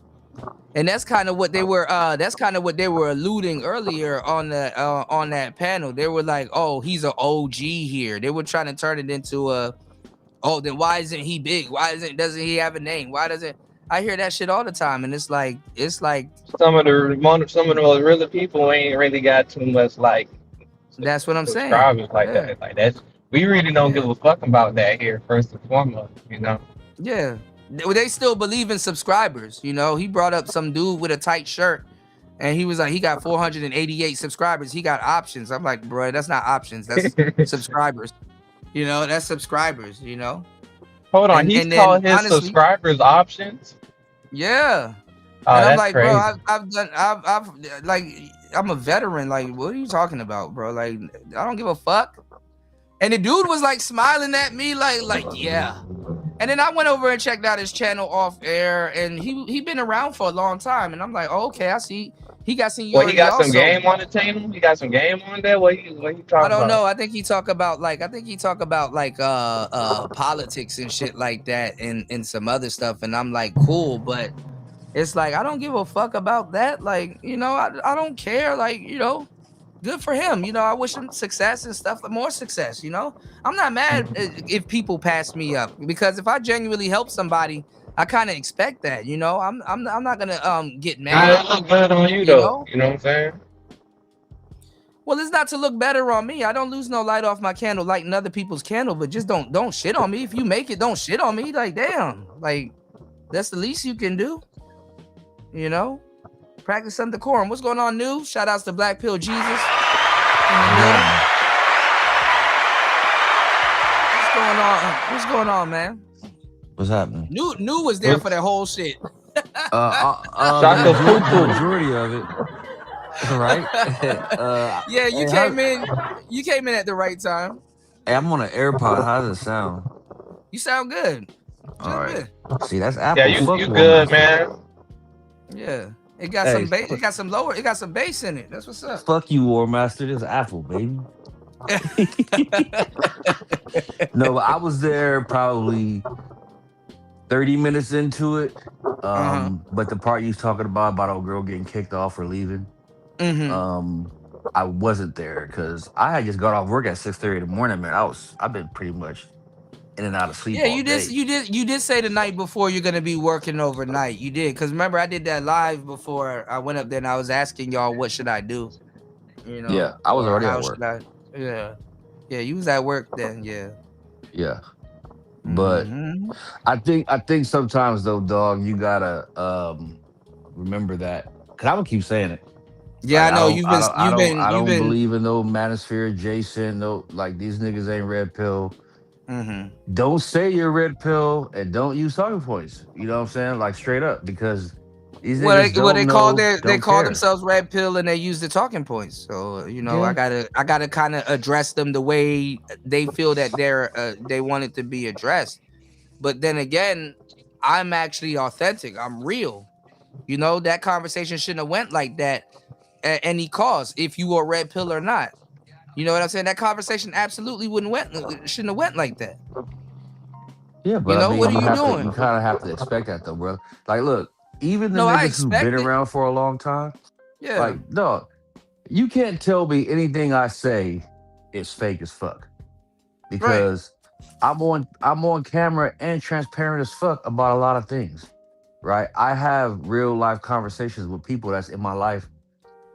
[SPEAKER 15] and that's kind of what they were. That's kind of what they were alluding earlier on that panel. They were like, "Oh, he's an OG here." They were trying to turn it into "Oh, then why isn't he big? Doesn't he have a name? Why doesn't?" I hear that shit all the time, and it's like
[SPEAKER 18] some of the really people ain't really got too much like.
[SPEAKER 15] That's what I'm saying.
[SPEAKER 18] That, like that. We really don't give a fuck about that here, first and foremost. You know.
[SPEAKER 15] Yeah, they still believe in subscribers. You know, he brought up some dude with a tight shirt, and he was like, he got 488 subscribers. He got options. I'm like, bro, that's not options. That's subscribers. You know, that's subscribers. You know.
[SPEAKER 18] Hold on, he's called his subscribers options.
[SPEAKER 15] Yeah.
[SPEAKER 18] Oh,
[SPEAKER 15] and I'm
[SPEAKER 18] that's
[SPEAKER 15] like,
[SPEAKER 18] crazy.
[SPEAKER 15] bro, I've like, I'm a veteran. Like, what are you talking about, bro? Like, I don't give a fuck. And the dude was like smiling at me, like, yeah. And then I went over and checked out his channel off air, and he been around for a long time. And I'm like, oh, okay, I see. He got seniority.
[SPEAKER 18] Well, he got some game on the channel. He got some game on there. What he talking about?
[SPEAKER 15] I don't know. I think he talk about like politics and shit like that, and some other stuff. And I'm like, cool, but it's like I don't give a fuck about that. Like, you know, I don't care. Like, you know, good for him. You know, I wish him success and stuff, more success. You know, I'm not mad if people pass me up, because if I genuinely help somebody, I kind of expect that, you know. I'm not gonna get mad.
[SPEAKER 18] I look good on you though. You know what I'm saying?
[SPEAKER 15] Well, it's not to look better on me. I don't lose no light off my candle, lighting other people's candle, but just don't shit on me. If you make it, don't shit on me. Like, damn, like that's the least you can do. You know, practice some decorum. What's going on, New? Shout outs to Black Pill Jesus. What's going on? What's going on, man?
[SPEAKER 2] What's happening?
[SPEAKER 15] New was there for that whole shit.
[SPEAKER 2] The majority of it. Right?
[SPEAKER 15] Yeah, you came in. You came in at the right time.
[SPEAKER 2] Hey, I'm on an AirPod. How does it sound?
[SPEAKER 15] You sound good.
[SPEAKER 2] All right. See, that's Apple.
[SPEAKER 18] Yeah, you good, man.
[SPEAKER 15] Yeah, it got some bass. It got some lower. It got some bass in it. That's what's up.
[SPEAKER 2] Fuck you, War Master. This is Apple, baby. No, but I was there probably 30 minutes into it. But the part you was talking about old girl getting kicked off or leaving. I wasn't there because I had just got off work at 6:30 in the morning, man. I've been pretty much in and out of sleep.
[SPEAKER 15] Yeah, you did say the night before you're gonna be working overnight. You did, because remember I did that live before I went up there and I was asking y'all what should I do. You know.
[SPEAKER 2] Yeah, I was already at work.
[SPEAKER 15] Yeah, you was at work then. Yeah.
[SPEAKER 2] But I think sometimes though, dog, you gotta remember that, because I'm gonna keep saying it.
[SPEAKER 15] Yeah,
[SPEAKER 2] like,
[SPEAKER 15] I know
[SPEAKER 2] I don't believe in no Manosphere, Jason. No, like these niggas ain't red pill. Don't say you're red pill and don't use talking points. You know what I'm saying? Like straight up, because these niggas
[SPEAKER 15] they call themselves red pill and they use the talking points. So you know, I gotta kind of address them the way they feel that they want it to be addressed. But then again, I'm actually authentic. I'm real. You know, that conversation shouldn't have went like that at any cost, if you were red pill or not. You know what I'm saying? That conversation absolutely shouldn't have went like that.
[SPEAKER 2] Yeah, but
[SPEAKER 15] you know,
[SPEAKER 2] I mean,
[SPEAKER 15] what are you doing?
[SPEAKER 2] You kind of have to expect that though, bro. Like, look, even the niggas who've been around for a long time, like, dog, you can't tell me anything I say is fake as fuck, because I'm on camera and transparent as fuck about a lot of things, right? I have real life conversations with people that's in my life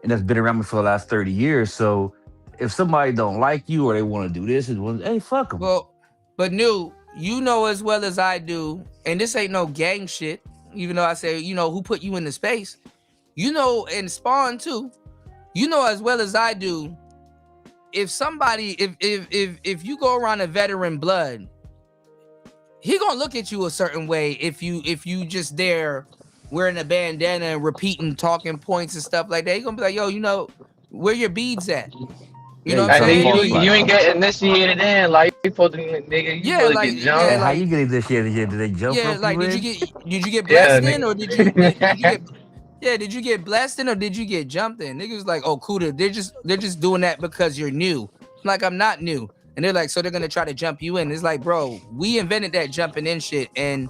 [SPEAKER 2] and that's been around me for the last 30 years. So if somebody don't like you or they want to do this, hey, fuck them.
[SPEAKER 15] Well, but New, you know as well as I do, and this ain't no gang shit, even though I say, you know, who put you in the space, you know, and Spawn too, you know as well as I do, if somebody, if you go around a veteran blood, he gonna look at you a certain way if you just there wearing a bandana and repeating talking points and stuff like that. He gonna be like, yo, you know, where your beads at? You know what I'm saying?
[SPEAKER 18] You ain't get initiated in, like you supposed to, nigga. You supposed to get jumped.
[SPEAKER 2] How you get initiated here? Did they jump?
[SPEAKER 15] Yeah, like did you get blessed in, or did you get blessed in, or did you get jumped in? Niggas like, oh, Kuda, they're just doing that because you're new. Like, I'm not new. And they're like, so they're gonna try to jump you in. It's like, bro, we invented that jumping in shit, and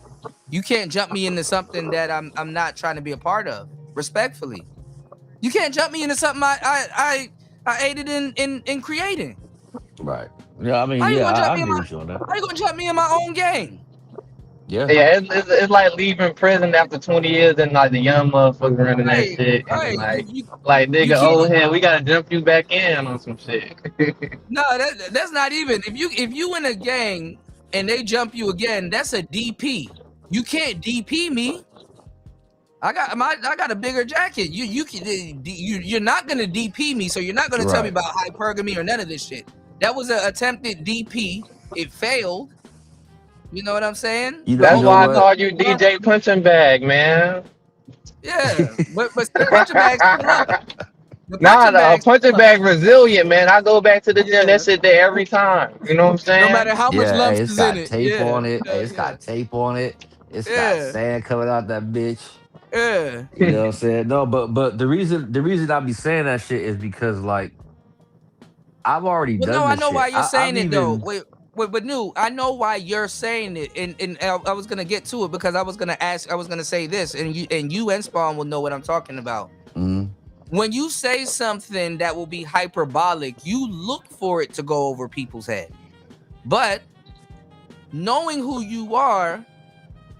[SPEAKER 15] you can't jump me into something that I'm not trying to be a part of. Respectfully, you can't jump me into something I aided in creating.
[SPEAKER 2] Right. Yeah, I mean,
[SPEAKER 15] I
[SPEAKER 2] agree with you on that.
[SPEAKER 15] How you gonna jump me in my own game?
[SPEAKER 2] Yeah.
[SPEAKER 18] Yeah, it's like leaving prison after 20 years and like the young motherfucker running that shit. And like nigga, old head, we gotta jump you back in on some shit.
[SPEAKER 15] No, that's not even. If you in a gang and they jump you again, that's a DP. You can't DP me. I got a bigger jacket. You're not gonna DP me, so you're not gonna tell me about hypergamy or none of this shit. That was an attempted DP. It failed. You know what I'm saying?
[SPEAKER 18] That's why I called you DJ Punching Bag, man.
[SPEAKER 15] Yeah, but punching bag.
[SPEAKER 18] Punching bag resilient, man. I go back to the gym. That shit there every time. You know what I'm saying?
[SPEAKER 15] No matter how much lumps is in it.
[SPEAKER 2] It's got tape on it. It's got tape on it. It's got sand coming out that bitch.
[SPEAKER 15] Yeah.
[SPEAKER 2] You know what I'm saying? No, but the reason I be saying that shit is because, like, I've already done this.
[SPEAKER 15] No, I know
[SPEAKER 2] shit.
[SPEAKER 15] why you're saying it though. Wait, but New, I know why you're saying it, and I was gonna get to it because I was gonna say this, and you and Spawn will know what I'm talking about. When you say something that will be hyperbolic, you look for it to go over people's head. But knowing who you are,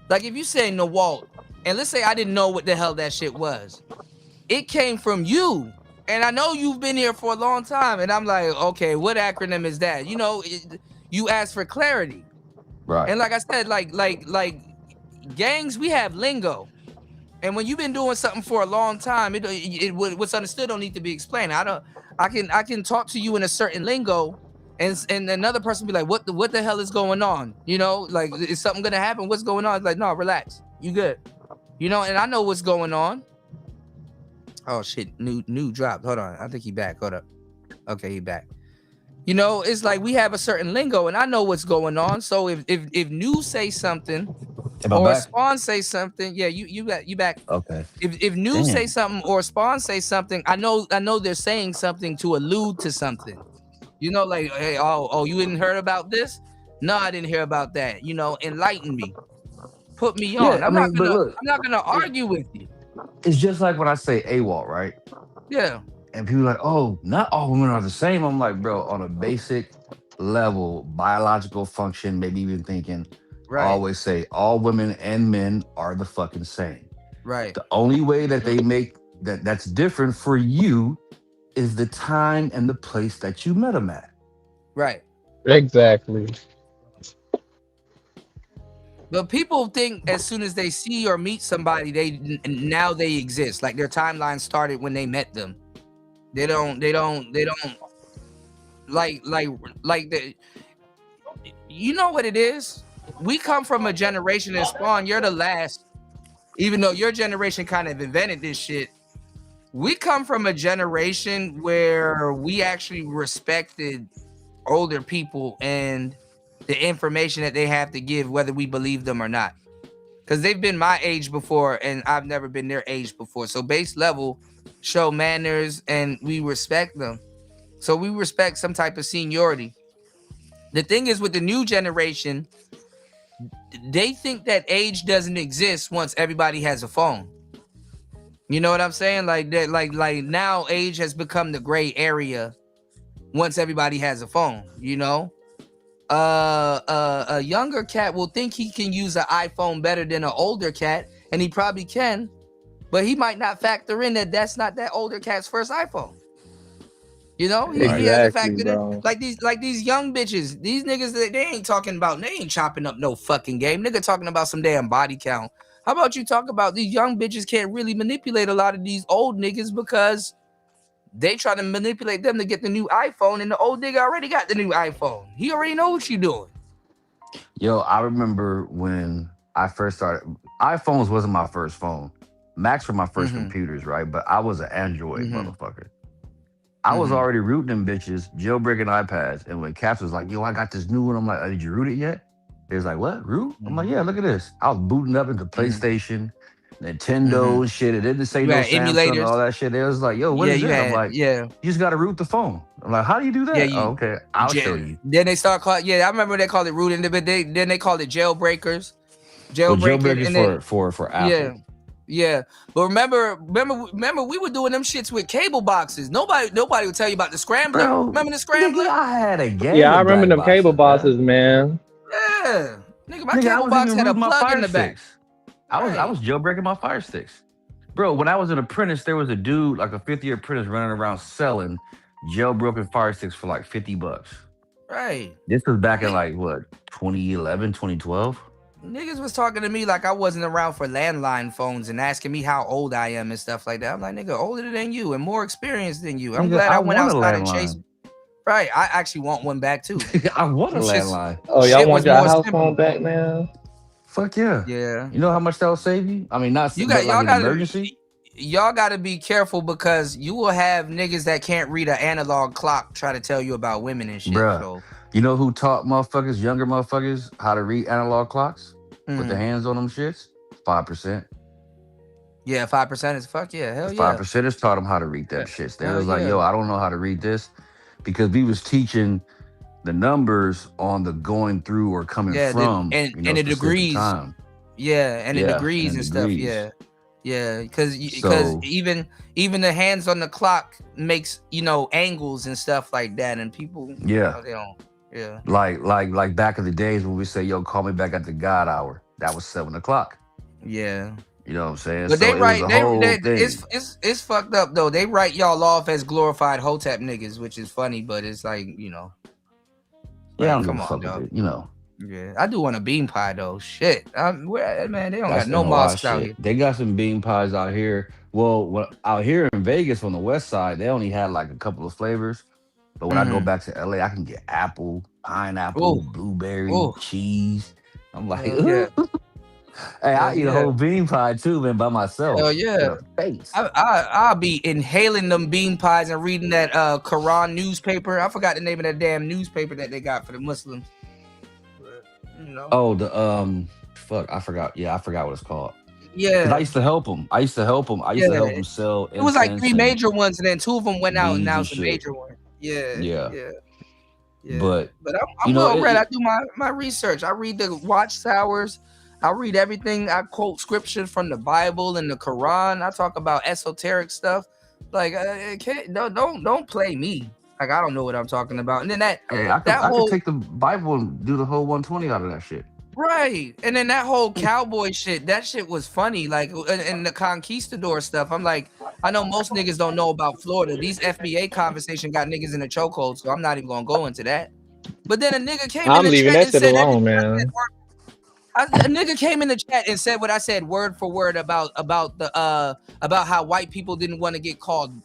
[SPEAKER 15] like if you say Nawalt, and let's say I didn't know what the hell that shit was, it came from you. And I know you've been here for a long time, and I'm like, okay, what acronym is that? You know, you ask for clarity,
[SPEAKER 2] Right.
[SPEAKER 15] and like I said, like gangs, we have lingo, and when you've been doing something for a long time, what's understood don't need to be explained. I can talk to you in a certain lingo, and another person be like, what the hell is going on? You know, like, is something gonna happen? What's going on? It's like, no, relax, you good. You know, and I know what's going on. Oh shit, new dropped. Hold on, I think he back. Hold up. Okay, he back. You know, it's like we have a certain lingo, and I know what's going on. So if new say something, or Spawn say something, yeah, you back.
[SPEAKER 2] Okay.
[SPEAKER 15] If new say something or Spawn say something, I know they're saying something to allude to something. You know, like, hey, oh, you didn't hear about this? No, I didn't hear about that. You know, enlighten me, put me on.
[SPEAKER 2] Yeah,
[SPEAKER 15] I'm not gonna
[SPEAKER 2] look,
[SPEAKER 15] argue with you.
[SPEAKER 2] It's just like when I say AWOL, right?
[SPEAKER 15] Yeah.
[SPEAKER 2] And people are like, oh, not all women are the same. I'm like, bro, on a basic level, biological function, maybe even thinking, I always say all women and men are the fucking same.
[SPEAKER 15] Right.
[SPEAKER 2] The only way that they make that's different for you is the time and the place that you met them at.
[SPEAKER 15] Right.
[SPEAKER 18] Exactly.
[SPEAKER 15] But people think as soon as they see or meet somebody, they exist. Like their timeline started when they met them. They don't like the. You know what it is? We come from a generation, and Spawn, you're the last. Even though your generation kind of invented this shit, we come from a generation where we actually respected older people and the information that they have to give, whether we believe them or not. Because they've been my age before, and I've never been their age before. So base level show manners, and we respect them. So we respect some type of seniority. The thing is with the new generation, they think that age doesn't exist once everybody has a phone. You know what I'm saying? Like that, like now age has become the gray area once everybody has a phone, you know? A younger cat will think he can use an iPhone better than an older cat, and he probably can, but he might not factor in that that's not that older cat's first iPhone. You know, he has to factor in like these young bitches, these niggas, they ain't talking about, they ain't chopping up no fucking game. Nigga talking about some damn body count. How about you talk about these young bitches can't really manipulate a lot of these old niggas because they try to manipulate them to get the new iPhone, and the old nigga already got the new iPhone. He already know what you doing.
[SPEAKER 2] Yo, I remember when I first started, iPhones wasn't my first phone. Macs were my first computers, right? But I was an Android motherfucker. I was already rooting them bitches, jailbreaking iPads. And when Caps was like, yo, I got this new one. I'm like, did you root it yet? They was like, what, root? I'm like, yeah, look at this. I was booting up into PlayStation, Nintendo and shit. It didn't say no Samsung and all that shit. They was like, yo, what is this? I'm like, you just got to root the phone. I'm like, how do you do that? Oh, okay, I'll show you.
[SPEAKER 15] Then they start calling, I remember they called it rooting, but then they called it jailbreakers.
[SPEAKER 2] Jailbreakers for Apple.
[SPEAKER 15] Yeah. But remember we were doing them shits with cable boxes. Nobody would tell you about the scrambler.
[SPEAKER 2] Bro,
[SPEAKER 15] remember the scrambler?
[SPEAKER 2] I had a game.
[SPEAKER 18] Yeah, I remember them cable boxes, man.
[SPEAKER 15] Yeah. Nigga, my cable box had a plug in the back.
[SPEAKER 2] I was jailbreaking my Fire Sticks. Bro, when I was an apprentice, there was a dude, like a 5th-year apprentice, running around selling jailbroken Fire Sticks for like $50.
[SPEAKER 15] Right.
[SPEAKER 2] This was back in like, what, 2011, 2012?
[SPEAKER 15] Niggas was talking to me like I wasn't around for landline phones and asking me how old I am and stuff like that. I'm like, nigga, older than you and more experienced than you. I'm glad I went outside and chased. Right, I actually want one back too.
[SPEAKER 2] I want a landline.
[SPEAKER 18] Oh, y'all want your house phone back now?
[SPEAKER 2] Fuck yeah.
[SPEAKER 15] Yeah.
[SPEAKER 2] You know how much that'll save you? I mean, not
[SPEAKER 15] you
[SPEAKER 2] but
[SPEAKER 15] got,
[SPEAKER 2] like an emergency.
[SPEAKER 15] Y'all got to be careful because you will have niggas that can't read an analog clock try to tell you about women and shit.
[SPEAKER 2] Bruh,
[SPEAKER 15] so.
[SPEAKER 2] You know who taught motherfuckers, younger motherfuckers, how to read analog clocks? With the hands on them shits? 5%.
[SPEAKER 15] Yeah, 5% is fuck yeah. Hell yeah.
[SPEAKER 2] 5%ers taught them how to read that shit. They was like, yo, I don't know how to read this. Because we was teaching the numbers on the going through or coming from
[SPEAKER 15] and the degrees.
[SPEAKER 2] Time.
[SPEAKER 15] Yeah, and the degrees and stuff. Yeah. Yeah, because even the hands on the clock makes, angles and stuff like that, and people they don't. Yeah.
[SPEAKER 2] Like back in the days when we say, yo, call me back at the God hour. That was 7 o'clock.
[SPEAKER 15] Yeah.
[SPEAKER 2] You know what I'm saying?
[SPEAKER 15] But
[SPEAKER 2] so
[SPEAKER 15] they
[SPEAKER 2] it
[SPEAKER 15] write
[SPEAKER 2] was a whole thing.
[SPEAKER 15] it's fucked up though. They write y'all off as glorified Hotep niggas, which is funny, but it's like, you know.
[SPEAKER 2] Yeah,
[SPEAKER 15] Like,
[SPEAKER 2] come on, dog. You know.
[SPEAKER 15] Yeah, I do want a bean pie though. Shit, man, they don't
[SPEAKER 2] That's
[SPEAKER 15] got no
[SPEAKER 2] NOI
[SPEAKER 15] mosques out
[SPEAKER 2] shit.
[SPEAKER 15] here.
[SPEAKER 2] They got some bean pies out here. Well, out here in Vegas on the west side, they only had like a couple of flavors. But when I go back to LA, I can get apple, pineapple, blueberry, cheese. I'm like,
[SPEAKER 15] yeah.
[SPEAKER 2] Hey, I eat a whole bean pie too, man, by myself.
[SPEAKER 15] Hell yeah. I'll be inhaling them bean pies and reading that Quran newspaper. I forgot the name of that damn newspaper that they got for the Muslims. You know.
[SPEAKER 2] Oh, fuck, I forgot. Yeah, I forgot what it's called.
[SPEAKER 15] Yeah.
[SPEAKER 2] 'Cause I used to help them. I used to help them sell.
[SPEAKER 15] It was like
[SPEAKER 2] incense
[SPEAKER 15] three
[SPEAKER 2] and
[SPEAKER 15] major ones, and then two of them went out, and
[SPEAKER 2] beads
[SPEAKER 15] now
[SPEAKER 2] and
[SPEAKER 15] it's a
[SPEAKER 2] shit.
[SPEAKER 15] major one. Yeah.
[SPEAKER 2] But
[SPEAKER 15] I'm well read. I do my research. I read the watchtowers. I read everything. I quote scripture from the Bible and the Quran. I talk about esoteric stuff. Like, don't play me. Like, I don't know what I'm talking about. And then I
[SPEAKER 2] could take the Bible and do the whole 120 out of that shit.
[SPEAKER 15] Right. And then that whole cowboy shit, that shit was funny. Like, and the conquistador stuff. I'm like, I know most niggas don't know about Florida. These FBA conversation got niggas in the chokehold, so I'm not even gonna go into that. But then a nigga came
[SPEAKER 18] I'm
[SPEAKER 15] in the
[SPEAKER 18] leaving
[SPEAKER 15] chat
[SPEAKER 18] that
[SPEAKER 15] and
[SPEAKER 18] shit
[SPEAKER 15] said
[SPEAKER 18] alone, man.
[SPEAKER 15] a nigga came in the chat and said what I said word for word about how white people didn't want to get called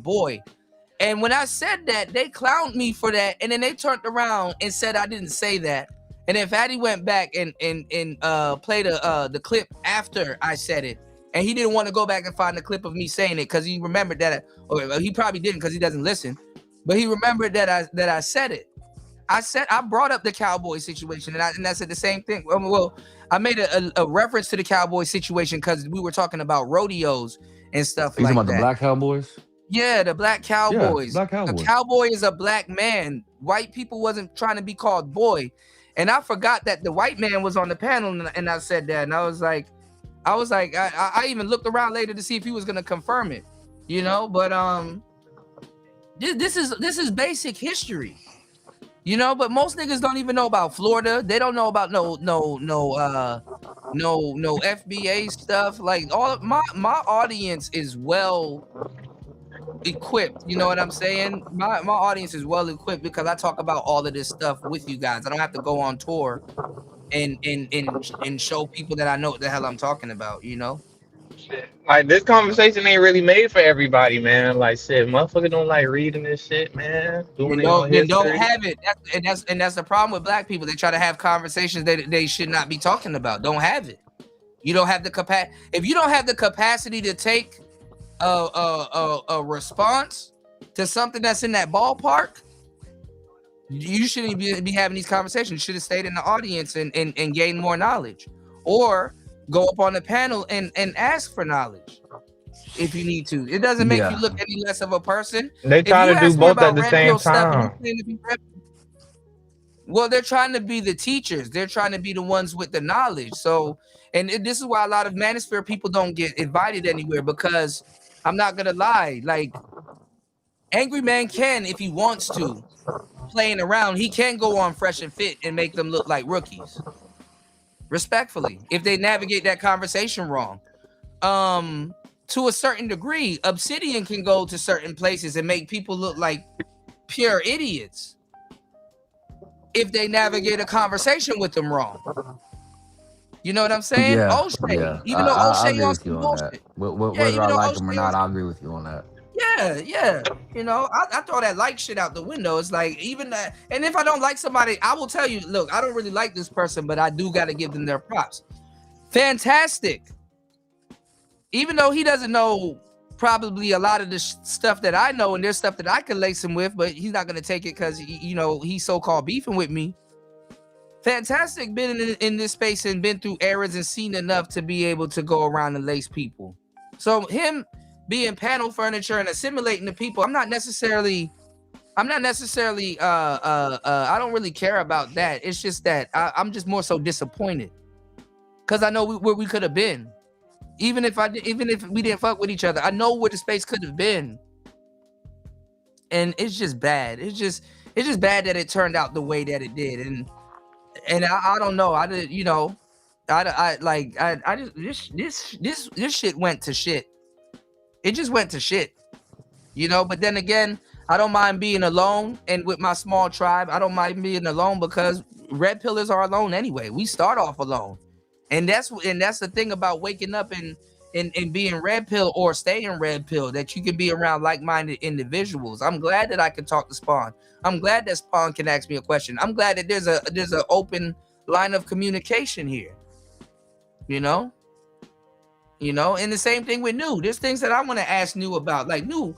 [SPEAKER 15] boy. And when I said that, they clowned me for that, and then they turned around and said I didn't say that. And then Fatty went back and played the clip after I said it, and he didn't want to go back and find the clip of me saying it because he remembered that, or he probably didn't because he doesn't listen, but he remembered that I said it. I brought up the cowboy situation, and I said the same thing. Well, I made a reference to the cowboy situation because we were talking about rodeos and stuff
[SPEAKER 2] You
[SPEAKER 15] like
[SPEAKER 2] talking about
[SPEAKER 15] that.
[SPEAKER 2] the black cowboys?
[SPEAKER 15] Yeah, the black cowboys.
[SPEAKER 2] black
[SPEAKER 15] A
[SPEAKER 2] cowboys.
[SPEAKER 15] cowboy is a black man. White people wasn't trying to be called boy. And I forgot that the white man was on the panel, and I said that, and I was like, I even looked around later to see if he was gonna confirm it, you know. But this is basic history, you know. But most niggas don't even know about Florida. They don't know about no FBA stuff. Like, all of my audience is well equipped, you know what I'm saying? My audience is well equipped because I talk about all of this stuff with you guys. I don't have to go on tour and show people that I know what the hell I'm talking about, you know?
[SPEAKER 18] Like, this conversation ain't really made for everybody, man. Like, shit, motherfucker don't like reading this shit, man. Doing
[SPEAKER 15] Then don't have it. That's the problem with black people. They try to have conversations that they should not be talking about. Don't have it. You don't have the capacity. If you don't have the capacity to take a response to something that's in that ballpark, you shouldn't be having these conversations. You should have stayed in the audience and gained more knowledge, or go up on the panel and ask for knowledge if you need to. It doesn't make you look any less of a person.
[SPEAKER 18] They try to do both at the same time.
[SPEAKER 15] Well, they're trying to be the teachers. They're trying to be the ones with the knowledge. So, and this is why a lot of Manosphere people don't get invited anywhere, because I'm not gonna lie, like, Angry Man can, if he wants to, playing around, he can go on Fresh and Fit and make them look like rookies. Respectfully, if they navigate that conversation wrong. To a certain degree, Obsidian can go to certain places and make people look like pure idiots if they navigate a conversation with them wrong. You know what I'm saying?
[SPEAKER 2] Yeah,
[SPEAKER 15] O'Shea,
[SPEAKER 2] yeah.
[SPEAKER 15] even though
[SPEAKER 2] I
[SPEAKER 15] O'Shea
[SPEAKER 2] agree
[SPEAKER 15] on
[SPEAKER 2] with you
[SPEAKER 15] some
[SPEAKER 2] on
[SPEAKER 15] bullshit.
[SPEAKER 2] that. Whether I like him or not, I agree with you on that.
[SPEAKER 15] Yeah. You know, I throw that like shit out the window. It's like, even that, and if I don't like somebody, I will tell you, look, I don't really like this person, but I do got to give them their props. Fantastic. Even though he doesn't know probably a lot of the stuff that I know, and there's stuff that I can lace him with, but he's not going to take it because, you know, he's so-called beefing with me. Fantastic been in this space and been through eras and seen enough to be able to go around and lace people. So him being panel furniture and assimilating the people, I don't really care about that. It's just that I'm just more so disappointed because I know where we could have been. Even if we didn't fuck with each other, I know where the space could have been. And it's just bad. It's just bad that it turned out the way that it did. And I don't know. I just this shit went to shit. It just went to shit, But then again, I don't mind being alone, and with my small tribe, I don't mind being alone because red pillars are alone anyway. We start off alone, and that's the thing about waking up and being red pill or staying red pill, that you can be around like-minded individuals. I'm glad that I can talk to Spawn. I'm glad that Spawn can ask me a question. I'm glad that there's an open line of communication here. And the same thing with New. There's things that I want to ask New about. Like New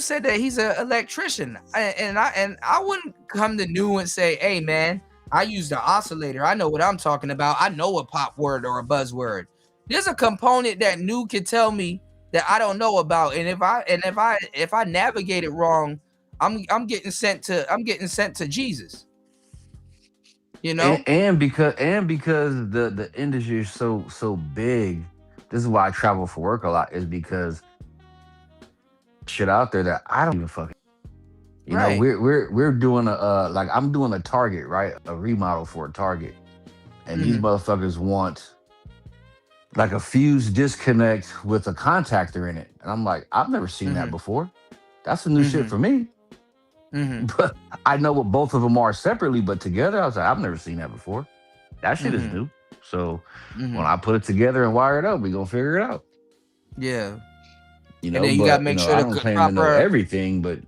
[SPEAKER 15] said that he's an electrician, and I wouldn't come to New and say, "Hey man, I use the oscillator. I know what I'm talking about. I know a pop word or a buzzword." There's a component that New can tell me that I don't know about, and if I navigate it wrong, I'm getting sent to Jesus.
[SPEAKER 2] And because the industry is so big, this is why I travel for work a lot, is because shit out there that I don't even fucking. We're doing I'm doing a Target, right? A remodel for a Target, and these motherfuckers want like a fuse disconnect with a contactor in it, and I'm like, I've never seen that before. That's some new shit for me. But I know what both of them are separately, but together, I was like, I've never seen that before. That shit is new. So when I put it together and wire it up, we gonna figure it out.
[SPEAKER 15] Yeah.
[SPEAKER 2] And then you gotta make sure I don't claim to know everything, but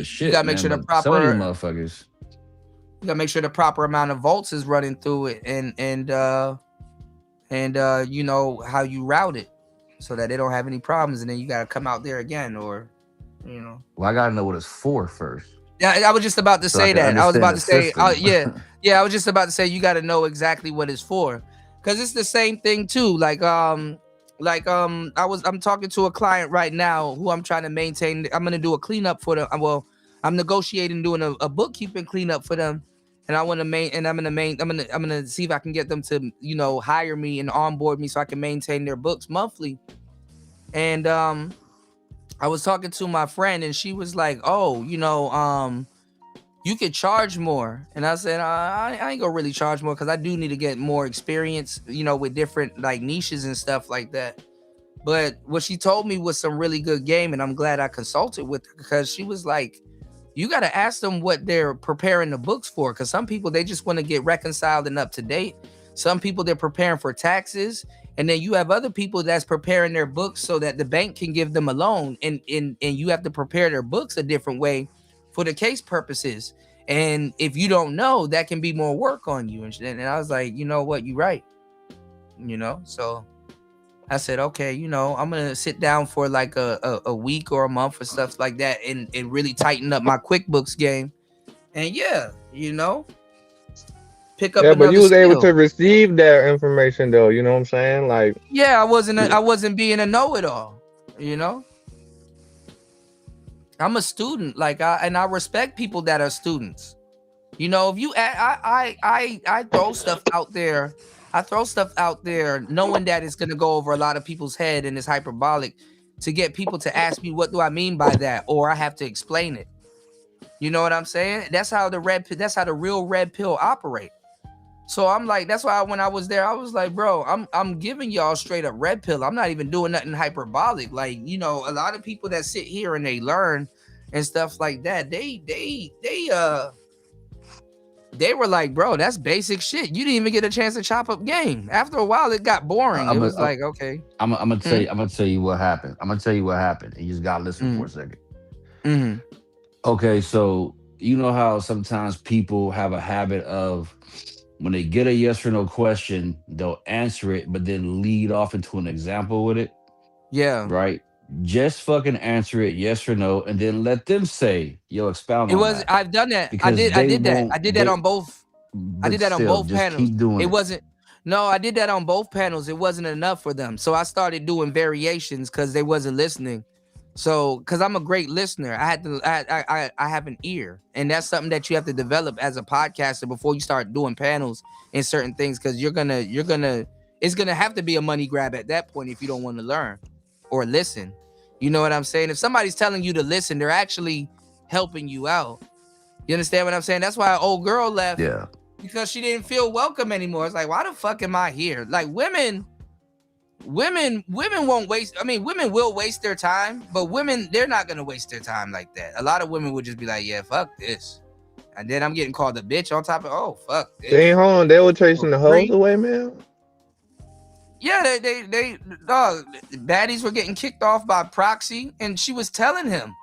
[SPEAKER 2] shit.
[SPEAKER 15] You gotta make sure the proper
[SPEAKER 2] some of these motherfuckers.
[SPEAKER 15] You gotta make sure the proper amount of volts is running through it, and you know how you route it so that they don't have any problems, and then you gotta come out there again, or
[SPEAKER 2] Well, I gotta know what it's for first.
[SPEAKER 15] Yeah, I was just about to say that. I was about to say, I was just about to say you got to know exactly what it's for, because it's the same thing too. I'm talking to a client right now who I'm trying to maintain. I'm gonna do a cleanup for them. Well, I'm negotiating doing a bookkeeping cleanup for them, and I'm gonna see if I can get them to hire me and onboard me so I can maintain their books monthly. And I was talking to my friend, and she was like, "Oh, you could charge more." And I said, "I ain't gonna really charge more because I do need to get more experience, with different like niches and stuff like that." But what she told me was some really good game, and I'm glad I consulted with her, because she was like, "You got to ask them what they're preparing the books for, because some people, they just want to get reconciled and up to date. Some people, they're preparing for taxes." And then you have other people that's preparing their books so that the bank can give them a loan, and you have to prepare their books a different way for the case purposes. And if you don't know, that can be more work on you. And I was like, you know what, you're right. So I said, okay, I'm gonna sit down for like a week or a month or stuff like that, and really tighten up my QuickBooks game. And pick up.
[SPEAKER 18] Yeah, but you was
[SPEAKER 15] skill.
[SPEAKER 18] able to receive that information though. You know what I'm saying? Like,
[SPEAKER 15] yeah, I wasn't being a know-it-all. I'm a student. And I respect people that are students. If you, I throw stuff out there. I throw stuff out there knowing that it's gonna go over a lot of people's head and it's hyperbolic, to get people to ask me, what do I mean by that, or I have to explain it. You know what I'm saying? That's how the real red pill operate. So I'm like, that's why when I was there, I was like, bro, I'm giving y'all straight up red pill. I'm not even doing nothing hyperbolic. Like, a lot of people that sit here and they learn and stuff like that, they were like, bro, that's basic shit. You didn't even get a chance to chop up game. After a while, it got boring. It was like, okay.
[SPEAKER 2] I'm gonna tell you what happened. And you just gotta listen for a second. Okay, so you know how sometimes people have a habit of, when they get a yes or no question, they'll answer it, but then lead off into an example with it.
[SPEAKER 15] Yeah.
[SPEAKER 2] Right? Just fucking answer it, yes or no, and then let them say, yo, expound on that.
[SPEAKER 15] I've done that. I did that. I did that on both. I did that on both panels.
[SPEAKER 2] Keep doing it.
[SPEAKER 15] I did that on both panels. It wasn't enough for them. So I started doing variations because they wasn't listening. So, because I'm a great listener, I have an ear, and that's something that you have to develop as a podcaster before you start doing panels and certain things, because it's gonna have to be a money grab at that point if you don't want to learn or listen. You know what I'm saying? If somebody's telling you to listen, they're actually helping you out. You understand what I'm saying? That's why an old girl left.
[SPEAKER 2] Yeah.
[SPEAKER 15] because she didn't feel welcome anymore. It's like, why the fuck am I here? Like women won't waste. I mean, women will waste their time, but women, they're not gonna waste their time like that. A lot of women would just be like, yeah, fuck this. And then I'm getting called a bitch on top of, oh, fuck this.
[SPEAKER 18] They ain't home. They were chasing the hoes away, man.
[SPEAKER 15] Yeah, they dog, baddies were getting kicked off by proxy, and she was telling him.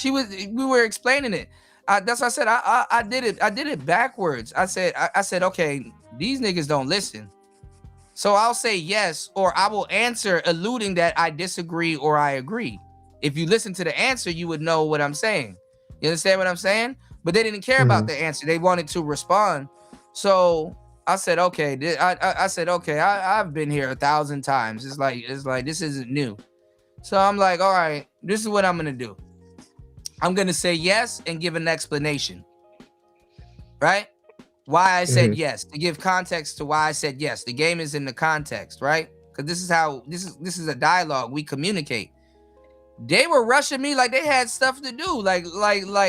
[SPEAKER 15] We were explaining it. That's what I said. I did it backwards. I said, okay, these niggas don't listen. So I'll say yes, or I will answer alluding that I disagree or I agree. If you listen to the answer, you would know what I'm saying. You understand what I'm saying? But they didn't care about the answer. They wanted to respond. So I said, okay. I said, okay, I've been here 1,000 times. It's like this isn't new. So I'm like, all right, this is what I'm gonna do. I'm gonna say yes and give an explanation. Right? Why I said yes, to give context to why I said yes. The game is in the context, right? Because this is a dialogue. We communicate. They were rushing me like they had stuff to do, like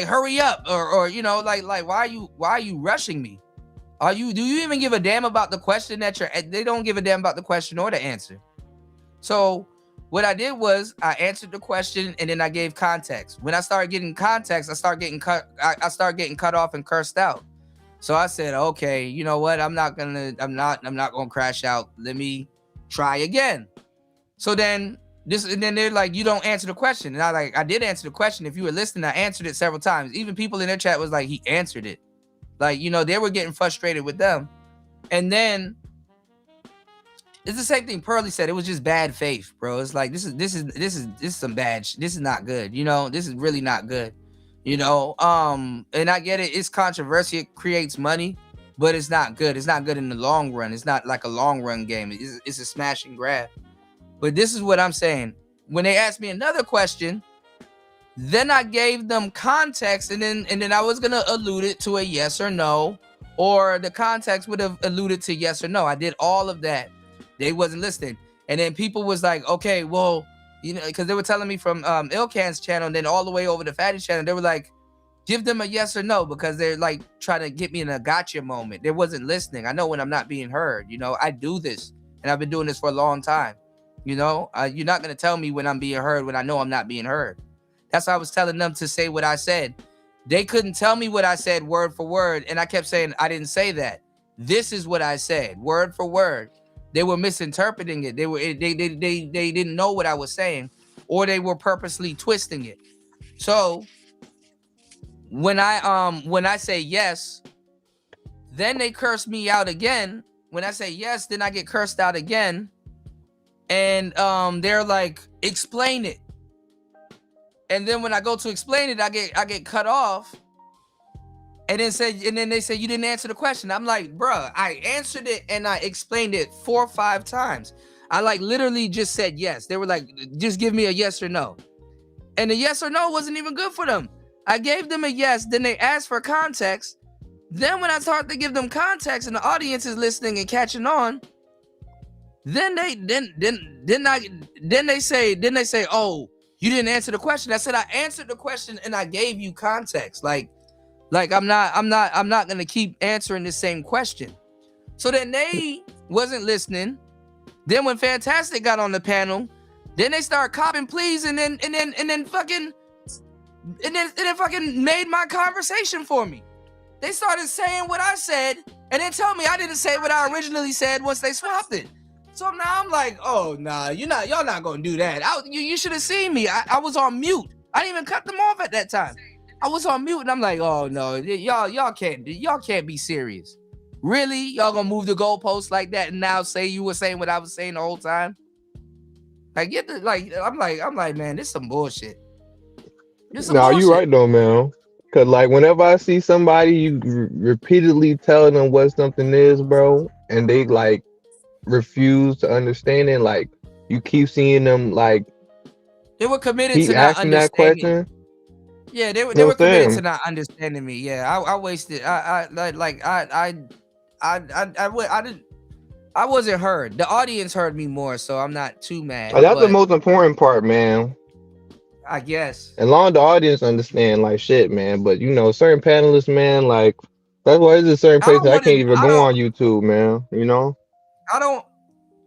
[SPEAKER 15] hurry up, or you know, like why are you rushing me? Do you even give a damn about the question they don't give a damn about the question or the answer. So what I did was I answered the question and then I gave context. When I started getting context, I started getting cut off and cursed out. So I said, okay, you know what? I'm not gonna crash out. Let me try again. So then they're like, you don't answer the question. And I did answer the question. If you were listening, I answered it several times. Even people in their chat was like, he answered it. Like, you know, they were getting frustrated with them. And then it's the same thing Pearly said. It was just bad faith, bro. It's like, this is some bad shit. This is not good. You know, this is really not good. You know, and I get it. It's controversy. It creates money, but it's not good. It's not good in the long run. It's not like a long run game. It's a smash and grab. But this is what I'm saying. When they asked me another question, then I gave them context, and then I was gonna allude it to a yes or no, or the context would have alluded to yes or no. I did all of that. They wasn't listening, and then people was like, okay, well, you know, because they were telling me from Ilkan's channel, and then all the way over to Fatty's channel, they were like, give them a yes or no, because they're like trying to get me in a gotcha moment. They wasn't listening. I know when I'm not being heard. You know, I do this, and I've been doing this for a long time. You know, you're not going to tell me when I'm being heard when I know I'm not being heard. That's why I was telling them to say what I said. They couldn't tell me what I said word for word, and I kept saying, I didn't say that. This is what I said, word for word. They were misinterpreting it. They didn't know what I was saying, or they were purposely twisting it. So when I say yes, then they curse me out again. When I say yes, then I get cursed out again. And they're like, explain it. And then when I go to explain it, I get cut off. And then they say you didn't answer the question. I'm like, bruh, I answered it and I explained it 4 or 5 times. I like literally just said yes. They were like, just give me a yes or no. And the yes or no wasn't even good for them. I gave them a yes. Then they asked for context. Then when I start to give them context and the audience is listening and catching on, then they say, oh, you didn't answer the question. I said I answered the question and I gave you context. Like I'm not gonna keep answering the same question. So then they wasn't listening. Then when Fantastic got on the panel, then they start copping pleas and then fucking made my conversation for me. They started saying what I said and then tell me I didn't say what I originally said once they swapped it. So now I'm like, oh nah, y'all not gonna do that. You should have seen me. I was on mute. I didn't even cut them off at that time. I was on mute and I'm like, oh no, y'all can't be serious. Really? Y'all gonna move the goalposts like that and now say you were saying what I was saying the whole time? Like I'm like, man, this is some bullshit.
[SPEAKER 18] No, you right though, man. Cause like whenever I see somebody, you repeatedly telling them what something is, bro, and they like refuse to understand it, like you keep seeing them like
[SPEAKER 15] they were committed to not understanding that question. Yeah, they were committed to not understanding me. Yeah, I wasted. I wasn't heard. The audience heard me more, so I'm not too mad.
[SPEAKER 18] That's the most important part, man.
[SPEAKER 15] I guess.
[SPEAKER 18] As long as the audience understand, like shit, man. But you know, certain panelists, man, like That's why there's a certain
[SPEAKER 15] I
[SPEAKER 18] places
[SPEAKER 15] don't
[SPEAKER 18] I
[SPEAKER 15] want
[SPEAKER 18] can't
[SPEAKER 15] to.
[SPEAKER 18] even
[SPEAKER 15] I
[SPEAKER 18] go
[SPEAKER 15] don't.
[SPEAKER 18] on YouTube, man. You know?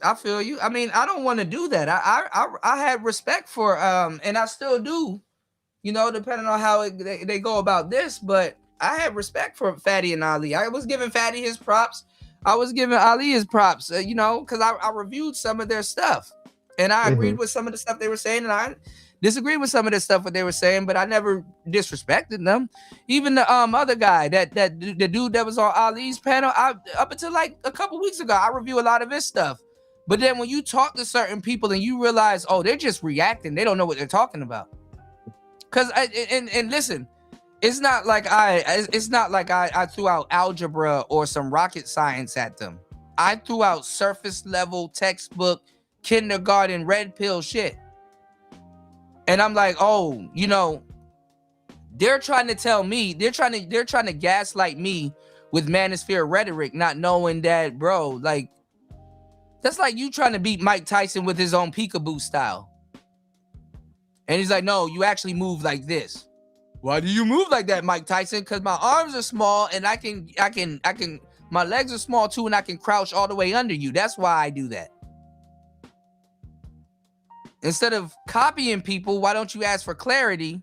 [SPEAKER 15] I feel you. I mean, I don't want to do that. I had respect for and I still do. You know, depending on how they go about this, but I had respect for Fatty and Ali. I was giving Fatty his props. I was giving Ali his props. You know, because I reviewed some of their stuff, and I agreed with some of the stuff they were saying, and I disagreed with some of the stuff what they were saying, but I never disrespected them. Even the other guy, the dude that was on Ali's panel, up until like a couple weeks ago, I review a lot of his stuff. But then when you talk to certain people and you realize, oh, they're just reacting, they don't know what they're talking about. Cause and listen, it's not like I threw out algebra or some rocket science at them. I threw out surface level textbook kindergarten red pill shit. And I'm like, oh, you know, they're trying to tell me, they're trying to gaslight me with manosphere rhetoric, not knowing that, bro, like, that's like you trying to beat Mike Tyson with his own peekaboo style. And he's like, no, you actually move like this. Why do you move like that, Mike Tyson? Because my arms are small and I can, my legs are small too, and I can crouch all the way under you. That's why I do that. Instead of copying people, why don't you ask for clarity?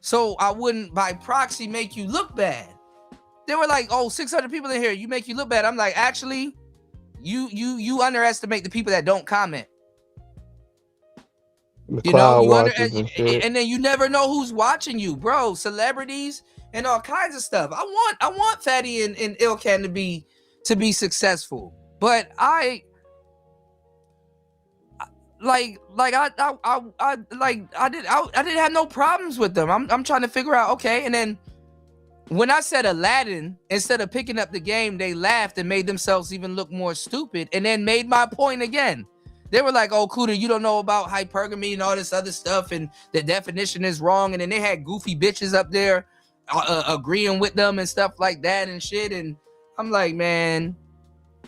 [SPEAKER 15] So I wouldn't, by proxy, make you look bad. They were like, oh, 600 people in here, you make you look bad. I'm like, actually, you underestimate the people that don't comment. You know, and then you never know who's watching you, bro. Celebrities and all kinds of stuff. I want Fatty and Ilkan to be successful, but I didn't have no problems with them. I'm trying to figure out, okay. And then when I said Aladdin, instead of picking up the game, they laughed and made themselves even look more stupid, and then made my point again. They were like, oh, Kuda, you don't know about hypergamy and all this other stuff, and the definition is wrong. And then they had goofy bitches up there agreeing with them and stuff like that and shit. And I'm like, man,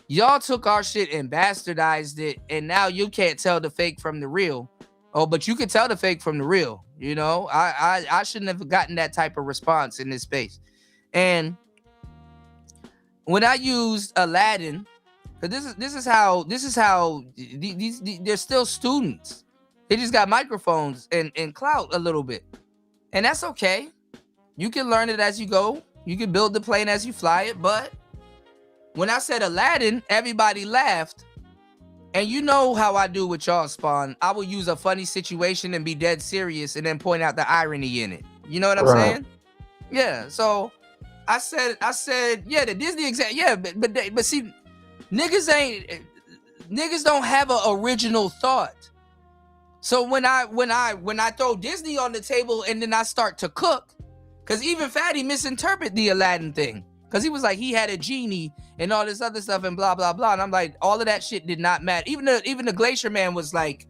[SPEAKER 15] y'all took our shit and bastardized it, and now you can't tell the fake from the real. Oh, but you can tell the fake from the real. You know, I shouldn't have gotten that type of response in this space. And when I used Aladdin, because this is how they're still students. They just got microphones and clout a little bit, and that's okay. You can learn it as you go. You can build the plane as you fly it. But when I said Aladdin, everybody laughed. And you know how I do with y'all, Spawn. I will use a funny situation and be dead serious, and then point out the irony in it. You know what I'm saying? Yeah. So I said, yeah, the Disney example. Yeah, but see. Niggas don't have an original thought. So when I throw Disney on the table and then I start to cook, because even Fatty misinterpreted the Aladdin thing, because he was like, he had a genie and all this other stuff and blah blah blah, and I'm like, all of that shit did not matter. Even the Glacier Man was like,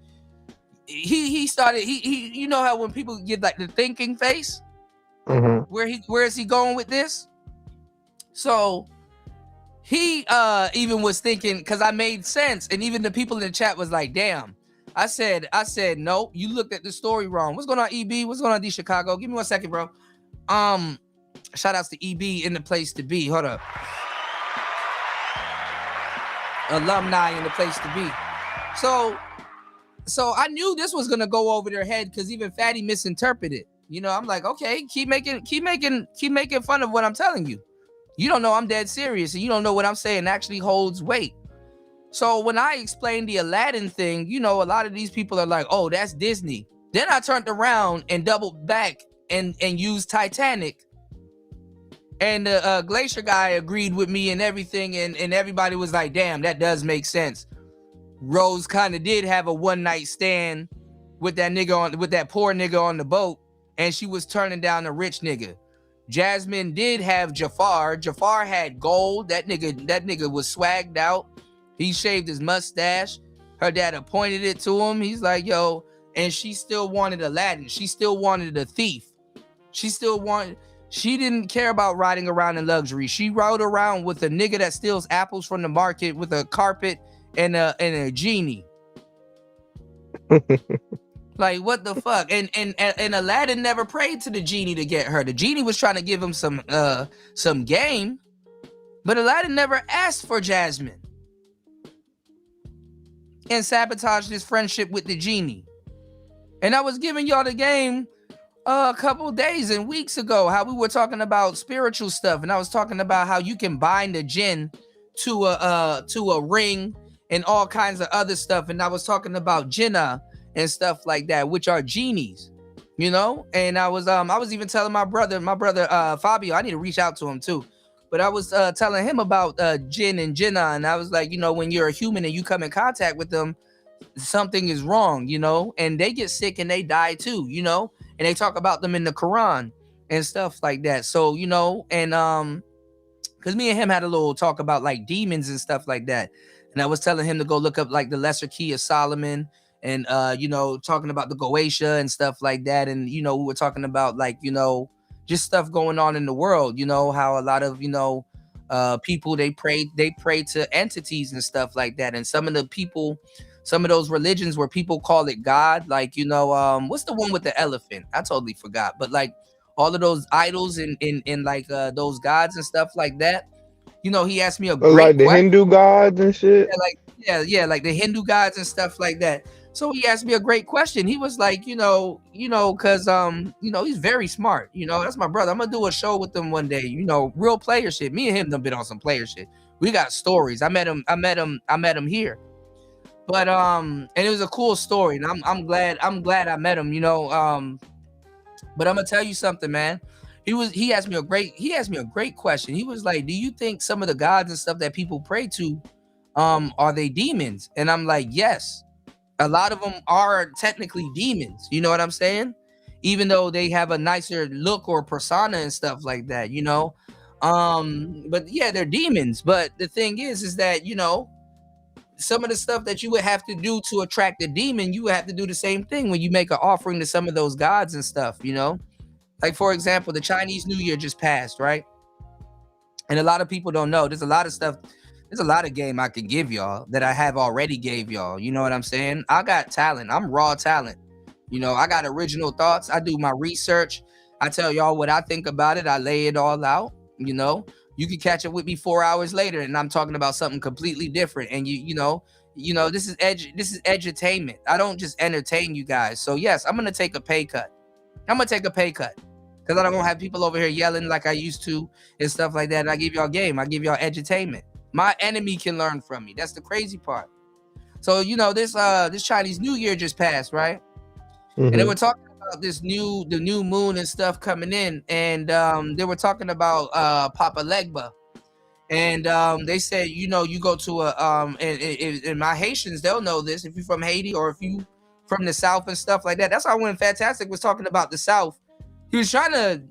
[SPEAKER 15] he started, you know how when people get like the thinking face, where is he going with this? So he even was thinking, because I made sense, and even the people in the chat was like, damn. I said, no, you looked at the story wrong. What's going on, EB? What's going on, D Chicago? Give me 1 second, bro. Shout outs to EB in the place to be. Hold up. Alumni in the place to be. So I knew this was gonna go over their head, because even Fatty misinterpreted. You know, I'm like, okay, keep making fun of what I'm telling you. You don't know I'm dead serious, and you don't know what I'm saying actually holds weight. So when I explained the Aladdin thing, you know, a lot of these people are like, oh, that's Disney. Then I turned around and doubled back and used Titanic. And the Glacier guy agreed with me and everything, and everybody was like, damn, that does make sense. Rose kind of did have a one-night stand with that poor nigga on the boat, and she was turning down a rich nigga. Jasmine did have Jafar. Jafar had gold. That nigga was swagged out. He shaved his mustache. Her dad appointed it to him. He's like, yo, and she still wanted Aladdin. She still wanted a thief. She didn't care about riding around in luxury. She rode around with a nigga that steals apples from the market with a carpet and a genie. Like, what the fuck? And Aladdin never prayed to the genie to get her. The genie was trying to give him some game, but Aladdin never asked for Jasmine and sabotaged his friendship with the genie. And I was giving y'all the game a couple days and weeks ago, how we were talking about spiritual stuff, and I was talking about how you can bind a jinn to a ring and all kinds of other stuff, and I was talking about jinnah and stuff like that, which are genies, you know. And I was even telling my brother Fabio, I need to reach out to him too, but I was telling him about jinn and jinnah, and I was like, you know, when you're a human and you come in contact with them, something is wrong, you know, and they get sick and they die too, you know, and they talk about them in the Quran and stuff like that. So, you know, and because me and him had a little talk about like demons and stuff like that, and I was telling him to go look up like the Lesser Key of Solomon, and you know, talking about the Goetia and stuff like that. And you know, we were talking about like, you know, just stuff going on in the world, you know, how a lot of, you know, people they pray to entities and stuff like that. And some of those religions where people call it God, like, you know, what's the one with the elephant? I totally forgot. But like all of those idols in like those gods and stuff like that, you know, he asked me a great
[SPEAKER 2] like the
[SPEAKER 15] question.
[SPEAKER 2] Hindu gods and shit.
[SPEAKER 15] Yeah, like the Hindu gods and stuff like that. So he asked me a great question. He was like, you know, because you know, he's very smart. You know, that's my brother. I'm gonna do a show with him one day. You know, real player shit. Me and him done been on some player shit. We got stories. I met him here. But and it was a cool story, and I'm glad I met him. You know, but I'm gonna tell you something, man. He asked me a great question. He was like, do you think some of the gods and stuff that people pray to, are they demons? And I'm like, yes. A lot of them are technically demons, you know what I'm saying? Even though they have a nicer look or persona and stuff like that, you know? But yeah, they're demons. But the thing is that, you know, some of the stuff that you would have to do to attract a demon, you would have to do the same thing when you make an offering to some of those gods and stuff, you know? Like, for example, the Chinese New Year just passed, right? And a lot of people don't know. There's a lot of stuff. There's a lot of game I could give y'all that I have already gave y'all. You know what I'm saying? I got talent. I'm raw talent. You know, I got original thoughts. I do my research. I tell y'all what I think about it. I lay it all out. You know, you can catch up with me 4 hours later and I'm talking about something completely different. And you know, this is edutainment. I don't just entertain you guys. So yes, I'm going to take a pay cut. Because I don't want to have people over here yelling like I used to and stuff like that. And I give y'all game. I give y'all edutainment. My enemy can learn from me. That's the crazy part. So, you know, this Chinese New Year just passed, right? Mm-hmm. And they were talking about the new moon and stuff coming in. And they were talking about Papa Legba. And they said, you know, you go to and my Haitians, they'll know this. If you're from Haiti or if you from the South and stuff like that. That's why when Fantastic was talking about the South, he was trying to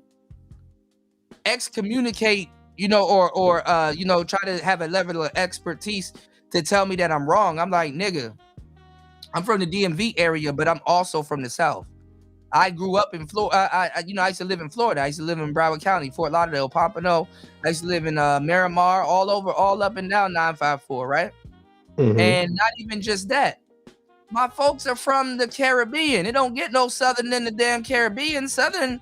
[SPEAKER 15] excommunicate, you know, or you know, try to have a level of expertise to tell me that I'm wrong. I'm like, nigga, I'm from the DMV area, but I'm also from the South. I grew up in Florida. I used to live in Florida. I used to live in Broward County, Fort Lauderdale, Pompano. I used to live in Miramar, all up and down 954, right? Mm-hmm. And not even just that. My folks are from the Caribbean. It don't get no southern than the damn Caribbean. Southern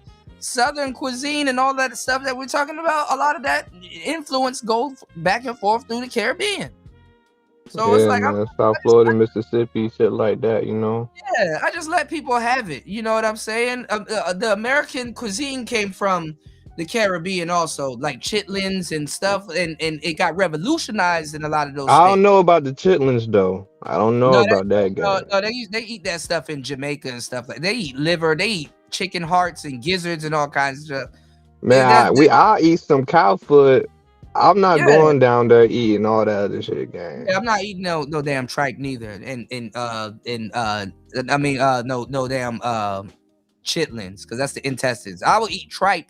[SPEAKER 15] cuisine and all that stuff that we're talking about, a lot of that influence goes back and forth through the Caribbean. So it's like
[SPEAKER 2] South Florida, Mississippi, shit like that, you know.
[SPEAKER 15] Yeah, I just let people have it. You know what I'm saying? The American cuisine came from the Caribbean also, like chitlins and stuff, and it got revolutionized in a lot of those.
[SPEAKER 2] I don't know about the chitlins though. I don't know about that guy.
[SPEAKER 15] No, they eat that stuff in Jamaica and stuff like. They eat liver, they eat chicken hearts and gizzards and all kinds of stuff.
[SPEAKER 2] Man, I eat some cow foot. I'm not going down there eating all that other shit, gang.
[SPEAKER 15] Yeah, I'm not eating no damn tripe neither, and no damn chitlins, because that's the intestines. I will eat tripe.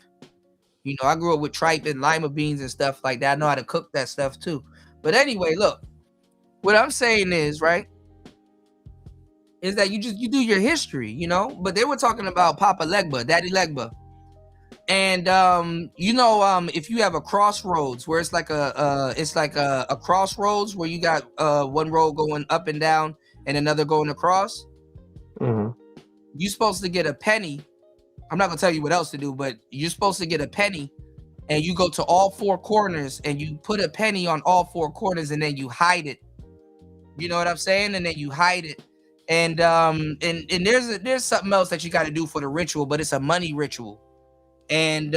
[SPEAKER 15] You know, I grew up with tripe and lima beans and stuff like that. I know how to cook that stuff too. But anyway, look, what I'm saying is, right, is that you do your history, you know. But they were talking about Papa Legba, Daddy Legba. And you know, if you have a crossroads where it's like a crossroads where you got one road going up and down and another going across.
[SPEAKER 2] Mm-hmm.
[SPEAKER 15] you're supposed to get a penny. I'm not gonna tell you what else to do, but you're supposed to get a penny, and you go to all four corners and you put a penny on all four corners, and then you hide it. You know what I'm saying? And then you hide it. And there's something else that you got to do for the ritual, but it's a money ritual. And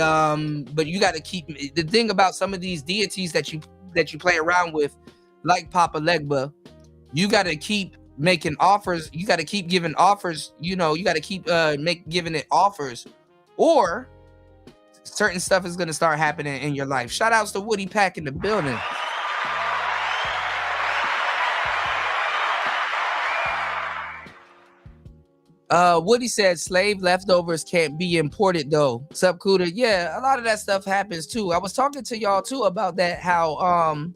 [SPEAKER 15] but you got to keep the thing about some of these deities that you play around with, like Papa Legba, you got to keep making offers. You got to keep giving offers. You know, you got to keep giving it offers, or certain stuff is gonna start happening in your life. Shout outs to Woody Pack in the building. Woody said slave leftovers can't be imported though. Sup, Kuda? Yeah, a lot of that stuff happens too. I was talking to y'all too about that, how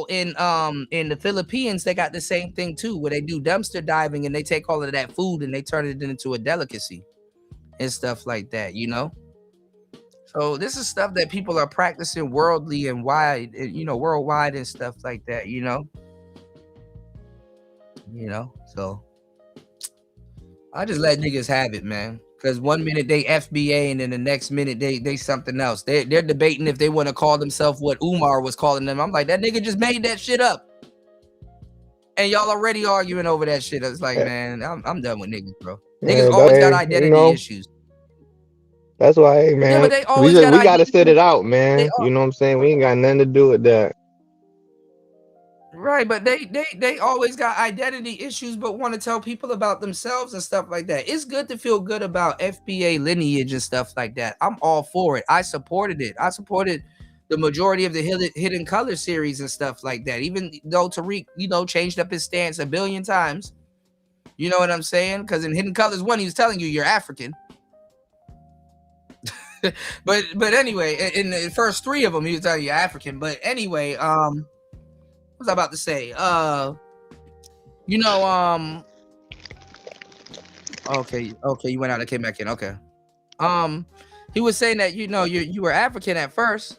[SPEAKER 15] in the Philippines they got the same thing too, where they do dumpster diving and they take all of that food and they turn it into a delicacy and stuff like that, you know. So this is stuff that people are practicing worldly and wide, you know, worldwide and stuff like that, you know. So I just let niggas have it, man. Because one minute they FBA and then the next minute they something else. They're debating if they want to call themselves what Umar was calling them. I'm like, that nigga just made that shit up. And y'all already arguing over that shit. I was like, man, I'm done with niggas, bro. Niggas always got identity issues.
[SPEAKER 2] That's why, hey, man,
[SPEAKER 15] but they
[SPEAKER 2] we
[SPEAKER 15] always
[SPEAKER 2] gotta sit it out, man. You know what I'm saying? We ain't got nothing to do with that.
[SPEAKER 15] Right, but they always got identity issues, but want to tell people about themselves and stuff like that. It's good to feel good about FBA lineage and stuff like that. I'm all for it. I supported it. I supported the majority of the Hidden Color series and stuff like that. Even though Tariq, you know, changed up his stance a billion times. You know what I'm saying? Because in Hidden Colors 1, he was telling you you're African. but anyway, in the first 3 of them, he was telling you you're African. But anyway, what was I about to say? You know, okay, you went out and came back in. Okay. He was saying that, you know, you were African at first,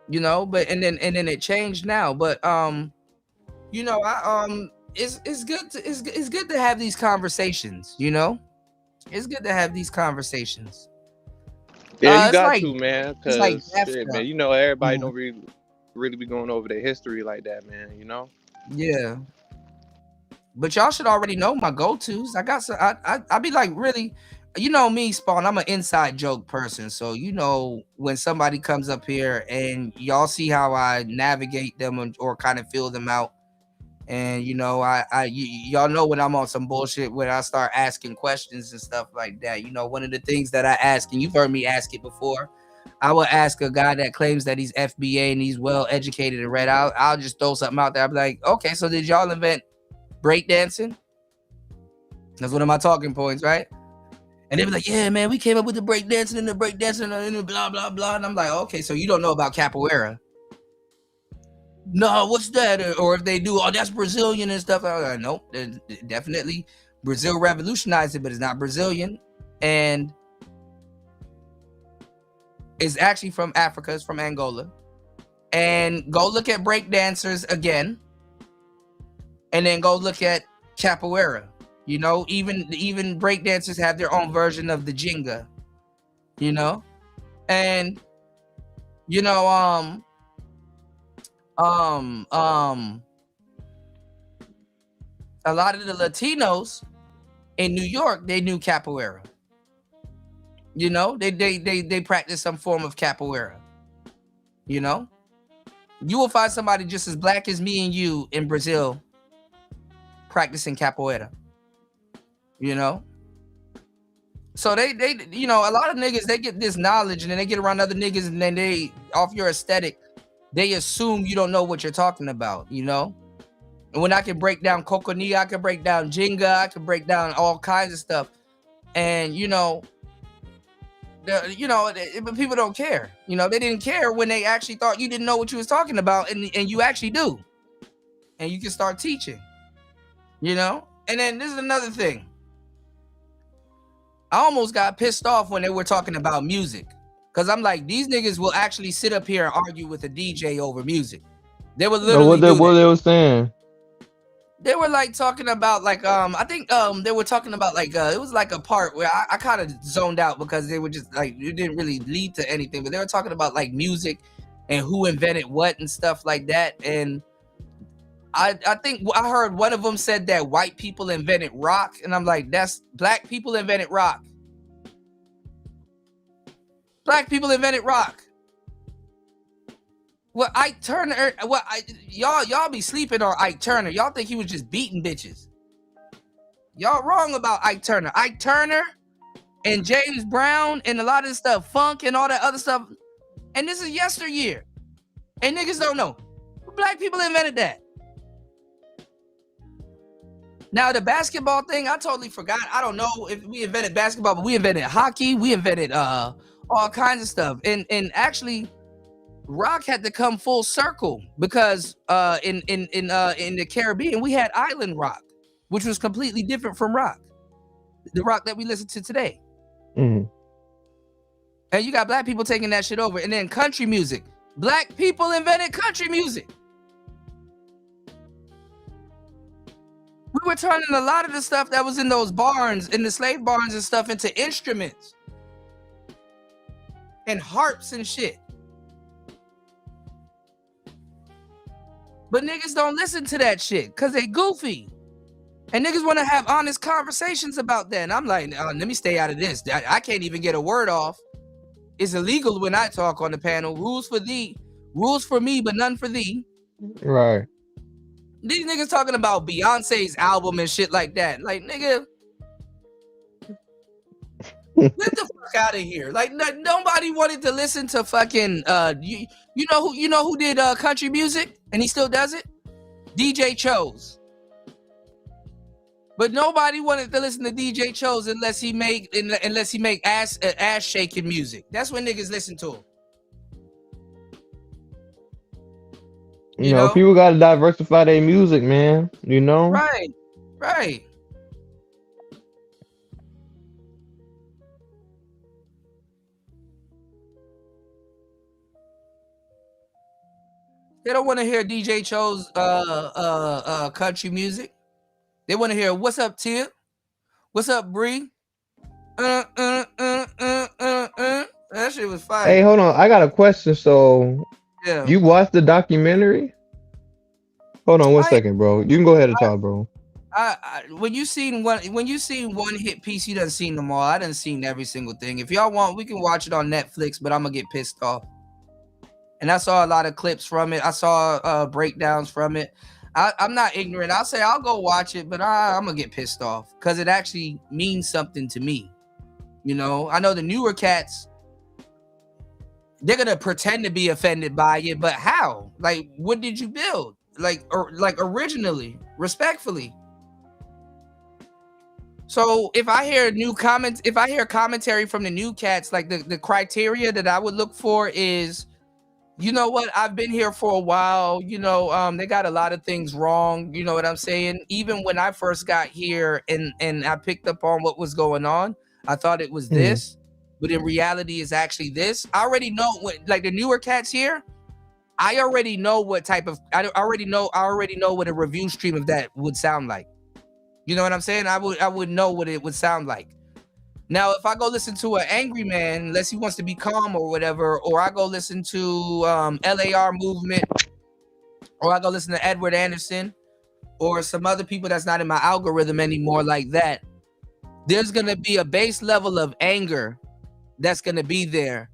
[SPEAKER 15] you know, but and then it changed now. But you know, it's good to have these conversations, you know? It's good to have these conversations.
[SPEAKER 18] Yeah, you got to, man.
[SPEAKER 15] It's like
[SPEAKER 18] shit, man, you know, everybody don't really be going over their history like that, man, you know?
[SPEAKER 15] Yeah. But y'all should already know my go-tos. I got some, I be like, really, you know me, Spawn, I'm an inside joke person. So, you know, when somebody comes up here and y'all see how I navigate them or kind of feel them out. And, you know, y'all know when I'm on some bullshit, when I start asking questions and stuff like that. You know, one of the things that I ask, and you've heard me ask it before, I will ask a guy that claims that he's FBA and he's well educated and read out. I'll just throw something out there. I'll be like, okay, so did y'all invent breakdancing? That's one of my talking points, right? And they be like, yeah, man, we came up with the breakdancing and the blah, blah, blah. And I'm like, okay, so you don't know about capoeira. No, what's that? Or if they do, oh, that's Brazilian and stuff. I'm like, nope, definitely. Brazil revolutionized it, but it's not Brazilian. And it's actually from Africa. It's from Angola. And go look at breakdancers again. And then go look at capoeira. You know, even breakdancers have their own version of the Jenga. You know? And, you know, a lot of the Latinos in New York, they knew capoeira. You know, they practice some form of capoeira. You know, you will find somebody just as black as me and you in Brazil practicing capoeira. You know, so they you know, a lot of niggas, they get this knowledge and then they get around other niggas and then they, off your aesthetic, they assume you don't know what you're talking about, you know? And when I can break down Kokoni, I can break down Jenga, I can break down all kinds of stuff. And, you know, but people don't care. You know, they didn't care when they actually thought you didn't know what you was talking about, and you actually do. And you can start teaching, you know? And then this is another thing. I almost got pissed off when they were talking about music. Because I'm like, these niggas will actually sit up here and argue with a DJ over music. They would literally
[SPEAKER 2] what they were saying.
[SPEAKER 15] They were like talking about like I think they were talking about like it was like a part where I kind of zoned out because they were just like it didn't really lead to anything, but they were talking about like music and who invented what and stuff like that. And I think I heard one of them said that white people invented rock, and I'm like, that's black people invented rock. Black people invented rock. Well, Ike Turner, y'all be sleeping on Ike Turner. Y'all think he was just beating bitches. Y'all wrong about Ike Turner. Ike Turner and James Brown and a lot of this stuff, funk and all that other stuff. And this is yesteryear. And niggas don't know. Black people invented that. Now, the basketball thing, I totally forgot. I don't know if we invented basketball, but we invented hockey. We invented all kinds of stuff. And actually, rock had to come full circle because in the Caribbean we had island rock, which was completely different from rock, the rock that we listen to today.
[SPEAKER 18] Mm-hmm.
[SPEAKER 15] And you got black people taking that shit over. And then country music, black people invented country music. We were turning a lot of the stuff that was in those barns, in the slave barns and stuff, into instruments and harps and shit. But niggas don't listen to that shit because they goofy. And niggas want to have honest conversations about that. And I'm like, let me stay out of this. I can't even get a word off. It's illegal when I talk on the panel. Rules for thee, rules for me, but none for thee.
[SPEAKER 18] Right.
[SPEAKER 15] These niggas talking about Beyonce's album and shit like that. Like, nigga, get the fuck out of here. Like, nobody wanted to listen to fucking you know who did country music and he still does it? DJ Chose. But nobody wanted to listen to DJ Chose unless he make ass shaking music. That's when niggas listen to him.
[SPEAKER 18] You know, people gotta diversify their music, man. You know?
[SPEAKER 15] Right. They don't want to hear DJ Cho's country music. They want to hear what's up, Tia? What's up, Bree? That shit was fire.
[SPEAKER 18] Hey, hold on. I got a question. So,
[SPEAKER 15] yeah,
[SPEAKER 18] you watched the documentary? Hold on one second, bro. You can go ahead and talk, bro.
[SPEAKER 15] When you seen one hit piece, you done seen them all. I done seen every single thing. If y'all want, we can watch it on Netflix, but I'm gonna get pissed off. And I saw a lot of clips from it. I saw breakdowns from it. I'm not ignorant. I'll say I'll go watch it, but I'm gonna get pissed off because it actually means something to me. You know, I know the newer cats, they're gonna pretend to be offended by it, but how? Like, what did you build? Like originally, respectfully. So if I hear commentary from the new cats, like the criteria that I would look for is, you know what, I've been here for a while, you know, they got a lot of things wrong, you know what I'm saying? Even when I first got here and I picked up on what was going on, I thought it was this, but in reality it's actually this. I already know what, like the newer cats here, I already know what type of, I already know what a review stream of that would sound like. You know what I'm saying? I would know what it would sound like. Now, if I go listen to an angry man, unless he wants to be calm or whatever, or I go listen to LAR Movement, or I go listen to Edward Anderson, or some other people that's not in my algorithm anymore like that, there's going to be a base level of anger that's going to be there.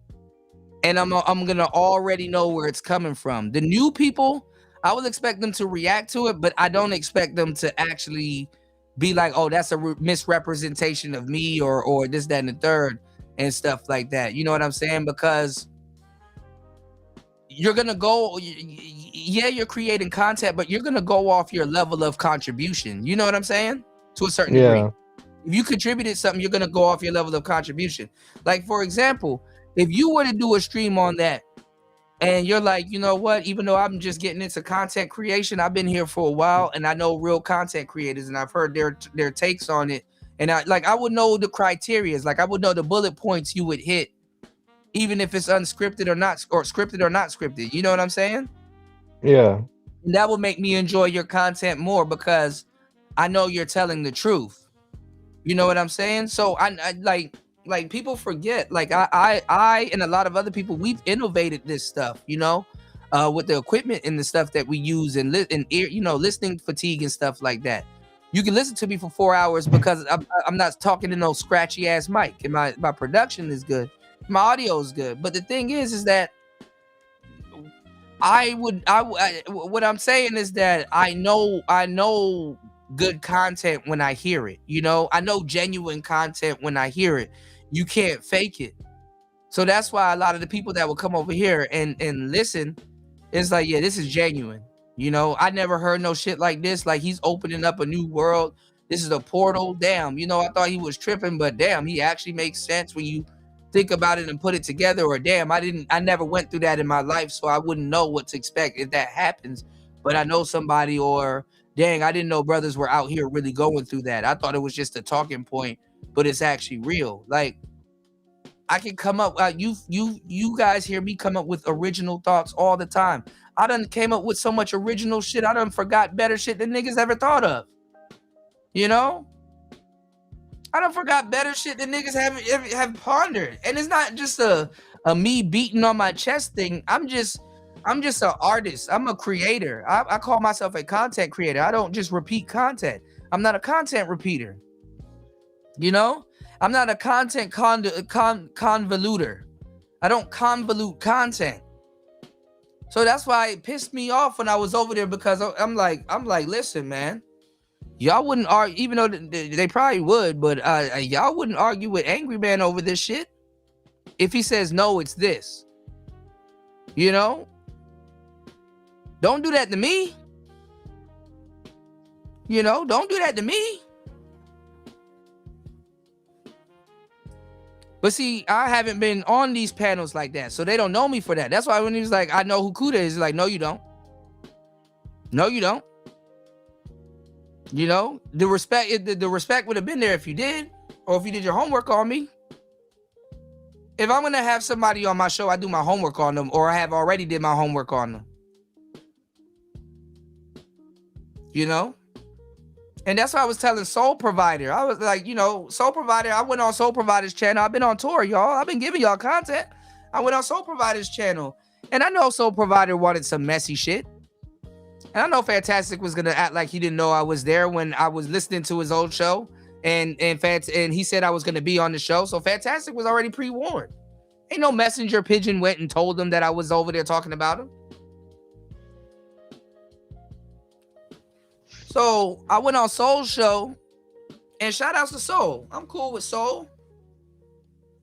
[SPEAKER 15] And I'm going to already know where it's coming from. The new people, I will expect them to react to it, but I don't expect them to actually be like, oh, that's a misrepresentation of me or this, that, and the third and stuff like that. You know what I'm saying? Because you're going to go, yeah, you're creating content, but you're going to go off your level of contribution. You know what I'm saying? To a certain degree. If you contributed something, you're going to go off your level of contribution. Like, for example, if you were to do a stream on that and you're like, you know what, even though I'm just getting into content creation, I've been here for a while and I know real content creators and I've heard their takes on it. And I would know the criteria, like I would know the bullet points you would hit, even if it's unscripted or not, or scripted or not scripted. You know what I'm saying?
[SPEAKER 18] Yeah.
[SPEAKER 15] And that will make me enjoy your content more because I know you're telling the truth. You know what I'm saying? So I like people forget, like I and a lot of other people, we've innovated this stuff, you know, with the equipment and the stuff that we use and you know, listening fatigue and stuff like that. You can listen to me for 4 hours because I'm not talking to no scratchy ass mic, and my production is good, my audio is good. But the thing is that what I'm saying is that I know good content when I hear it. You know, I know genuine content when I hear it. You can't fake it. So that's why a lot of the people that will come over here and listen, it's like, yeah, this is genuine. You know, I never heard no shit like this. Like, he's opening up a new world. This is a portal. Damn, you know, I thought he was tripping, but damn, he actually makes sense when you think about it and put it together. Or damn, I never went through that in my life, so I wouldn't know what to expect if that happens. But I know somebody. Or dang, I didn't know brothers were out here really going through that. I thought it was just a talking point, but it's actually real. Like, I can come up, you guys hear me come up with original thoughts all the time. I done came up with so much original shit. I done forgot better shit than niggas ever thought of. You know? I done forgot better shit than niggas have pondered. And it's not just a me beating on my chest thing. I'm just an artist. I'm a creator. I call myself a content creator. I don't just repeat content. I'm not a content repeater. You know? I'm not a content convoluter. I don't convolute content. So that's why it pissed me off when I was over there, because I'm like, listen, man, y'all wouldn't argue, even though they probably would, but y'all wouldn't argue with Angry Man over this shit. If he says no, it's this. You know? Don't do that to me. You know, don't do that to me. But see, I haven't been on these panels like that, so they don't know me for that. That's why when he was like, I know who Kuda is, like, no, you don't. No, you don't. You know, the respect would have been there if you did, or if you did your homework on me. If I'm gonna have somebody on my show, I do my homework on them, or I have already did my homework on them. You know? And that's why I was telling Soul Provider. I was like, you know, Soul Provider, I went on Soul Provider's channel. I've been on tour, y'all. I've been giving y'all content. I went on Soul Provider's channel. And I know Soul Provider wanted some messy shit. And I know Fantastic was going to act like he didn't know I was there when I was listening to his old show. And he said I was going to be on the show. So Fantastic was already pre-warned. Ain't no messenger pigeon went and told them that I was over there talking about him. So I went on Soul's show, and shout outs to Soul. I'm cool with Soul.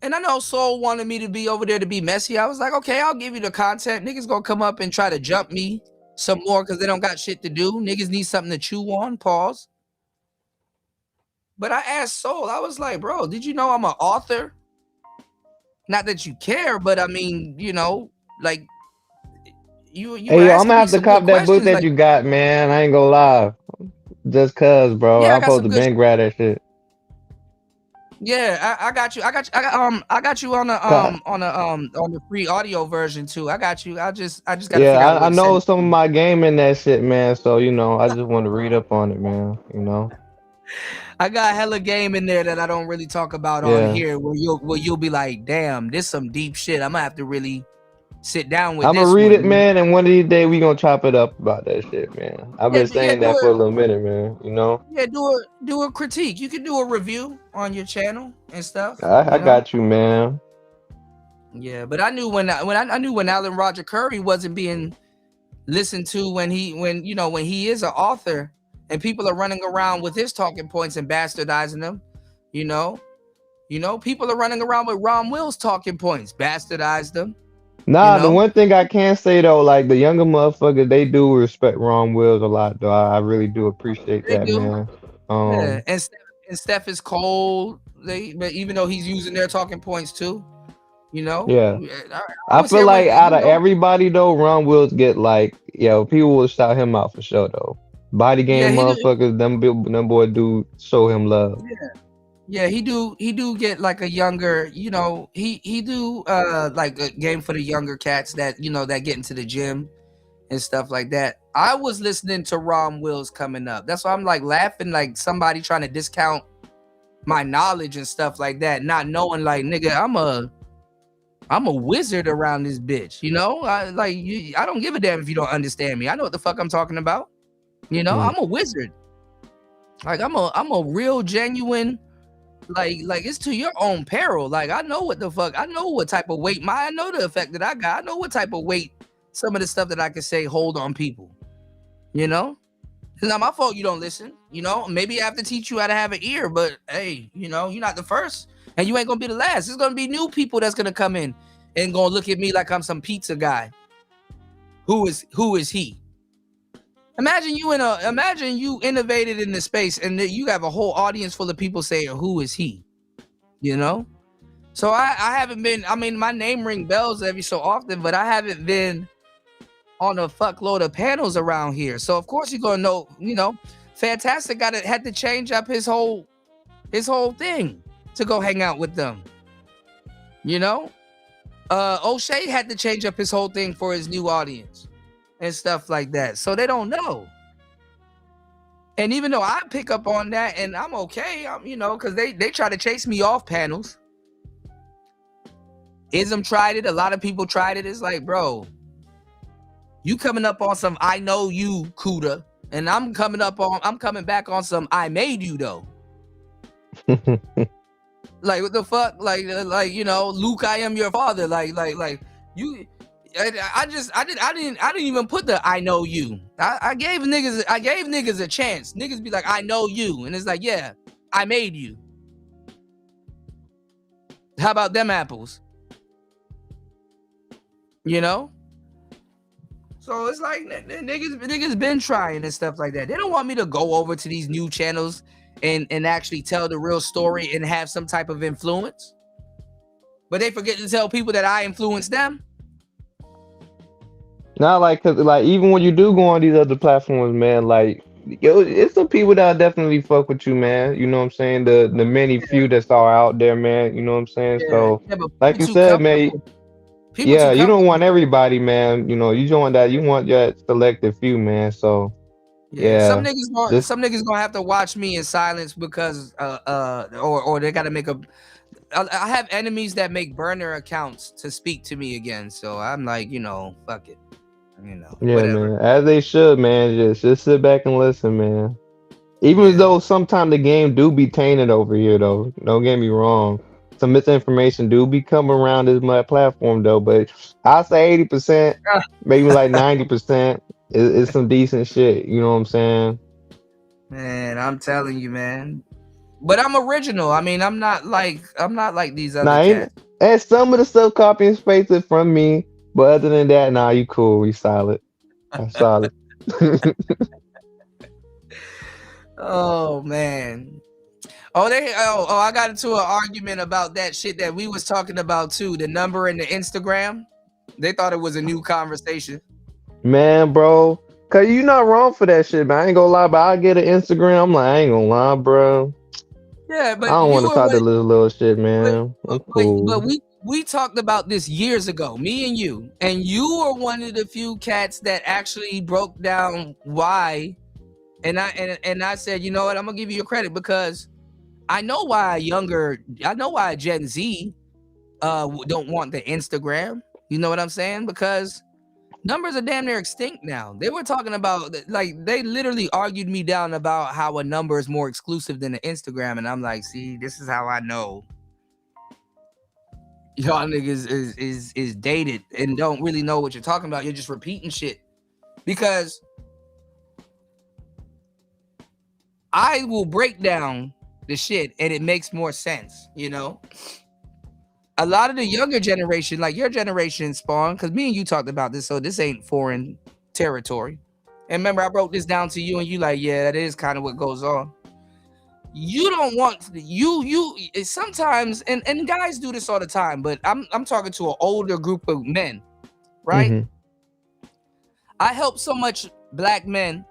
[SPEAKER 15] And I know Soul wanted me to be over there to be messy. I was like, okay, I'll give you the content. Niggas gonna come up and try to jump me some more because they don't got shit to do. Niggas need something to chew on, pause. But I asked Soul, I was like, bro, did you know I'm an author? Not that you care, but I mean, you know, like, you
[SPEAKER 18] hey, I'm gonna have to cop that book that like, you got, man. I ain't gonna lie. Just cause, bro. Yeah, I'm supposed to been grab that shit.
[SPEAKER 15] Yeah, I got you. I got you on the free audio version too. I got you. I just got.
[SPEAKER 18] Yeah, I know some of my game in that shit, man. So you know, I just want to read up on it, man. You know.
[SPEAKER 15] I got hella game in there that I don't really talk about on here. Where you'll be like, damn, this some deep shit. I'm gonna have to really sit down with.
[SPEAKER 18] I'm gonna read it, man, and one of these days we gonna chop it up about that shit, man. I've been saying that for a little minute, man. You know.
[SPEAKER 15] Yeah, do a critique. You can do a review on your channel and stuff.
[SPEAKER 18] I got you, man.
[SPEAKER 15] Yeah, but I knew when Alan Roger Curry wasn't being listened to when he is an author and people are running around with his talking points and bastardizing them. You know, people are running around with Ron Will's talking points, bastardize them.
[SPEAKER 18] Nah, the one thing I can say though, like the younger motherfuckers, they do respect Ron Wills a lot, though. I really do appreciate that, man.
[SPEAKER 15] Yeah. And Steph is cold. But even though he's using their talking points too, you know.
[SPEAKER 18] Yeah. I feel like out of everybody though, Ron Wills get like, people will shout him out for sure though. Body game motherfuckers, them boy do show him love.
[SPEAKER 15] Yeah, he do get like a younger, he do like a game for the younger cats that, that get into the gym and stuff like that. I was listening to Ron Wills coming up. That's why I'm like laughing, like somebody trying to discount my knowledge and stuff like that, not knowing like, nigga, I'm a wizard around this bitch, you know? I don't give a damn if you don't understand me. I know what the fuck I'm talking about. You know, I'm a wizard. Like I'm a real genuine, like it's to your own peril. Like I know what the fuck, I know what type of weight I know the effect that I got. I know what type of weight some of the stuff that I can say hold on people. You know? It's not my fault you don't listen. You know, maybe I have to teach you how to have an ear, but hey, you know, you're not the first and you ain't gonna be the last. There's gonna be new people that's gonna come in and gonna look at me like I'm some pizza guy. Who is he? Imagine you innovated in the space and you have a whole audience full of people saying, who is he? You know? So I haven't been, I mean, my name ring bells every so often, but I haven't been on a fuckload of panels around here. So of course you're gonna know, you know, Fantastic had to change up his whole thing to go hang out with them. You know? O'Shea had to change up his whole thing for his new audience and stuff like that. So they don't know. And even though I pick up on that and I'm okay, you know, because they try to chase me off panels. Ism tried it. A lot of people tried it. It's like, bro, you coming up on some I know you, Kuda, and I'm coming back on some I made you though. Like what the fuck? Like you know, Luke, I am your father. Like you. I didn't even put the I know you. I gave niggas a chance. Niggas be like, I know you, and it's like, yeah, I made you. How about them apples? You know? So it's like niggas been trying and stuff like that. They don't want me to go over to these new channels and actually tell the real story and have some type of influence. But they forget to tell people that I influenced them.
[SPEAKER 18] Not like, cause like even when you do go on these other platforms, man, like yo, it's some people that definitely fuck with you, man. You know what I'm saying? The many few that are out there, man. You know what I'm saying?
[SPEAKER 15] Yeah.
[SPEAKER 18] So
[SPEAKER 15] Yeah, but
[SPEAKER 18] like you
[SPEAKER 15] people too
[SPEAKER 18] said, man.
[SPEAKER 15] comfortable. People
[SPEAKER 18] Yeah,
[SPEAKER 15] too
[SPEAKER 18] you don't
[SPEAKER 15] comfortable.
[SPEAKER 18] want everybody, man. You know, you want that selective few, man. So
[SPEAKER 15] Yeah, some
[SPEAKER 18] yeah,
[SPEAKER 15] niggas gonna have to watch me in silence because or they gotta make I have enemies that make burner accounts to speak to me again. So I'm like, you know, fuck it. You know,
[SPEAKER 18] yeah,
[SPEAKER 15] whatever.
[SPEAKER 18] man. As they should, man. Just sit back and listen, man. Even though sometimes the game do be tainted over here, though. Don't get me wrong. Some misinformation do be coming around this my platform, though. But I say 80%, maybe like 90% is some decent shit. You know what I'm saying?
[SPEAKER 15] Man, I'm telling you, man. But I'm original. I mean, I'm not like these other
[SPEAKER 18] Nah,
[SPEAKER 15] cats.
[SPEAKER 18] and some of the stuff copy and paste it from me. But other than that, nah, you cool. We solid. I'm solid.
[SPEAKER 15] Oh man. I got into an argument about that shit that we was talking about too. The number and the Instagram. They thought it was a new conversation.
[SPEAKER 18] Man, bro. Cause you not wrong for that shit, man. I ain't gonna lie, but I get an Instagram. I'm like, I ain't gonna lie, bro.
[SPEAKER 15] Yeah, but
[SPEAKER 18] I don't want
[SPEAKER 15] you
[SPEAKER 18] to
[SPEAKER 15] were
[SPEAKER 18] talk to
[SPEAKER 15] one-
[SPEAKER 18] this little shit, man. I'm cool.
[SPEAKER 15] but we talked about this years ago, me and you were one of the few cats that actually broke down why. And I said, you know what, I'm gonna give you your credit because I know why Gen Z don't want the Instagram. You know what I'm saying? Because numbers are damn near extinct now. They were talking about, like, they literally argued me down about how a number is more exclusive than the Instagram, and I'm like, see, this is how I know y'all niggas is dated and don't really know what you're talking about. You're just repeating shit. Because I will break down the shit and it makes more sense, you know? A lot of the younger generation, like your generation, Spawn, because me and you talked about this, so this ain't foreign territory. And remember, I broke this down to you and you like, yeah, that is kind of what goes on. You don't want you sometimes, and guys do this all the time, but I'm talking to an older group of men, right?
[SPEAKER 18] Mm-hmm.
[SPEAKER 15] I help so much black men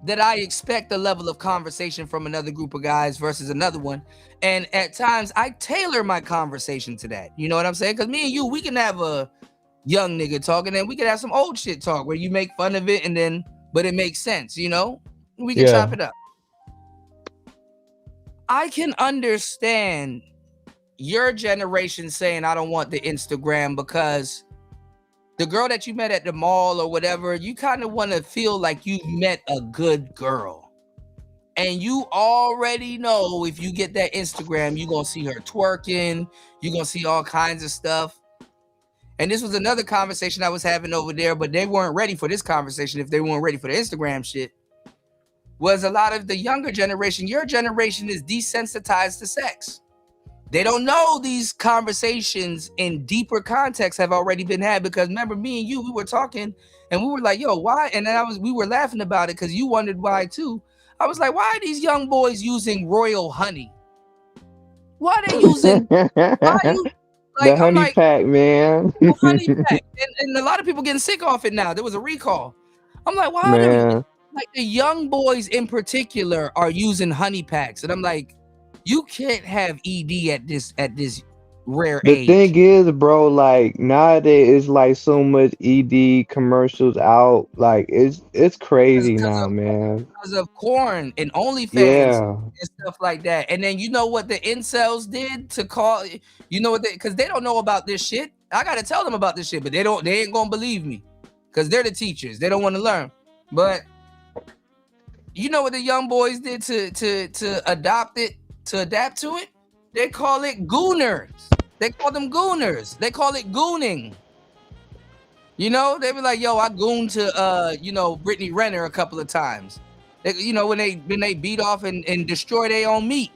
[SPEAKER 15] that I expect a level of conversation from another group of guys versus another one. And at times I tailor my conversation to that. You know what I'm saying? Because me and you, we can have a young nigga talk, and then we could have some old shit talk where you make fun of it, and then but it makes sense, you know. We can chop it up. I can understand your generation saying I don't want the Instagram because the girl that you met at the mall or whatever, you kind of want to feel like you met a good girl. And you already know if you get that Instagram, you're going to see her twerking, you're going to see all kinds of stuff. And this was another conversation I was having over there, but they weren't ready for this conversation if they weren't ready for the Instagram shit. Was a lot of the younger generation, your generation is desensitized to sex. They don't know these conversations in deeper context have already been had, because remember me and you, we were talking and we were like, yo, why? And then we were laughing about it because you wondered why too. I was like, why are these young boys using royal honey? Why are they using
[SPEAKER 2] the honey pack, man?
[SPEAKER 15] Honey pack. And a lot of people getting sick off it now. There was a recall. I'm like, why are they, like the young boys in particular are using honey packs? And I'm like, you can't have ED at this rare age.
[SPEAKER 2] The thing is, bro, like nowadays it's like so much ED commercials out. Like it's crazy now, man.
[SPEAKER 15] Because of corn and OnlyFans and stuff like that. And then you know what the incels did to call, you know what because they don't know about this shit. I gotta tell them about this shit, but they ain't gonna believe me because they're the teachers. They don't want to learn. But you know what the young boys did to adapt to it? They call it gooners. They call them gooners. They call it gooning. You know, they be like, yo, I gooned to Brittany Renner a couple of times. You know, when they beat off and destroy their own meat.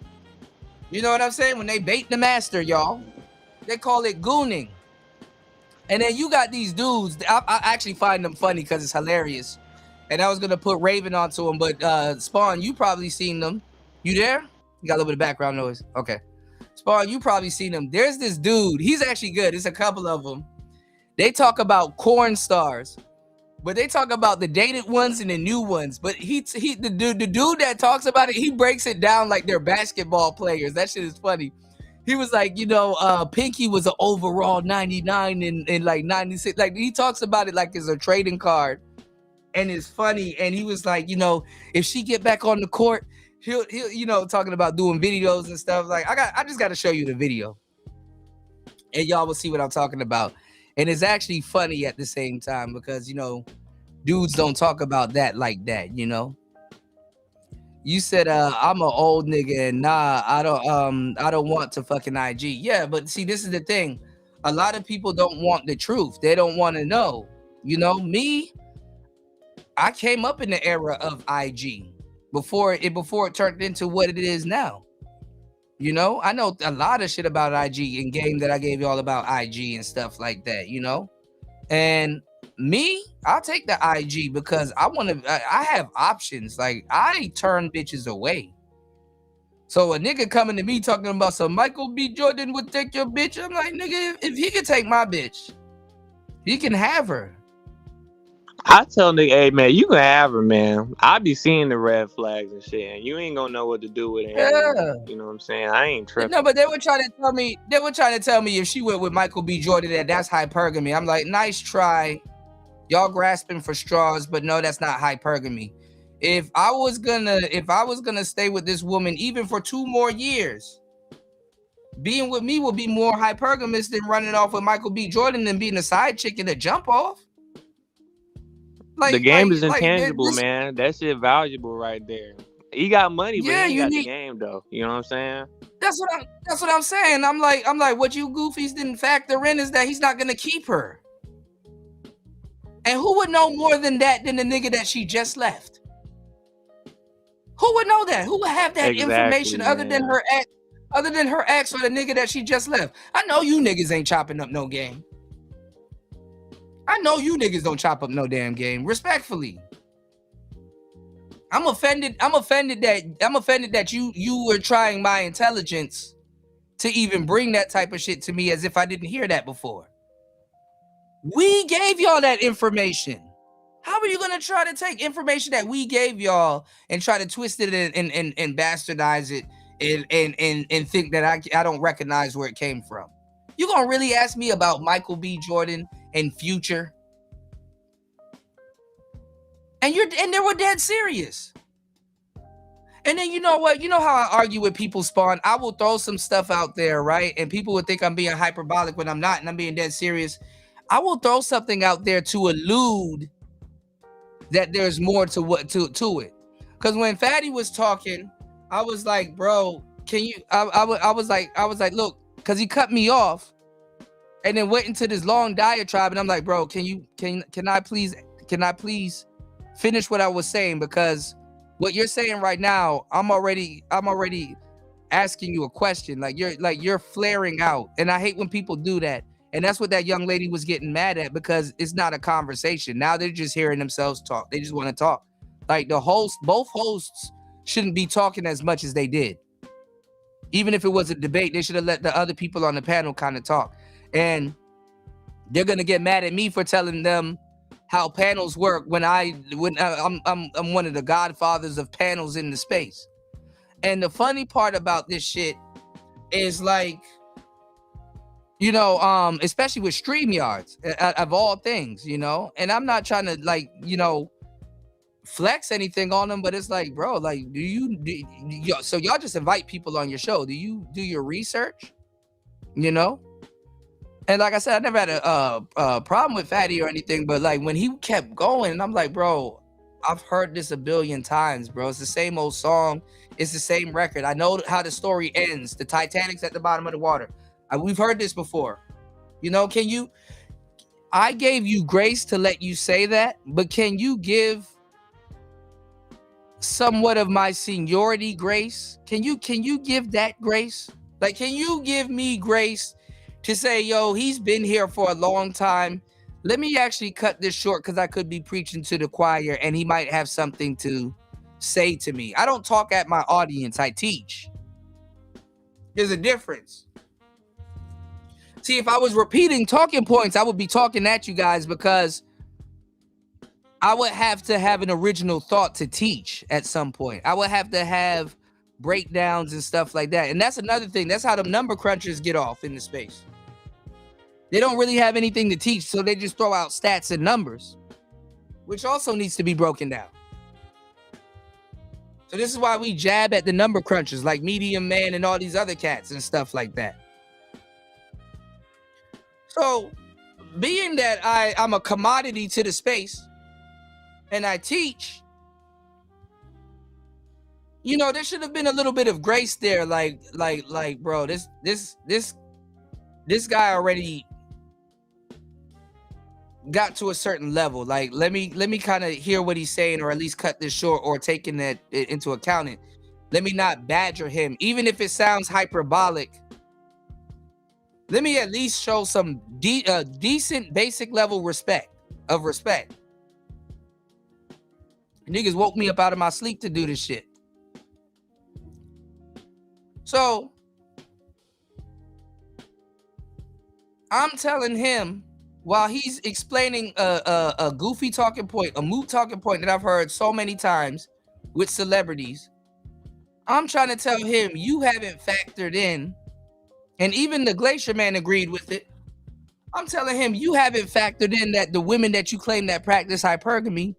[SPEAKER 15] You know what I'm saying? When they bait the master, y'all. They call it gooning. And then you got these dudes. I actually find them funny because it's hilarious. And I was gonna put Raven onto them, but Spawn, you probably seen them. You there? You got a little bit of background noise. Okay. Spawn, you probably seen them. There's this dude. He's actually good. There's a couple of them. They talk about corn stars, but they talk about the dated ones and the new ones. But the dude that talks about it, he breaks it down like they're basketball players. That shit is funny. He was like, Pinky was an overall 99 in like 96. Like he talks about it like it's a trading card. And it's funny. And he was like, if she get back on the court, he'll talking about doing videos and stuff. Like I just got to show you the video, and y'all will see what I'm talking about. And it's actually funny at the same time because dudes don't talk about that like that. You said I'm an old nigga and nah, I don't want to fucking IG. Yeah, but see, this is the thing. A lot of people don't want the truth. They don't want to know. Me, I came up in the era of IG. Before it turned into what it is now. I know a lot of shit about IG and game that I gave y'all about IG and stuff like that, And me, I'll take the IG because I have options. Like I turn bitches away. So a nigga coming to me talking about some Michael B. Jordan would take your bitch. I'm like, nigga, if he could take my bitch, he can have her.
[SPEAKER 18] I tell nigga, hey man, you can have her, man. I be seeing the red flags and shit, and you ain't gonna know what to do with it.
[SPEAKER 15] Yeah.
[SPEAKER 18] You know what I'm saying? I ain't tripping.
[SPEAKER 15] No, but they were trying to tell me if she went with Michael B. Jordan, that's hypergamy. I'm like, nice try. Y'all grasping for straws, but no, that's not hypergamy. If I was gonna stay with this woman even for 2 more years, being with me would be more hypergamous than running off with Michael B. Jordan and being a side chick and a jump off.
[SPEAKER 18] The game is intangible, man. That shit valuable right there. He got money, but he ain't got the game though. You know what I'm saying?
[SPEAKER 15] That's what I'm saying. I'm like, what you goofies didn't factor in is that he's not gonna keep her. And who would know more than that than the nigga that she just left? Who would know that? Who would have that information other than her ex or the nigga that she just left? I know you niggas ain't chopping up no game. I know you niggas don't chop up no damn game. Respectfully. I'm offended that you were trying my intelligence to even bring that type of shit to me as if I didn't hear that before. We gave y'all that information. How are you gonna try to take information that we gave y'all and try to twist it and bastardize it and think that I don't recognize where it came from? You gonna really ask me about Michael B. Jordan and Future. And they were dead serious. And then you know what? You know how I argue with people, Spawn? I will throw some stuff out there, right? And people would think I'm being hyperbolic when I'm not, and I'm being dead serious. I will throw something out there to allude that there's more to it. Because when Fatty was talking, I was like, bro, can you? I was like, look, because he cut me off, and then went into this long diatribe, and I'm like, bro, can I please finish what I was saying? Because what you're saying right now, I'm already asking you a question. Like you're flaring out, and I hate when people do that. And that's what that young lady was getting mad at, because it's not a conversation. Now they're just hearing themselves talk. They just want to talk. Like both hosts shouldn't be talking as much as they did. Even if it was a debate, they should have let the other people on the panel kind of talk. And they're gonna get mad at me for telling them how panels work when I'm one of the godfathers of panels in the space. And the funny part about this shit is, like, you know, especially with StreamYards of all things, you know, and I'm not trying to, like, you know, flex anything on them, but it's like, bro, like, so y'all just invite people on your show. Do you do your research? You know? And like I said, I never had a problem with Fatty or anything, but like when he kept going, and I'm like, bro, I've heard this a billion times, bro. It's the same old song. It's the same record. I know how the story ends. The Titanic's at the bottom of the water. We've heard this before. You know, I gave you grace to let you say that, but can you give somewhat of my seniority grace? Can you give that grace? Like, can you give me grace to say, yo, he's been here for a long time. Let me actually cut this short, because I could be preaching to the choir and he might have something to say to me. I don't talk at my audience, I teach. There's a difference. See, if I was repeating talking points, I would be talking at you guys, because I would have to have an original thought to teach at some point. I would have to have breakdowns and stuff like that. And that's another thing. That's how the number crunchers get off in the space. They don't really have anything to teach, so they just throw out stats and numbers, which also needs to be broken down. So this is why we jab at the number crunchers like Medium Man and all these other cats and stuff like that. So being that I'm a commodity to the space and I teach, you know, there should have been a little bit of grace there. Like, bro, this guy already got to a certain level. Like, let me kind of hear what he's saying, or at least cut this short, or taking that into account. Let me not badger him, even if it sounds hyperbolic. Let me at least show some decent basic level respect. Niggas woke me up out of my sleep to do this shit. So I'm telling him, while he's explaining a goofy talking point, a moot talking point that I've heard so many times with celebrities, I'm trying to tell him, you haven't factored in, and even the Glacier Man agreed with it. I'm telling him, you haven't factored in that the women that you claim that practice hypergamy,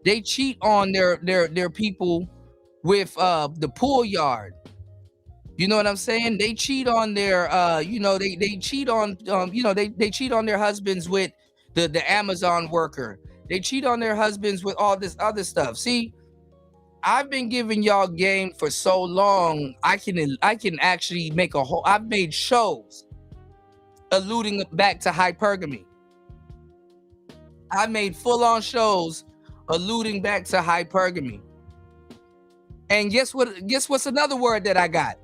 [SPEAKER 15] they cheat on their people with the pool yard. You know what I'm saying? They cheat on their they cheat on they cheat on their husbands with the Amazon worker. They cheat on their husbands with all this other stuff. See, I've been giving y'all game for so long. I can actually make I've made shows alluding back to hypergamy. I made full-on shows alluding back to hypergamy. And guess what's another word that I got?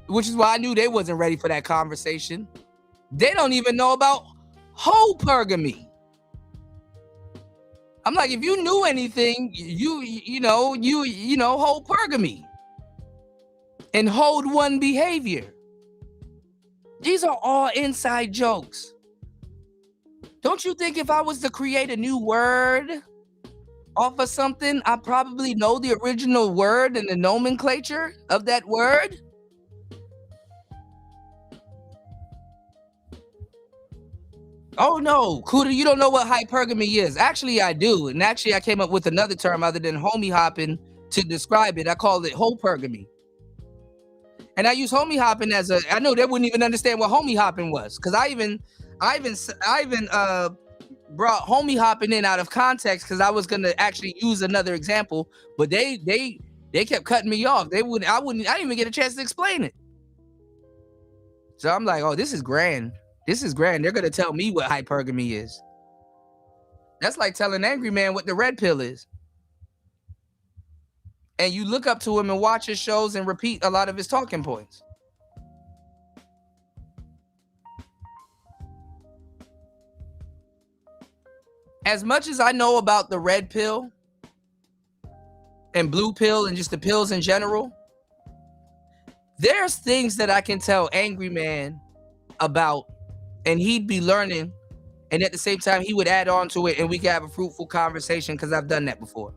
[SPEAKER 15] Which is why I knew they wasn't ready for that conversation. They don't even know about hopergamy. I'm like, if you knew anything, you know hopergamy and hold one behavior. These are all inside jokes. Don't you think if I was to create a new word off of something, I probably know the original word and the nomenclature of that word? Oh no, Kuda, you don't know what hypergamy is. Actually, I do. And actually, I came up with another term other than homie hopping to describe it. I call it hopergamy. And I use homie hopping as I know they wouldn't even understand what homie hopping was. Because I even brought homie hopping in out of context because I was gonna actually use another example, but they kept cutting me off. I didn't even get a chance to explain it. So I'm like, oh, this is grand. This is grand. They're gonna tell me what hypergamy is. That's like telling Angry Man what the red pill is. And you look up to him and watch his shows and repeat a lot of his talking points. As much as I know about the red pill and blue pill and just the pills in general, there's things that I can tell Angry Man about and he'd be learning, and at the same time he would add on to it and we could have a fruitful conversation because I've done that before.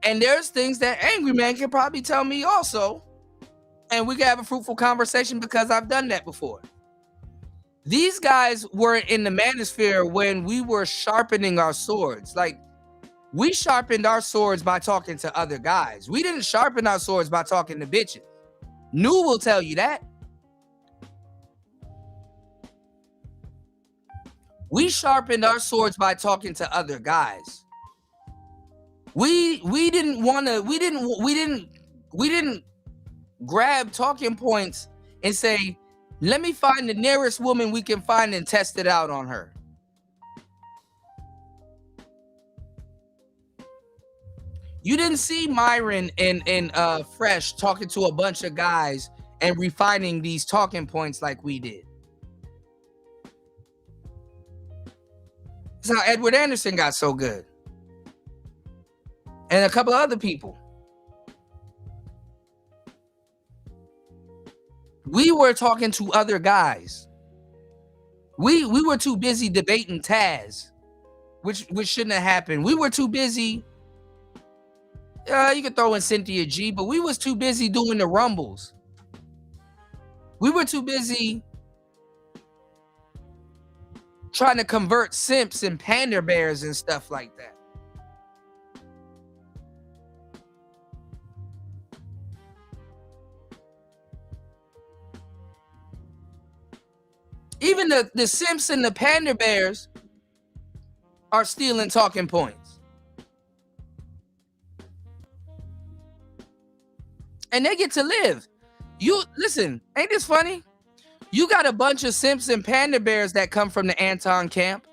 [SPEAKER 15] And there's things that Angry Man can probably tell me also, and we can have a fruitful conversation because I've done that before. These guys were in the manosphere when we were sharpening our swords. Like, we sharpened our swords by talking to other guys. We didn't sharpen our swords by talking to bitches. Nu will tell you that. We sharpened our swords by talking to other guys. We didn't grab talking points and say, let me find the nearest woman we can find and test it out on her. You didn't see Myron and Fresh talking to a bunch of guys and refining these talking points like we did. That's how Edward Anderson got so good. And a couple of other people. We were talking to other guys. We were too busy debating Taz, which shouldn't have happened. We were too busy. You could throw in Cynthia G, but we was too busy doing the rumbles. We were too busy trying to convert simps and panda bears and stuff like that. Even the simps and the panda bears are stealing talking points. And they get to live. You listen, ain't this funny? You got a bunch of simps and panda bears that come from the Anton camp.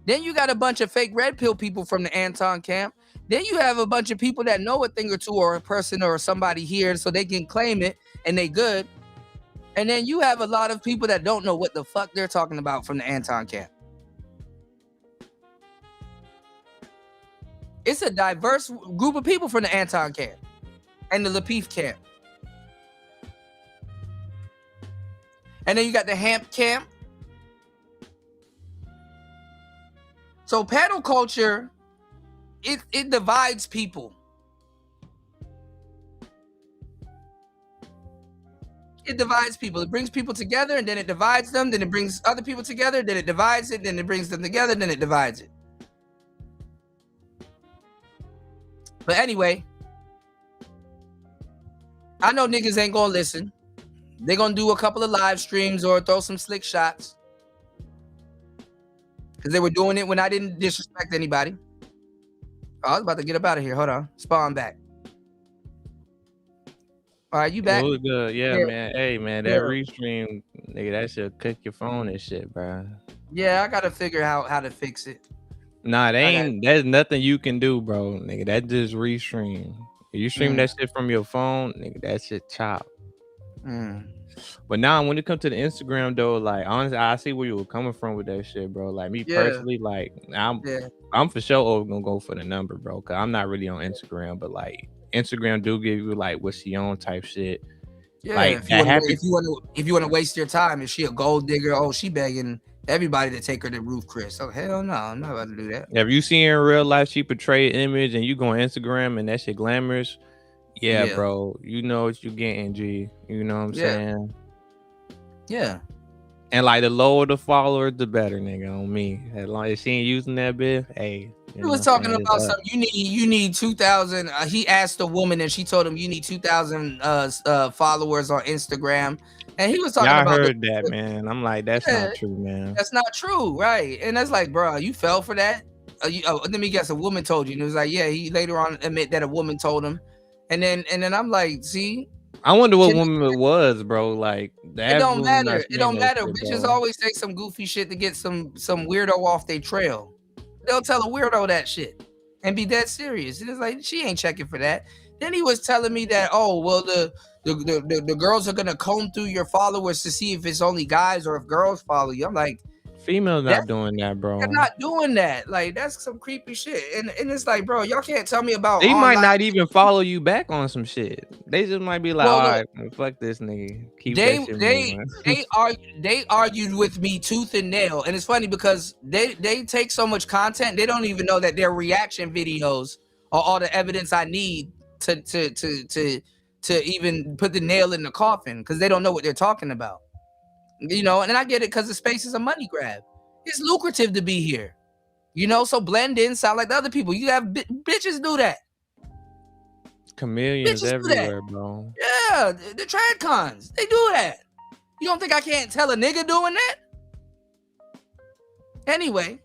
[SPEAKER 15] Then you got a bunch of fake red pill people from the Anton camp. Then you have a bunch of people that know a thing or two or a person or somebody here so they can claim it and they good. And then you have a lot of people that don't know what the fuck they're talking about from the Anton camp. It's a diverse group of people from the Anton camp and the Lapeef camp. And then you got the Hamp camp. So panel culture, it divides people. It divides people. It brings people together and then it divides them. Then it brings other people together. Then it divides it. Then it brings them together. Then it divides it. But anyway, I know niggas ain't gonna listen. They're gonna do a couple of live streams or throw some slick shots. Because they were doing it when I didn't disrespect anybody. Oh, I was about to get up out of here. Hold on. Spawn back. All right, you back?
[SPEAKER 18] It was good. Yeah, man. Hey, man, that restream, nigga, that shit cook your phone and shit, bro.
[SPEAKER 15] Yeah, I gotta figure out how to fix it.
[SPEAKER 18] Nah, there's nothing you can do, bro, nigga. That just restream. If you stream that shit from your phone, nigga, that shit chop. But now when it comes to the Instagram though, like honestly, I see where you were coming from with that shit, bro. Like me personally, like I'm for sure gonna go for the number, bro. Cause I'm not really on Instagram, but like Instagram do give you like what's she on type shit.
[SPEAKER 15] Yeah,
[SPEAKER 18] like
[SPEAKER 15] if you want to waste your time, is she a gold digger? Oh, she begging everybody to take her to Ruth Chris. Oh hell no, I'm not about to do that.
[SPEAKER 18] Have you seen her in real life? She portrayed image, and you go on Instagram and that shit glamorous. Yeah, bro. You know what you getting, G. You know what I'm saying?
[SPEAKER 15] Yeah.
[SPEAKER 2] And like the lower the followers, the better, nigga. On me, as long as she ain't using that bitch, hey.
[SPEAKER 15] He was talking about something. You need 2,000. He asked a woman, and she told him you need 2,000 followers on Instagram. And he was talking
[SPEAKER 2] Y'all
[SPEAKER 15] about
[SPEAKER 2] heard that, man. I'm like, that's not true, man.
[SPEAKER 15] That's not true, right? And that's like, bro, you fell for that. Let me guess, a woman told you. And it was like, yeah. He later on admit that a woman told him. And then I'm like, see.
[SPEAKER 2] I wonder what woman it was, bro. Like that.
[SPEAKER 15] It don't matter. It don't matter.
[SPEAKER 2] Shit,
[SPEAKER 15] Bitches
[SPEAKER 2] bro.
[SPEAKER 15] always say some goofy shit to get some weirdo off their trail. They'll tell a weirdo that shit and be dead serious. And it's like, she ain't checking for that. Then he was telling me that, oh, well, the girls are gonna comb through your followers to see if it's only guys or if girls follow you. I'm like,
[SPEAKER 2] females not doing that, bro.
[SPEAKER 15] they're not doing that. Like, that's some creepy shit. And it's like, bro, y'all can't tell me about.
[SPEAKER 2] They might not even follow you back on some shit. They just might be like,
[SPEAKER 15] Well,
[SPEAKER 2] all right, fuck this nigga. Keep that shit moving.
[SPEAKER 15] They argued with me tooth and nail, and it's funny because they take so much content, they don't even know that their reaction videos are all the evidence I need to even put the nail in the coffin, because they don't know what they're talking about. You know, and I get it because the space is a money grab. It's lucrative to be here. You know, so blend in, sound like the other people. You have bitches do that.
[SPEAKER 2] Chameleons
[SPEAKER 15] Bitches do that.
[SPEAKER 2] everywhere, bro.
[SPEAKER 15] Yeah, the trad cons, they do that. You don't think I can't tell a nigga doing that? Anyway,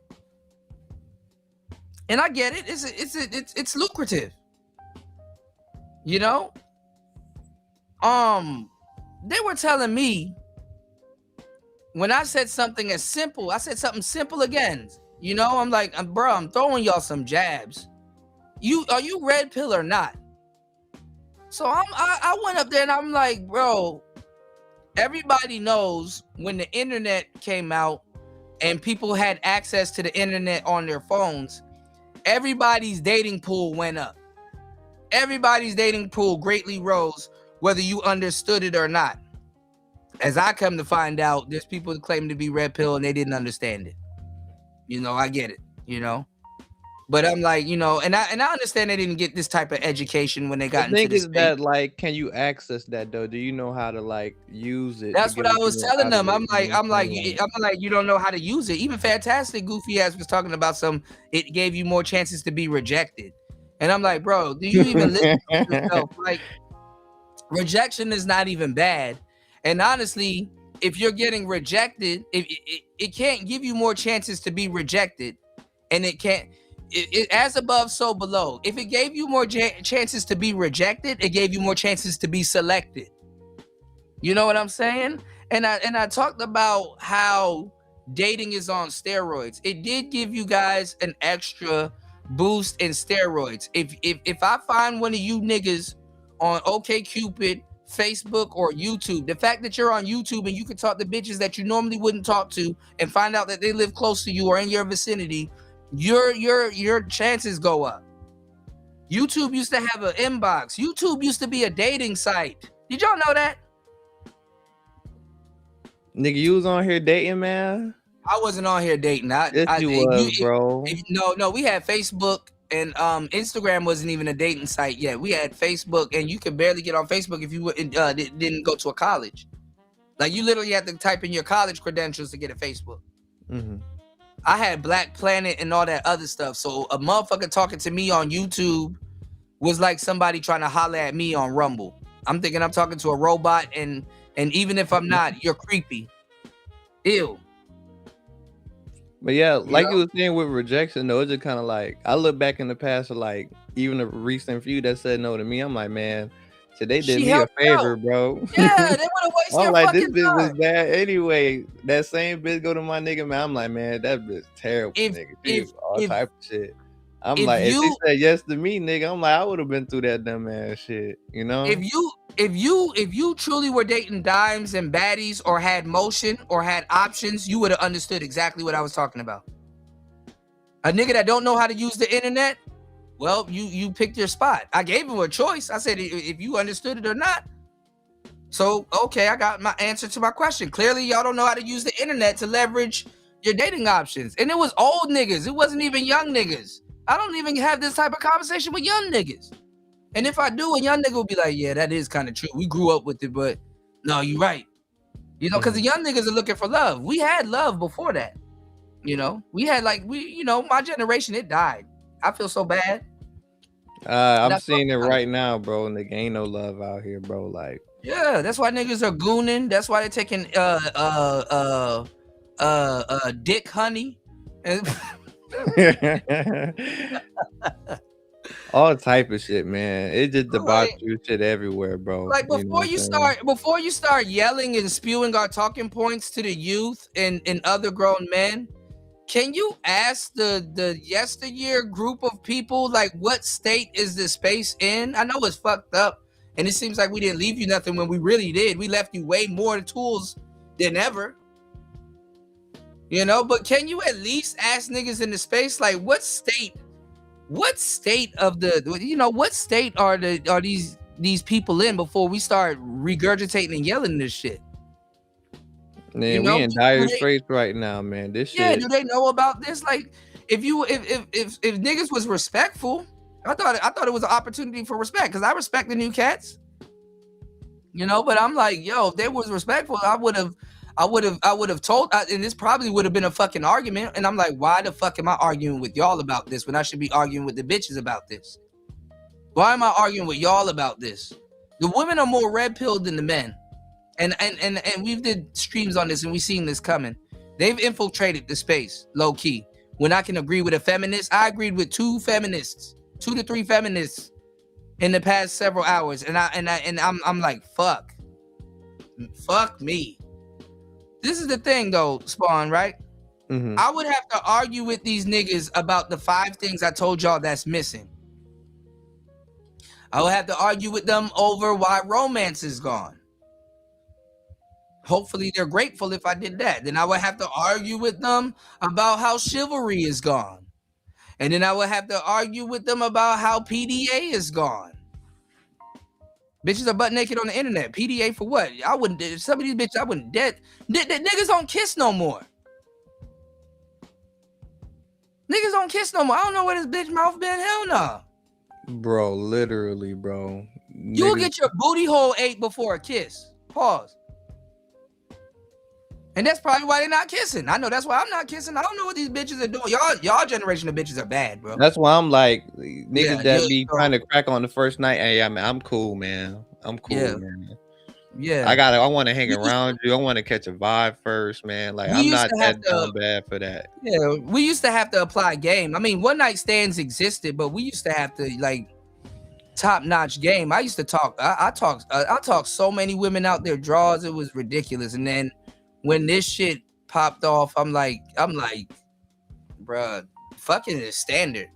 [SPEAKER 15] and I get it. It's lucrative. You know, they were telling me when I said something as simple, I said something simple again. You know, I'm like, bro, I'm throwing y'all some jabs. Are you red pill or not? So I went up there and I'm like, bro, everybody knows when the internet came out and people had access to the internet on their phones, everybody's dating pool went up. Everybody's dating pool greatly rose, whether you understood it or not. As I come to find out, there's people that claim to be red pill and they didn't understand it. You know, I get it, you know. But I'm like, you know, and I understand they didn't get this type of education when they got into this.
[SPEAKER 2] The thing is that, like, can you access that though? Do you know how to like use it?
[SPEAKER 15] That's what I was telling them. I'm like, you don't know how to use it. Even Fantastic Goofy ass was talking about it gave you more chances to be rejected. And I'm like, bro, do you even listen to yourself? Like, rejection is not even bad. And honestly, if you're getting rejected, it can't give you more chances to be rejected, and it can't. It as above, so below. If it gave you more chances to be rejected, it gave you more chances to be selected. You know what I'm saying? And I talked about how dating is on steroids. It did give you guys an extra boost in steroids. If I find one of you niggas on OkCupid, Facebook, or YouTube, the fact that you're on YouTube and you can talk to bitches that you normally wouldn't talk to and find out that they live close to you or in your vicinity, your chances go up. YouTube used to have an inbox. YouTube used to be a dating site. Did y'all know that?
[SPEAKER 2] Nigga, you was on here dating, man?
[SPEAKER 15] I wasn't on here dating.
[SPEAKER 2] Bro.
[SPEAKER 15] No, we had Facebook. And Instagram wasn't even a dating site yet. We had Facebook, and you could barely get on Facebook if you didn't go to a college. Like, you literally had to type in your college credentials to get a Facebook.
[SPEAKER 2] Mm-hmm.
[SPEAKER 15] I had Black Planet and all that other stuff. So a motherfucker talking to me on YouTube was like somebody trying to holler at me on Rumble. I'm thinking I'm talking to a robot, and even if I'm not, you're creepy. Ew.
[SPEAKER 2] But yeah, like you were saying with rejection, though, it's just kind of like, I look back in the past of like even a recent few that said no to me. I'm like, man, so they did me a favor, bro.
[SPEAKER 15] Yeah, they would have wasted
[SPEAKER 2] I'm
[SPEAKER 15] their
[SPEAKER 2] like,
[SPEAKER 15] fucking
[SPEAKER 2] this bitch was
[SPEAKER 15] time.
[SPEAKER 2] bad anyway. That same bitch go to my nigga, man. I'm like, man, that bitch terrible, nigga. She was all type of shit. I'm like, if she said yes to me, nigga, I'm like, I would have been through that dumb ass shit, you know?
[SPEAKER 15] If you truly were dating dimes and baddies, or had motion, or had options, you would have understood exactly what I was talking about. A nigga that don't know how to use the internet, well, you picked your spot. I gave him a choice. I said, if you understood it or not. So, okay, I got my answer to my question. Clearly, y'all don't know how to use the internet to leverage your dating options. And it was old niggas. It wasn't even young niggas. I don't even have this type of conversation with young niggas. And if I do, a young nigga will be like, yeah, that is kind of true. We grew up with it, but no, you're right. You know, because the young niggas are looking for love. We had love before that. You know, we had my generation, it died. I feel so bad.
[SPEAKER 2] I'm seeing it right now, bro. Nigga, ain't no love out here, bro. Like,
[SPEAKER 15] yeah, that's why niggas are gooning. That's why they're taking dick honey.
[SPEAKER 2] all type of shit, man. It just debauchery shit everywhere, bro.
[SPEAKER 15] Like before you start yelling and spewing our talking points to the youth and other grown men, can you ask the yesteryear group of people, like, what state is this space in? I know it's fucked up, and it seems like we didn't leave you nothing when we really did. We left you way more tools than ever. You know, but can you at least ask niggas in the space, like, what state of what state are these people in before we start regurgitating and yelling this shit?
[SPEAKER 2] Man, we in dire straits right now, man. This shit.
[SPEAKER 15] Yeah, do they know about this? Like, if niggas was respectful, I thought it was an opportunity for respect, because I respect the new cats. You know, but I'm like, yo, if they was respectful, I would have told, and this probably would have been a fucking argument. And I'm like, why the fuck am I arguing with y'all about this when I should be arguing with the bitches about this? Why am I arguing with y'all about this? The women are more red pilled than the men. And we've did streams on this and we've seen this coming. They've infiltrated the space, low key. When I can agree with a feminist, I agreed with 2 to 3 feminists in the past several hours. And I'm like, fuck me. This is the thing though, Spawn, right?
[SPEAKER 2] Mm-hmm.
[SPEAKER 15] I would have to argue with these niggas about the 5 things I told y'all that's missing. I would have to argue with them over why romance is gone. Hopefully they're grateful if I did that. Then I would have to argue with them about how chivalry is gone. And then I would have to argue with them about how PDA is gone. Bitches are butt naked on the internet. PDA for what? I wouldn't. Some of these bitches, I wouldn't dead. Niggas don't kiss no more. Niggas don't kiss no more. I don't know where this bitch mouth been. Hell no.
[SPEAKER 2] Bro, literally, bro.
[SPEAKER 15] You'll get your booty hole ate before a kiss. Pause. And that's probably why they're not kissing. I know that's why I'm not kissing. I don't know what these bitches are doing. Y'all generation of bitches are bad, bro.
[SPEAKER 2] That's why I'm like, niggas that be trying to crack on the first night. Hey, I'm cool, man. I'm cool, man.
[SPEAKER 15] Yeah.
[SPEAKER 2] I want to hang around you. I want to catch a vibe first, man. Like, I'm not that dumb bad for that.
[SPEAKER 15] Yeah, we used to have to apply game. I mean, one night stands existed, but we used to have to, like, top-notch game. I used to talk. I talked so many women out their draws. It was ridiculous. And then when this shit popped off, I'm like, bruh, fucking is standard.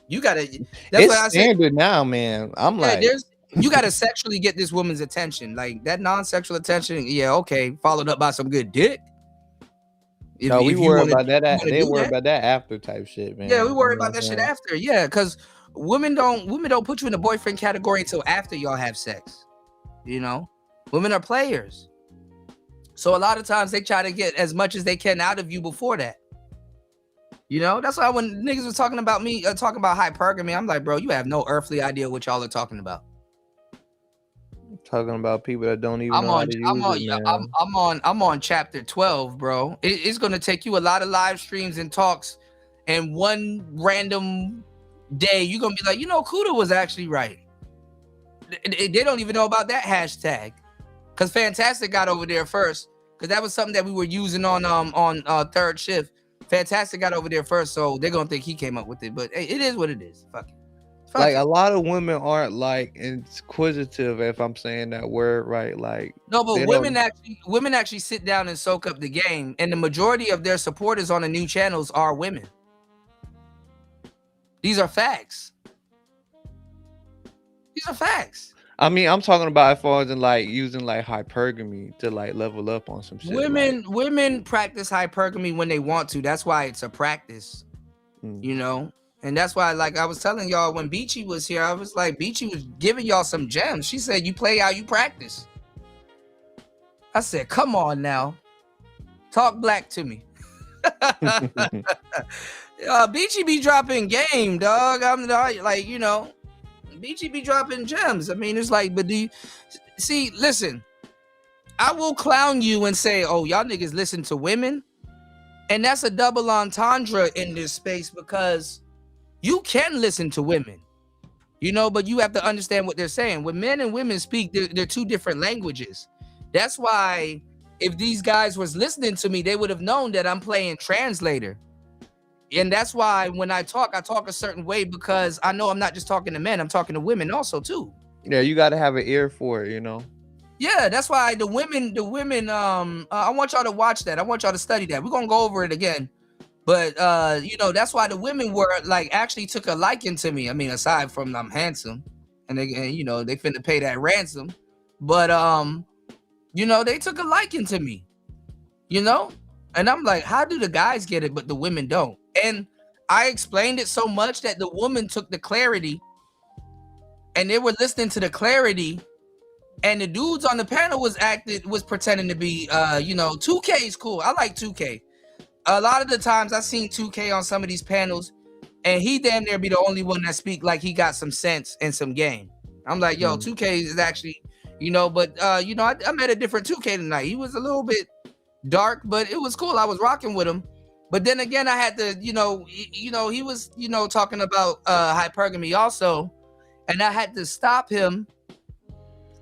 [SPEAKER 15] You gotta. That's what I said.
[SPEAKER 2] Standard now, man. I'm like,
[SPEAKER 15] you gotta sexually get this woman's attention, like that non-sexual attention. Yeah, okay, followed up by some good dick.
[SPEAKER 2] We worry about that. They worry about that after type shit, man.
[SPEAKER 15] Yeah, we worry about that shit after. Yeah, because women don't put you in the boyfriend category until after y'all have sex. You know, women are players. So a lot of times they try to get as much as they can out of you before that. You know, that's why when niggas was talking about me, talking about hypergamy, I'm like, bro, you have no earthly idea what y'all are talking about.
[SPEAKER 2] Talking about people that don't even know how to use it, man.
[SPEAKER 15] I'm on chapter 12, bro. It's gonna take you a lot of live streams and talks, and one random day you're gonna be like, you know, Kuda was actually right. They don't even know about that hashtag. Because Fantastic got over there first, because that was something that we were using on third shift. Fantastic got over there first, so they're gonna think he came up with it. But hey, it is what it is. Fuck it.
[SPEAKER 2] Like, a lot of women aren't like inquisitive, if I'm saying that word right. Like,
[SPEAKER 15] no, but women actually sit down and soak up the game, and the majority of their supporters on the new channels are women. These are facts. These are facts.
[SPEAKER 2] I mean, I'm talking about as far as in like using like hypergamy to like level up on some shit.
[SPEAKER 15] Women practice hypergamy when they want to. That's why it's a practice, you know. And that's why, like I was telling y'all when Beachy was here, I was like, Beachy was giving y'all some gems. She said, "You play how you practice." I said, "Come on now, talk black to me." Beachy be dropping game, dog. I'm like, you know. Beachy be dropping gems. I mean, it's like, but do you see? Listen, I will clown you and say, oh, y'all niggas listen to women. And that's a double entendre in this space because you can listen to women, you know, but you have to understand what they're saying. When men and women speak, they're two different languages. That's why if these guys was listening to me, they would have known that I'm playing translator. And that's why when I talk a certain way because I know I'm not just talking to men, I'm talking to women also too.
[SPEAKER 2] Yeah, you got to have an ear for it, you know.
[SPEAKER 15] Yeah, that's why the women, I want y'all to watch that. I want y'all to study that. We're going to go over it again. But, you know, that's why the women were like, actually took a liking to me. I mean, aside from I'm handsome and you know, they finna pay that ransom. But, you know, they took a liking to me, you know? And I'm like, how do the guys get it, but the women don't? And I explained it so much that the woman took the clarity and they were listening to the clarity. And the dudes on the panel was pretending to be, you know, 2K is cool. I like 2K. A lot of the times I've seen 2K on some of these panels, and he damn near be the only one that speak like he got some sense and some game. I'm like, yo, 2K is actually, you know, but, you know, I met a different 2K tonight. He was a little bit dark, but it was cool. I was rocking with him. But then again, I had to, you know, he was, you know, talking about hypergamy also, and I had to stop him.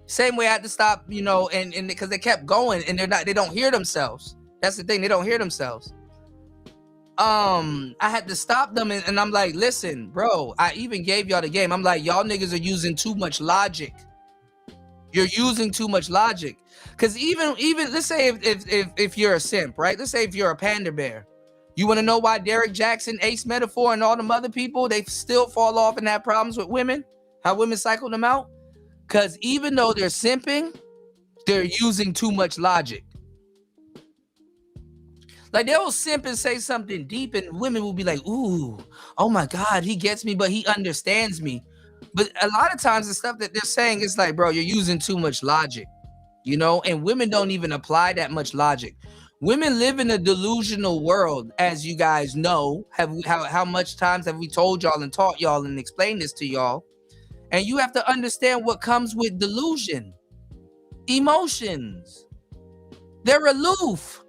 [SPEAKER 15] Same way I had to stop, you know, and because they kept going and they don't hear themselves. That's the thing, they don't hear themselves. I had to stop them and I'm like, listen, bro, I even gave y'all the game. I'm like, y'all niggas are using too much logic. You're using too much logic. Cause even let's say if you're a simp, right? Let's say if you're a panda bear. You want to know why Derek Jackson, Ace Metaphor, and all them other people, they still fall off and have problems with women? How women cycle them out? Because even though they're simping, they're using too much logic. Like they'll simp and say something deep and women will be like, ooh, oh my God, he gets me, but he understands me. But a lot of times the stuff that they're saying is like, bro, you're using too much logic, you know? And women don't even apply that much logic. Women live in a delusional world, as you guys know. How much times have we told y'all and taught y'all and explained this to y'all? And you have to understand what comes with delusion. Emotions. They're aloof.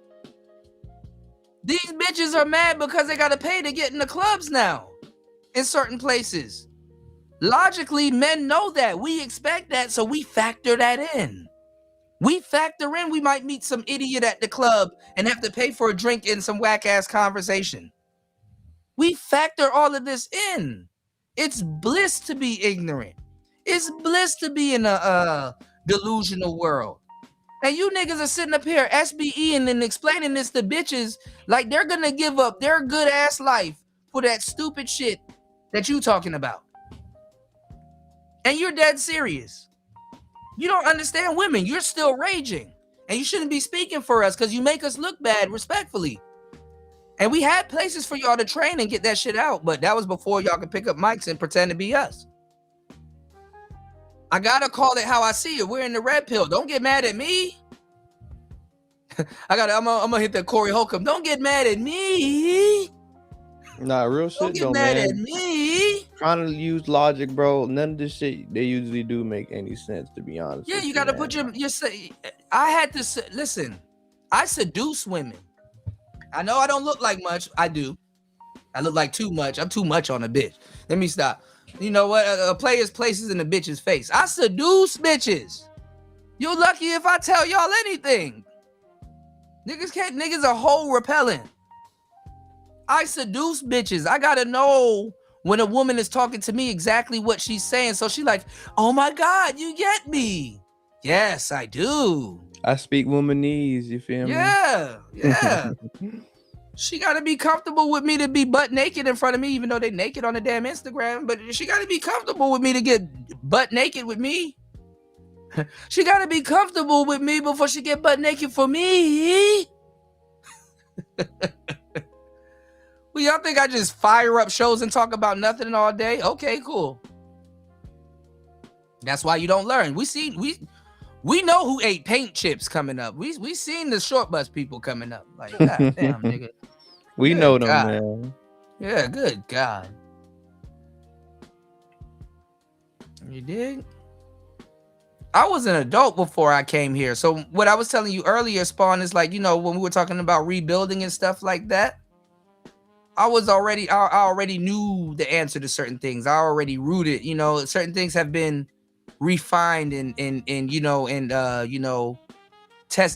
[SPEAKER 15] These bitches are mad because they gotta pay to get in the clubs now. In certain places. Logically, men know that. We expect that, so we factor that in. We factor in we might meet some idiot at the club and have to pay for a drink in some whack-ass conversation. We factor all of this in. It's bliss to be ignorant. It's bliss to be in a delusional world. And you niggas are sitting up here SBE and then explaining this to bitches like they're gonna give up their good ass life for that stupid shit that you talking about. And you're dead serious. You don't understand women. You're still raging. And you shouldn't be speaking for us because you make us look bad respectfully. And we had places for y'all to train and get that shit out, but that was before y'all could pick up mics and pretend to be us. I gotta call it how I see it. We're in the red pill. Don't get mad at me. I'm gonna hit the Corey Holcomb. Don't get mad at me.
[SPEAKER 2] Nah, real shit.
[SPEAKER 15] Don't get mad at me.
[SPEAKER 2] Trying to use logic, bro. None of this shit they usually do make any sense, to be honest.
[SPEAKER 15] Yeah, you gotta put your I had to listen. I seduce women. I know I don't look like much. I do. I look like too much. I'm too much on a bitch. Let me stop. You know what? A player's place is in a bitch's face. I seduce bitches. You're lucky if I tell y'all anything. Niggas are whole repellent. I seduce bitches. I gotta know when a woman is talking to me exactly what she's saying. So she like, oh my God, you get me. Yes, I do.
[SPEAKER 2] I speak womanese, you feel me?
[SPEAKER 15] Yeah. She gotta be comfortable with me to be butt naked in front of me, even though they naked on the damn Instagram. But she gotta be comfortable with me to get butt naked with me. She gotta be comfortable with me before she get butt naked for me. Well, y'all think I just fire up shows and talk about nothing all day? Okay, cool. That's why you don't learn. We know who ate paint chips coming up. We seen the short bus people coming up. Like, God damn, nigga.
[SPEAKER 2] We
[SPEAKER 15] Good
[SPEAKER 2] know them,
[SPEAKER 15] God.
[SPEAKER 2] man.
[SPEAKER 15] Yeah, good God. You dig? I was an adult before I came here. So what I was telling you earlier, Spawn, is like, when we were talking about rebuilding and stuff like that, I already knew the answer to certain things. I already rooted, certain things have been refined and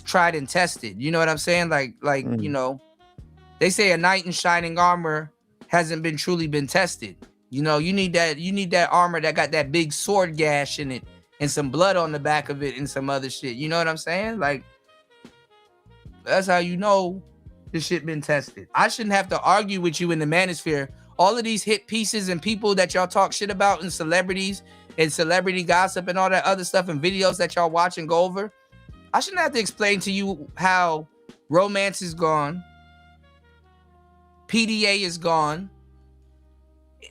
[SPEAKER 15] tried and tested. You know what I'm saying? Like, they say a knight in shining armor hasn't truly been tested. You need that armor that got that big sword gash in it and some blood on the back of it and some other shit. You know what I'm saying? Like, that's how this shit been tested. I shouldn't have to argue with you in the manosphere. All of these hit pieces and people that y'all talk shit about and celebrities and celebrity gossip and all that other stuff and videos that y'all watch and go over. I shouldn't have to explain to you how romance is gone, PDA is gone,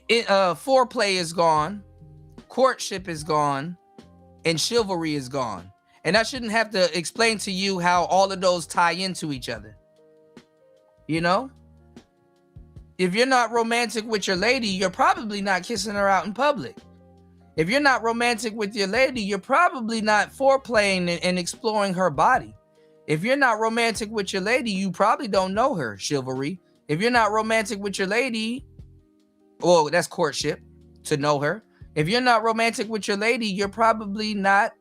[SPEAKER 15] foreplay is gone, courtship is gone, and chivalry is gone. And I shouldn't have to explain to you how all of those tie into each other. If you're not romantic with your lady, you're probably not kissing her out in public. If you're not romantic with your lady, you're probably not foreplaying and exploring her body. If you're not romantic with your lady, you probably don't know her, chivalry. If you're not romantic with your lady, well, that's courtship, to know her. If you're not romantic with your lady, you're probably not,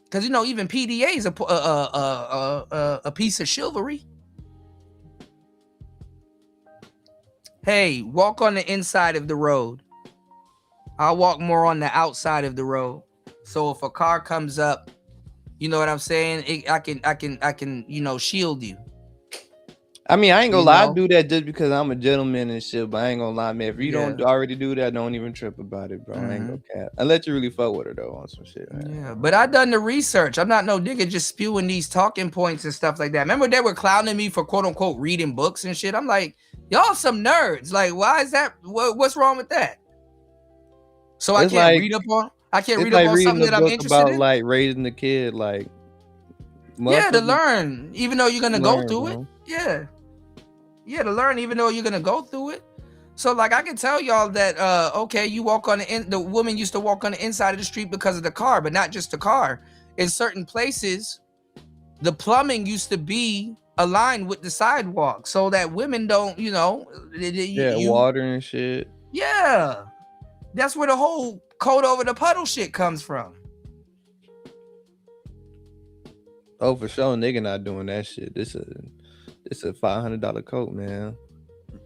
[SPEAKER 15] because even PDA is a piece of chivalry. Hey, walk on the inside of the road. I'll walk more on the outside of the road. So if a car comes up, you know what I'm saying? I can shield you.
[SPEAKER 2] I mean, I ain't gonna lie, I do that just because I'm a gentleman and shit, but I ain't gonna lie, man. If you don't already do that, don't even trip about it, bro. I ain't gonna cap. Unless you really fuck with her, though, on some shit, man.
[SPEAKER 15] Yeah, but I done the research. I'm not no nigga just spewing these talking points and stuff like that. Remember they were clowning me for quote-unquote reading books and shit? I'm like, y'all some nerds. Like, why is that? What's wrong with that? So I can't read up on something that I'm interested
[SPEAKER 2] about,
[SPEAKER 15] in?
[SPEAKER 2] Like, raising the kid, like...
[SPEAKER 15] Yeah, to learn, even though you're gonna go through it. Yeah, to learn, even though you're gonna go through it. So, like, I can tell y'all that, okay, you walk on the woman used to walk on the inside of the street because of the car, but not just the car. In certain places, the plumbing used to be aligned with the sidewalk, so that women don't,
[SPEAKER 2] water and shit.
[SPEAKER 15] Yeah, that's where the whole coat over the puddle shit comes from.
[SPEAKER 2] Oh, for sure, nigga not doing that shit. This a $500 coat, man.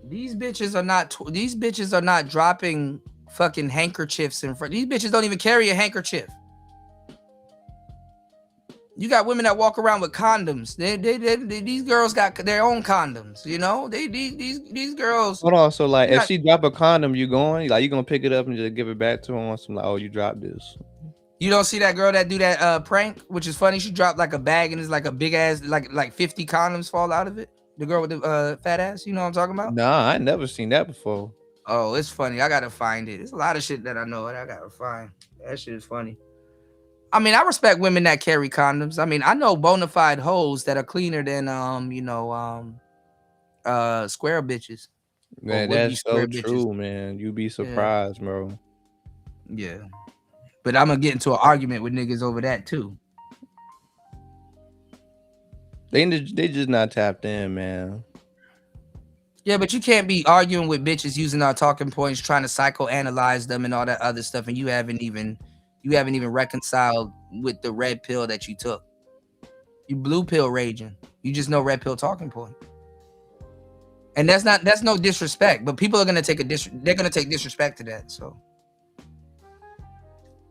[SPEAKER 15] These bitches are not dropping fucking handkerchiefs in front. These bitches don't even carry a handkerchief. You got women that walk around with condoms. These girls got their own condoms. These girls.
[SPEAKER 2] Hold on, so like, if she drop a condom, you gonna pick it up and just give it back to her on some like, oh, you dropped this.
[SPEAKER 15] You don't see that girl that do that prank, which is funny. She dropped like a bag and it's like a big ass, like 50 condoms fall out of it. The girl with the fat ass, you know what I'm talking about?
[SPEAKER 2] Nah, I never seen that before.
[SPEAKER 15] Oh, it's funny. I gotta find it. There's a lot of shit that I know that I gotta find. That shit is funny. I mean, I respect women that carry condoms. I mean, I know bona fide hoes that are cleaner than square bitches.
[SPEAKER 2] Man, that's so true, man. You be surprised, bro.
[SPEAKER 15] Yeah. But I'm gonna get into an argument with niggas over that too.
[SPEAKER 2] They just not tapped in, man.
[SPEAKER 15] Yeah, but you can't be arguing with bitches using our talking points, trying to psychoanalyze them and all that other stuff, and you haven't even reconciled with the red pill that you took. You blue pill raging. You just know red pill talking point. And that's no disrespect, but people are gonna take disrespect to that. So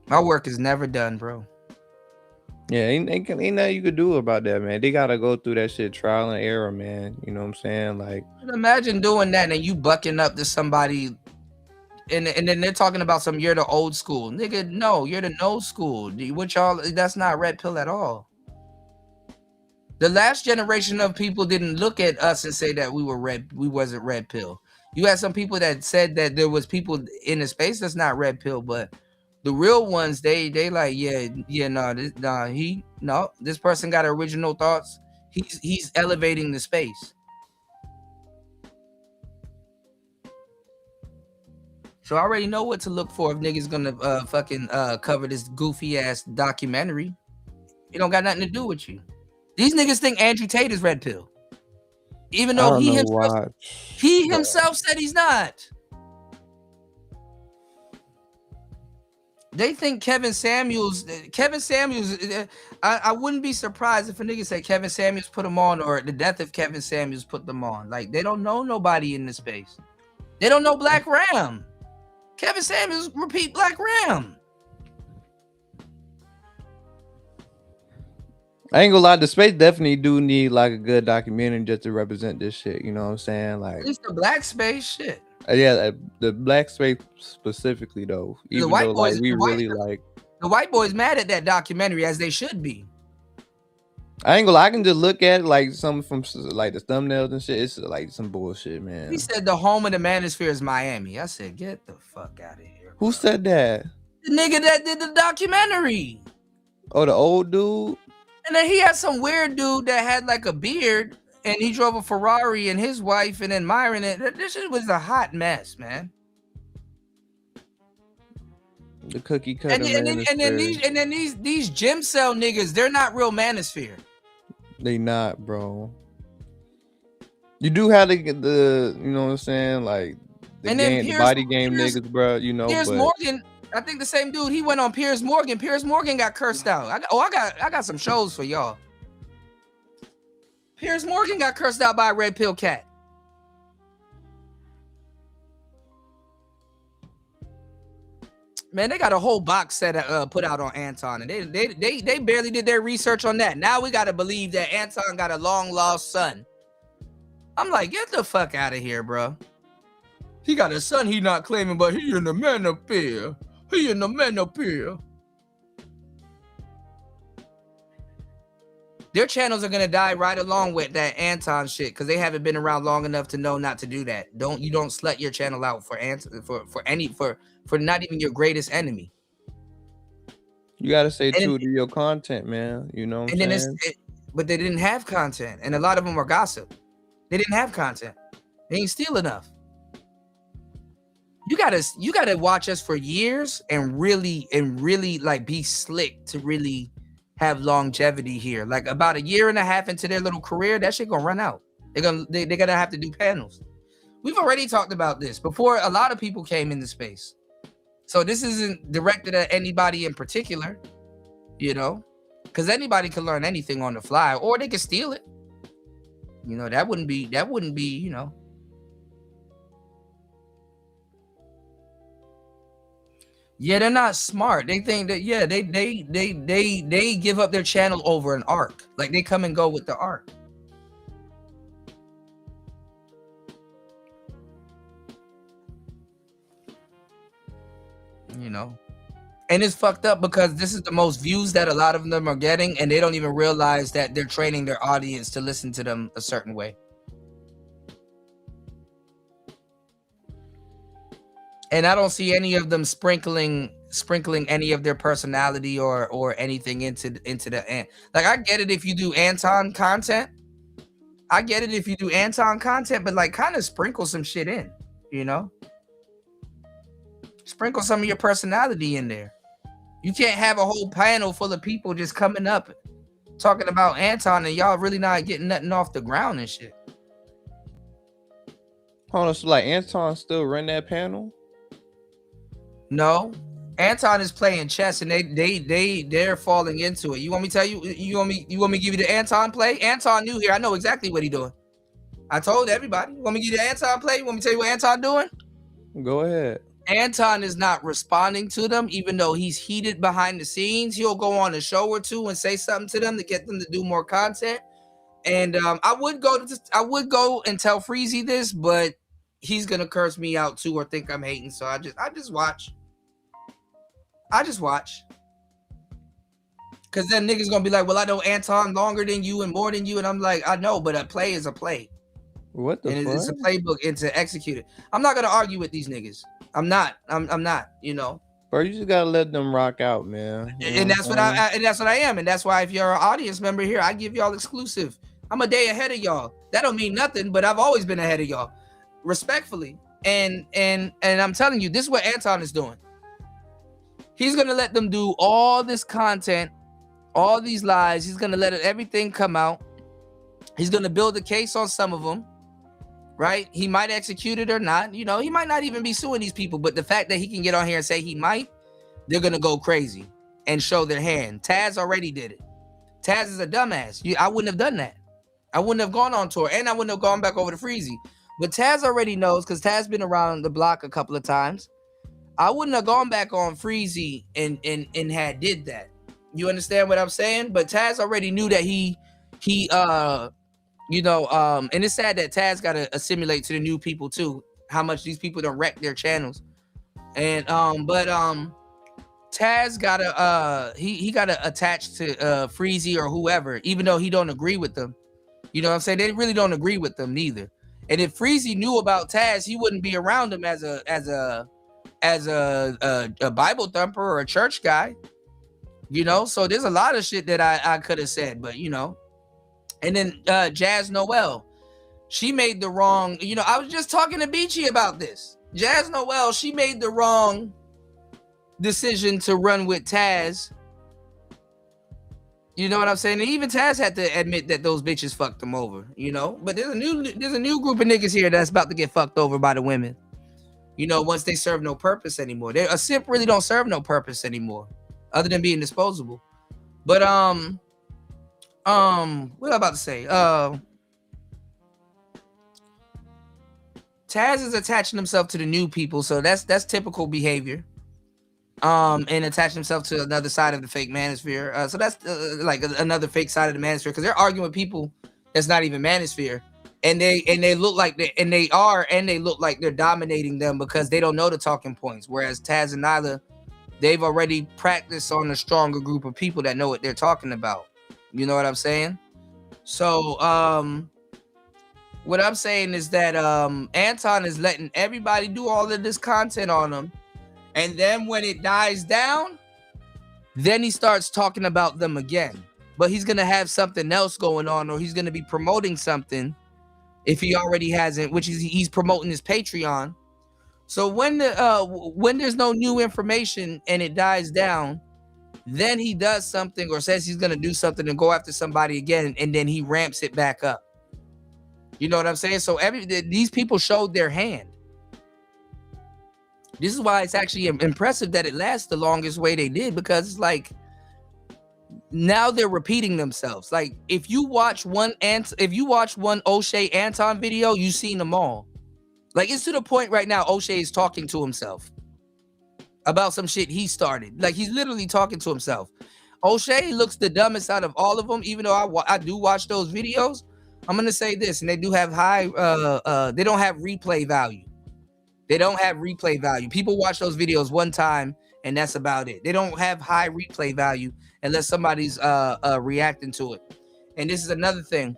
[SPEAKER 15] my work is never done, bro.
[SPEAKER 2] Yeah, ain't nothing you could do about that, man. They gotta go through that shit, trial and error, man. You know what I'm saying? Like,
[SPEAKER 15] imagine doing that and you bucking up to somebody, and then they're talking about you're the old school, nigga. No, you're the no school. What y'all? That's not red pill at all. The last generation of people didn't look at us and say that we wasn't red pill. You had some people that said that there was people in the space that's not red pill, but the real ones, they like, this person got original thoughts. He's elevating the space. So I already know what to look for if niggas gonna fucking cover this goofy ass documentary. It don't got nothing to do with you. These niggas think Andrew Tate is red pill, even though he himself said he's not. They think Kevin Samuels. I wouldn't be surprised if a nigga said Kevin Samuels put him on, or the death of Kevin Samuels put them on. Like, they don't know nobody in this space. They don't know Black Ram. Kevin Samuels repeat Black Ram.
[SPEAKER 2] I ain't gonna lie, the space definitely do need like a good documentary just to represent this shit. You know what I'm saying? Like,
[SPEAKER 15] At least the black space shit.
[SPEAKER 2] Yeah, the black space specifically though. Even
[SPEAKER 15] white
[SPEAKER 2] though
[SPEAKER 15] boys,
[SPEAKER 2] like we really like.
[SPEAKER 15] The white boys mad at that documentary, as they should be.
[SPEAKER 2] I ain't gonna lie, I can just look at it like some from like the thumbnails and shit. It's like some bullshit, man.
[SPEAKER 15] He said the home of the manosphere is Miami. I said, get the fuck out of here.
[SPEAKER 2] Who said that?
[SPEAKER 15] The nigga that did the documentary.
[SPEAKER 2] Oh, the old dude.
[SPEAKER 15] And then he had some weird dude that had like a beard, and he drove a Ferrari, and his wife, and admiring it. This shit was a hot mess, man.
[SPEAKER 2] The cookie cutter.
[SPEAKER 15] And then these gym cell niggas, they're not real manosphere.
[SPEAKER 2] They not, bro. You do have to get the, you know what I'm saying, like the game, the body game niggas, bro. You know,
[SPEAKER 15] Piers Morgan. I think the same dude. He went on Piers Morgan. Piers Morgan got cursed out. I got some shows for y'all. Piers Morgan got cursed out by a red pill cat. Man, they got a whole box set put out on Anton, and they barely did their research on that. Now we got to believe that Anton got a long lost son. I'm like, get the fuck out of here, bro. He got a son he not claiming, but he in the manosphere. He in the manosphere. Their channels are gonna die right along with that Anton shit because they haven't been around long enough to know not to do that. You don't slut your channel out for not even your greatest enemy.
[SPEAKER 2] You gotta stay true to your content, man. You know what I'm saying?
[SPEAKER 15] But they didn't have content, and a lot of them were gossip. They didn't have content. They ain't steal enough. You gotta watch us for years and really like be slick to really have longevity here. Like about a year and a half into their little career, that shit gonna run out. They're gonna have to do panels. We've already talked about this before. A lot of people came into space, so this isn't directed at anybody in particular, you know, because anybody can learn anything on the fly, or they can steal it. You know, that wouldn't be, you know. Yeah, they're not smart. They think that, yeah, they give up their channel over an arc. Like they come and go with the arc. You know, and it's fucked up because this is the most views that a lot of them are getting, and they don't even realize that they're training their audience to listen to them a certain way. And I don't see any of them sprinkling any of their personality or anything into the end. Like, I get it if you do Anton content. But like kind of sprinkle some shit in, you know? Sprinkle some of your personality in there. You can't have a whole panel full of people just coming up talking about Anton and y'all really not getting nothing off the ground and shit.
[SPEAKER 2] Hold on, so like Anton still run that panel?
[SPEAKER 15] No, Anton is playing chess, and they're falling into it. You want me to tell you? You want me to give you the Anton play? Anton new here. I know exactly what he's doing. I told everybody. You want me to give you the Anton play? You want me to tell you what Anton doing?
[SPEAKER 2] Go ahead.
[SPEAKER 15] Anton is not responding to them, even though he's heated behind the scenes. He'll go on a show or two and say something to them to get them to do more content. And I would go and tell Freezy this, but he's gonna curse me out too or think I'm hating. So I just watch. Cause then niggas gonna be like, well, I know Anton longer than you and more than you, and I'm like, I know, but a play is a play.
[SPEAKER 2] What the fuck?
[SPEAKER 15] It's a playbook and to execute it. I'm not gonna argue with these niggas. I'm not, you know.
[SPEAKER 2] Bro, you just gotta let them rock out, man.
[SPEAKER 15] And that's what I am. And that's why if you're an audience member here, I give y'all exclusive. I'm a day ahead of y'all. That don't mean nothing, but I've always been ahead of y'all. Respectfully. And I'm telling you, this is what Anton is doing. He's gonna let them do all this content, all these lies. He's gonna let everything come out. He's gonna build a case on some of them, right? He might execute it or not. You know, he might not even be suing these people, but the fact that he can get on here and say he might, they're gonna go crazy and show their hand. Taz already did it. Taz is a dumbass. I wouldn't have done that. I wouldn't have gone on tour, and I wouldn't have gone back over to Freezy. But Taz already knows, because Taz been around the block a couple of times. I wouldn't have gone back on Freezy and had did that. You understand what I'm saying? But Taz already knew that he and it's sad that Taz got to assimilate to the new people too. How much these people don't wreck their channels. And Taz gotta he gotta attach to Freezy or whoever, even though he don't agree with them. You know what I'm saying? They really don't agree with them neither. And if Freezy knew about Taz, he wouldn't be around him as a Bible thumper or a church guy. You know, so there's a lot of shit that I could have said, but you know. And then Jazz Noel, she made the wrong, you know, I was just talking to Beachy about this. Jazz Noel, she made the wrong decision to run with Taz. You know what I'm saying? And even Taz had to admit that those bitches fucked him over, you know? But there's a new group of niggas here that's about to get fucked over by the women. You know, once they serve no purpose anymore. A simp really don't serve no purpose anymore, other than being disposable. But what am I about to say? Taz is attaching himself to the new people, so that's typical behavior. And attaching himself to another side of the fake manosphere. So that's like another fake side of the manosphere, because they're arguing with people that's not even manosphere, and they look like they look like they're dominating them because they don't know the talking points. Whereas Taz and Nyla, they've already practiced on a stronger group of people that know what they're talking about. You know what I'm saying? So what I'm saying is that Anton is letting everybody do all of this content on him. And then when it dies down, then he starts talking about them again. But he's going to have something else going on, or he's going to be promoting something if he already hasn't, which is he's promoting his Patreon. So when there's no new information and it dies down, then he does something or says he's going to do something and go after somebody again, and then he ramps it back up. You know what I'm saying? So these people showed their hand. This is why it's actually impressive that it lasts the longest way they did, because it's like now they're repeating themselves. Like if you watch one O'Shea Anton video, you've seen them all. Like it's to the point right now O'Shea is talking to himself about some shit he started. Like he's literally talking to himself. O'Shea looks the dumbest out of all of them, even though I do watch those videos. I'm gonna say this, and they do have high they don't have replay value. They don't have replay value. People watch those videos one time and that's about it. They don't have high replay value unless somebody's reacting to it. And this is another thing.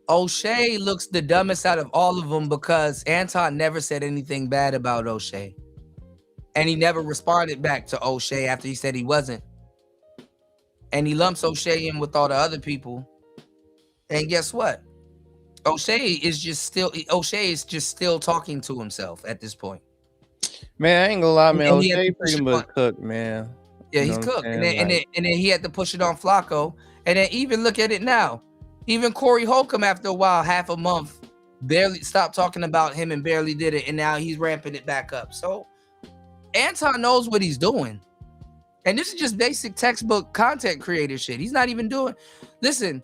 [SPEAKER 15] O'Shea looks the dumbest out of all of them because Anton never said anything bad about O'Shea. And he never responded back to O'Shea after he said he wasn't. And he lumps O'Shea in with all the other people. And guess what? O'Shea is just still talking to himself at this point.
[SPEAKER 14] Man, I ain't gonna lie, man. O'Shea pretty much cooked, man.
[SPEAKER 15] Yeah, he's cooked. And then he had to push it on Flacco. And then even look at it now. Even Corey Holcomb, after a while, half a month, barely stopped talking about him and barely did it. And now he's ramping it back up. So Anton knows what he's doing. And this is just basic textbook content creator shit. He's not even doing. Listen,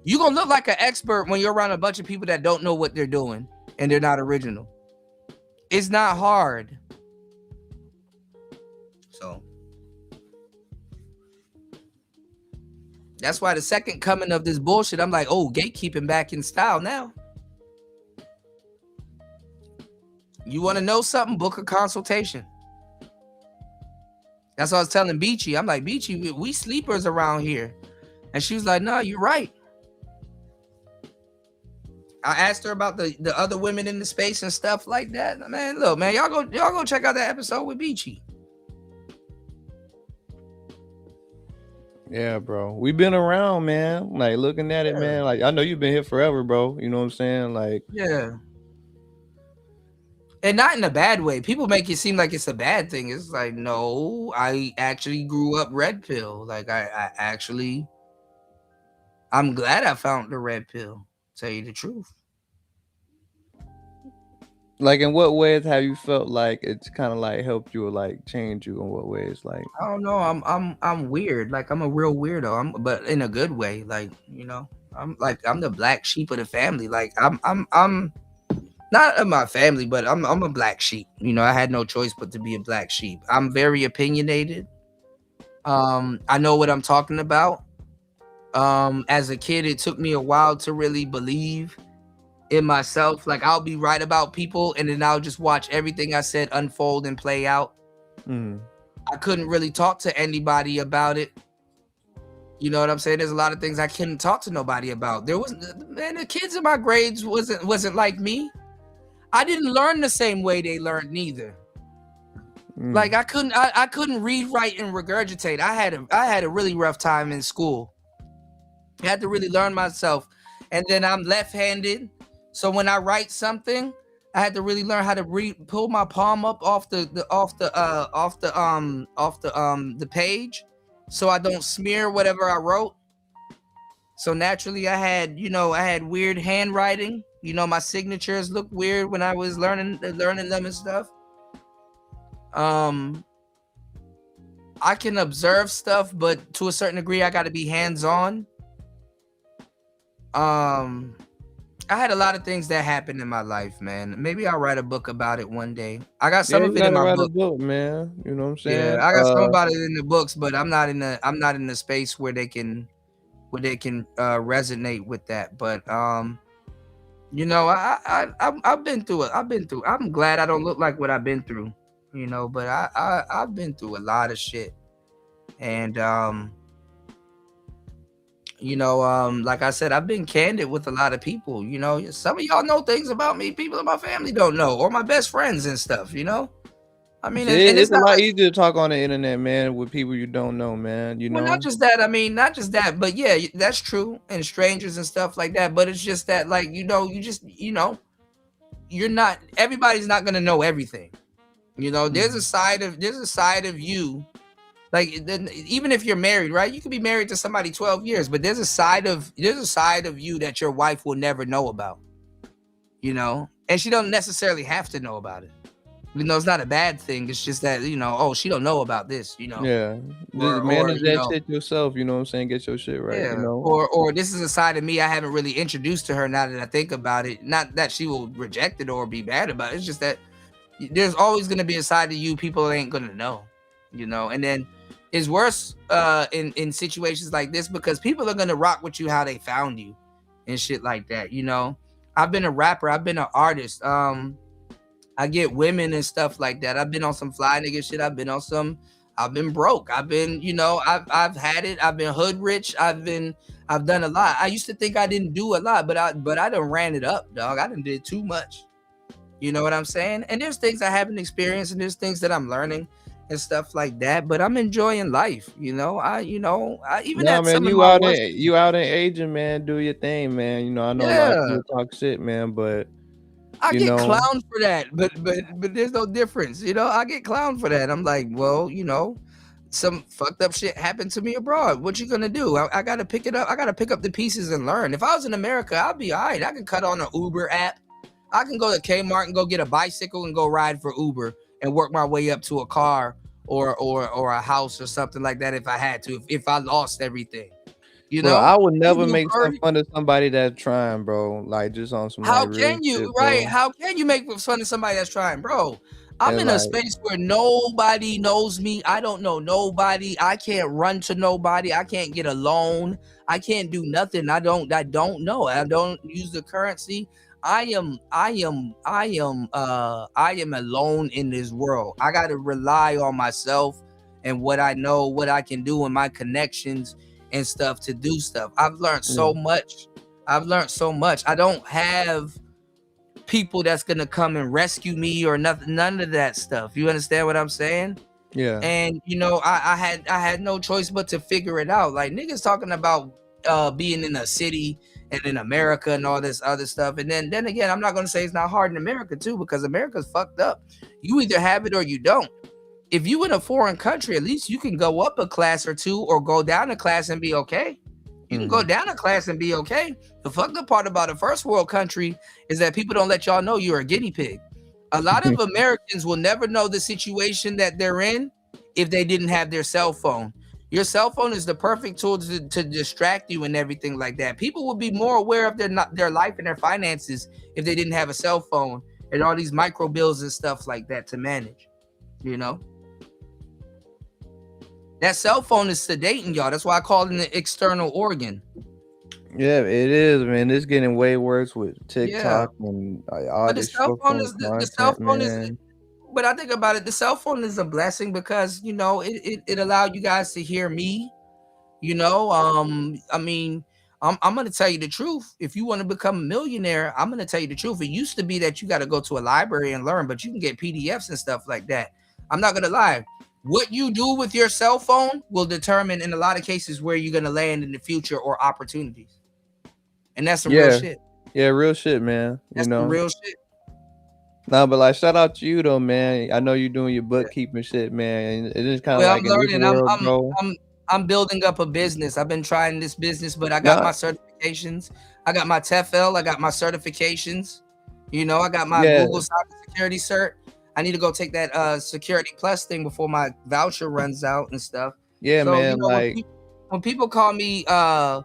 [SPEAKER 15] you're going to look like an expert when you're around a bunch of people that don't know what they're doing and they're not original. It's not hard. So that's why the second coming of this bullshit, I'm like, oh, gatekeeping back in style now. You want to know something? Book a consultation. That's what I was telling Beachy. I'm like, Beachy, we sleepers around here. And she was like, no, you're right. I asked her about the other women in the space and stuff like that. Man, look, man, y'all go check out that episode with Beachy.
[SPEAKER 14] Yeah, bro. We've been around, man. Like looking at it, man. Like I know you've been here forever, bro. You know what I'm saying? Like,
[SPEAKER 15] yeah. And not in a bad way. People make it seem like it's a bad thing. It's like, no, I actually grew up red pill. Like I'm glad I found the red pill. Tell you the truth.
[SPEAKER 2] Like, in what ways have you felt like it's kind of like helped you or like changed you? In what ways? Like,
[SPEAKER 15] I don't know. I'm weird. Like I'm a real weirdo. But in a good way. Like, you know, I'm the black sheep of the family. Like I'm not of my family, but I'm a black sheep. You know, I had no choice but to be a black sheep. I'm very opinionated. I know what I'm talking about. As a kid, it took me a while to really believe in myself. Like I'll be right about people and then I'll just watch everything I said unfold and play out. I couldn't really talk to anybody about it. You know what I'm saying? There's a lot of things I couldn't talk to nobody about. The kids in my grades wasn't like me. I didn't learn the same way they learned neither. Like I couldn't read, write, and regurgitate. I had a really rough time in school. I had to really learn myself. And then I'm left-handed. So when I write something, I had to really learn how to pull my palm up off the page, so I don't smear whatever I wrote. So naturally, I had weird handwriting. You know, my signatures looked weird when I was learning them and stuff. I can observe stuff, but to a certain degree, I got to be hands-on. I had a lot of things that happened in my life, man. Maybe I'll write a book about it one day. I got some of it in my book,
[SPEAKER 2] man. You know what I'm saying?
[SPEAKER 15] Yeah, I got some about it in the books, but I'm not in the space where they can resonate with that. But you know, I've been through it. I'm glad I don't look like what I've been through, you know, but I've been through a lot of shit. And you know, like I said, I've been candid with a lot of people. You know, some of y'all know things about me people in my family don't know, or my best friends and stuff, you know. I mean,
[SPEAKER 2] it's a lot easier to talk on the internet, man, with people you don't know, man. You know,
[SPEAKER 15] not just that, but yeah, that's true, and strangers and stuff like that. But it's just that, like, you know, everybody's not gonna know everything. You know, there's a side of you. Like, even if you're married, right? You could be married to somebody 12 years, but there's a side of you that your wife will never know about, you know? And she don't necessarily have to know about it. You know, it's not a bad thing. It's just that, you know, oh, she don't know about this, you know?
[SPEAKER 2] Yeah. Just manage that shit yourself, you know what I'm saying? Get your shit right,
[SPEAKER 15] yeah.
[SPEAKER 2] You know?
[SPEAKER 15] Or this is a side of me I haven't really introduced to her now that I think about it. Not that she will reject it or be bad about it. It's just that there's always going to be a side of you people ain't going to know, you know? And then it's worse in situations like this because people are gonna rock with you how they found you and shit like that. You know, I've been a rapper, I've been an artist. I get women and stuff like that. I've been on some fly nigga shit. I've been broke. I've been, you know, I've had it. I've been hood rich. I've done a lot. I used to think I didn't do a lot, but I done ran it up, dog. I done did too much. You know what I'm saying? And there's things I haven't experienced and there's things that I'm learning and stuff like that, but I'm enjoying life, you know. You
[SPEAKER 2] out in aging, man. Do your thing, man. You know, I know a lot of people talk shit, man, but
[SPEAKER 15] I get clowned for that, but there's no difference, you know. I get clowned for that. I'm like, well, you know, some fucked up shit happened to me abroad. What you gonna do? I gotta pick it up. I gotta pick up the pieces and learn. If I was in America, I'd be all right. I can cut on an Uber app. I can go to Kmart and go get a bicycle and go ride for Uber and work my way up to a car or a house or something like that if I had to, if I lost everything. You know,
[SPEAKER 2] I would never make fun of somebody that's trying, bro. Like, just on some.
[SPEAKER 15] How can you, right? How can you make fun of somebody that's trying, bro? I'm in a space where nobody knows me. I don't know nobody. I can't run to nobody. I can't get a loan. I can't do nothing. I don't know. I don't use the currency. I am alone in this world. I got to rely on myself and what I know, what I can do, and my connections and stuff to do stuff. I've learned so much. I don't have people that's gonna come and rescue me or nothing, none of that stuff. You understand what I'm saying?
[SPEAKER 2] Yeah.
[SPEAKER 15] And you know, I had no choice but to figure it out. Like, niggas talking about being in a city and in America and all this other stuff. And then again, I'm not going to say it's not hard in America too, because America's fucked up. You either have it or you don't. If you in a foreign country, at least you can go up a class or two or go down a class and be okay. You can go down a class and be okay. The fucked up part about a first world country is that people don't let y'all know you're a guinea pig. A lot of Americans will never know the situation that they're in if they didn't have their cell phone. Your cell phone is the perfect tool to distract you and everything like that. People would be more aware of their life and their finances if they didn't have a cell phone and all these micro bills and stuff like that to manage, you know? That cell phone is sedating y'all. That's why I call it an external organ.
[SPEAKER 2] Yeah, it is, man. It's getting way worse with TikTok and all this. The
[SPEAKER 15] cell phone is. But I think about it, the cell phone is a blessing because, you know, it allowed you guys to hear me. You know, I mean, I'm going to tell you the truth. If you want to become a millionaire, I'm going to tell you the truth. It used to be that you got to go to a library and learn, but you can get PDFs and stuff like that. I'm not going to lie. What you do with your cell phone will determine in a lot of cases where you're going to land in the future or opportunities. And that's some real shit.
[SPEAKER 2] Yeah, real shit, man.
[SPEAKER 15] That's some real shit.
[SPEAKER 2] No, but like, shout out to you though, man. I know you're doing your bookkeeping shit, man. It is kind of like
[SPEAKER 15] I'm learning. I'm building up a business. I've been trying this business, but I got my certifications. I got my TEFL. I got my certifications. You know, I got my Google cybersecurity cert. I need to go take that Security Plus thing before my voucher runs out and stuff.
[SPEAKER 2] Yeah, so, man.
[SPEAKER 15] You know,
[SPEAKER 2] like
[SPEAKER 15] when people call me a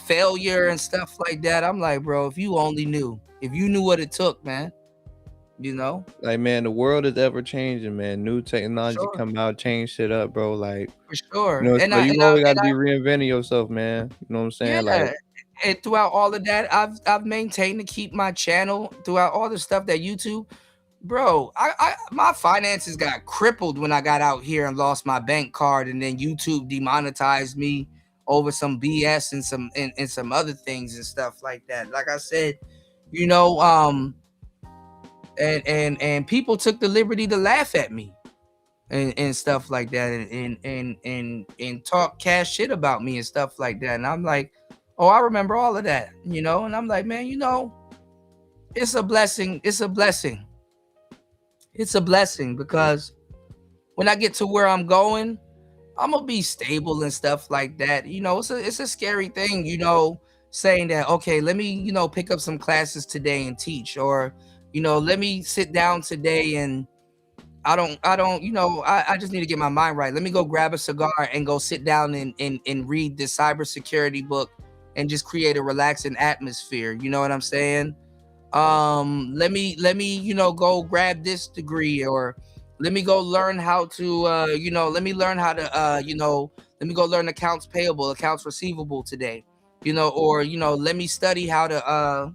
[SPEAKER 15] failure and stuff like that, I'm like, bro, if you only knew, if you knew what it took, man. You know,
[SPEAKER 2] like, man, the world is ever changing, man. New technology come out, change shit up, bro. Like,
[SPEAKER 15] for sure.
[SPEAKER 2] You know, and you always gotta be reinventing yourself, man. You know what I'm saying?
[SPEAKER 15] Yeah. Like, and throughout all of that, I've maintained to keep my channel throughout all the stuff that YouTube, bro. My finances got crippled when I got out here and lost my bank card, and then YouTube demonetized me over some BS and some other things and stuff like that. Like I said, you know, And people took the liberty to laugh at me and stuff like that and talk cash shit about me and stuff like that. And I'm like, oh, I remember all of that, you know? And I'm like, man, you know, it's a blessing. It's a blessing. It's a blessing because when I get to where I'm going, I'm gonna be stable and stuff like that. You know, it's a scary thing, you know, saying that, okay, let me, you know, pick up some classes today and teach, or you know, let me sit down today and I don't, you know, I just need to get my mind right. Let me go grab a cigar and go sit down and read this cybersecurity book and just create a relaxing atmosphere. You know what I'm saying? Let me, you know, go grab this degree, or let me go learn how to, you know, let me learn how to, you know, let me go learn accounts payable, accounts receivable today, you know, or, you know, let me study how to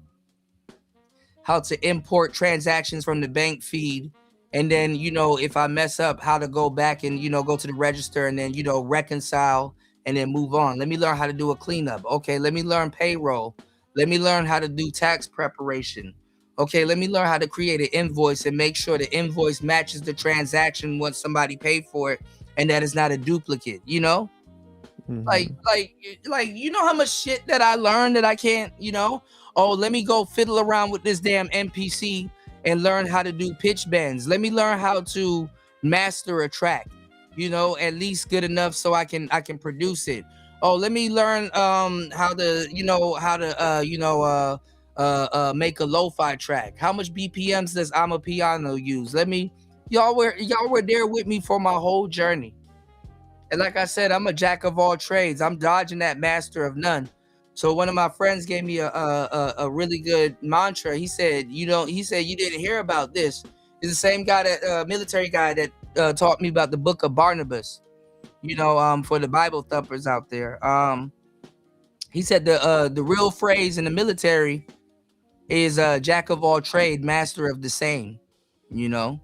[SPEAKER 15] import transactions from the bank feed. And then, you know, if I mess up, how to go back and, you know, go to the register and then, you know, reconcile and then move on. Let me learn how to do a cleanup. Okay, let me learn payroll. Let me learn how to do tax preparation. Okay, let me learn how to create an invoice and make sure the invoice matches the transaction once somebody paid for it and that it's not a duplicate, you know? Like, you know how much shit that I learned that I can't, you know? Oh, let me go fiddle around with this damn MPC and learn how to do pitch bends. Let me learn how to master a track, you know, at least good enough so I can produce it. Oh, let me learn how to make a lo-fi track. How much BPMs does Amapiano use? Y'all were there with me for my whole journey. And like I said, I'm a jack of all trades. I'm dodging that master of none. So one of my friends gave me a really good mantra. He said, you didn't hear about this. It's the same guy that military guy that taught me about the book of Barnabas, you know, for the Bible thumpers out there. He said the real phrase in the military is jack of all trade, master of the same, you know.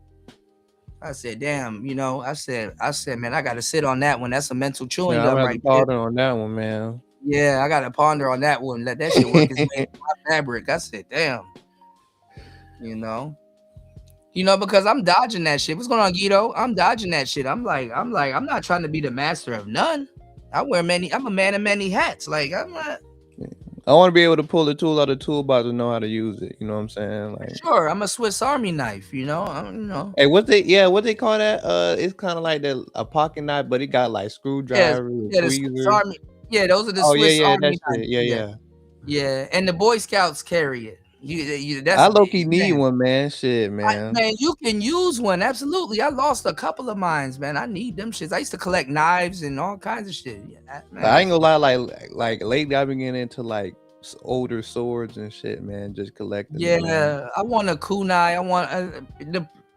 [SPEAKER 15] I said, damn, you know, I said, man, I got to sit on that one. That's a mental chewing gum right there.
[SPEAKER 2] On that one, man.
[SPEAKER 15] Yeah, I got to ponder on that one. Let that shit work its way into my fabric. I said, damn, you know, because I'm dodging that shit. What's going on, Guido? I'm dodging that shit. I'm not trying to be the master of none. I'm a man of many hats. Like, I'm not.
[SPEAKER 2] I want to be able to pull the tool out of the toolbox and know how to use it. You know what I'm saying? Like,
[SPEAKER 15] Sure, I'm a Swiss Army knife. You know.
[SPEAKER 2] hey, what they call that? It's kind of like a pocket knife, but it got like screwdrivers,
[SPEAKER 15] The Swiss
[SPEAKER 2] tweezers.
[SPEAKER 15] Army. Yeah, those are the
[SPEAKER 2] Oh
[SPEAKER 15] Swiss
[SPEAKER 2] yeah,
[SPEAKER 15] Army
[SPEAKER 2] that
[SPEAKER 15] knives.
[SPEAKER 2] shit.
[SPEAKER 15] Yeah, and the Boy Scouts carry it. That's
[SPEAKER 2] I low key need
[SPEAKER 15] man.
[SPEAKER 2] one, man. Shit, man.
[SPEAKER 15] Man, you can use one. Absolutely. I lost a couple of mines, man. I need them shits. I used to collect knives and all kinds of shit. Yeah, man.
[SPEAKER 2] I ain't gonna lie, like lately I've been getting into like older swords and shit, man. Just collecting.
[SPEAKER 15] Yeah,
[SPEAKER 2] man.
[SPEAKER 15] I want a kunai. I want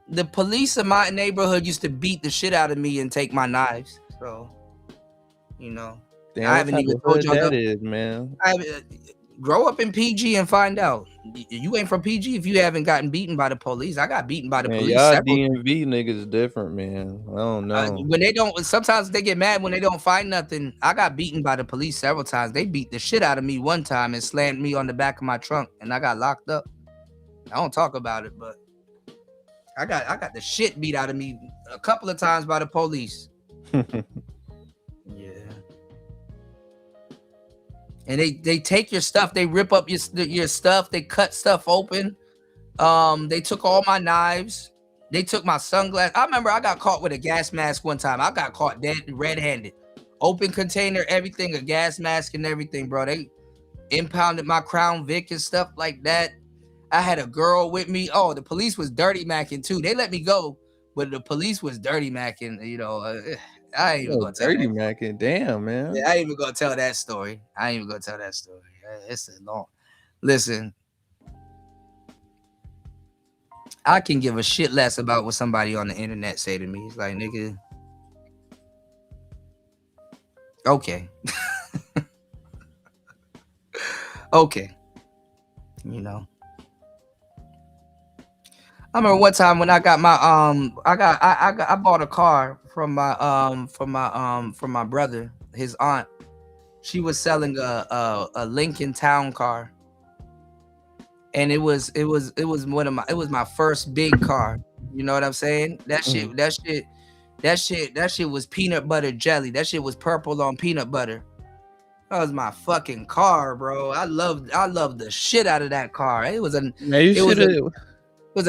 [SPEAKER 15] the police in my neighborhood used to beat the shit out of me and take my knives. So, you know,
[SPEAKER 2] Damn,
[SPEAKER 15] I haven't even told y'all
[SPEAKER 2] that is, man.
[SPEAKER 15] Grow up in PG and find out. You ain't from PG if you haven't gotten beaten by the police. I got beaten by the police.
[SPEAKER 2] Y'all DMV niggas is different, man. I don't know.
[SPEAKER 15] When they don't, sometimes they get mad when they don't find nothing. I got beaten by the police several times. They beat the shit out of me one time and slammed me on the back of my trunk, and I got locked up. I don't talk about it, but I got the shit beat out of me a couple of times by the police. Yeah. And they take your stuff, they rip up your stuff, they cut stuff open. They took all my knives, they took my sunglasses. I remember I got caught with a gas mask one time. I got caught dead red-handed. Open container, everything, a gas mask and everything, bro. They impounded my Crown Vic and stuff like that. I had a girl with me. Oh, the police was dirty macking too. They let me go, but the police was dirty macking, you know. I ain't even gonna tell
[SPEAKER 2] dirty macking. Damn, man.
[SPEAKER 15] Yeah, I ain't even gonna tell that story. It's a long. Listen, I can give a shit less about what somebody on the internet say to me. It's like, nigga, okay, okay, you know. I remember one time when I got my I bought a car from my brother, his aunt. She was selling a Lincoln Town car, and it was my first big car. You know what I'm saying? That shit was peanut butter jelly. That shit was purple on peanut butter. That was my fucking car, bro. I loved the shit out of that car. It was a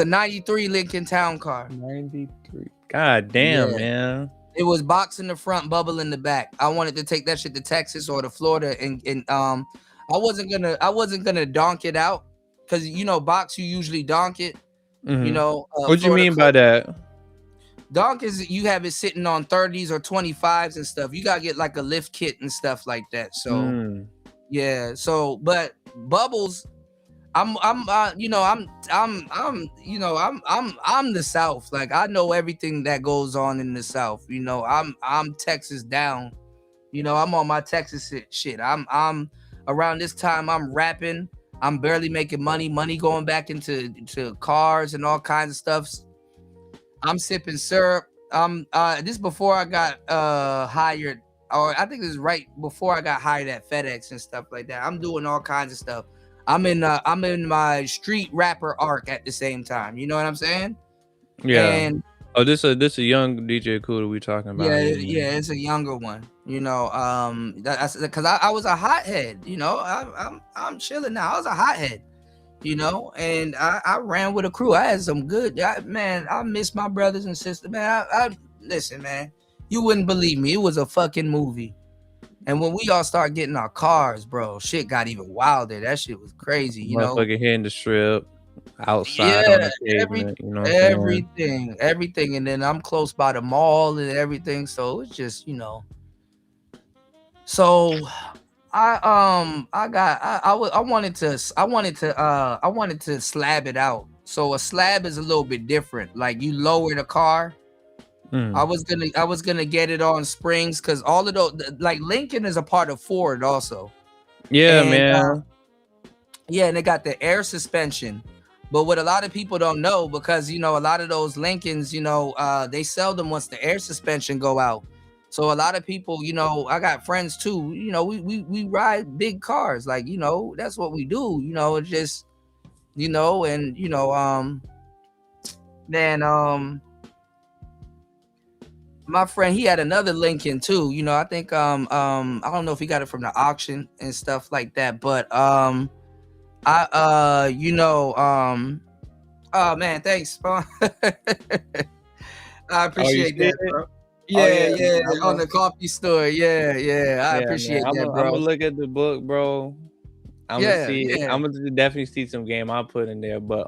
[SPEAKER 15] 93 Lincoln Town car.
[SPEAKER 2] 93. God damn, yeah. Man.
[SPEAKER 15] It was box in the front, bubble in the back. I wanted to take that shit to Texas or to Florida, and I wasn't gonna donk it out, because you know box you usually donk it.
[SPEAKER 2] Mm-hmm.
[SPEAKER 15] You know
[SPEAKER 2] what do you mean by that?
[SPEAKER 15] Donk is you have it sitting on 30s or 25s and stuff. You gotta get like a lift kit and stuff like that. So yeah. So but bubbles. I'm the South. Like I know everything that goes on in the South. You know, I'm Texas down. You know, I'm on my Texas shit. I'm around this time I'm rapping. I'm barely making money going back into cars and all kinds of stuff. I'm sipping syrup. This before I got hired, or I think this is right before I got hired at FedEx and stuff like that. I'm doing all kinds of stuff. I'm in my street rapper arc at the same time. You know what I'm saying?
[SPEAKER 2] Yeah.
[SPEAKER 15] And
[SPEAKER 2] this a young DJ Kuda we talking about.
[SPEAKER 15] Yeah, it's a younger one. You know, because I was a hothead. You know, I'm chilling now. I was a hothead. You know, and I ran with a crew. I had some good man. I miss my brothers and sisters. Man, I listen, man. You wouldn't believe me. It was a fucking movie. And when we all start getting our cars, bro, shit got even wilder. That shit was crazy, you know.
[SPEAKER 2] Motherfucking hitting the strip outside on the pavement, you know.
[SPEAKER 15] Everything. And then I'm close by the mall and everything. So it's just, you know. So I wanted to slab it out. So a slab is a little bit different. Like you lower the car. I was gonna get it on springs, because all of those, like Lincoln is a part of Ford also.
[SPEAKER 2] Yeah, and, man.
[SPEAKER 15] And they got the air suspension. But what a lot of people don't know, because you know a lot of those Lincolns, you know, they sell them once the air suspension go out. So a lot of people, you know, I got friends too. You know, we ride big cars, like, you know, that's what we do. You know, it's just, you know, and you know, my friend, he had another Lincoln too. You know, I think I don't know if he got it from the auction and stuff like that, but oh man, thanks, bro. I appreciate that, bro. Yeah, on the coffee store. Yeah. I appreciate that, bro.
[SPEAKER 2] I'm gonna look at the book, bro. I'm gonna see. I'm gonna definitely see some game I'll put in there, but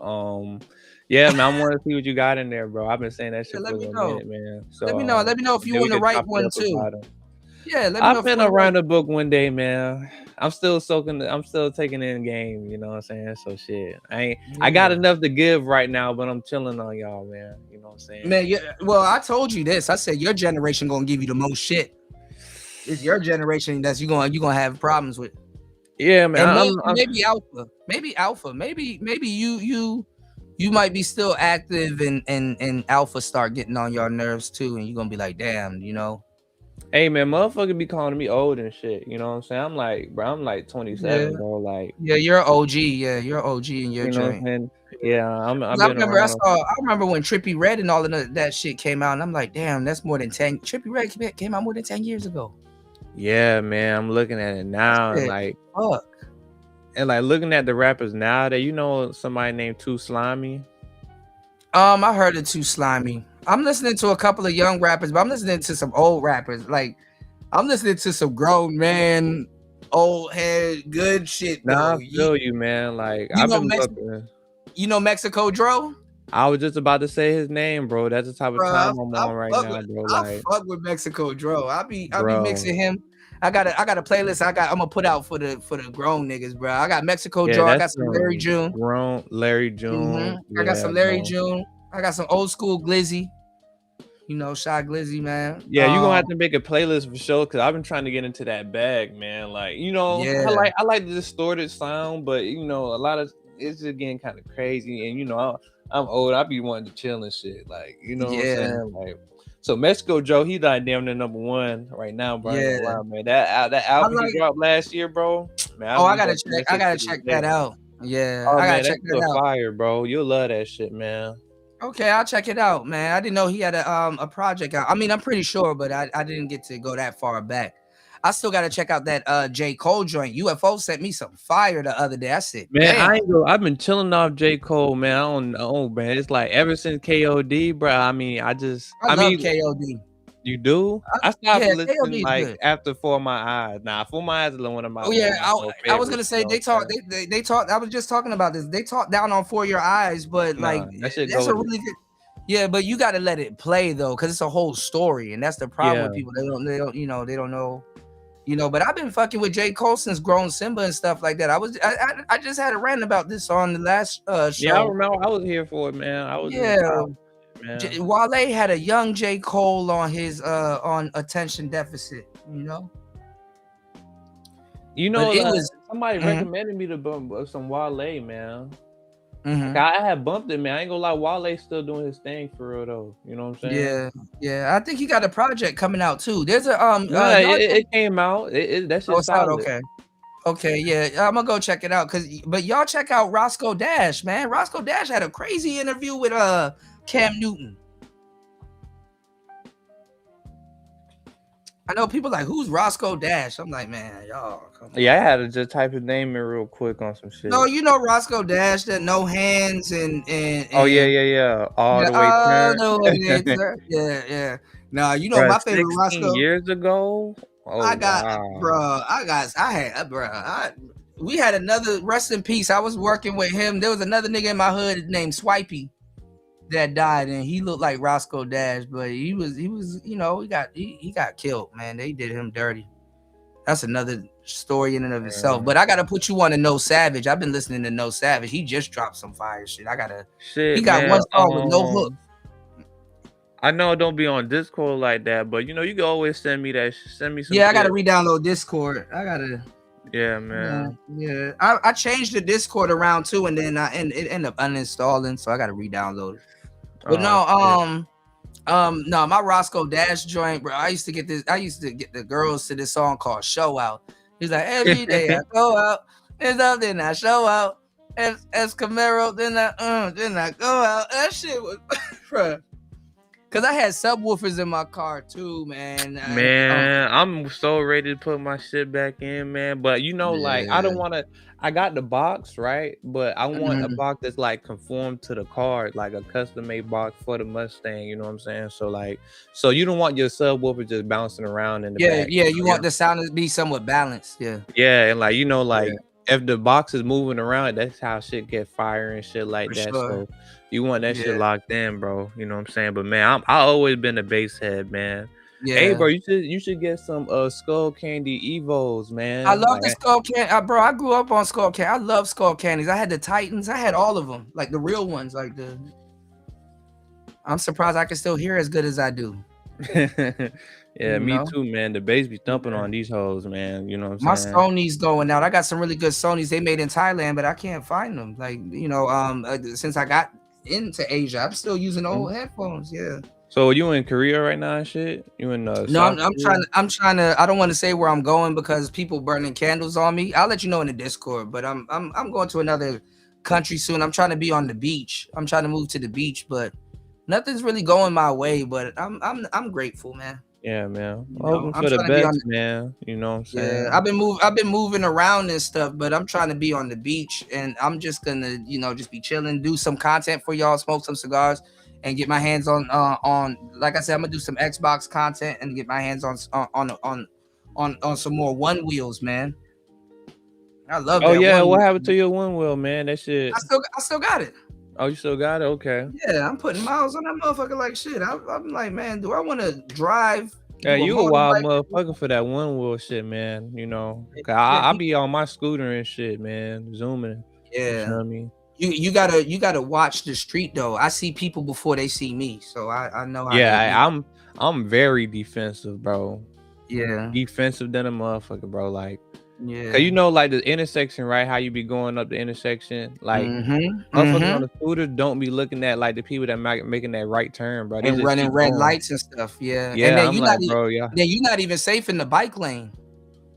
[SPEAKER 2] yeah, man, I want to see what you got in there, bro. I've been saying that shit for a minute, man. So
[SPEAKER 15] let me know. Let me know if you want to write one too. Yeah, let me know.
[SPEAKER 2] I've been around the book one day, man. I'm still taking in game. You know what I'm saying? So shit, I got enough to give right now, but I'm chilling on y'all, man. You know what I'm saying?
[SPEAKER 15] Man, well, I told you this. I said your generation gonna give you the most shit. It's your generation that's you gonna have problems with.
[SPEAKER 2] Yeah, man.
[SPEAKER 15] Maybe alpha. Maybe you might be still active and alpha start getting on your nerves too, and you're gonna be like, damn, you know.
[SPEAKER 2] Hey man, motherfucker be calling me old and shit. You know what I'm saying? I'm like, bro, I'm like 27, bro. Like,
[SPEAKER 15] yeah, you're an OG. Yeah, you're an OG in your joint.
[SPEAKER 2] Yeah, I
[SPEAKER 15] remember when Trippie Redd and all of that shit came out, and I'm like, damn, that's more than 10. Trippie Redd came out more than 10 years ago.
[SPEAKER 2] Yeah, man, I'm looking at it now, and like, fuck. And like looking at the rappers nowadays, you know, somebody named Too Slimy.
[SPEAKER 15] I heard of Too Slimy. I'm listening to a couple of young rappers, but I'm listening to some old rappers. Like, I'm listening to some grown man, old head, good shit.
[SPEAKER 2] Nah, I feel you, man. Like,
[SPEAKER 15] you know Mexico Dro?
[SPEAKER 2] I was just about to say his name, bro. That's the type of time I'm on right now, bro.
[SPEAKER 15] I fuck with Mexico Dro. I be mixing him. I got a playlist. I'm gonna put out for the grown niggas, bro. I got Mexico Dro. I got some Larry June.
[SPEAKER 2] Larry June.
[SPEAKER 15] Mm-hmm. I got some Larry June. I got some old school Glizzy. You know, Shy Glizzy, man.
[SPEAKER 2] Yeah, you're gonna have to make a playlist for sure, because I've been trying to get into that bag, man. Like, you know, I like the distorted sound, but you know, a lot of it's just getting kind of crazy. And you know, I'm old. I be wanting to chill and shit. Like, you know what I'm saying? Like, so Mexico Joe, he like damn near number one right now, bro. Yeah, man. That album he dropped last year, bro. Man,
[SPEAKER 15] I gotta check that out. Yeah, I gotta check that out.
[SPEAKER 2] Fire, bro. You'll love that shit, man.
[SPEAKER 15] Okay, I'll check it out, man. I didn't know he had a project out. I mean, I'm pretty sure, but I didn't get to go that far back. I still got to check out that J. Cole joint. UFO sent me some fire the other day. I said,
[SPEAKER 2] man, I've been chilling off J. Cole, man. I don't know, man. It's like ever since KOD, bro. I mean, I love
[SPEAKER 15] KOD.
[SPEAKER 2] You do? I stopped listening like after For My Eyes. Nah, For My Eyes is one of my.
[SPEAKER 15] Oh yeah, I was gonna say they talk. They talk. I was just talking about this. They talk down on For Your Eyes, but like that's a really good. Yeah, but you got to let it play though, because it's a whole story, and that's the problem with people. They don't know. You know, but I've been fucking with J. Cole since Grown Simba and stuff like that. I just had a rant about this on the last show.
[SPEAKER 2] Yeah, I remember. I was here for it, man. I was.
[SPEAKER 15] Yeah. Wale had a young J. Cole on his on attention deficit, you know.
[SPEAKER 2] You know, somebody recommended me to bump some Wale, man. Like, I had bumped it, man. I ain't gonna lie, Wale's still doing his thing for real though. You know what I'm saying?
[SPEAKER 15] Yeah. I think he got a project coming out too. There's a
[SPEAKER 2] it came out. That's just
[SPEAKER 15] out. Okay, yeah, I'm gonna go check it out. But y'all check out Roscoe Dash, man. Roscoe Dash had a crazy interview with Cam Newton. I know people like, who's Roscoe Dash? I'm like, man, y'all. Come on.
[SPEAKER 2] Yeah, I had to just type his name in real quick on some shit.
[SPEAKER 15] No, you know Roscoe Dash, that no hands and
[SPEAKER 2] oh yeah, all the way turned.
[SPEAKER 15] Yeah. Nah, you know my favorite Roscoe.
[SPEAKER 2] Years ago. Oh,
[SPEAKER 15] we had another, rest in peace. I was working with him. There was another nigga in my hood named Swipey that died, and he looked like Roscoe Dash, but he was, you know, he got killed, man. They did him dirty. That's another story in and of itself. But I gotta put you on to No Savage. I've been listening to No Savage. He just dropped some fire shit. He got one song with no hook.
[SPEAKER 2] I know it don't be on Discord like that, but you know, you can always send me some.
[SPEAKER 15] Yeah, I gotta re-download Discord.
[SPEAKER 2] Yeah, man.
[SPEAKER 15] Yeah. I changed the Discord around too, and then it ended up uninstalling, so I gotta re-download it. But no, my Roscoe Dash joint, bro. I used to get the girls to this song called Show Out. He's like, every day I go out, and then I show out. As Camaro, then I go out. That shit was, bro. Cause I had subwoofers in my car too, man.
[SPEAKER 18] Man, I'm so ready to put my shit back in, man. But you know, like I don't want to. I got the box, right? But I want a box that's like conformed to the car, like a custom made box for the Mustang. You know what I'm saying? So like, so you don't want your subwoofer just bouncing around in the back.
[SPEAKER 15] Yeah. You want the sound to be somewhat balanced. Yeah.
[SPEAKER 18] Yeah, and like if the box is moving around, that's how shit get fire and shit like
[SPEAKER 15] For
[SPEAKER 18] that.
[SPEAKER 15] sure.
[SPEAKER 18] So you want that shit locked in, bro. You know what I'm saying? But man, I always been a bass head, man.
[SPEAKER 15] Yeah.
[SPEAKER 18] Hey, bro, you should get some Skull Candy Evos, man.
[SPEAKER 15] I love the Skull Candy, bro. I grew up on Skull Candy. I love Skull Candies. I had the Titans. I had all of them, like the real ones. Like I'm surprised I can still hear as good as I do.
[SPEAKER 18] Yeah, me too, man. The bass be thumping on these hoes, man. You know what I'm
[SPEAKER 15] My
[SPEAKER 18] saying?
[SPEAKER 15] Sony's going out. I got some really good Sonys they made in Thailand, but I can't find them. Like, since I got into Asia, I'm still using old headphones. Yeah.
[SPEAKER 18] So you in Korea right now and shit? You in
[SPEAKER 15] No,
[SPEAKER 18] South
[SPEAKER 15] I'm trying to. I don't want to say where I'm going because people burning candles on me. I'll let you know in the Discord. But I'm going to another country soon. I'm trying to be on the beach. I'm trying to move to the beach, but nothing's really going my way. But I'm grateful, man.
[SPEAKER 18] Yeah, man.
[SPEAKER 15] I'm
[SPEAKER 18] For the
[SPEAKER 15] trying to be
[SPEAKER 18] best, man. You know what I'm saying?
[SPEAKER 15] Yeah, I've been moving around and stuff, but I'm trying to be on the beach, and I'm just gonna, just be chilling, do some content for y'all, smoke some cigars, and get my hands on like I said, I'm gonna do some Xbox content and get my hands on some more one wheels, man. I love.
[SPEAKER 18] Oh
[SPEAKER 15] that
[SPEAKER 18] yeah,
[SPEAKER 15] one
[SPEAKER 18] what
[SPEAKER 15] wheel.
[SPEAKER 18] happened to your one wheel, man? That shit.
[SPEAKER 15] I still got it.
[SPEAKER 18] Oh, you still got it? Okay.
[SPEAKER 15] Yeah, I'm putting miles on that motherfucker like shit. I'm like, man, do I want to drive?
[SPEAKER 18] Yeah,
[SPEAKER 15] do
[SPEAKER 18] you a wild
[SPEAKER 15] motorbike?
[SPEAKER 18] motherfucker for that one wheel shit, man. You know, 'cause I be on my scooter and shit, man, zooming.
[SPEAKER 15] Yeah.
[SPEAKER 18] You know what I mean?
[SPEAKER 15] You gotta watch the street though. I see people before they see me, so I know. How
[SPEAKER 18] Yeah, I'm very defensive, bro.
[SPEAKER 15] Yeah.
[SPEAKER 18] Defensive than a motherfucker, bro. Like,
[SPEAKER 15] Yeah.
[SPEAKER 18] 'cause like the intersection, right? How you be going up the intersection, like motherfuckers on the scooter don't be looking at like the people that making that right turn, bro. They
[SPEAKER 15] and
[SPEAKER 18] just
[SPEAKER 15] running
[SPEAKER 18] keep
[SPEAKER 15] red
[SPEAKER 18] going.
[SPEAKER 15] lights and stuff. Yeah.
[SPEAKER 18] Yeah,
[SPEAKER 15] And then
[SPEAKER 18] I'm
[SPEAKER 15] you're
[SPEAKER 18] like,
[SPEAKER 15] not
[SPEAKER 18] bro,
[SPEAKER 15] then you're not even safe in the bike lane.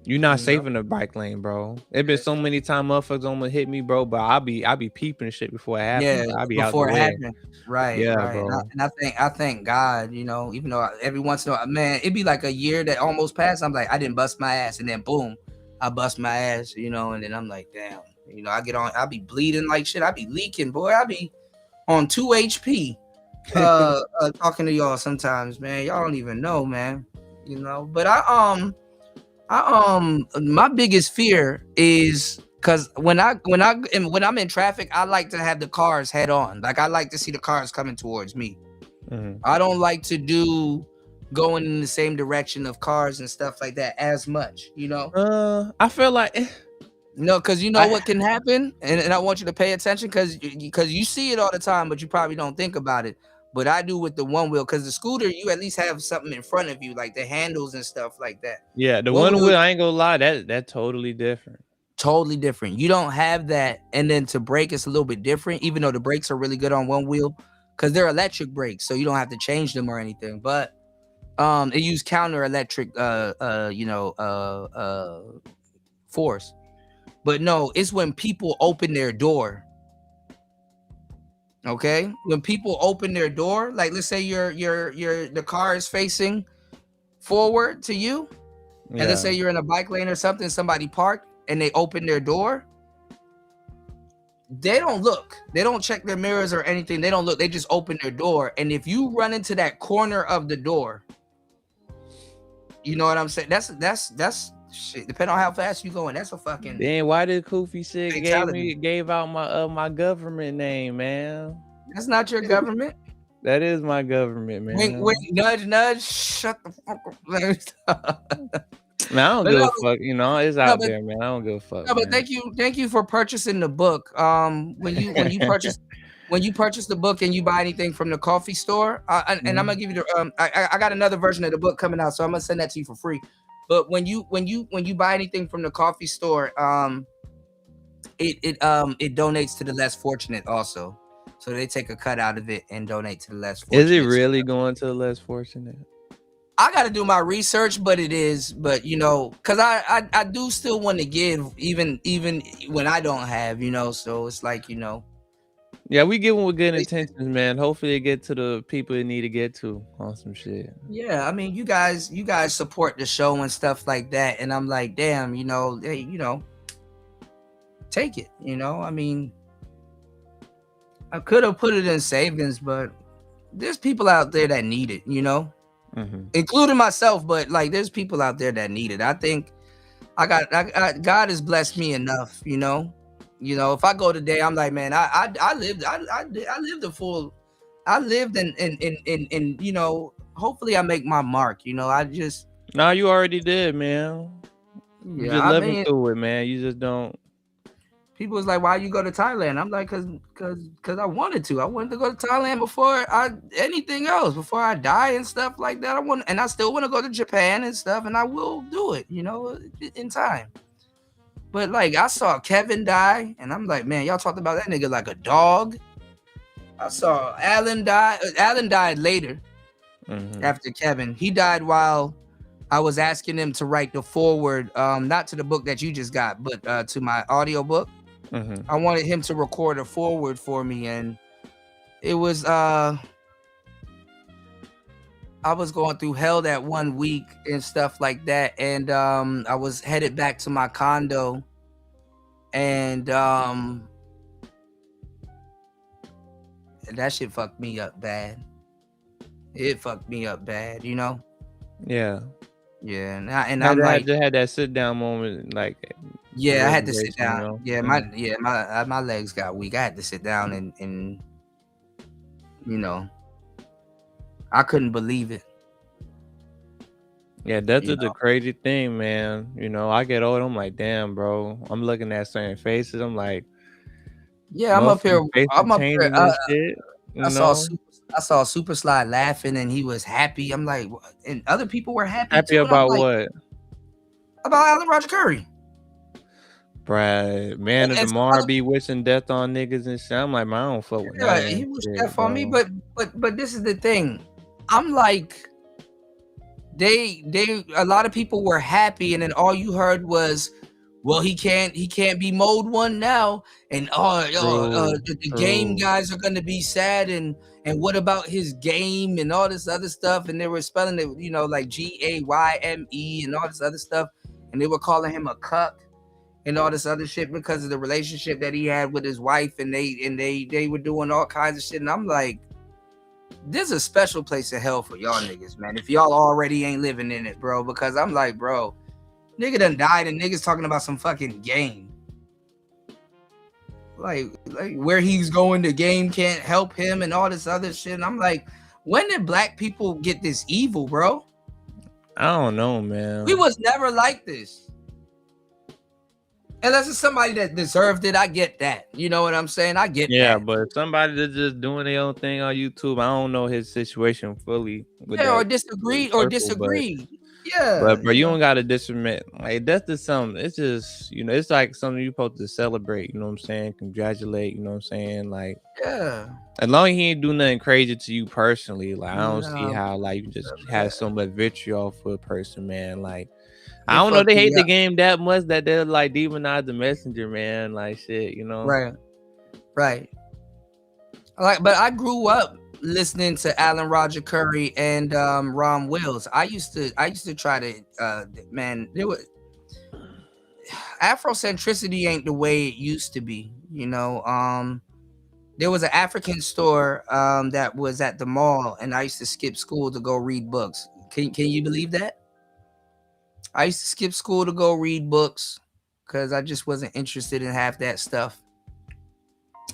[SPEAKER 18] You're not safe in the bike lane, bro. It been so many times motherfuckers almost hit me, bro. But I be peeping shit before it happens.
[SPEAKER 15] Yeah,
[SPEAKER 18] I be out the
[SPEAKER 15] before it
[SPEAKER 18] way.
[SPEAKER 15] happened. Right.
[SPEAKER 18] Yeah,
[SPEAKER 15] right.
[SPEAKER 18] bro.
[SPEAKER 15] And I thank God, even though every once in a while, man, it'd be like a year that almost passed. I'm like, I didn't bust my ass, and then boom, I bust my ass, and then I'm like, damn, I be bleeding like shit. I be leaking, boy. I be on 2 HP talking to y'all sometimes, man. Y'all don't even know, man. But my biggest fear is because when I'm in traffic, I like to have the cars head on. Like I like to see the cars coming towards me. I don't like to do going in the same direction of cars and stuff like that as much,
[SPEAKER 18] I feel like
[SPEAKER 15] no, because what can happen, and I want you to pay attention because you see it all the time, but you probably don't think about it. But I do with the one wheel, because the scooter, you at least have something in front of you, like the handles and stuff like that.
[SPEAKER 18] Yeah, the one wheel, I ain't gonna lie, that totally different.
[SPEAKER 15] Totally different. You don't have that, and then to brake, it's a little bit different, even though the brakes are really good on one wheel, because they're electric brakes, so you don't have to change them or anything. But they use counter electric force. But no, it's when people open their door. Okay, when people open their door, like let's say the car is facing forward to you, and let's say you're in a bike lane or something, somebody parked and they open their door, they don't look, they don't check their mirrors or anything, they don't look, they just open their door, and if you run into that corner of the door, you know what I'm saying? That's shit. Depending on how fast you going, that's a fucking.
[SPEAKER 18] Then why did Kofi shit gave out my government name, man?
[SPEAKER 15] That's not your government.
[SPEAKER 18] That is my government, man.
[SPEAKER 15] Wink, nudge. Shut the fuck up.
[SPEAKER 18] Man, I don't give a fuck. It's out there, man. I don't give a fuck.
[SPEAKER 15] No, but thank you for purchasing the book. When you purchase the book and you buy anything from the coffee store, and I'm gonna give you the I got another version of the book coming out, so I'm gonna send that to you for free. But when you buy anything from the coffee store, it donates to the less fortunate also. So they take a cut out of it and donate to the less fortunate.
[SPEAKER 18] Is it really going to the less fortunate?
[SPEAKER 15] I got to do my research, but it is. But because I do still want to give, even when I don't have, So it's like
[SPEAKER 2] Yeah, we give them with good intentions, man. Hopefully, it get to the people it need to get to on some shit.
[SPEAKER 15] Yeah, I mean, you guys support the show and stuff like that, and I'm like, damn, hey, take it. I mean, I could have put it in savings, but there's people out there that need it, including myself. But like, there's people out there that need it. I think God has blessed me enough, if I go today, I'm like, man, I lived a full, I lived in hopefully I make my mark, I just.
[SPEAKER 2] No, you already did, man. You just living through it, man. You just don't.
[SPEAKER 15] People was like, why you go to Thailand? I'm like, cause I wanted to. I wanted to go to Thailand before anything else, before I die and stuff like that. I still want to go to Japan and stuff, and I will do it, in time. But like, I saw Kevin die, and I'm like, man, y'all talked about that nigga like a dog. I saw Alan die. Alan died later after Kevin. He died while I was asking him to write the foreword, not to the book that you just got, but to my audio book. I wanted him to record a foreword for me, and it was I was going through hell that 1 week and stuff like that, and I was headed back to my condo, and that shit fucked me up bad. It fucked me up bad,
[SPEAKER 2] Yeah.
[SPEAKER 15] Yeah, and I'm like,
[SPEAKER 2] I just had that sit down moment, like.
[SPEAKER 15] Yeah, I had to sit down. Yeah, my legs got weak. I had to sit down and I couldn't believe it.
[SPEAKER 2] Yeah, that's the crazy thing, man. I get old. I'm like, damn, bro. I'm looking at certain faces. I'm like,
[SPEAKER 15] yeah, I'm up here.
[SPEAKER 2] Shit,
[SPEAKER 15] I saw Super Slide laughing, and he was happy. I'm like, and other people were happy.
[SPEAKER 2] Happy
[SPEAKER 15] too.
[SPEAKER 2] about
[SPEAKER 15] Like,
[SPEAKER 2] what?
[SPEAKER 15] About Alan Roger Curry.
[SPEAKER 2] Right, man of tomorrow be wishing death on niggas and shit. I'm like, man, I don't fuck with that.
[SPEAKER 15] He wished death on me, but this is the thing. I'm like, a lot of people were happy, and then all you heard was, well, he can't be mode 1 now, and the game guys are gonna be sad, and what about his game and all this other stuff, and they were spelling it, like GAYME and all this other stuff, and they were calling him a cuck and all this other shit because of the relationship that he had with his wife, and they were doing all kinds of shit, and I'm like, there's a special place in hell for y'all niggas, man, if y'all already ain't living in it, bro, because I'm like, bro, nigga done died and niggas talking about some fucking game. Like where he's going, the game can't help him and all this other shit. And I'm like, when did black people get this evil, bro?
[SPEAKER 2] I don't know, man.
[SPEAKER 15] We was never like this. Unless it's somebody that deserved it, I get that. You know what I'm saying? I get that.
[SPEAKER 2] Yeah, but somebody that's just doing their own thing on YouTube, I don't know his situation fully.
[SPEAKER 15] Or disagree. Yeah,
[SPEAKER 2] but bro, you don't gotta dismiss. Like, that's just something. It's just, it's like something you're supposed to celebrate. You know what I'm saying? Congratulate. You know what I'm saying? Like,
[SPEAKER 15] yeah.
[SPEAKER 2] As long as he ain't do nothing crazy to you personally, like, I don't see how like you just had so much vitriol for a person, man. Like, I don't know. They hate the game that much that they're like demonize the messenger, man. Like, shit,
[SPEAKER 15] Right. But I grew up listening to Alan Roger Curry and Ron Wills. I used to try to man, there was Afrocentricity ain't the way it used to be, there was an African store that was at the mall, and I used to skip school to go read books. Can you believe that? I used to skip school to go read books because I just wasn't interested in half that stuff.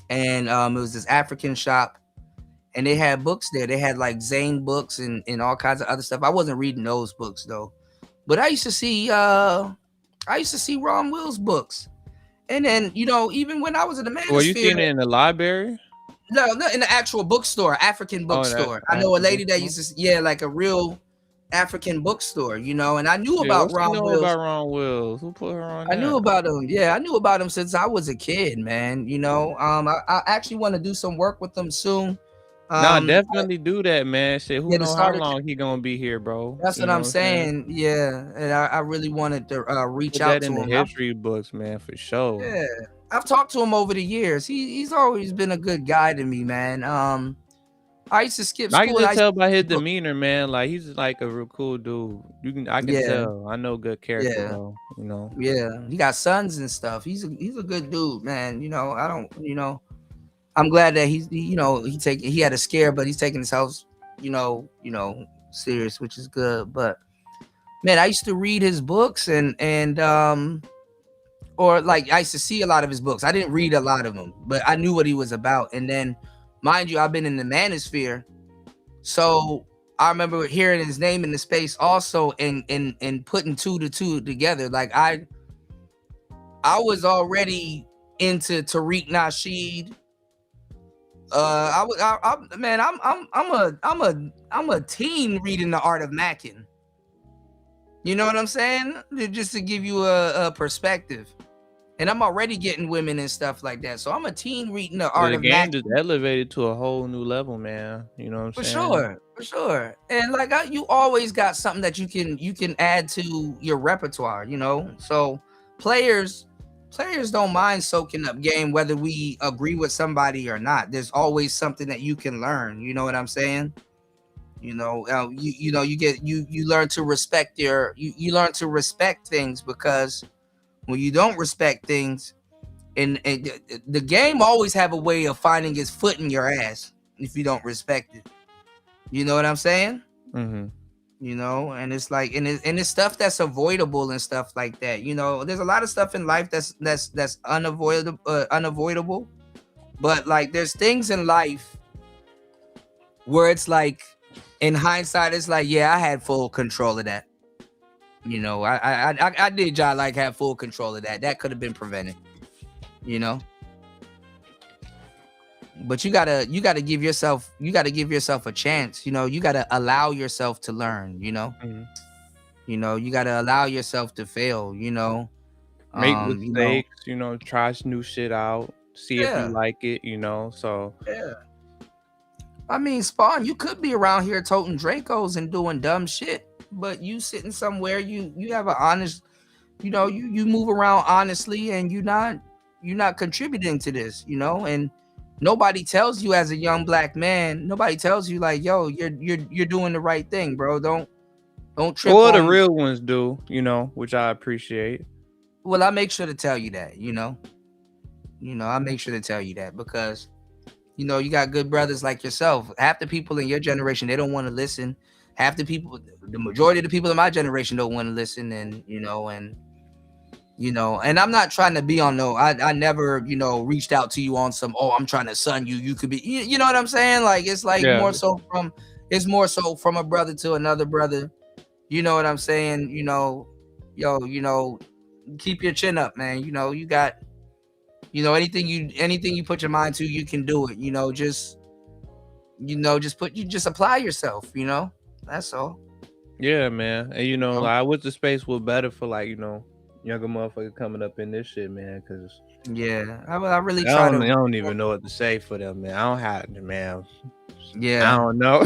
[SPEAKER 15] And it was this African shop, and they had books there. They had like Zane books and all kinds of other stuff. I wasn't reading those books though, but I used to see Ron Wills books. And then, even when I was in the Manosphere.
[SPEAKER 2] Were you seeing it in the library?
[SPEAKER 15] No, in the actual bookstore, African bookstore. I know a lady that used to, like a real African bookstore, and I knew about Ron Wills.
[SPEAKER 2] About Ron Wills? Who put her on?
[SPEAKER 15] I knew about him. Yeah, I knew about him since I was a kid, man. I actually want to do some work with them soon.
[SPEAKER 2] Definitely do that, man. Shit, who knows how long he gonna be here, bro?
[SPEAKER 15] That's what I'm saying. Yeah, and I really wanted to reach out to him.
[SPEAKER 2] In the history books, man, for sure.
[SPEAKER 15] Yeah, I've talked to him over the years. He's always been a good guy to me, man. I used to skip school.
[SPEAKER 2] I can just tell by his demeanor, man. Like he's like a real cool dude. I can tell. I know good character, bro. You know.
[SPEAKER 15] Yeah, he got sons and stuff. He's a good dude, man. You know, I'm glad that he had a scare, but he's taking his health, serious, which is good. But man, I used to read his books or like I used to see a lot of his books. I didn't read a lot of them, but I knew what he was about. And then, mind you, I've been in the manosphere, so I remember hearing his name in the space also, and putting 2 to 2 together. Like I was already into Tariq Nasheed. I'm a teen reading The Art of Mackin. You know what I'm saying? Just to give you a perspective. And I'm already getting women and stuff like that. So I'm a teen reading The Art of Mackin.
[SPEAKER 2] The game just elevated to a whole new level, man. You know what I'm saying?
[SPEAKER 15] For sure. And like you always got something that you can add to your repertoire, you know? So players don't mind soaking up game, whether we agree with somebody or not. There's always something that you can learn. You know what I'm saying? You learn to respect you learn to respect things, because when you don't respect things, and the game always have a way of finding its foot in your ass if you don't respect it. You know what I'm saying?
[SPEAKER 2] Mm-hmm.
[SPEAKER 15] You know, and it's like, and it's stuff that's avoidable and stuff like that. You know, there's a lot of stuff in life that's unavoidable, but like there's things in life where it's like, in hindsight, it's like, yeah, I had full control of that. You know, I did have full control of that. That could have been prevented. You know. But you gotta give yourself a chance. You know, you gotta allow yourself to learn. You know, you know, you gotta allow yourself to fail. You know,
[SPEAKER 2] make mistakes. You know, try new shit out. See if you like it. You know, so
[SPEAKER 15] I mean, Spawn, you could be around here toting Dracos and doing dumb shit, but you sitting somewhere, you have an honest, you know, you move around honestly, and you're not contributing to this, you know, and nobody tells you as a young black man, nobody tells you like, yo, you're doing the right thing, bro. Don't trip.
[SPEAKER 2] Well, the real ones do, you know, which I appreciate.
[SPEAKER 15] Well, I make sure to tell you that, you know, I make sure to tell you that, because you know, you got good brothers like yourself. Half the people in your generation, they don't want to listen. Half the people, the majority of the people in my generation don't want to listen. And, and I'm not trying to be on I never, reached out to you on some, I'm trying to son you. You could be, you know what I'm saying? Like, it's like more so from a brother to another brother. You know what I'm saying? Keep your chin up, man. You got, anything you put your mind to, you can do it. Just apply yourself. That's all.
[SPEAKER 2] Yeah, man. And I wish the space was better for younger motherfuckers coming up in this shit, man. Cause
[SPEAKER 15] I really try to.
[SPEAKER 2] I don't even know what to say for them, man. I don't have to, man.
[SPEAKER 15] Yeah,
[SPEAKER 2] I don't know.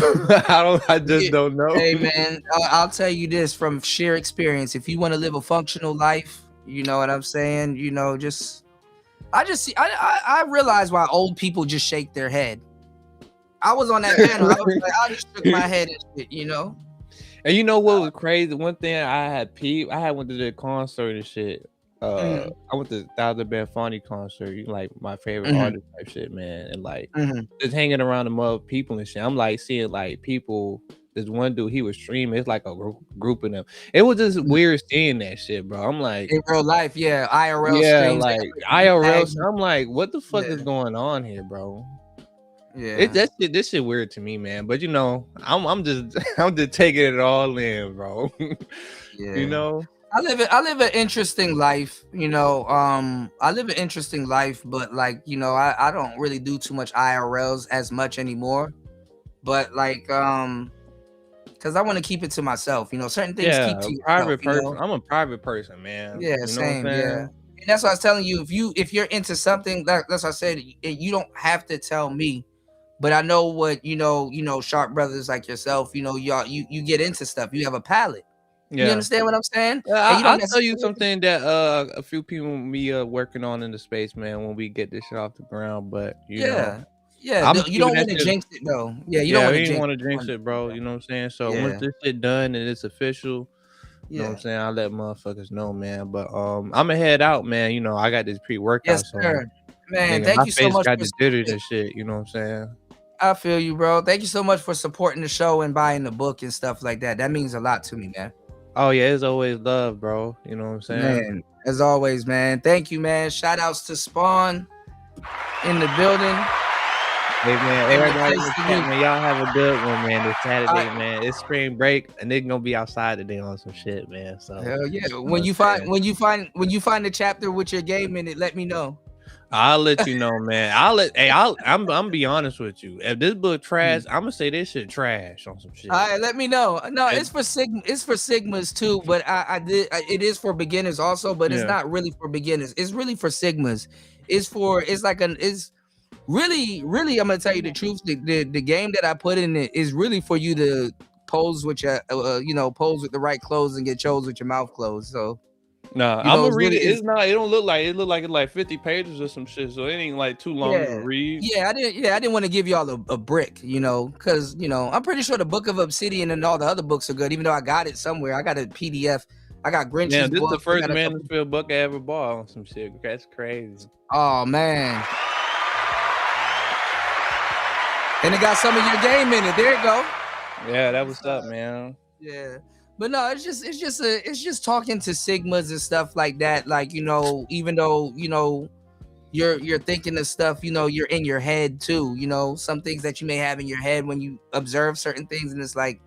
[SPEAKER 2] I just don't know.
[SPEAKER 15] Hey, man, I'll tell you this from sheer experience. If you want to live a functional life, you know what I'm saying. I realize why old people just shake their head. I was on that panel. I just shook my head and shit,
[SPEAKER 2] And you know what was crazy? One thing I had went to the concert and shit. I went to Thousand Band Fonny concert. You like my favorite artist type shit, man. And just hanging around the other people and shit. I'm like seeing people. This one dude, he was streaming. It's like a group of them. It was just weird seeing that shit, bro. I'm like,
[SPEAKER 15] in real life, IRL.
[SPEAKER 2] Yeah, streams, IRL. So I'm like, what the fuck is going on here, bro?
[SPEAKER 15] Yeah,
[SPEAKER 2] this shit weird to me, man. But I'm just taking it all in, bro.
[SPEAKER 15] Yeah. I live an interesting life, I live an interesting life, but I don't really do too much IRLs as much anymore. But because I want to keep it to myself, certain things keep to
[SPEAKER 2] private person. I'm a private person, man.
[SPEAKER 15] Yeah, same. Yeah. And that's what I was telling you. If you're into something, that's what I said, you don't have to tell me. But I know what sharp brothers like yourself, y'all you get into stuff. You have a palate. You understand what I'm saying?
[SPEAKER 21] Yeah,
[SPEAKER 15] And you don't
[SPEAKER 21] I'll tell you
[SPEAKER 15] necessarily-
[SPEAKER 21] something that a few people me working on in the space, man, when we get this shit off the ground. But you know,
[SPEAKER 15] Yeah,
[SPEAKER 21] I'ma
[SPEAKER 15] you don't
[SPEAKER 21] keep
[SPEAKER 15] want
[SPEAKER 21] that
[SPEAKER 15] to
[SPEAKER 21] shit-
[SPEAKER 15] jinx it though. Yeah, you don't want to
[SPEAKER 21] we
[SPEAKER 15] jinx
[SPEAKER 21] didn't want to
[SPEAKER 15] it.
[SPEAKER 21] jinx it, bro. You know what I'm saying? So once
[SPEAKER 15] Yeah.
[SPEAKER 21] this shit done and it's official, you know what I'm saying, I'll let motherfuckers know, man. But I'ma head out, man. You know, I got this pre-workout.
[SPEAKER 15] Yes,
[SPEAKER 21] so,
[SPEAKER 15] sir. Man,
[SPEAKER 21] nigga,
[SPEAKER 15] thank
[SPEAKER 21] my
[SPEAKER 15] you so
[SPEAKER 21] face
[SPEAKER 15] much
[SPEAKER 21] got
[SPEAKER 15] for
[SPEAKER 21] the jitters and shit. You know what I'm saying?
[SPEAKER 15] I feel you, bro. Thank you so much for supporting the show and buying the book and stuff like that. That means a lot to me, man.
[SPEAKER 21] Oh yeah, it's always love, bro. You know what I'm saying?
[SPEAKER 15] Man, as always, man. Thank you, man. Shout outs to Spawn in the building.
[SPEAKER 21] Hey man, everybody in the
[SPEAKER 15] Thanks to
[SPEAKER 21] chat,
[SPEAKER 15] you.
[SPEAKER 21] man, y'all have a good one, man. This Saturday, man. It's spring break, and they gonna be outside today on some shit, man. So
[SPEAKER 15] Hell yeah.
[SPEAKER 21] know
[SPEAKER 15] When
[SPEAKER 21] what
[SPEAKER 15] you
[SPEAKER 21] I'm saying?
[SPEAKER 15] find the chapter with your game in it, let me know.
[SPEAKER 21] I'll let you know, man. I'm be honest with you. If this book trash, I'm gonna say this shit trash on some shit.
[SPEAKER 15] All right, let me know. No, it's for Sigmas too, but it is for beginners also, but it's
[SPEAKER 21] Yeah.
[SPEAKER 15] not really for beginners. It's really for Sigmas. It's really, I'm gonna tell you the truth. The game that I put in it is really for you to pose with your pose with the right clothes and get chose with your mouth closed. So
[SPEAKER 21] No,
[SPEAKER 15] you
[SPEAKER 21] I'm
[SPEAKER 15] know,
[SPEAKER 21] gonna
[SPEAKER 15] it's
[SPEAKER 21] read
[SPEAKER 15] really-
[SPEAKER 21] it. It's not. It don't look like it. Look like it's like 50 pages or some shit. So it ain't like too long to read.
[SPEAKER 15] I didn't want to give y'all a brick, because I'm pretty sure the Book of Obsidian and all the other books are good, even though I got it somewhere. I got a PDF. I got Grinch's
[SPEAKER 21] Yeah, this
[SPEAKER 15] book.
[SPEAKER 21] is the first
[SPEAKER 15] I got a couple-
[SPEAKER 21] Mansfield book I ever bought on some shit. That's crazy.
[SPEAKER 15] Oh man. And it got some of your game in it. There you go.
[SPEAKER 21] Yeah, that was up, man.
[SPEAKER 15] Yeah. But no, it's just talking to Sigmas and stuff like that. Like, even though, you're thinking of stuff, you're in your head too, some things that you may have in your head when you observe certain things, and it's like,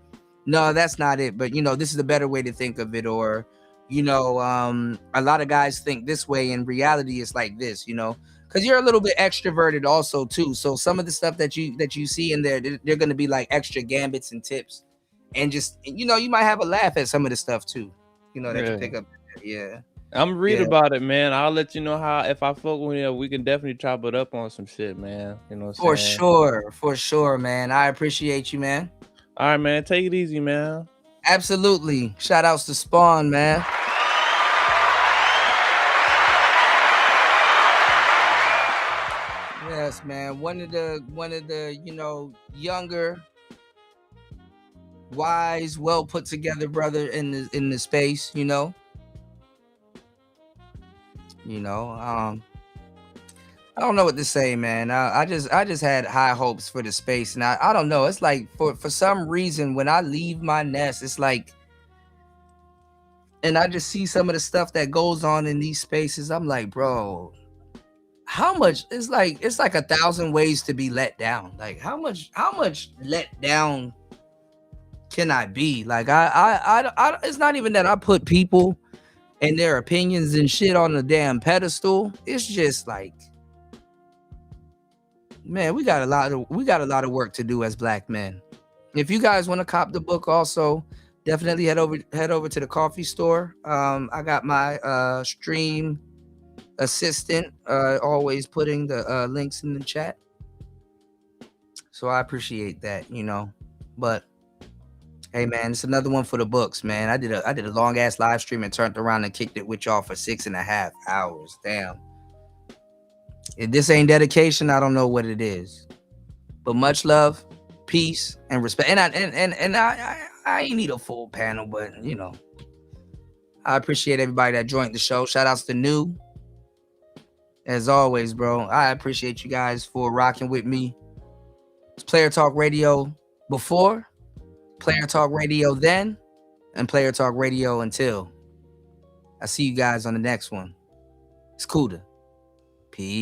[SPEAKER 15] no, that's not it. But this is a better way to think of it. Or, a lot of guys think this way. In reality, it's like this, because you're a little bit extroverted also too. So some of the stuff that you see in there, they're gonna be like extra gambits and tips. And just you might have a laugh at some of the stuff too, that you pick up. Yeah,
[SPEAKER 21] I'm read about it, man. I'll let you know how if I fuck with you, we can definitely chop it up on some shit, man. You know what I'm saying?
[SPEAKER 15] For sure, man. I appreciate you, man.
[SPEAKER 21] All right, man. Take it easy, man.
[SPEAKER 15] Absolutely. Shout outs to Spawn, man. Yes, man. One of the younger, wise, well put together brother in the space, I don't know what to say, man. I just had high hopes for the space, and I don't know. It's like for some reason when I leave my nest, it's like, and I just see some of the stuff that goes on in these spaces. I'm like, bro, how much? It's like 1,000 ways to be let down. Like how much let down can I be? Like I it's not even that I put people and their opinions and shit on the damn pedestal. It's just like, man, we got a lot of work to do as black men. If you guys want to cop the book, also definitely head over to the coffee store. I got my stream assistant always putting the links in the chat, so I appreciate that, but hey, man, it's another one for the books, man. I did a long ass live stream and turned around and kicked it with y'all for 6.5 hours. Damn. If this ain't dedication, I don't know what it is. But much love, peace, and respect. And I ain't need a full panel, but I appreciate everybody that joined the show. Shout outs to New. As always, bro. I appreciate you guys for rocking with me. It's Player Talk Radio before, Player Talk Radio then, and Player Talk Radio until. I see you guys on the next one. It's Kuda. Peace.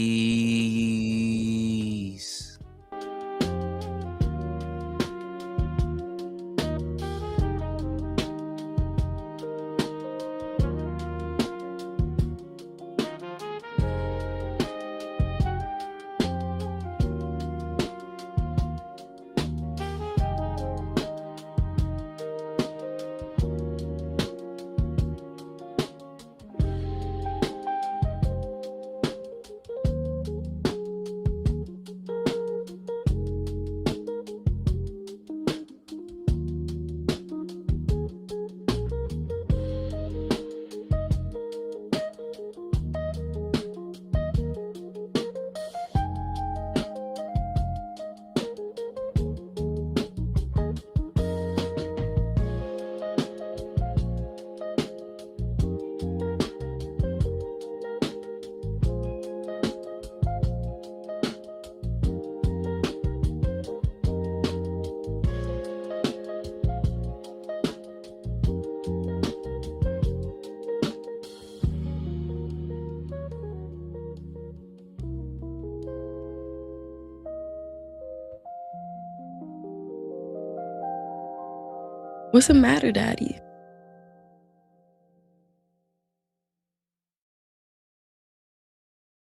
[SPEAKER 3] What's the matter, Daddy?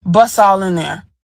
[SPEAKER 4] Bust all in there.